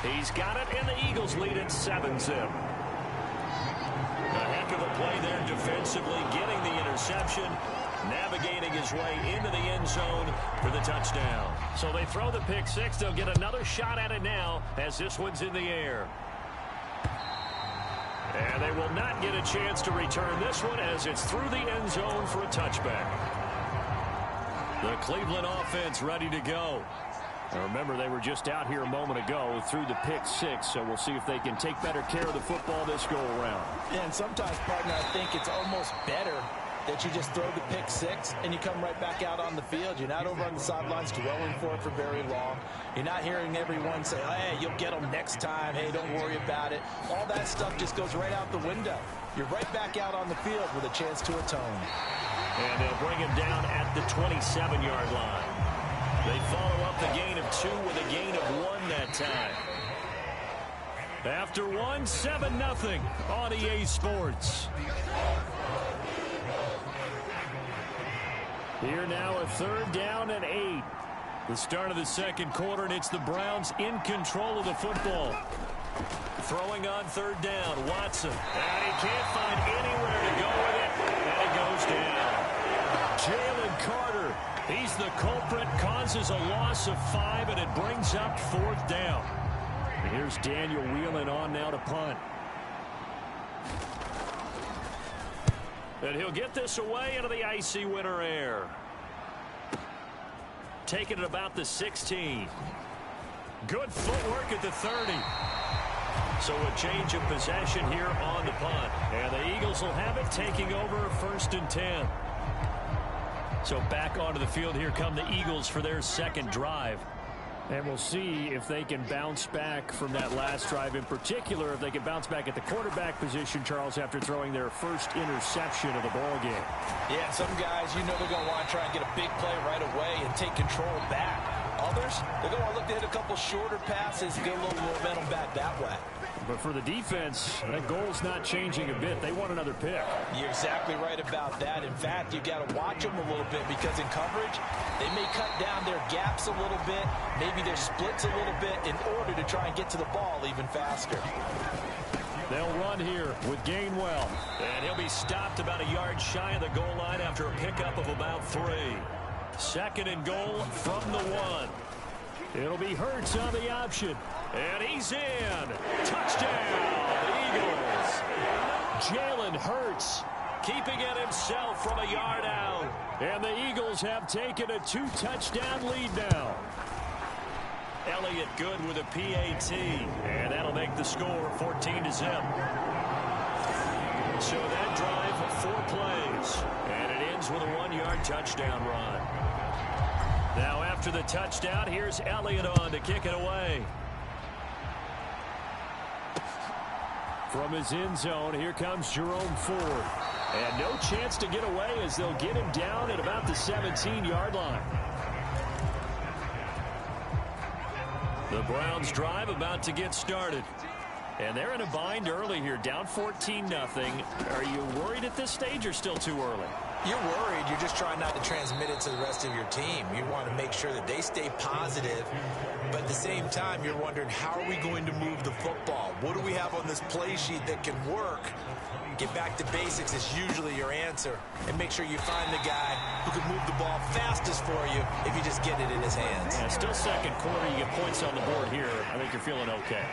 He's got it, and the Eagles lead at 7-zip. A heck of a play there defensively, getting the interception, navigating his way into the end zone for the touchdown. So they throw the pick-6. They'll get another shot at it now as this one's in the air. And they will not get a chance to return this one as it's through the end zone for a touchback. The Cleveland offense ready to go. Now remember, they were just out here a moment ago through the pick-6, so we'll see if they can take better care of the football this go-around. Yeah, and sometimes, partner, I think it's almost better that you just throw the pick-6 and you come right back out on the field. You're not over on the sidelines dwelling for it for very long. You're not hearing everyone say, hey, you'll get them next time. Hey, don't worry about it. All that stuff just goes right out the window. You're right back out on the field with a chance to atone. And they'll bring him down at the 27-yard line. They follow up the gain of 2 with a gain of 1 that time. After 1, 7-0 on EA Sports. Here now a 3rd down and 8. The start of the second quarter, and it's the Browns in control of the football. Throwing on 3rd down, Watson. And he can't find anywhere to go with it, and it goes down. Jalen Carter, he's the culprit, causes a loss of 5, and it brings up 4th down. And here's Daniel Whelan on now to punt. And he'll get this away into the icy winter air. Taking it about the 16. Good footwork at the 30. So a change of possession here on the punt. And the Eagles will have it, taking over 1st and 10. So back onto the field, here come the Eagles for their second drive. And we'll see if they can bounce back from that last drive, in particular if they can bounce back at the quarterback position, Charles, after throwing their first interception of the ball game. Yeah, and some guys, you know they're going to want to try and get a big play right away and take control back. Others, they're going to look to hit a couple shorter passes and get a little momentum back that way. But for the defense, that goal's not changing a bit. They want another pick. You're exactly right about that. In fact, you got to watch them a little bit because in coverage, they may cut down their gaps a little bit, maybe their splits a little bit in order to try and get to the ball even faster. They'll run here with Gainwell. And he'll be stopped about a yard shy of the goal line after a pickup of about 3. 2nd and goal from the 1. It'll be Hurts on the option. And he's in. Touchdown, Eagles. Jalen Hurts keeping it himself from a yard out. And the Eagles have taken a 2-touchdown lead now. Elliott good with a PAT. And that'll make the score 14-0. So that drive, 4 plays. And it ends with a 1-yard touchdown run. Now after the touchdown, here's Elliott on to kick it away. From his end zone, here comes Jerome Ford. And no chance to get away as they'll get him down at about the 17-yard line. The Browns drive about to get started. And they're in a bind early here, down 14-0. Are you worried at this stage or still too early? You're worried. You're just trying not to transmit it to the rest of your team. You want to make sure that they stay positive. But at the same time, you're wondering, how are we going to move the football? What do we have on this play sheet that can work? Get back to basics is usually your answer. And make sure you find the guy who can move the ball fastest for you if you just get it in his hands. Yeah, still second quarter. You get points on the board here. I think you're feeling okay.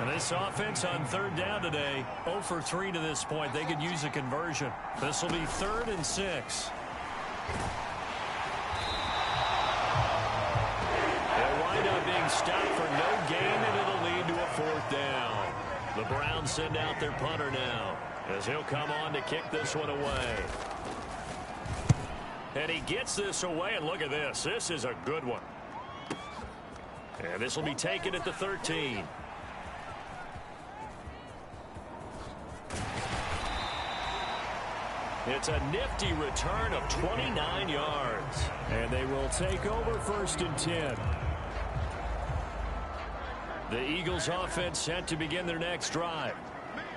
And this offense on 3rd down today, 0 for 3 to this point. They could use a conversion. This will be 3rd and 6. They'll wind up being stopped for no gain, and it'll lead to a 4th down. The Browns send out their punter now as he'll come on to kick this one away. And he gets this away, and look at this. This is a good one. And this will be taken at the 13. It's a nifty return of 29 yards. And they will take over 1st and 10. The Eagles offense set to begin their next drive.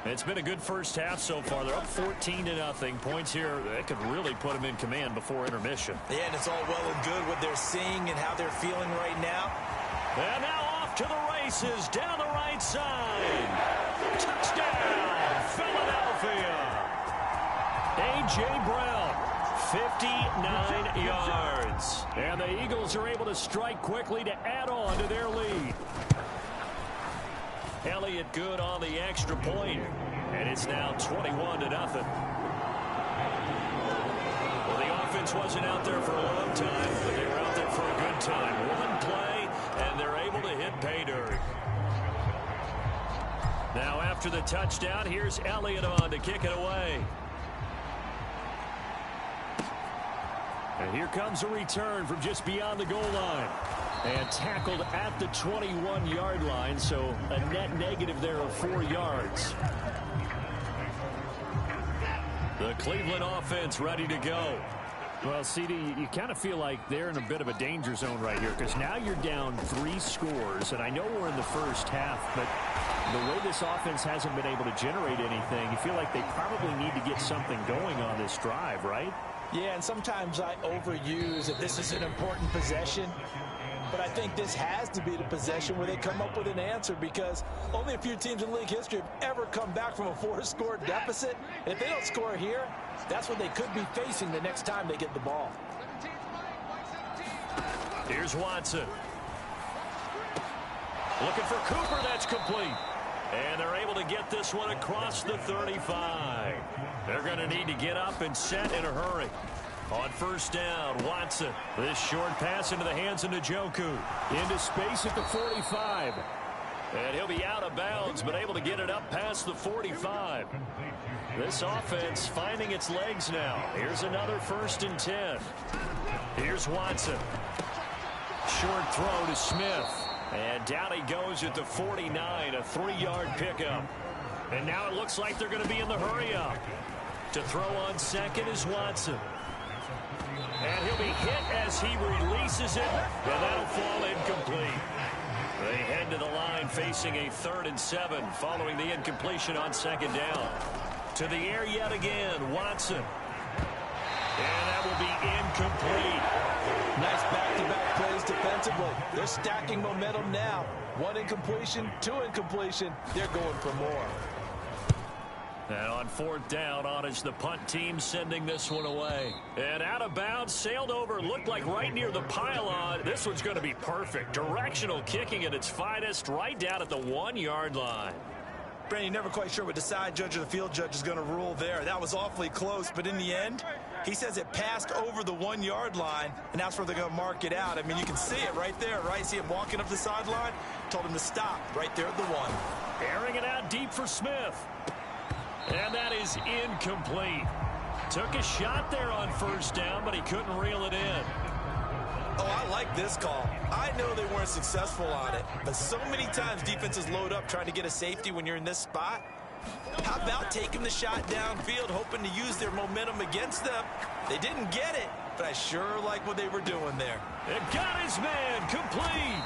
It's been a good first half so far. They're up 14-0. Points here that could really put them in command before intermission. Yeah, and it's all well and good what they're seeing and how they're feeling right now. And now off to the races down the right side. Touchdown, Philadelphia. A.J. Brown, 59 yards. And the Eagles are able to strike quickly to add on to their lead. Elliott good on the extra point. And it's now 21-0. Well, the offense wasn't out there for a long time, but they were out there for a good time. One play, and they're able to hit pay dirt. Now after the touchdown, here's Elliott on to kick it away. And here comes a return from just beyond the goal line. And tackled at the 21-yard line, so a net negative there of 4 yards. The Cleveland offense ready to go. Well, CD, you kind of feel like they're in a bit of a danger zone right here because now you're down 3 scores, and I know we're in the first half, but the way this offense hasn't been able to generate anything, you feel like they probably need to get something going on this drive, right? Yeah, and sometimes I overuse if this is an important possession. But I think this has to be the possession where they come up with an answer because only a few teams in league history have ever come back from a 4-score deficit. And if they don't score here, that's what they could be facing the next time they get the ball. Here's Watson. Looking for Cooper. That's complete. And they're able to get this one across the 35. They're going to need to get up and set in a hurry. On first down, Watson. This short pass into the hands of Njoku. Into space at the 45. And he'll be out of bounds, but able to get it up past the 45. This offense finding its legs now. Here's another 1st and 10. Here's Watson. Short throw to Smith. And down he goes at the 49, a 3-yard pickup. And now it looks like they're going to be in the hurry-up. To throw on second is Watson. And he'll be hit as he releases it, and that'll fall incomplete. They head to the line facing a 3rd and 7 following the incompletion on 2nd down. To the air yet again, Watson. And that will be incomplete. Nice back-to-back plays defensively. They're stacking momentum now. 1 incompletion, 2 incompletion. They're going for more. And on 4th down, on is the punt team sending this one away. And out of bounds, sailed over, looked like right near the pylon. This one's going to be perfect. Directional kicking at its finest, right down at the 1-yard line. Brandon, you're never quite sure what the side judge or the field judge is going to rule there. That was awfully close, but in the end, he says it passed over the 1-yard line, and that's where they're going to mark it out. I mean, you can see it right there, right? See him walking up the sideline? Told him to stop right there at the 1. Airing it out deep for Smith. And that is incomplete. Took a shot there on 1st down, but he couldn't reel it in. Oh, I like this call. I know they weren't successful on it, but so many times defenses load up trying to get a safety when you're in this spot. How about taking the shot downfield, hoping to use their momentum against them? They didn't get it, but I sure like what they were doing there. It got his man complete.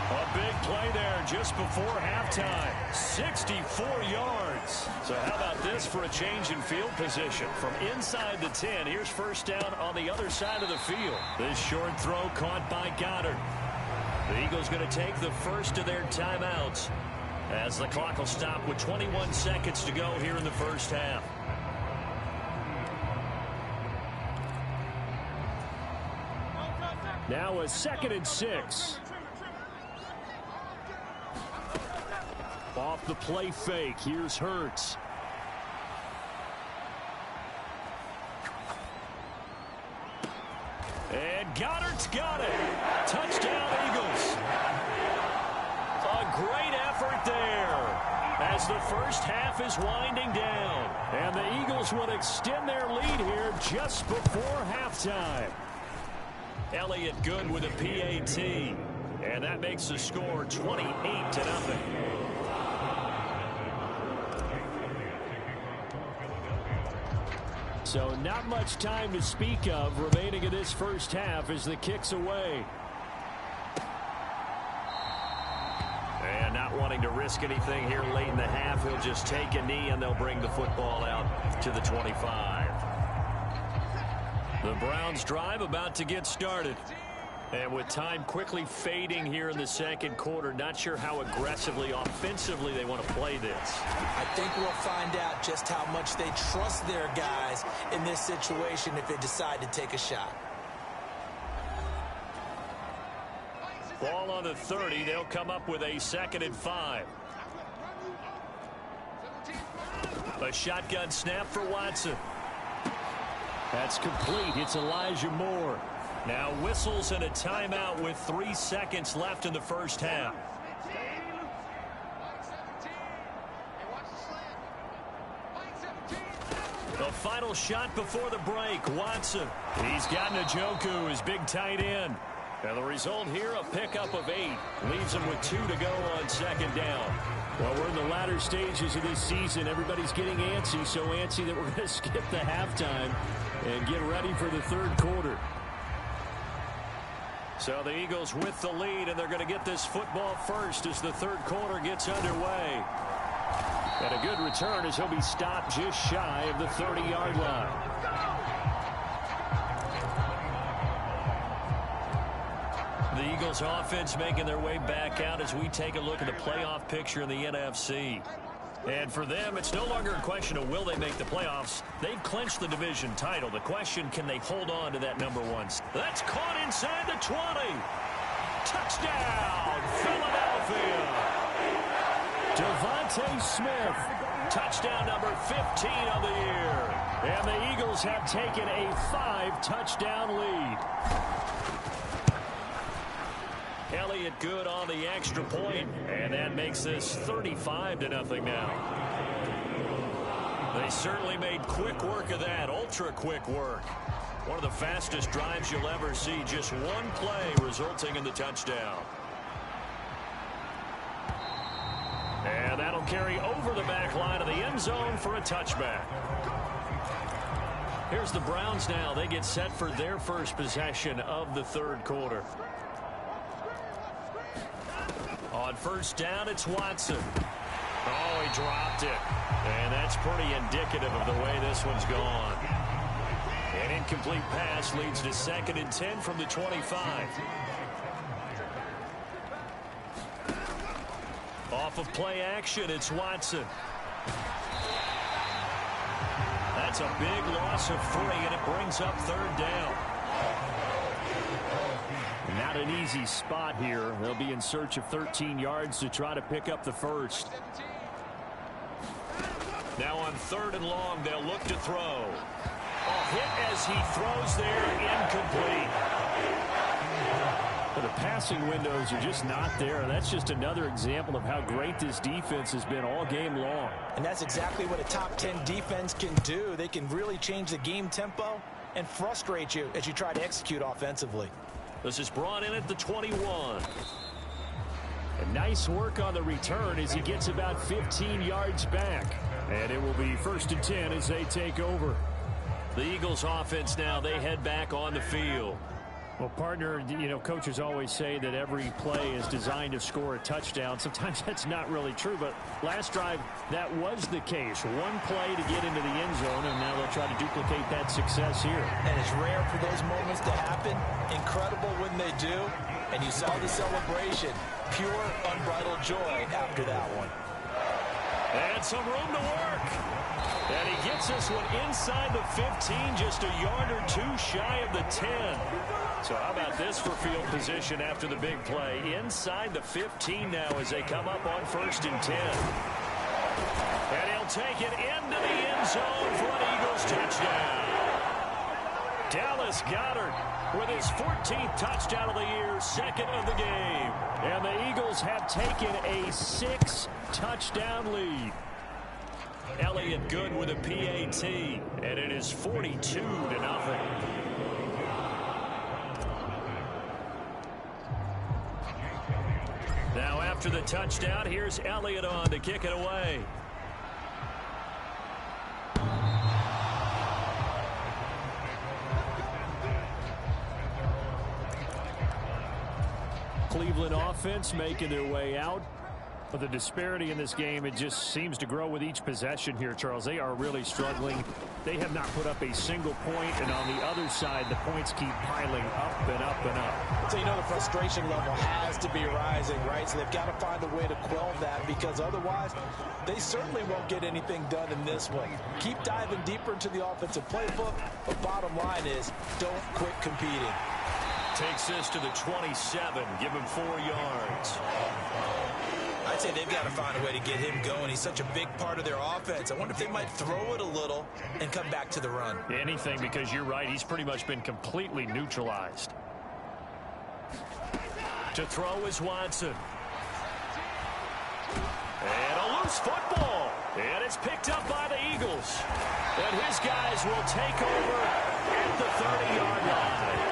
A big play there just before halftime. 64 yards. So how about this for a change in field position? From inside the 10, here's 1st down on the other side of the field. This short throw caught by Goddard. The Eagles going to take the first of their timeouts as the clock will stop with 21 seconds to go here in the 1st half. Now a 2nd and 6. Off the play fake, here's Hurts. And Goddard's got it. Touchdown, Eagles. A great effort there as the 1st half is winding down. And the Eagles will extend their lead here just before halftime. Elliott good with a PAT. And that makes the score 28-0. So not much time to speak of remaining in this 1st half as the kick's away. And not wanting to risk anything here late in the half, he'll just take a knee and they'll bring the football out to the 25. The Browns drive about to get started. And with time quickly fading here in the 2nd quarter, not sure how aggressively, offensively they want to play this. I think we'll find out just how much they trust their guys in this situation if they decide to take a shot. Ball on the 30. They'll come up with a 2nd and 5. A shotgun snap for Watson. That's complete. It's Elijah Moore. Now whistles and a timeout with 3 seconds left in the 1st half. The final shot before the break, Watson. He's got Njoku, his big tight end. And the result here, a pickup of 8. Leaves him with 2 to go on 2nd down. Well, we're in the latter stages of this season. Everybody's getting antsy, so antsy that we're going to skip the halftime and get ready for the 3rd quarter. So the Eagles with the lead, and they're going to get this football first as the 3rd quarter gets underway. And a good return as he'll be stopped just shy of the 30-yard line. The Eagles offense making their way back out as we take a look at the playoff picture in the NFC. And for them, it's no longer a question of will they make the playoffs. They've clinched the division title. The question, can they hold on to that number 1? That's caught inside the 20. Touchdown, Philadelphia. Devontae Smith, touchdown number 15 of the year. And the Eagles have taken a 5-touchdown lead. Elliott good on the extra point, and that makes this 35-0 now. They certainly made quick work of that, ultra-quick work. One of the fastest drives you'll ever see, just one play resulting in the touchdown. And that'll carry over the back line of the end zone for a touchback. Here's the Browns now. They get set for their first possession of the third quarter. On first down, it's Watson. Oh, he dropped it. And that's pretty indicative of the way this one's gone. An incomplete pass leads to 2nd and 10 from the 25. Off of play action, it's Watson. That's a big loss of 3, and it brings up 3rd down. Not an easy spot here. They'll be in search of 13 yards to try to pick up the first. Now on 3rd and long, they'll look to throw. A hit as he throws there, incomplete. But the passing windows are just not there. That's just another example of how great this defense has been all game long. And that's exactly what a top 10 defense can do. They can really change the game tempo and frustrate you as you try to execute offensively. This is brought in at the 21. And nice work on the return as he gets about 15 yards back. And it will be 1st and 10 as they take over. The Eagles offense now, they head back on the field. Well, partner, you know, coaches always say that every play is designed to score a touchdown. Sometimes that's not really true, but last drive, that was the case. One play to get into the end zone, and now they'll try to duplicate that success here. And it's rare for those moments to happen. Incredible when they do. And you saw the celebration. Pure, unbridled joy after that one. And some room to work. And he gets this one inside the 15, just a yard or 2 shy of the 10. So how about this for field position after the big play? Inside the 15 now as they come up on 1st and 10. And he'll take it into the end zone for an Eagles touchdown. Dallas Goedert with his 14th touchdown of the year, 2nd of the game. And the Eagles have taken a 6-touchdown lead. Elliott good with a PAT, and it is 42-0. Now after the touchdown, here's Elliott on to kick it away. Cleveland offense making their way out. But the disparity in this game, it just seems to grow with each possession here, Charles. They are really struggling. They have not put up a single point, and on the other side, the points keep piling up and up and up. So you know the frustration level has to be rising, right? So they've got to find a way to quell that, because otherwise they certainly won't get anything done in this one. Keep diving deeper into the offensive playbook, but bottom line is don't quit competing. Takes this to the 27, give him 4 yards. I'd say they've got to find a way to get him going. He's such a big part of their offense. I wonder if they might throw it a little and come back to the run. Anything, because you're right. He's pretty much been completely neutralized. To throw is Watson. And a loose football. And it's picked up by the Eagles. And his guys will take over at the 30-yard line.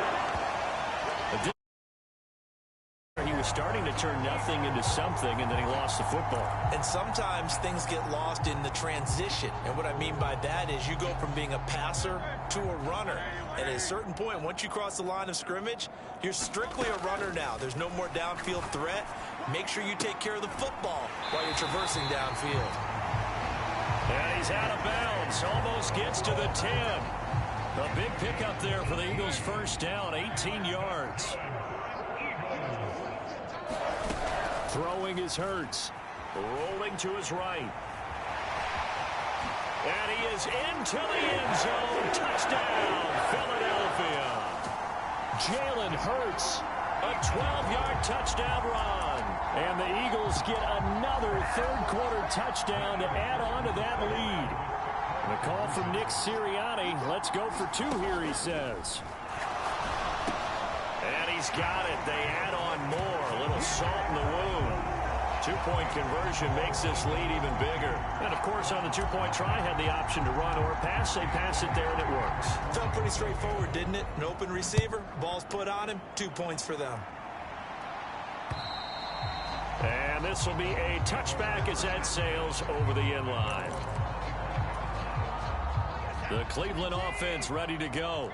He was starting to turn nothing into something, and then he lost the football. And sometimes things get lost in the transition. And what I mean by that is you go from being a passer to a runner. And at a certain point, once you cross the line of scrimmage, you're strictly a runner now. There's no more downfield threat. Make sure you take care of the football while you're traversing downfield. And he's out of bounds. Almost gets to the 10. A big pickup there for the Eagles' first down, 18 yards. Throwing is Hurts. Rolling to his right. And he is into the end zone. Touchdown, Philadelphia. Jalen Hurts. A 12-yard touchdown run. And the Eagles get another third-quarter touchdown to add on to that lead. The call from Nick Sirianni. Let's go for 2 here, he says. And he's got it. They add on more. A little salt in the wound. 2-point conversion makes this lead even bigger. And, of course, on the 2-point try, had the option to run or pass. They pass it there, and it works. Felt pretty straightforward, didn't it? An open receiver, ball's put on him, 2 points for them. And this will be a touchback as that sails over the end line. The Cleveland offense ready to go.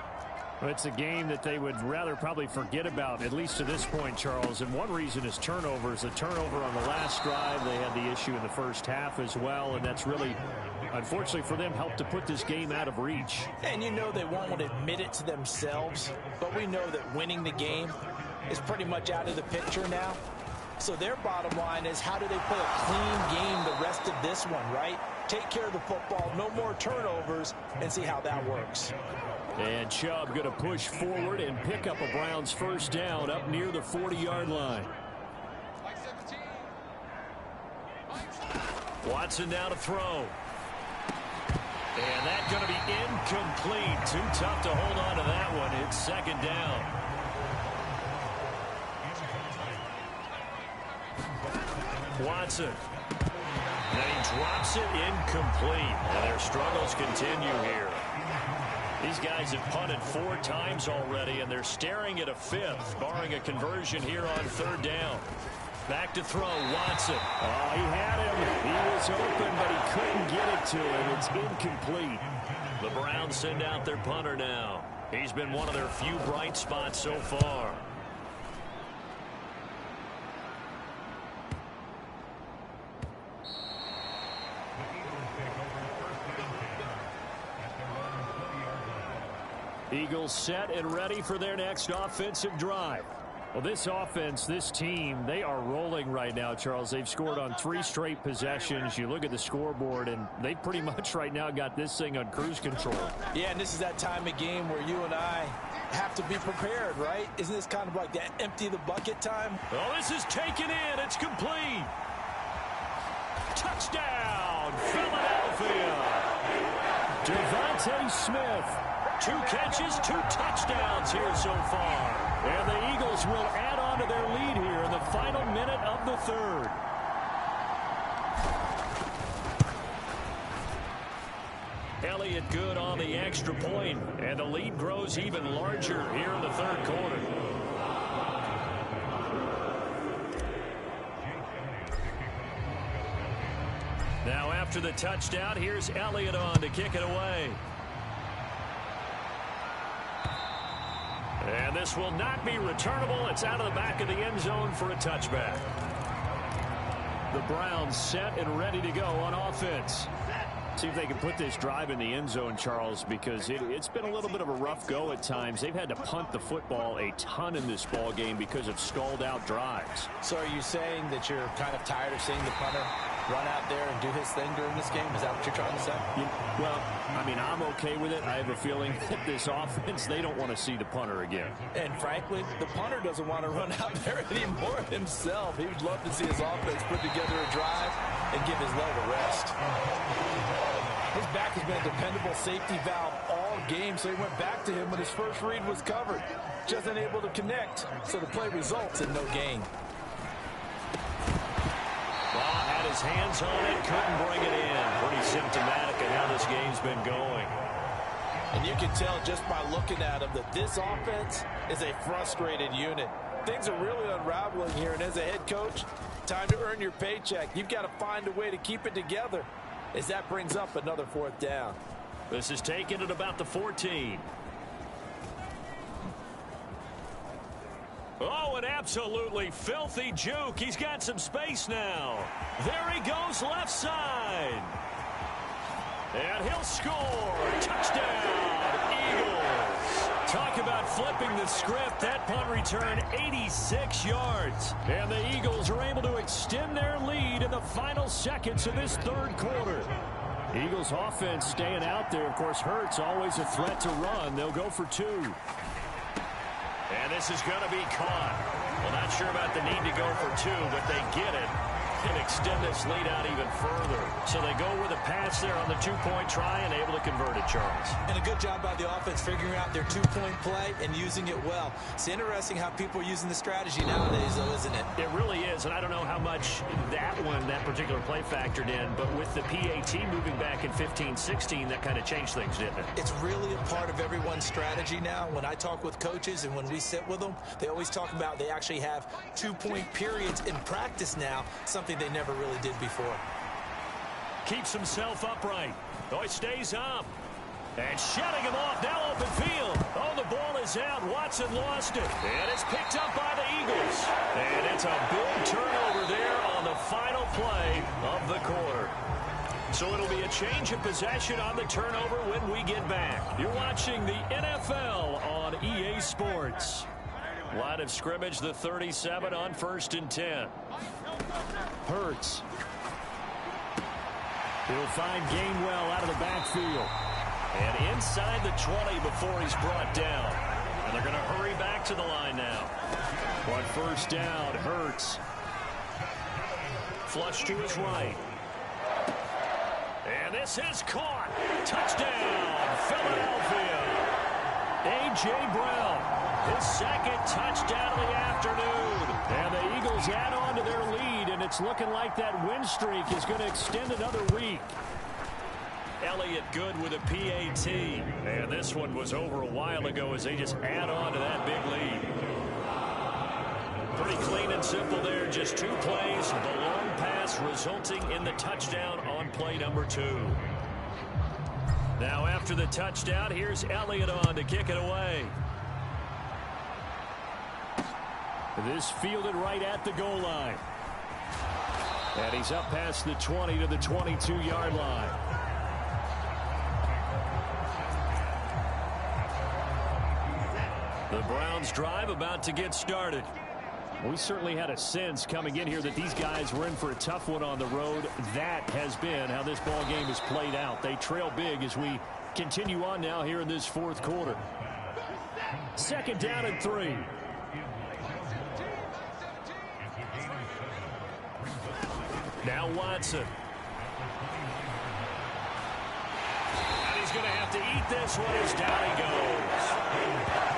It's a game that they would rather probably forget about, at least to this point, Charles. And one reason is turnovers. The turnover on the last drive, they had the issue in the first half as well. And that's really, unfortunately for them, helped to put this game out of reach. And you know they won't admit it to themselves, but we know that winning the game is pretty much out of the picture now. So their bottom line is, how do they play a clean game the rest of this one, right? Take care of the football, no more turnovers, and see how that works. And Chubb going to push forward and pick up a Browns first down up near the 40-yard line. Watson now to throw. And that's going to be incomplete. Too tough to hold on to that one. It's second down. Watson. And he drops it incomplete. And their struggles continue here. These guys have punted 4 times already, and they're staring at a 5th, barring a conversion here on 3rd down. Back to throw, Watson. Oh, he had him. He was open, but he couldn't get it to him. It's incomplete. The Browns send out their punter now. He's been one of their few bright spots so far. Eagles set and ready for their next offensive drive. Well, this offense, this team, they are rolling right now, Charles. They've scored on 3 straight possessions. You look at the scoreboard, and they pretty much right now got this thing on cruise control. Yeah, and this is that time of game where you and I have to be prepared, right? Isn't this kind of like that empty the bucket time? Oh, this is taken in. It's complete. Touchdown, Philadelphia. Devontae Smith. 2 catches, 2 touchdowns here so far. And the Eagles will add on to their lead here in the final minute of the 3rd. Elliott good on the extra point, and the lead grows even larger here in the 3rd quarter. Now after the touchdown, here's Elliott on to kick it away. And this will not be returnable. It's out of the back of the end zone for a touchback. The Browns set and ready to go on offense. See if they can put this drive in the end zone, Charles, because it's been a little bit of a rough go at times. They've had to punt the football a ton in this ball game because of stalled out drives. So are you saying that you're kind of tired of seeing the punter run out there and do his thing during this game? Is that what you're trying to say? Well, I mean, I'm okay with it. I have a feeling that this offense, they don't want to see the punter again. And frankly, the punter doesn't want to run out there anymore himself. He would love to see his offense put together a drive and give his leg a rest. His back has been a dependable safety valve all game, so he went back to him when his first read was covered. Just unable to connect, so the play results in no gain. Well, had his hands on it, couldn't bring it in. Pretty symptomatic of how this game's been going. And you can tell just by looking at him that this offense is a frustrated unit. Things are really unraveling here, and as a head coach, time to earn your paycheck. You've got to find a way to keep it together, as that brings up another 4th down. This is taken at about the 14. Oh, an absolutely filthy juke. He's got some space now. There he goes left side. And he'll score. Touchdown, Eagles. Talk about flipping the script. That punt return 86 yards. And the Eagles are able to extend their lead in the final seconds of this 3rd quarter. Eagles offense staying out there. Of course, Hurts always a threat to run. They'll go for 2. And this is going to be caught. Well, not sure about the need to go for 2, but they get it. and extend this lead out even further. So they go with a pass there on the two-point try and able to convert it, Charles. And a good job by the offense figuring out their two-point play and using it well. It's interesting how people are using the strategy nowadays, though, isn't it? It really is, and I don't know how much that particular play factored in, but with the PAT moving back in 15-16, that kind of changed things, didn't it? It's really a part of everyone's strategy now. When I talk with coaches and when we sit with them, they always talk about they actually have two-point periods in practice now, something they never really did before. Keeps himself upright. Oh, he stays up. And shutting him off, now open field. Oh, the ball is out. Watson lost it. And it's picked up by the Eagles. And it's a big turnover there on the final play of the quarter. So it'll be a change of possession on the turnover when we get back. You're watching the NFL on EA Sports. Line of scrimmage, the 37 on 1st and 10. Hurts. He'll find Gainwell out of the backfield. And inside the 20 before he's brought down. And they're going to hurry back to the line now. On 1st down, Hurts. Flush to his right. And this is caught. Touchdown, Philadelphia. A.J. Brown, his second touchdown of the afternoon. And the Eagles add on to their lead, and it's looking like that win streak is going to extend another week. Elliott good with a PAT. And this one was over a while ago as they just add on to that big lead. Pretty clean and simple there. Just 2 plays. The long pass resulting in the touchdown on play number 2. Now after the touchdown, here's Elliott on to kick it away. This fielded right at the goal line. And he's up past the 20 to the 22-yard line. The Browns drive about to get started. We certainly had a sense coming in here that these guys were in for a tough one on the road. That has been how this ball game has played out. They trail big as we continue on now here in this 4th quarter. 2nd down and 3. Now Watson. And he's going to have to eat this one as down he goes.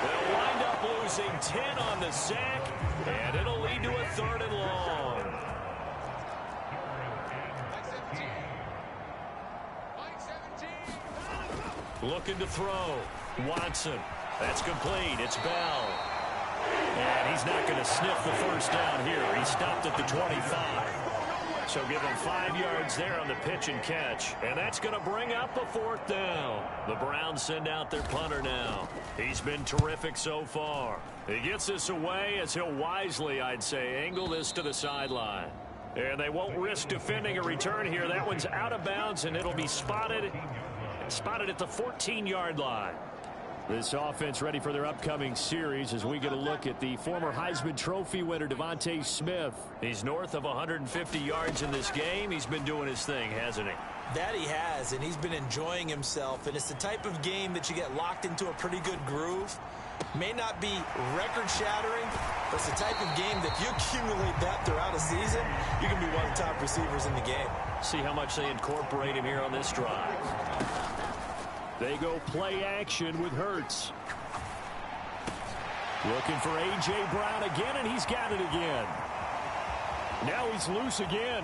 They'll wind up losing 10 on the sack, and it'll lead to a 3rd and long. Looking to throw. Watson. That's complete. It's Bell. And he's not going to sniff the 1st down here. He stopped at the 25. So give him 5 yards there on the pitch and catch. And that's going to bring up a 4th down. The Browns send out their punter now. He's been terrific so far. He gets this away as he'll wisely, I'd say, angle this to the sideline. And they won't risk defending a return here. That one's out of bounds, and it'll be spotted at the 14-yard line. This offense ready for their upcoming series as we get a look at the former Heisman Trophy winner, Devontae Smith. He's north of 150 yards in this game. He's been doing his thing, hasn't he? That he has, and he's been enjoying himself. And it's the type of game that you get locked into a pretty good groove. May not be record-shattering, but it's the type of game that if you accumulate that throughout a season, you can be one of the top receivers in the game. See how much they incorporate him here on this drive. They go play action with Hurts. Looking for A.J. Brown again, and he's got it again. Now he's loose again.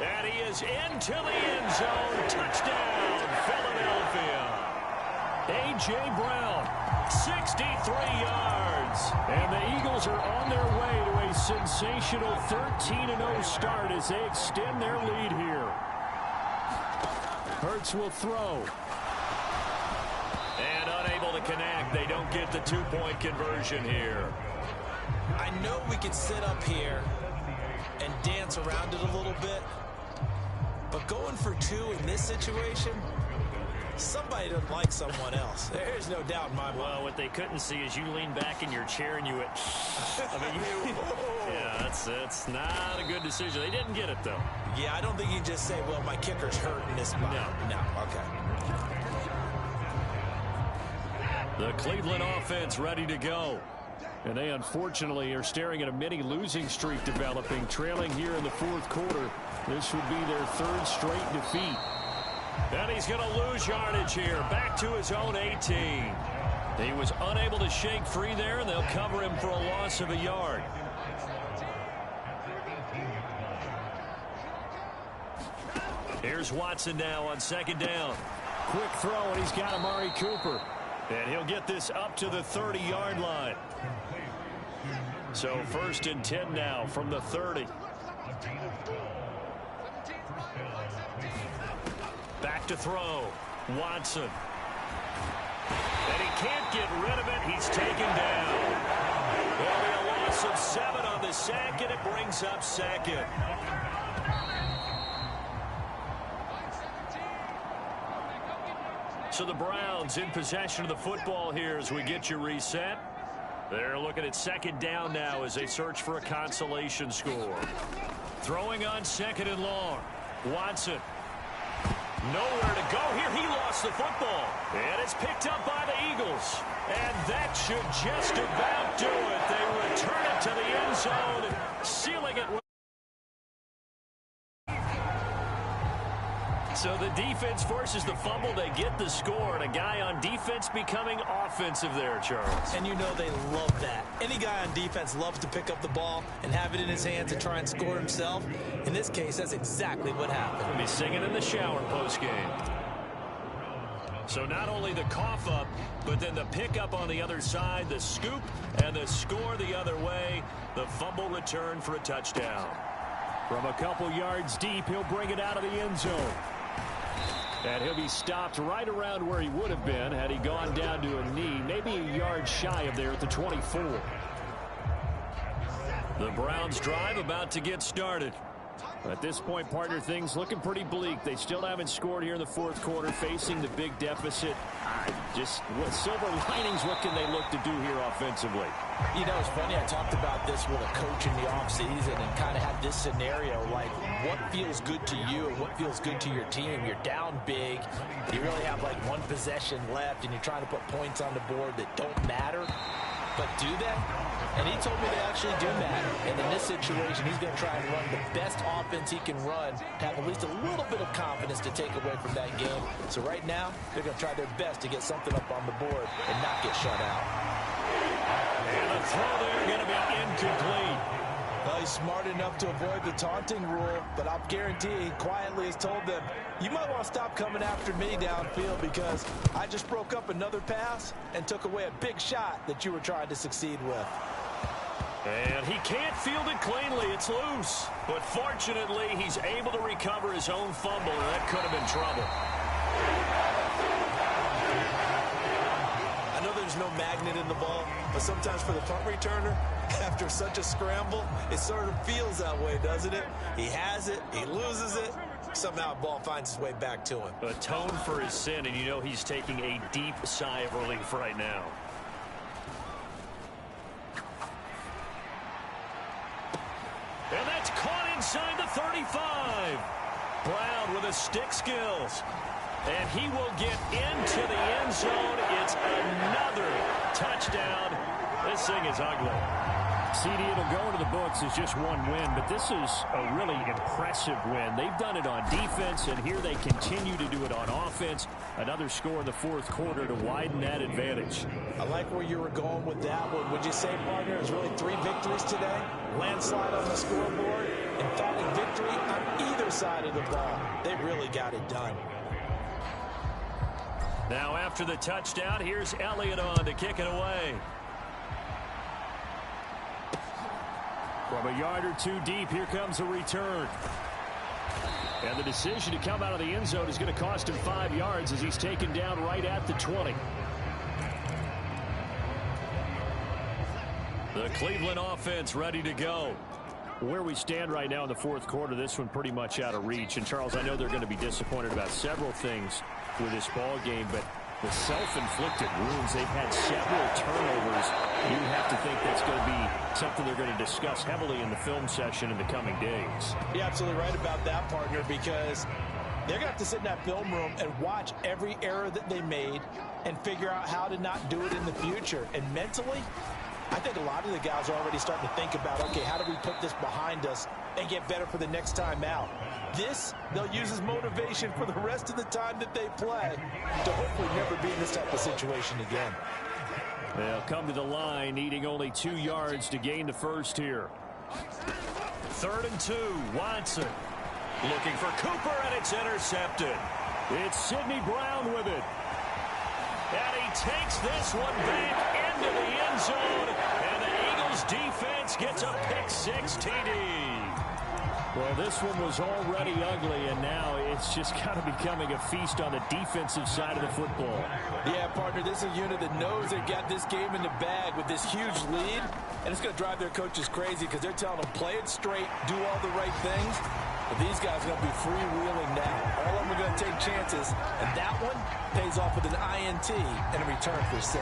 And he is into the end zone. Touchdown, Philadelphia. A.J. Brown, 63 yards. And the Eagles are on their way to a sensational 13-0 start as they extend their lead here. Hurts will throw. And unable to connect. They don't get the 2-point conversion here. I know we could sit up here and dance around it a little bit, but going for 2 in this situation, somebody doesn't like someone else. There's no doubt in my mind. Well, what they couldn't see is you lean back in your chair and you went, I mean, yeah, that's not a good decision. They didn't get it, though. Yeah, I don't think you can just say, well, my kicker's hurt in this spot. No, okay. The Cleveland offense ready to go. And they unfortunately are staring at a mini losing streak developing, trailing here in the fourth quarter. This would be their third straight defeat. And he's going to lose yardage here, back to his own 18. He was unable to shake free there, and they'll cover him for a loss of a yard. Here's Watson now on second down. Quick throw, and he's got Amari Cooper. And he'll get this up to the 30-yard line. So 1st and 10 now from the 30. Back to throw. Watson. And he can't get rid of it. He's taken down. There'll be a loss of 7 on the sack, and it brings up second. So the Browns in possession of the football here as we get you reset. They're looking at second down now as they search for a consolation score. Throwing on second and long. Watson. Nowhere to go here. He lost the football. And it's picked up by the Eagles. And that should just about do it. They return it to the end zone, sealing it. So the defense forces the fumble. They get the score, and a guy on defense becoming offensive there, Charles. And you know they love that. Any guy on defense loves to pick up the ball and have it in his hands and try and score himself. In this case, that's exactly what happened. He'll be singing in the shower post-game. So not only the cough up, but then the pickup on the other side, the scoop, and the score the other way. The fumble return for a touchdown. From a couple yards deep, he'll bring it out of the end zone. And he'll be stopped right around where he would have been had he gone down to a knee, maybe a yard shy of there at the 24. The Browns drive about to get started. At this point, partner, things looking pretty bleak. They still haven't scored here in the fourth quarter, facing the big deficit. Just what silver linings, what can they look to do here offensively? You know, it's funny, I talked about this with a coach in the offseason and kind of had this scenario, like what feels good to you and what feels good to your team. You're down big. You really have like one possession left, and you're trying to put points on the board that don't matter. But do they? And he told me they actually do matter. And in this situation, he's going to try and run the best offense he can run to have at least a little bit of confidence to take away from that game. So right now, they're going to try their best to get something up on the board and not get shut out. And the throw there going to be incomplete. Well, he's smart enough to avoid the taunting rule, but I'll guarantee he quietly has told them, you might want to stop coming after me downfield because I just broke up another pass and took away a big shot that you were trying to succeed with. And he can't field it cleanly. It's loose. But fortunately, he's able to recover his own fumble, and that could have been trouble. I know there's no magnet in the ball, but sometimes for the punt returner, after such a scramble, it sort of feels that way, doesn't it? He has it, he loses it, somehow the ball finds its way back to him. Atone for his sin, and you know he's taking a deep sigh of relief right now. And that's caught inside the 35. Brown with his stick skills. And he will get into the end zone. It's another touchdown. This thing is ugly. CD, it'll go into the books as just one win, but this is a really impressive win. They've done it on defense, and here they continue to do it on offense. Another score in the fourth quarter to widen that advantage. I like where you were going with that one. Would you say, partner, it was really 3 victories today? Landslide on the scoreboard, emphatic victory on either side of the ball. They really got it done. Now after the touchdown, here's Elliott on to kick it away. From a yard or two deep, here comes a return. And the decision to come out of the end zone is going to cost him 5 yards as he's taken down right at the 20. The Cleveland offense ready to go. Where we stand right now in the fourth quarter, this one pretty much out of reach. And, Charles, I know they're going to be disappointed about several things with this ball game, but the self-inflicted wounds, they've had several turnovers. You have to think that's going to be something they're going to discuss heavily in the film session in the coming days. You're absolutely right about that, partner, because they're going to have to sit in that film room and watch every error that they made and figure out how to not do it in the future. And mentally, I think a lot of the guys are already starting to think about, okay, how do we put this behind us and get better for the next time out? This, they'll use as motivation for the rest of the time that they play to hopefully never be in this type of situation again. They'll come to the line, needing only 2 yards to gain the first here. 3rd and 2, Watson. Looking for Cooper, and it's intercepted. It's Sidney Brown with it. And he takes this one back into the end zone. And the Eagles defense gets a pick-6 TD. Well, this one was already ugly, and now it's just kind of becoming a feast on the defensive side of the football. Yeah, partner, this is a unit that knows they've got this game in the bag with this huge lead, and it's going to drive their coaches crazy because they're telling them, play it straight, do all the right things. But these guys are going to be freewheeling now. All of them are going to take chances, and that one pays off with an INT and a return for 6.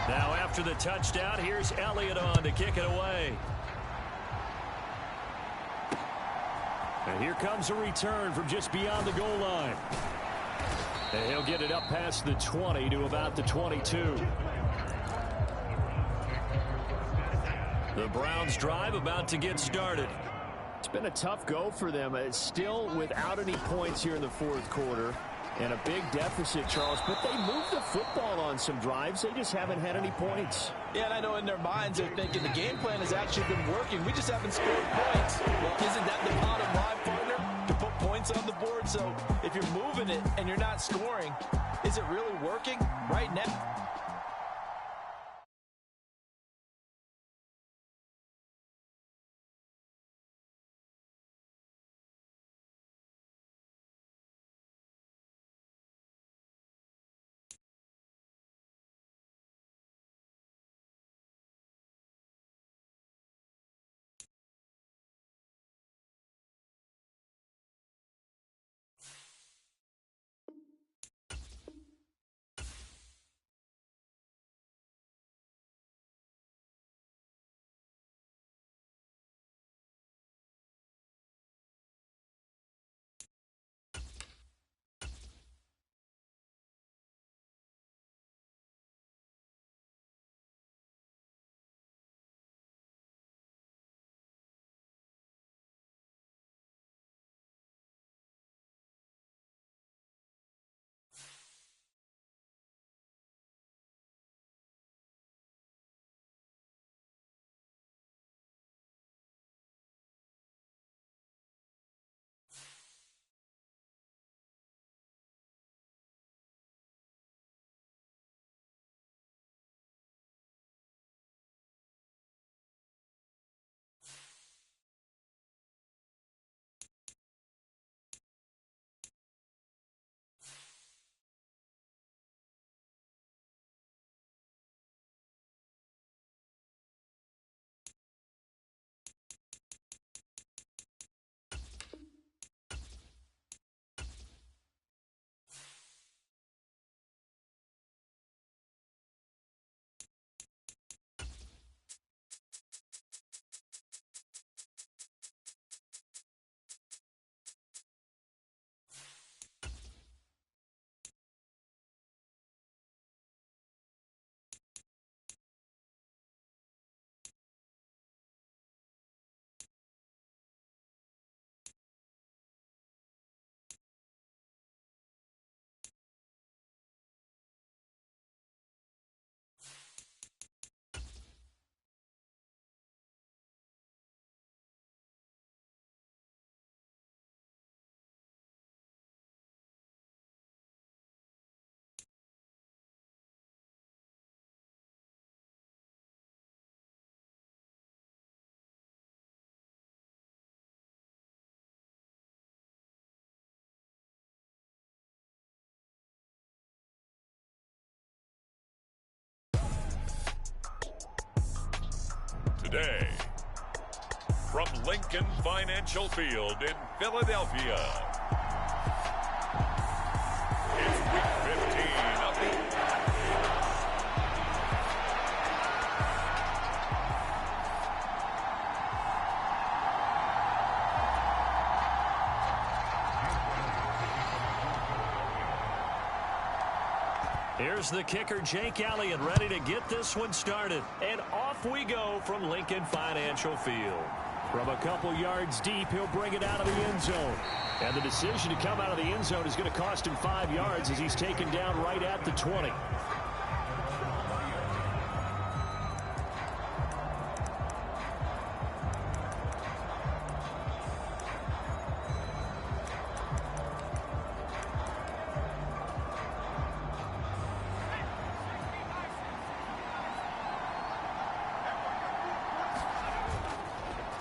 Now after the touchdown, here's Elliott on to kick it away. And here comes a return from just beyond the goal line. And he'll get it up past the 20 to about the 22. The Browns drive about to get started. It's been a tough go for them. It's still without any points here in the 4th quarter. And a big deficit, Charles. But they moved the football on some drives. They just haven't had any points. Yeah, and I know in their minds they're thinking the game plan has actually been working. We just haven't scored points. Well, isn't that the bottom line, partner? To put points on the board. So if you're moving it and you're not scoring, is it really working right now? Today, from Lincoln Financial Field in Philadelphia, it's Week 15 of the Here's the kicker, Jake Elliott, ready to get this one started. And off we go from Lincoln Financial Field. From a couple yards deep, he'll bring it out of the end zone. And the decision to come out of the end zone is going to cost him 5 yards as he's taken down right at the 20.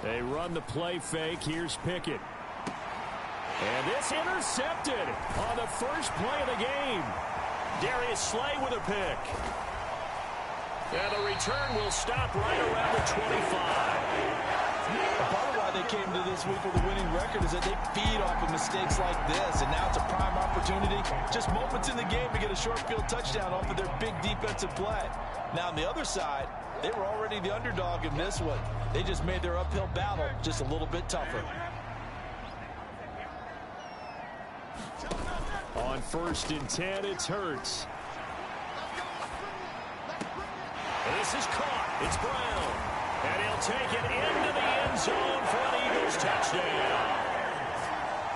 They run the play fake. Here's Pickett. And this intercepted on the first play of the game. Darius Slay with a pick. And the return will stop right around the 25. Part of why they came to this week with a winning record is that they feed off of mistakes like this, and now it's a prime opportunity. Just moments in the game to get a short field touchdown off of their big defensive play. Now on the other side, they were already the underdog in this one. They just made their uphill battle just a little bit tougher. On 1st and 10, it's Hurts. This is caught. It's Brown. And he'll take it into the end zone for an Eagles touchdown.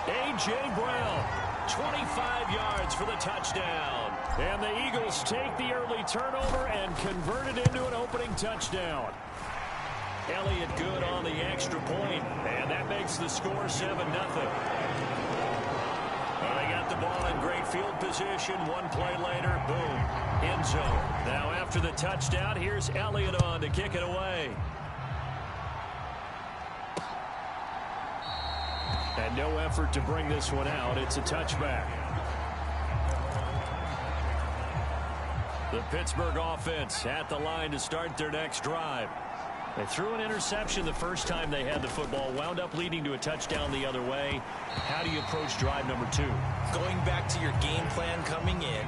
A.J. Brown, 25 yards for the touchdown. And the Eagles take the early turnover and convert it into an opening touchdown. Elliott good on the extra point, and that makes the score 7-0. They got the ball in great field position. One play later, boom, end zone. Now after the touchdown, here's Elliott on to kick it away. And no effort to bring this one out. It's a touchback. The Pittsburgh offense at the line to start their next drive. They threw an interception the first time they had the football, wound up leading to a touchdown the other way. How do you approach drive number 2? Going back to your game plan coming in,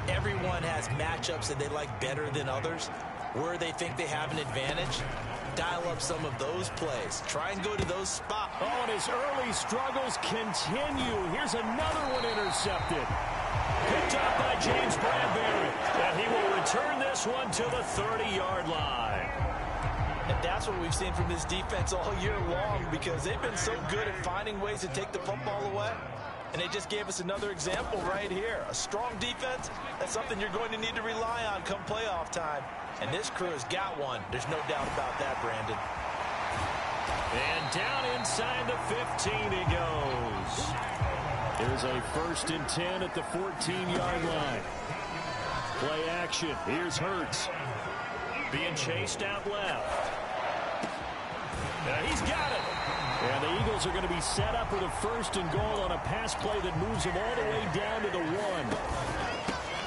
everyone has matchups that they like better than others. Where they think they have an advantage, dial up some of those plays. Try and go to those spots. Oh, and his early struggles continue. Here's another one intercepted. Picked up by James Bradbury. And he will return this one to the 30-yard line. And that's what we've seen from this defense all year long, because they've been so good at finding ways to take the football away. And they just gave us another example right here. A strong defense, that's something you're going to need to rely on come playoff time. And this crew has got one. There's no doubt about that, Brandon. And down inside the 15 he goes. Here's a 1st and 10 at the 14-yard line. Play action. Here's Hurts. Being chased out left. He's got it. And the Eagles are going to be set up with a 1st and goal on a pass play that moves them all the way down to the 1.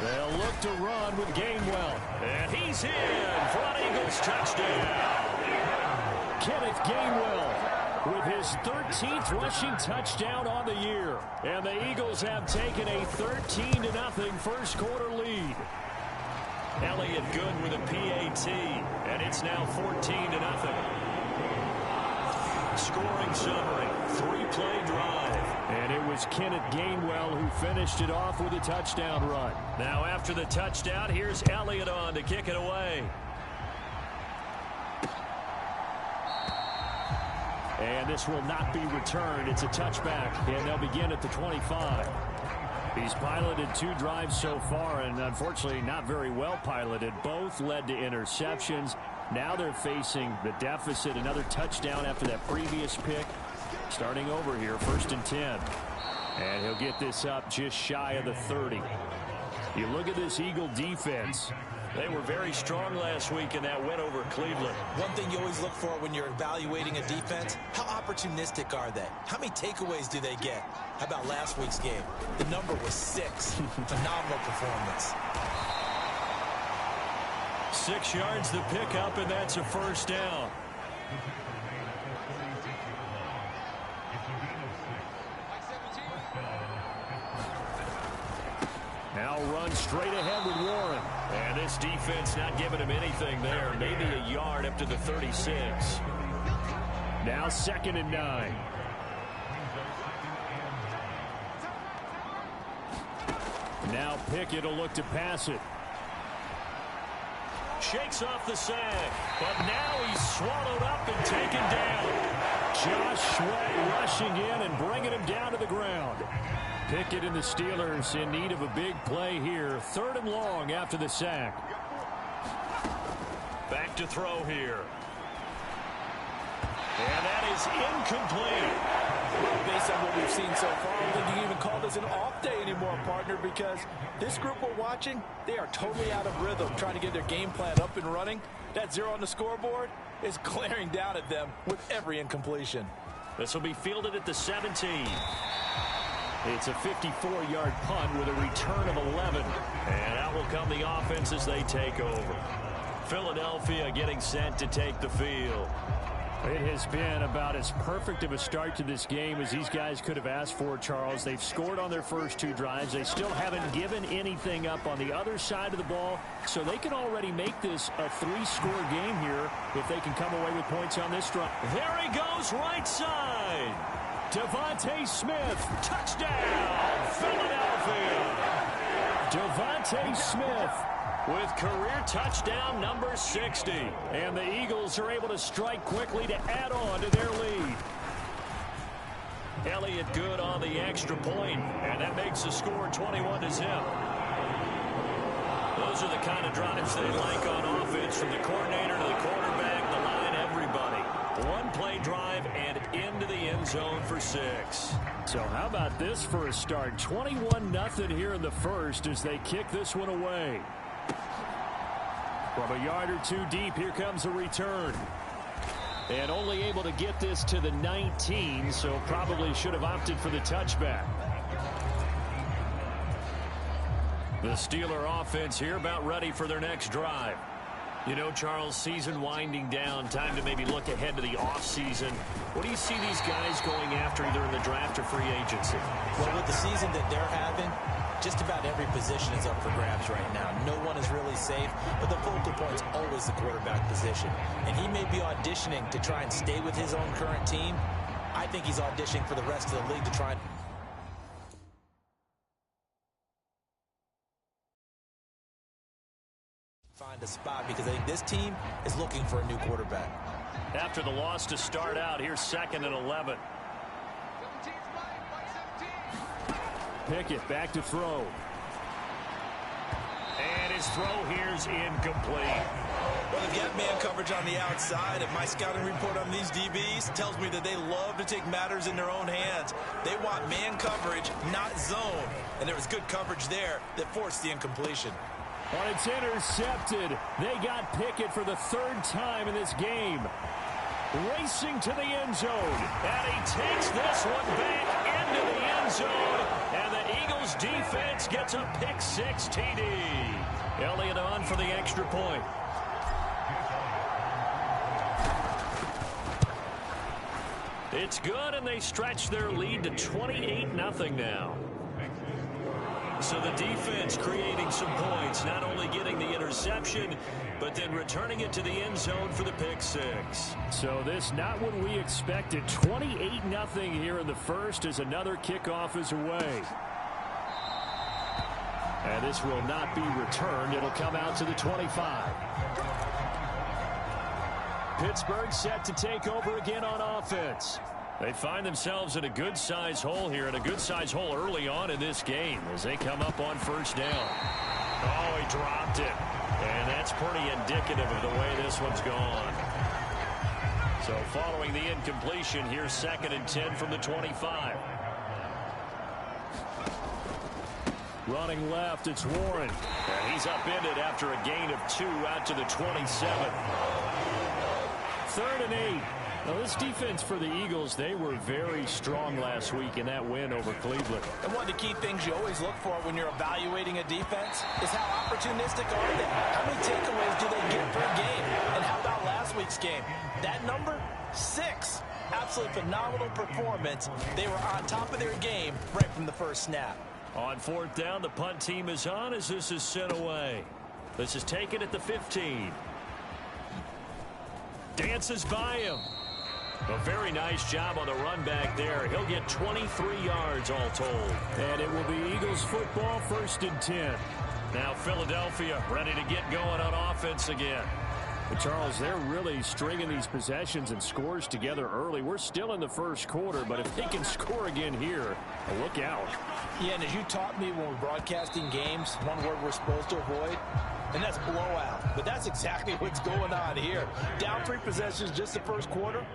They'll look to run with Gainwell. And he's in for an Eagles touchdown. Kenneth Gainwell with his 13th rushing touchdown on the year. And the Eagles have taken a 13-0 first quarter lead. Elliott good with a PAT. And it's now 14-0. Scoring summary, 3-play drive. And it was Kenneth Gainwell who finished it off with a touchdown run. Now after the touchdown, here's Elliott on to kick it away. And this will not be returned. It's a touchback, and they'll begin at the 25. He's piloted 2 drives so far, and unfortunately not very well piloted. Both led to interceptions. Now they're facing the deficit. Another touchdown after that previous pick. Starting over here, 1st and 10. And he'll get this up just shy of the 30. You look at this Eagle defense. They were very strong last week in that win over Cleveland. One thing you always look for when you're evaluating a defense, how opportunistic are they? How many takeaways do they get? How about last week's game? The number was 6. Phenomenal performance. 6 yards the pickup, and that's a 1st down. Now run straight ahead with Warren. And this defense not giving him anything there. Maybe a yard up to the 36. Now 2nd and 9. Now Pickett will look to pass it. Shakes off the sack. But now he's swallowed up and taken down. Josh Sweat rushing in and bringing him down to the ground. Pickett and the Steelers in need of a big play here. 3rd and long after the sack. Back to throw here. And that is incomplete. Well, based on what we've seen so far, I don't think you can even call this an off day anymore, partner, because this group we're watching, they are totally out of rhythm, trying to get their game plan up and running. That 0 on the scoreboard is glaring down at them with every incompletion. This will be fielded at the 17. It's a 54-yard punt with a return of 11. And out will come the offense as they take over. Philadelphia getting set to take the field. It has been about as perfect of a start to this game as these guys could have asked for, Charles. They've scored on their first 2 drives. They still haven't given anything up on the other side of the ball, so they can already make this a 3-score game here if they can come away with points on this drive. There he goes, right side. Devontae Smith, touchdown, Philadelphia. Devontae Smith with career touchdown number 60. And the Eagles are able to strike quickly to add on to their lead. Elliott good on the extra point, and that makes the score 21-0. Those are the kind of drives they like on offense, from the coordinator to the quarterback, the line, everybody. 1-play drive and into the end zone for 6. So how about this for a start? 21-0 here in the first as they kick this one away. From a yard or 2 deep, here comes a return. And only able to get this to the 19, so probably should have opted for the touchback. The Steeler offense here about ready for their next drive. You know, Charles, season winding down, time to maybe look ahead to the offseason. What do you see these guys going after either in the draft or free agency? Well, with the season that they're having, just about every position is up for grabs right now. No one is really safe, but the focal point's always the quarterback position. And he may be auditioning to try and stay with his own current team. I think he's auditioning for the rest of the league to try and find a spot, because I think this team is looking for a new quarterback. After the loss to start out, here's 2nd and 11. Pickett back to throw. And his throw here's incomplete. Well, they've got man coverage on the outside, and my scouting report on these DBs tells me that they love to take matters in their own hands. They want man coverage, not zone. And there was good coverage there that forced the incompletion. But it's intercepted. They got Pickett for the 3rd time in this game. Racing to the end zone. And he takes this one back into the end zone. And the Eagles defense gets a pick-6 TD. Elliott on for the extra point. It's good, and they stretch their lead to 28-0 now. So the defense creating some points, not only getting the interception, but then returning it to the end zone for the pick-6. So this not what we expected. 28-0 here in the first as another kickoff is away. And this will not be returned. It'll come out to the 25. Pittsburgh set to take over again on offense. They find themselves in a good-sized hole here, and a good-sized hole early on in this game as they come up on 1st down. Oh, he dropped it. And that's pretty indicative of the way this one's gone. So following the incompletion, here's 2nd and 10 from the 25. Running left, it's Warren. And he's upended after a gain of 2 out to the 27. 3rd and 8. Now, this defense for the Eagles, they were very strong last week in that win over Cleveland. And one of the key things you always look for when you're evaluating a defense is how opportunistic are they? How many takeaways do they get per game? And how about last week's game? That number, 6. Absolutely phenomenal performance. They were on top of their game right from the first snap. On 4th down, the punt team is on as this is sent away. This is taken at the 15. Dances by him. A very nice job on the run back there. He'll get 23 yards all told. And it will be Eagles football, 1st and 10. Now Philadelphia ready to get going on offense again. But Charles, they're really stringing these possessions and scores together early. We're still in the first quarter, but if they can score again here, look out. Yeah, and as you taught me when we're broadcasting games, one word we're supposed to avoid, and that's blowout. But that's exactly what's going on here. Down 3 possessions just the first quarter.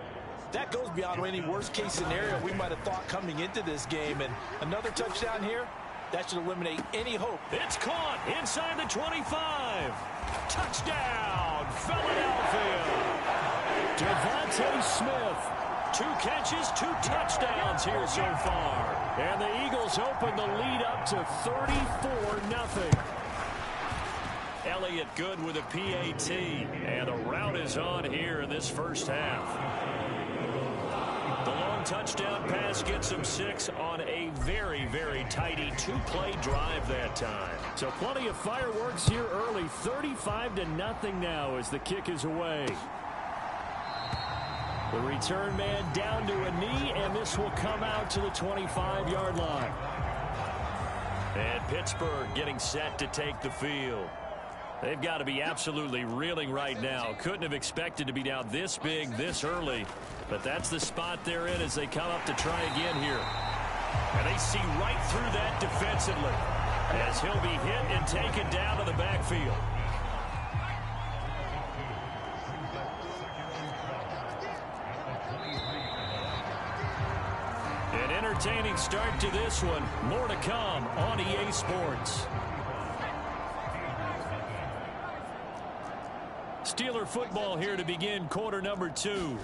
That goes beyond any worst-case scenario we might have thought coming into this game. And another touchdown here, that should eliminate any hope. It's caught inside the 25. Touchdown, Philadelphia. Devontae Smith. 2 catches, 2 touchdowns here so far. And the Eagles open the lead up to 34-0. Elliott good with a PAT. And the route is on here in this first half. The long touchdown pass gets him 6 on a very, very tidy 2-play drive that time. So plenty of fireworks here early. 35-0 now as the kick is away. The return man down to a knee, and this will come out to the 25-yard line. And Pittsburgh getting set to take the field. They've got to be absolutely reeling right now. Couldn't have expected to be down this big this early. But that's the spot they're in as they come up to try again here. And they see right through that defensively as he'll be hit and taken down to the backfield. An entertaining start to this one. More to come on EA Sports. Steeler football here to begin quarter number 2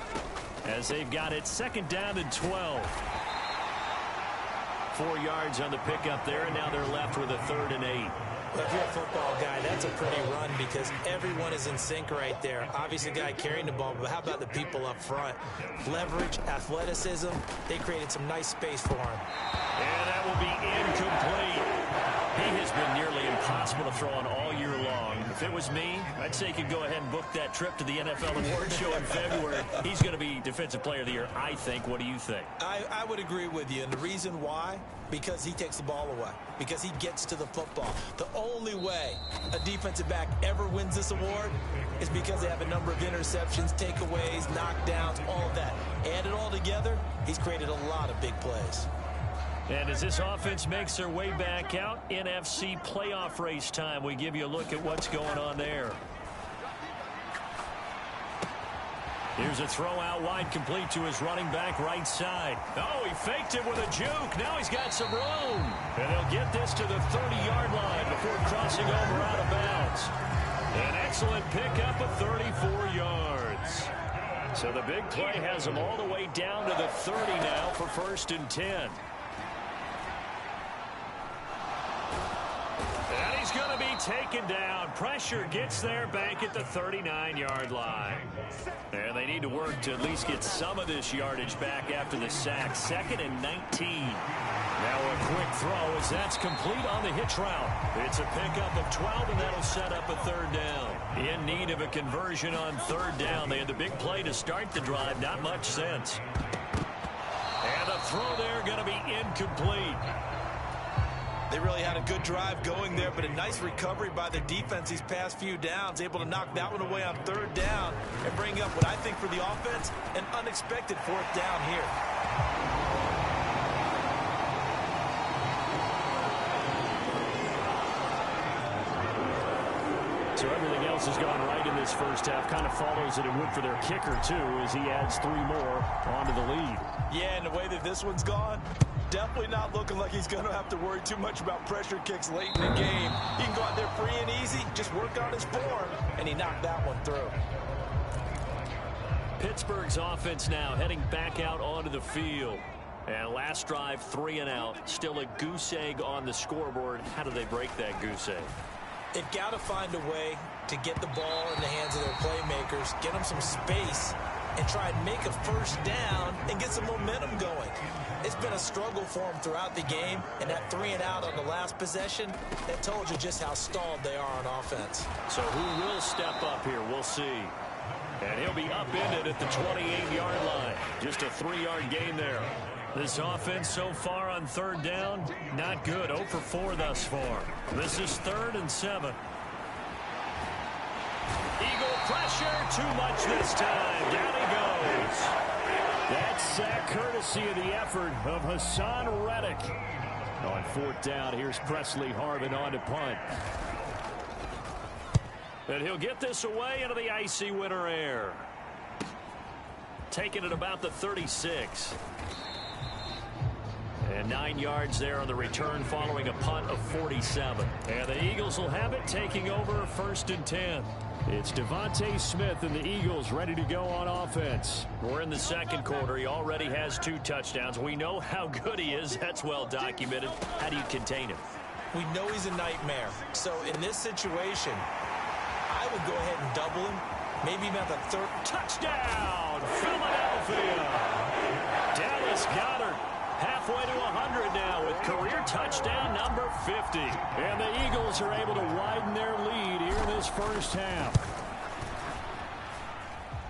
as they've got it 2nd down and 12. 4 yards on the pickup there, and now they're left with a 3rd and 8. Well, if you're a football guy, that's a pretty run because everyone is in sync right there. Obviously, the guy carrying the ball, but how about the people up front? Leverage, athleticism, they created some nice space for him. And that will be incomplete. He has been nearly impossible to throw on all year long. If it was me, I'd say he could go ahead and book that trip to the NFL Awards show in February. He's going to be Defensive Player of the Year, I think. What do you think? I would agree with you, and the reason why, because he takes the ball away, because he gets to the football. The only way a defensive back ever wins this award is because they have a number of interceptions, takeaways, knockdowns, all of that. Add it all together, he's created a lot of big plays. And as this offense makes their way back out, NFC playoff race time, we give you a look at what's going on there. Here's a throw out wide, complete to his running back right side. Oh, he faked it with a juke. Now he's got some room. And he'll get this to the 30-yard line before crossing over out of bounds. An excellent pickup of 34 yards. So the big play has him all the way down to the 30 now for 1st and 10. And he's going to be taken down. Pressure gets there back at the 39-yard line. And they need to work to at least get some of this yardage back after the sack. 2nd and 19. Now a quick throw as that's complete on the hitch route. It's a pickup of 12, and that'll set up a 3rd down. In need of a conversion on 3rd down. They had the big play to start the drive. Not much sense. And the throw there going to be incomplete. They really had a good drive going there, but a nice recovery by the defense these past few downs, able to knock that one away on 3rd down and bring up what I think for the offense, an unexpected 4th down here. So everything else has gone right in this first half. Kind of follows that it would for their kicker, too, as he adds 3 more onto the lead. Yeah, and the way that this one's gone, definitely not looking like he's going to have to worry too much about pressure kicks late in the game. He can go out there free and easy, just work on his form, and he knocked that one through. Pittsburgh's offense now heading back out onto the field. And last drive, 3 and out. Still a goose egg on the scoreboard. How do they break that goose egg? They've got to find a way to get the ball in the hands of their playmakers, get them some space, and try and make a 1st down and get some momentum going. It's been a struggle for them throughout the game, and that 3 and out on the last possession, that told you just how stalled they are on offense. So who will step up here? We'll see. And he'll be upended at the 28-yard line. Just a 3-yard gain there. This offense so far on third down, not good. 0 for 4 thus far. This is 3rd and 7. Eagle pressure, too much this time. Down he goes. That sack courtesy of the effort of Hassan Reddick. On 4th down, here's Presley Harvin on to punt. And he'll get this away into the icy winter air. Taking it about the 36. And 9 yards there on the return following a punt of 47. And the Eagles will have it, taking over 1st and 10. It's Devontae Smith and the Eagles ready to go on offense. We're in the 2nd quarter. He already has 2 touchdowns. We know how good he is. That's well documented. How do you contain him? We know he's a nightmare. So in this situation, I would go ahead and double him. Maybe even at the 3rd. Touchdown, Philadelphia. Dallas Goedert. Halfway to 100 now with career touchdown number 50. And the Eagles are able to widen their lead here in this first half.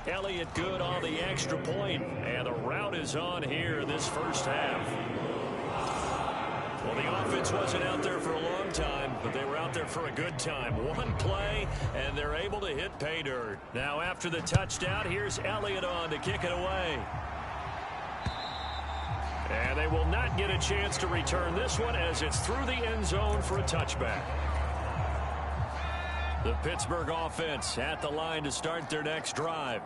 Elliott good on the extra point, and the route is on here in this first half. Well, the offense wasn't out there for a long time, but they were out there for a good time. One play, and they're able to hit pay dirt. Now after the touchdown, here's Elliott on to kick it away. And they will not get a chance to return this one as it's through the end zone for a touchback. The Pittsburgh offense at the line to start their next drive.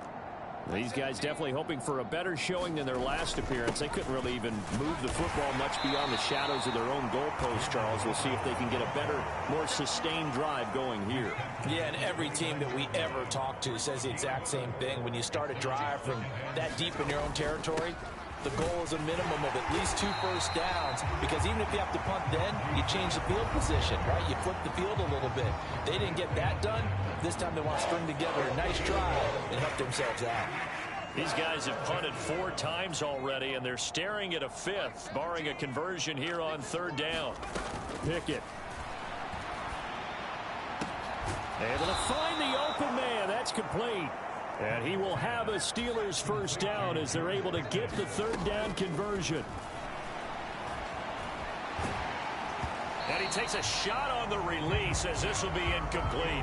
These guys definitely hoping for a better showing than their last appearance. They couldn't really even move the football much beyond the shadows of their own goalpost, Charles. We'll see if they can get a better, more sustained drive going here. Yeah, and every team that we ever talk to says the exact same thing. When you start a drive from that deep in your own territory, the goal is a minimum of at least 2 first downs, because even if you have to punt then, you change the field position, right? You flip the field a little bit. They didn't get that done. This time they want to string together a nice drive and help themselves out. These guys have punted 4 times already, and they're staring at a 5th, barring a conversion here on 3rd down. Pickett. Able to find the open man. That's complete. And he will have a Steelers first down as they're able to get the 3rd down conversion. And he takes a shot on the release as this will be incomplete.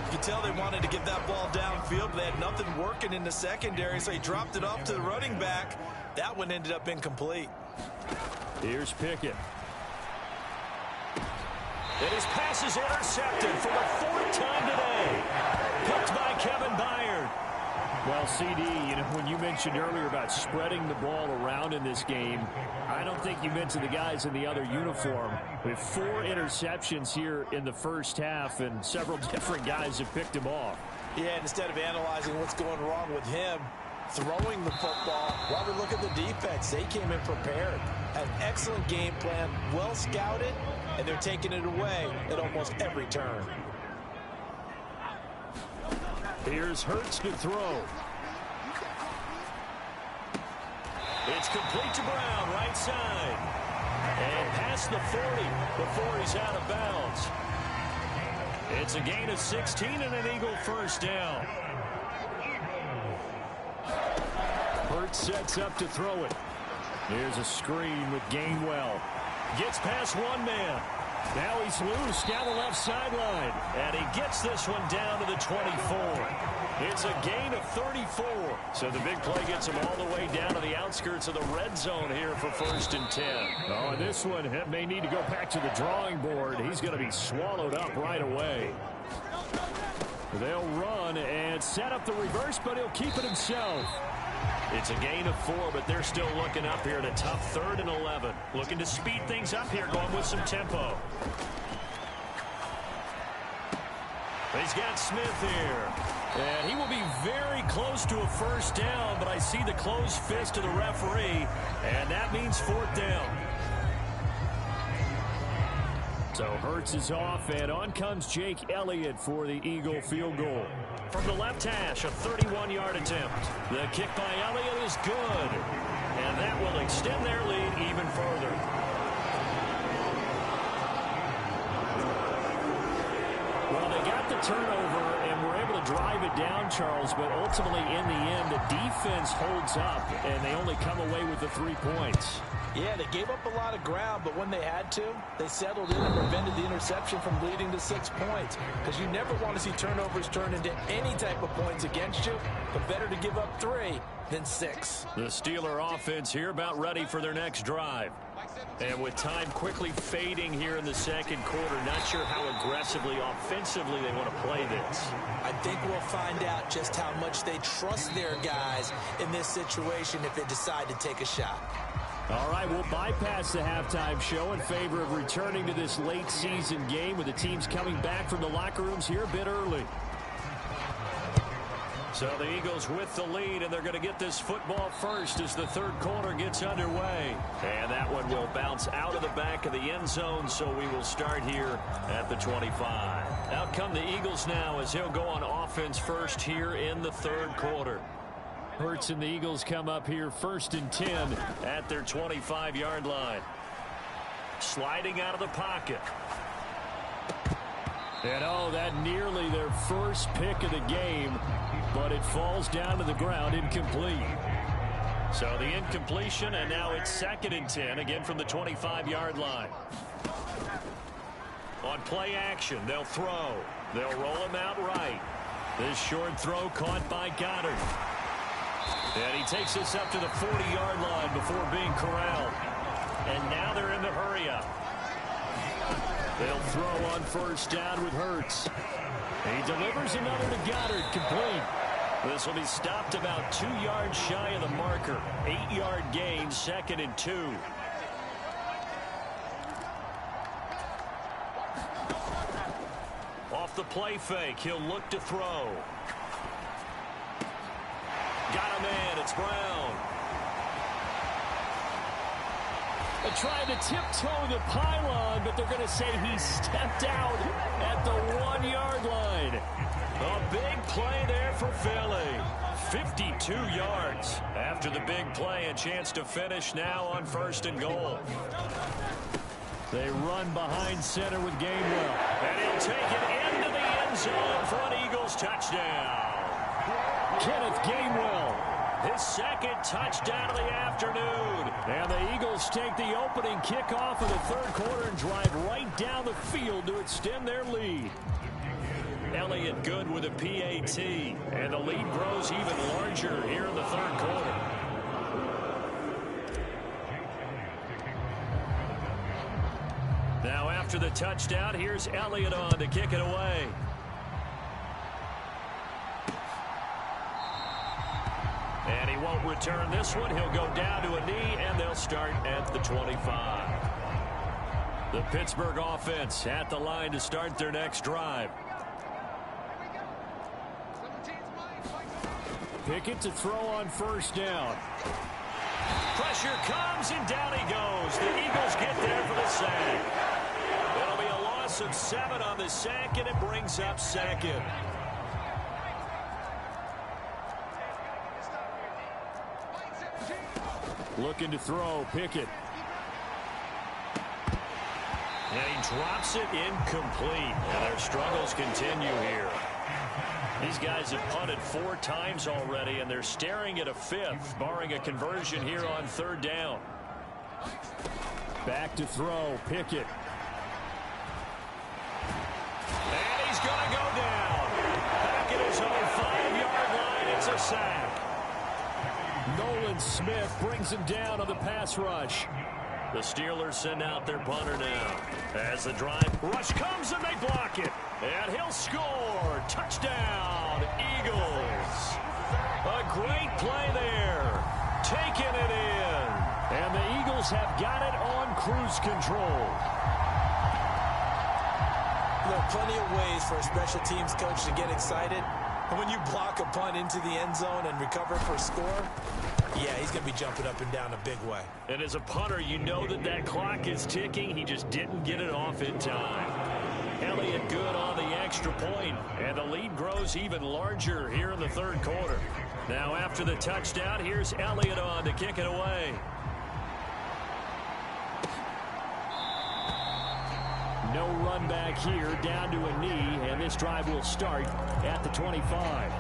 You can tell they wanted to get that ball downfield, but they had nothing working in the secondary, so he dropped it off to the running back. That one ended up incomplete. Here's Pickett. And his pass is intercepted for the 4th time today. Picked by Kevin Byard. Well, CD, you know, when you mentioned earlier about spreading the ball around in this game, I don't think you mentioned the guys in the other uniform. We have 4 interceptions here in the first half, and several different guys have picked him off. Yeah, and instead of analyzing what's going wrong with him, throwing the football, Robert, look at the defense. They came in prepared. Had an excellent game plan, well scouted, and they're taking it away at almost every turn. Here's Hurts to throw. It's complete to Brown, right side. And past the 40 before he's out of bounds. It's a gain of 16 and an Eagle first down. Hurts sets up to throw it. Here's a screen with Gainwell. Gets past one man. Now he's loose down the left sideline. And he gets this one down to the 24. It's a gain of 34. So the big play gets him all the way down to the outskirts of the red zone here for 1st and 10. Oh, and this one may need to go back to the drawing board. He's going to be swallowed up right away. They'll run and set up the reverse, but he'll keep it himself. It's a gain of 4, but they're still looking up here at a tough 3rd and 11. Looking to speed things up here, going with some tempo. He's got Smith here. And he will be very close to a first down, but I see the closed fist of the referee, and that means 4th down. So Hurts is off, and on comes Jake Elliott for the Eagle field goal. From the left hash, a 31-yard attempt. The kick by Elliott is good, and that will extend their lead even further. Well, they got the turnover, and we're able to drive it down, Charles, but ultimately in the end, the defense holds up, and they only come away with the 3 points. Yeah, they gave up a lot of ground, but when they had to, they settled in and prevented the interception from leading to 6 points. Because you never want to see turnovers turn into any type of points against you, but better to give up 3 than 6. The Steeler offense here about ready for their next drive. And with time quickly fading here in the second quarter, not sure how aggressively, offensively they want to play this. I think we'll find out just how much they trust their guys in this situation if they decide to take a shot. All right, we'll bypass the halftime show in favor of returning to this late season game with the teams coming back from the locker rooms here a bit early. So the Eagles with the lead, and they're going to get this football first as the third quarter gets underway. And that one will bounce out of the back of the end zone, so we will start here at the 25. Out come the Eagles now as he'll go on offense first here in the third quarter. Hurts and the Eagles come up here 1st and 10 at their 25-yard line. Sliding out of the pocket. And oh, that nearly their first pick of the game, but it falls down to the ground incomplete. So the incompletion, and now it's 2nd and 10, again from the 25-yard line. On play action, they'll throw. They'll roll him out right. This short throw caught by Goddard. And he takes this up to the 40-yard line before being corralled. And now they're in the hurry-up. They'll throw on 1st down with Hurts. He delivers another to Goddard, complete. This will be stopped about 2 yards shy of the marker. 8-yard gain, 2nd and 2. Off the play fake, he'll look to throw. Got a man, it's Brown. They're trying to tiptoe the pylon, but they're going to say he stepped out at the 1-yard line. A big play there for Philly. 52 yards after the big play. A chance to finish now on 1st and goal. They run behind center with Gainwell. And he'll take it into the end zone for an Eagles touchdown. Kenneth Gainwell, his 2nd touchdown of the afternoon. And the Eagles take the opening kickoff of the third quarter and drive right down the field to extend their lead. Elliott good with a PAT, and the lead grows even larger here in the third quarter. Now after the touchdown, here's Elliott on to kick it away. And he won't return this one. He'll go down to a knee, and they'll start at the 25. The Pittsburgh offense at the line to start their next drive. Pickett to throw on 1st down. Pressure comes, and down he goes. The Eagles get there for the sack. It'll be a loss of 7 on the sack, and it brings up 2nd. Looking to throw, Pickett. And he drops it incomplete. And their struggles continue here. These guys have punted 4 times already, and they're staring at a 5th, barring a conversion here on 3rd down. Back to throw, Pickett. And he's going to go down. Back at his own 5-yard line, it's a sack. Nolan Smith brings him down on the pass rush. The Steelers send out their punter now. As the drive rush comes, and they block it. And he'll score. Touchdown, Eagles. A great play there. Taking it in. And the Eagles have got it on cruise control. There are plenty of ways for a special teams coach to get excited. And when you block a punt into the end zone and recover for a score, yeah, he's going to be jumping up and down a big way. And as a punter, you know that that clock is ticking. He just didn't get it off in time. Elliott good on the extra point, and the lead grows even larger here in the third quarter. Now after the touchdown, here's Elliott on to kick it away. No run back here, down to a knee, and this drive will start at the 25.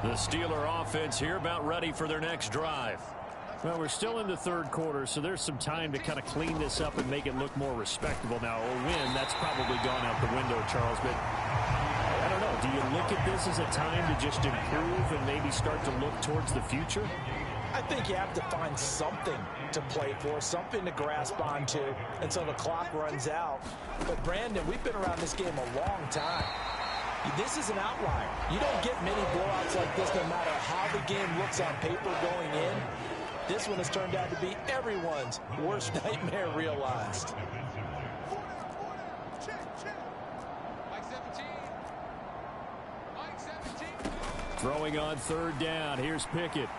The Steeler offense here about ready for their next drive. Well, we're still in the third quarter, so there's some time to kind of clean this up and make it look more respectable. Now, a win, that's probably gone out the window, Charles, but I don't know. Do you look at this as a time to just improve and maybe start to look towards the future? I think you have to find something to play for, something to grasp onto until the clock runs out. But, Brandon, we've been around this game a long time. This is an outlier. You don't get many blowouts like this no matter how the game looks on paper going in. This one has turned out to be everyone's worst nightmare realized. Throwing on third down. Here's Pickett.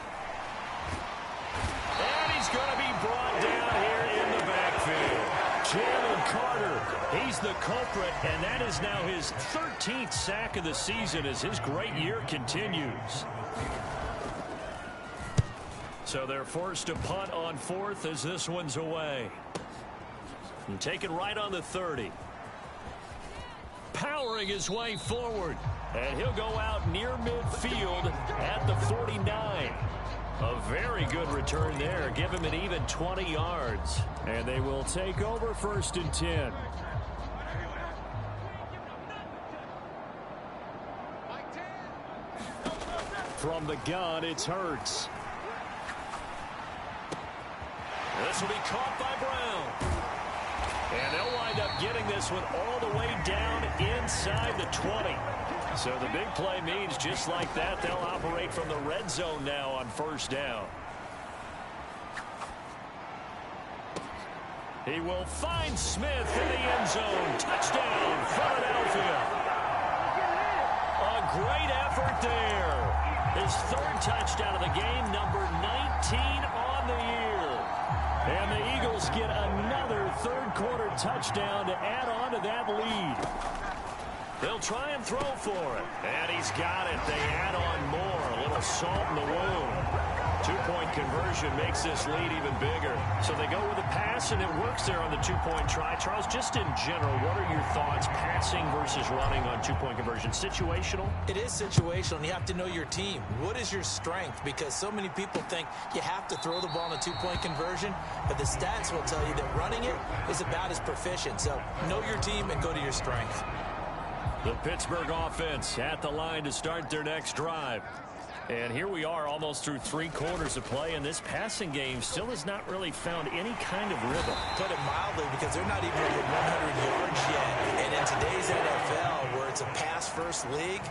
And he's going to be brought down here in the backfield. Jalen Carter. He's the culprit, and that is now his 13th sack of the season as his great year continues. So they're forced to punt on fourth as this one's away. And taken right on the 30. Powering his way forward. And he'll go out near midfield at the 49. A very good return there. Give him an even 20 yards. And they will take over 1st and 10. From the gun, it's Hurts. This will be caught by Brown. And they'll wind up getting this one all the way down inside the 20. So the big play means just like that, they'll operate from the red zone now on 1st down. He will find Smith in the end zone. Touchdown, Philadelphia. A great effort there. His 3rd touchdown of the game, number 19 on the year. And the Eagles get another third-quarter touchdown to add on to that lead. They'll try and throw for it. And he's got it. They add on more. A little salt in the wound. 2-point conversion makes this lead even bigger. So they go with a pass, and it works there on the 2-point try. Charles, just in general, what are your thoughts, passing versus running on 2-point conversion? Situational? It is situational, and you have to know your team. What is your strength? Because so many people think you have to throw the ball in a 2-point conversion, but the stats will tell you that running it is about as proficient. So know your team and go to your strength. The Pittsburgh offense at the line to start their next drive. And here we are almost through 3 quarters of play, and this passing game still has not really found any kind of rhythm. Put it mildly, because they're not even over 100 yards yet. And in today's NFL, where it's a pass-first league,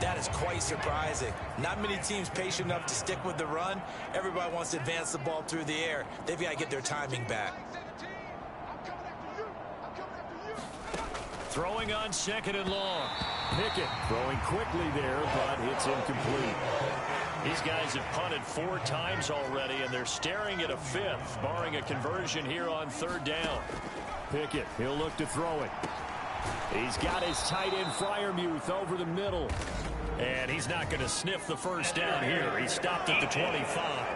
that is quite surprising. Not many teams patient enough to stick with the run. Everybody wants to advance the ball through the air. They've got to get their timing back. Throwing on 2nd and long. Pickett throwing quickly there, but it's incomplete. These guys have punted 4 times already, and they're staring at a 5th, barring a conversion here on 3rd down. Pickett, he'll look to throw it. He's got his tight end Freiermuth over the middle. And he's not going to sniff the 1st down here. He stopped at the 25.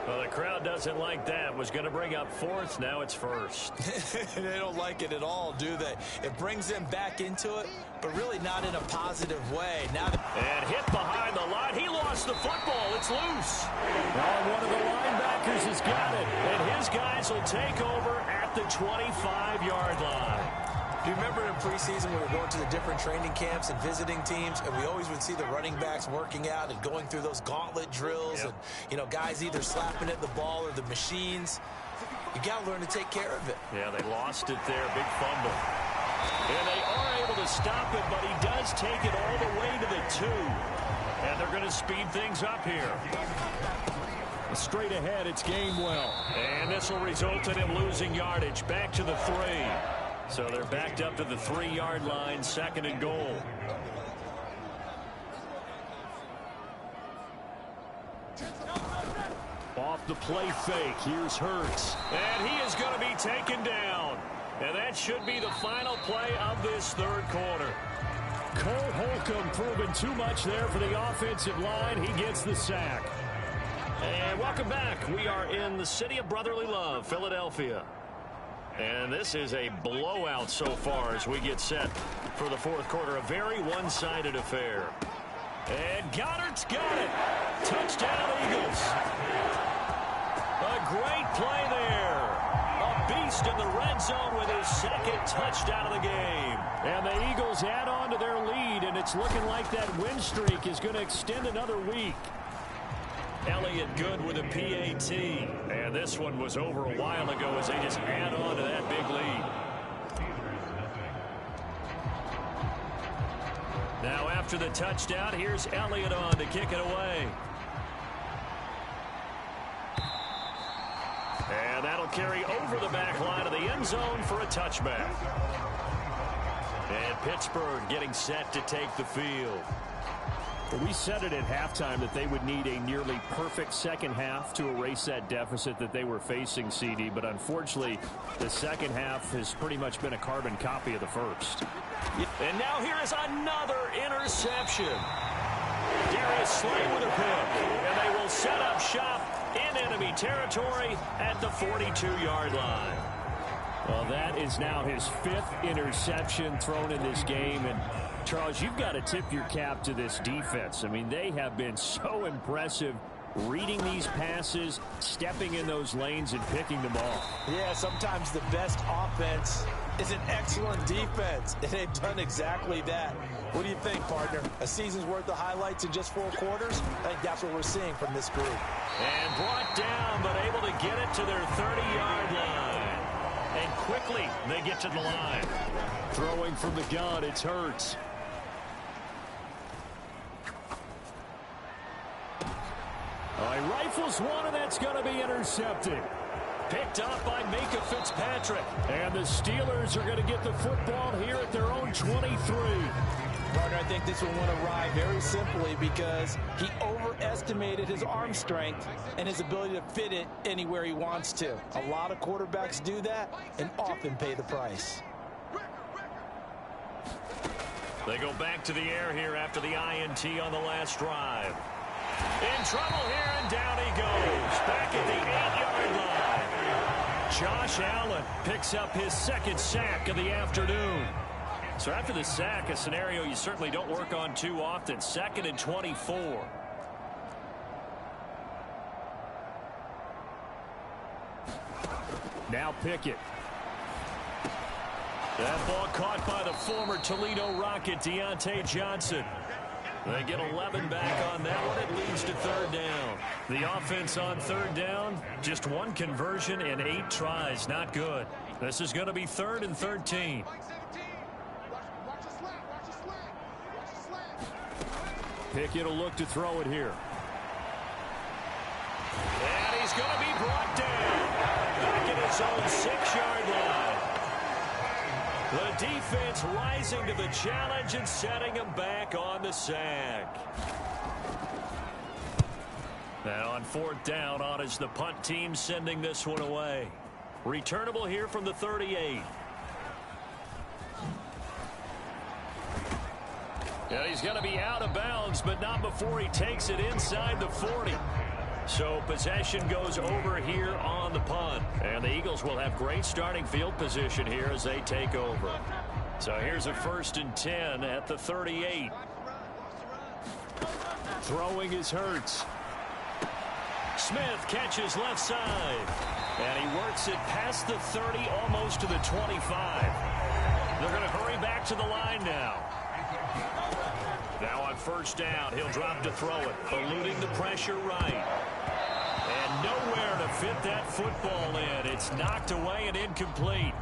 Well, the crowd doesn't like that. Was going to bring up 4th. Now it's 1st. They don't like it at all, do they? It brings them back into it, but really not in a positive way. And hit behind the line. He lost the football. It's loose. Well, one of the linebackers has got it. And his guys will take over at the 25-yard line. Do you remember in preseason we were going to the different training camps and visiting teams, and we always would see the running backs working out and going through those gauntlet drills, and, you know, guys either slapping at the ball or the machines. You got to learn to take care of it. Yeah, they lost it there. Big fumble. And they are able to stop it, but he does take it all the way to the 2. And they're going to speed things up here. Straight ahead, it's Gainwell. And this will result in him losing yardage. Back to the 3. So they're backed up to the 3-yard line, 2nd and goal. Off the play fake, here's Hurts. And he is going to be taken down. And that should be the final play of this 3rd quarter. Cole Holcomb proving too much there for the offensive line. He gets the sack. And welcome back. We are in the city of brotherly love, Philadelphia. And this is a blowout so far as we get set for the fourth quarter. A very one-sided affair. And Goddard's got it. Touchdown, Eagles. A great play there. A beast in the red zone with his second touchdown of the game. And the Eagles add on to their lead, and it's looking like that win streak is going to extend another week. Elliott good with a PAT. And this one was over a while ago as they just add on to that big lead. Now after the touchdown, here's Elliott on to kick it away. And that'll carry over the back line of the end zone for a touchback. And Pittsburgh getting set to take the field. Well, we said it at halftime that they would need a nearly perfect second half to erase that deficit that they were facing, CD. But unfortunately, the second half has pretty much been a carbon copy of the first. And now here is another interception. Darius Slay with a pick. And they will set up shop in enemy territory at the 42-yard line. Well, that is now his fifth interception thrown in this game. And Charles, you've got to tip your cap to this defense. I mean, they have been so impressive reading these passes, stepping in those lanes, and picking them off. Yeah, sometimes the best offense is an excellent defense, and they've done exactly that. What do you think, partner? A season's worth of highlights in just 4 quarters? I think that's what we're seeing from this group. And brought down, but able to get it to their 30-yard line. And quickly, they get to the line. Throwing from the gun, it's Hurts. He rifles one, and that's going to be intercepted. Picked up by Minka Fitzpatrick. And the Steelers are going to get the football here at their own 23. Partner, I think this one went awry very simply because he overestimated his arm strength and his ability to fit it anywhere he wants to. A lot of quarterbacks do that and often pay the price. They go back to the air here after the INT on the last drive. In trouble here, and down he goes. Back at the 8-yard line. Josh Allen picks up his second sack of the afternoon. So after the sack, a scenario you certainly don't work on too often. 2nd and 24. Now Pickett. That ball caught by the former Toledo Rocket, Deontay Johnson. They get 11 back on that one. It leads to 3rd down. The offense on 3rd down, just 1 conversion and 8 tries. Not good. This is going to be 3rd and 13. Pickett will look to throw it here. And he's going to be brought down. Back at his own 6-yard line. The defense rising to the challenge and setting him back on the sack. Now on 4th down, on is the punt team sending this one away. Returnable here from the 38. And he's going to be out of bounds, but not before he takes it inside the 40. So possession goes over here on the punt. And the Eagles will have great starting field position here as they take over. So here's a 1st and 10 at the 38. Throwing is Hurts. Smith catches left side. And he works it past the 30, almost to the 25. They're going to hurry back to the line now. Now on 1st down, he'll drop to throw it, eluding the pressure right. And nowhere to fit that football in. It's knocked away and incomplete.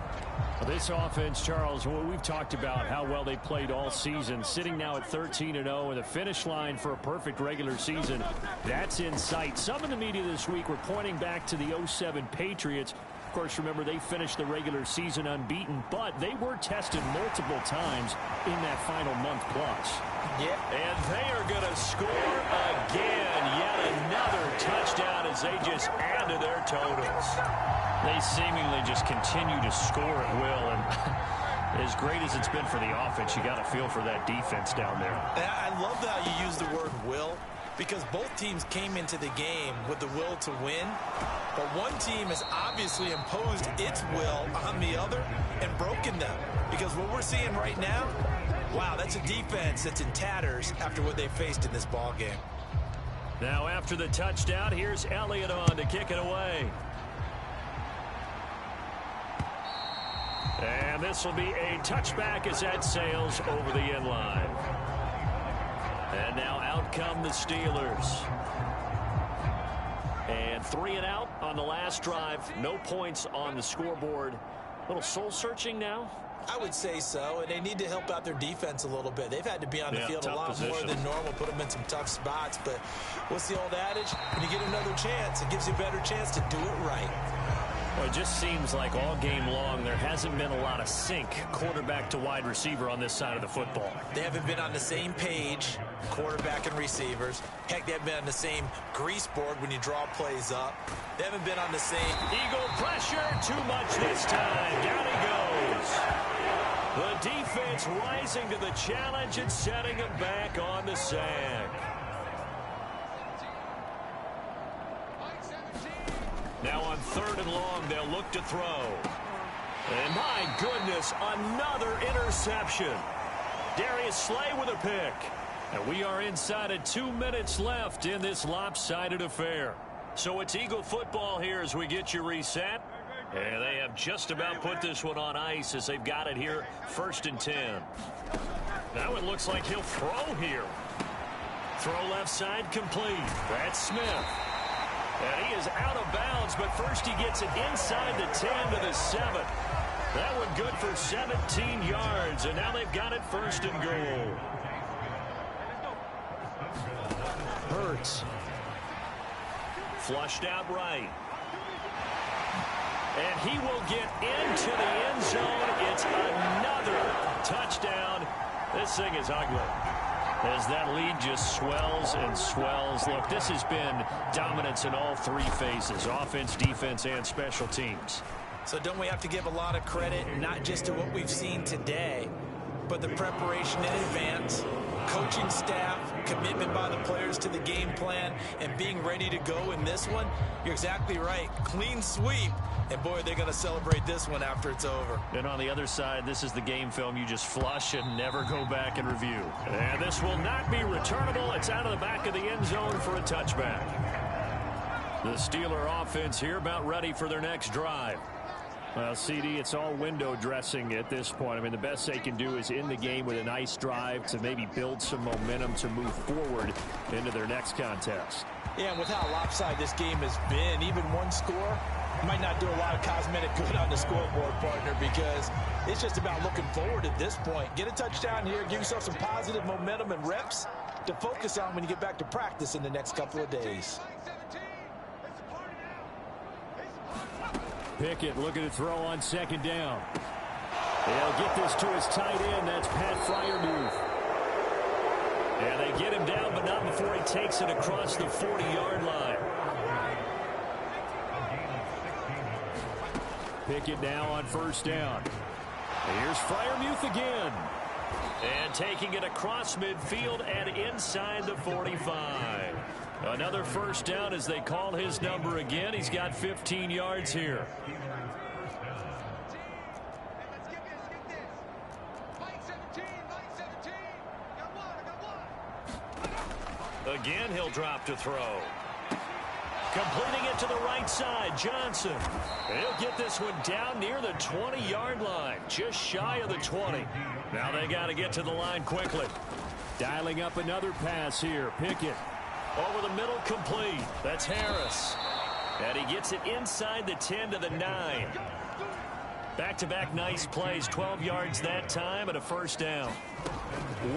This offense, Charles, we've talked about how well they played all season, sitting now at 13-0, and the finish line for a perfect regular season, that's in sight. Some in the media this week were pointing back to the 07 Patriots. Of course, remember, they finished the regular season unbeaten, but they were tested multiple times in that final month plus. Yeah. And they are going to score again. Yet another touchdown as they just add to their totals. They seemingly just continue to score at will. And as great as it's been for the offense, you got to feel for that defense down there. I love how you use the word will. because both teams came into the game with the will to win, but one team has obviously imposed its will on the other and broken them. Because what we're seeing right now, wow, that's a defense that's in tatters after what they faced in this ball game. Now after the touchdown, here's Elliott on to kick it away. And this will be a touchback as that sails over the end line. And now out come the Steelers. And 3 and out on the last drive. No points on the scoreboard. A little soul-searching now? I would say so, and they need to help out their defense a little bit. They've had to be on the field a lot more than normal, put them in some tough spots. But what's the old adage? When you get another chance, it gives you a better chance to do it right. Well, it just seems like all game long there hasn't been a lot of sync quarterback to wide receiver on this side of the football. They haven't been on the same page, quarterback and receivers. Heck, they haven't been on the same grease board when you draw plays up. They haven't been on the same. Eagle pressure, too much this time. Down he goes. The defense rising to the challenge and setting him back on the sack. Now on 3rd and long, they'll look to throw. And my goodness, another interception. Darius Slay with a pick. And we are inside of 2 minutes left in this lopsided affair. So it's Eagle football here as we get you reset. And they have just about put this one on ice as they've got it here, 1st and 10. Now it looks like he'll throw here. Throw left side complete. That's Smith. And he is out of bounds, but first he gets it inside the 10 to the 7. That one good for 17 yards, and now they've got it 1st and goal. Hurts. Flushed out right. And he will get into the end zone. It's another touchdown. This thing is ugly. As that lead just swells and swells. Look, this has been dominance in all 3 phases, offense, defense, and special teams. So don't we have to give a lot of credit, not just to what we've seen today, but the preparation in advance, coaching staff, commitment by the players to the game plan, and being ready to go in this one? You're exactly right. Clean sweep. And, boy, they're going to celebrate this one after it's over. And on the other side, this is the game film you just flush and never go back and review. And this will not be returnable. It's out of the back of the end zone for a touchback. The Steeler offense here about ready for their next drive. Well, CD, it's all window dressing at this point. I mean, the best they can do is in the game with a nice drive to maybe build some momentum to move forward into their next contest. Yeah, and with how lopsided this game has been, even one score might not do a lot of cosmetic good on the scoreboard, partner, because it's just about looking forward at this point. Get a touchdown here, give yourself some positive momentum and reps to focus on when you get back to practice in the next couple of days. Pickett looking to throw on 2nd down. They'll get this to his tight end. That's Pat Freiermuth. And they get him down, but not before he takes it across the 40-yard line. Pickett now on 1st down. Here's Freiermuth again. And taking it across midfield and inside the 45. Another 1st down as they call his number again. He's got 15 yards here. Again, he'll drop to throw. Completing it to the right side, Johnson. And he'll get this one down near the 20-yard line, just shy of the 20. Now they got to get to the line quickly. Dialing up another pass here, Pickett. Over the middle, complete. That's Harris. And he gets it inside the 10 to the 9. Back-to-back nice plays, 12 yards that time and a 1st down.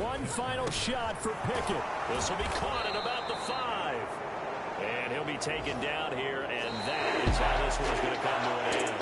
One final shot for Pickett. This will be caught at about the 5. And he'll be taken down here, and that is how this one's going to come to an end.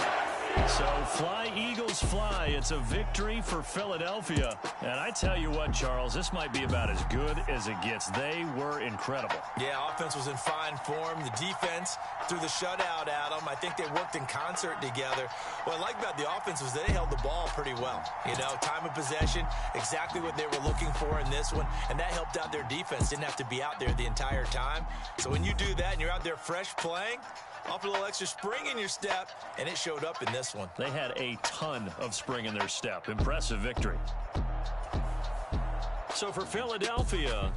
So fly, Eagles, fly. It's a victory for Philadelphia. And I tell you what, Charles, this might be about as good as it gets. They were incredible. Yeah, offense was in fine form. The defense threw the shutout at them. I think they worked in concert together. What I like about the offense was they held the ball pretty well. You know, time of possession, exactly what they were looking for in this one. And that helped out their defense. Didn't have to be out there the entire time. So when you do that and you're out there fresh playing, off a little extra spring in your step, and it showed up in this one. They had a ton of spring in their step. Impressive victory. So for Philadelphia,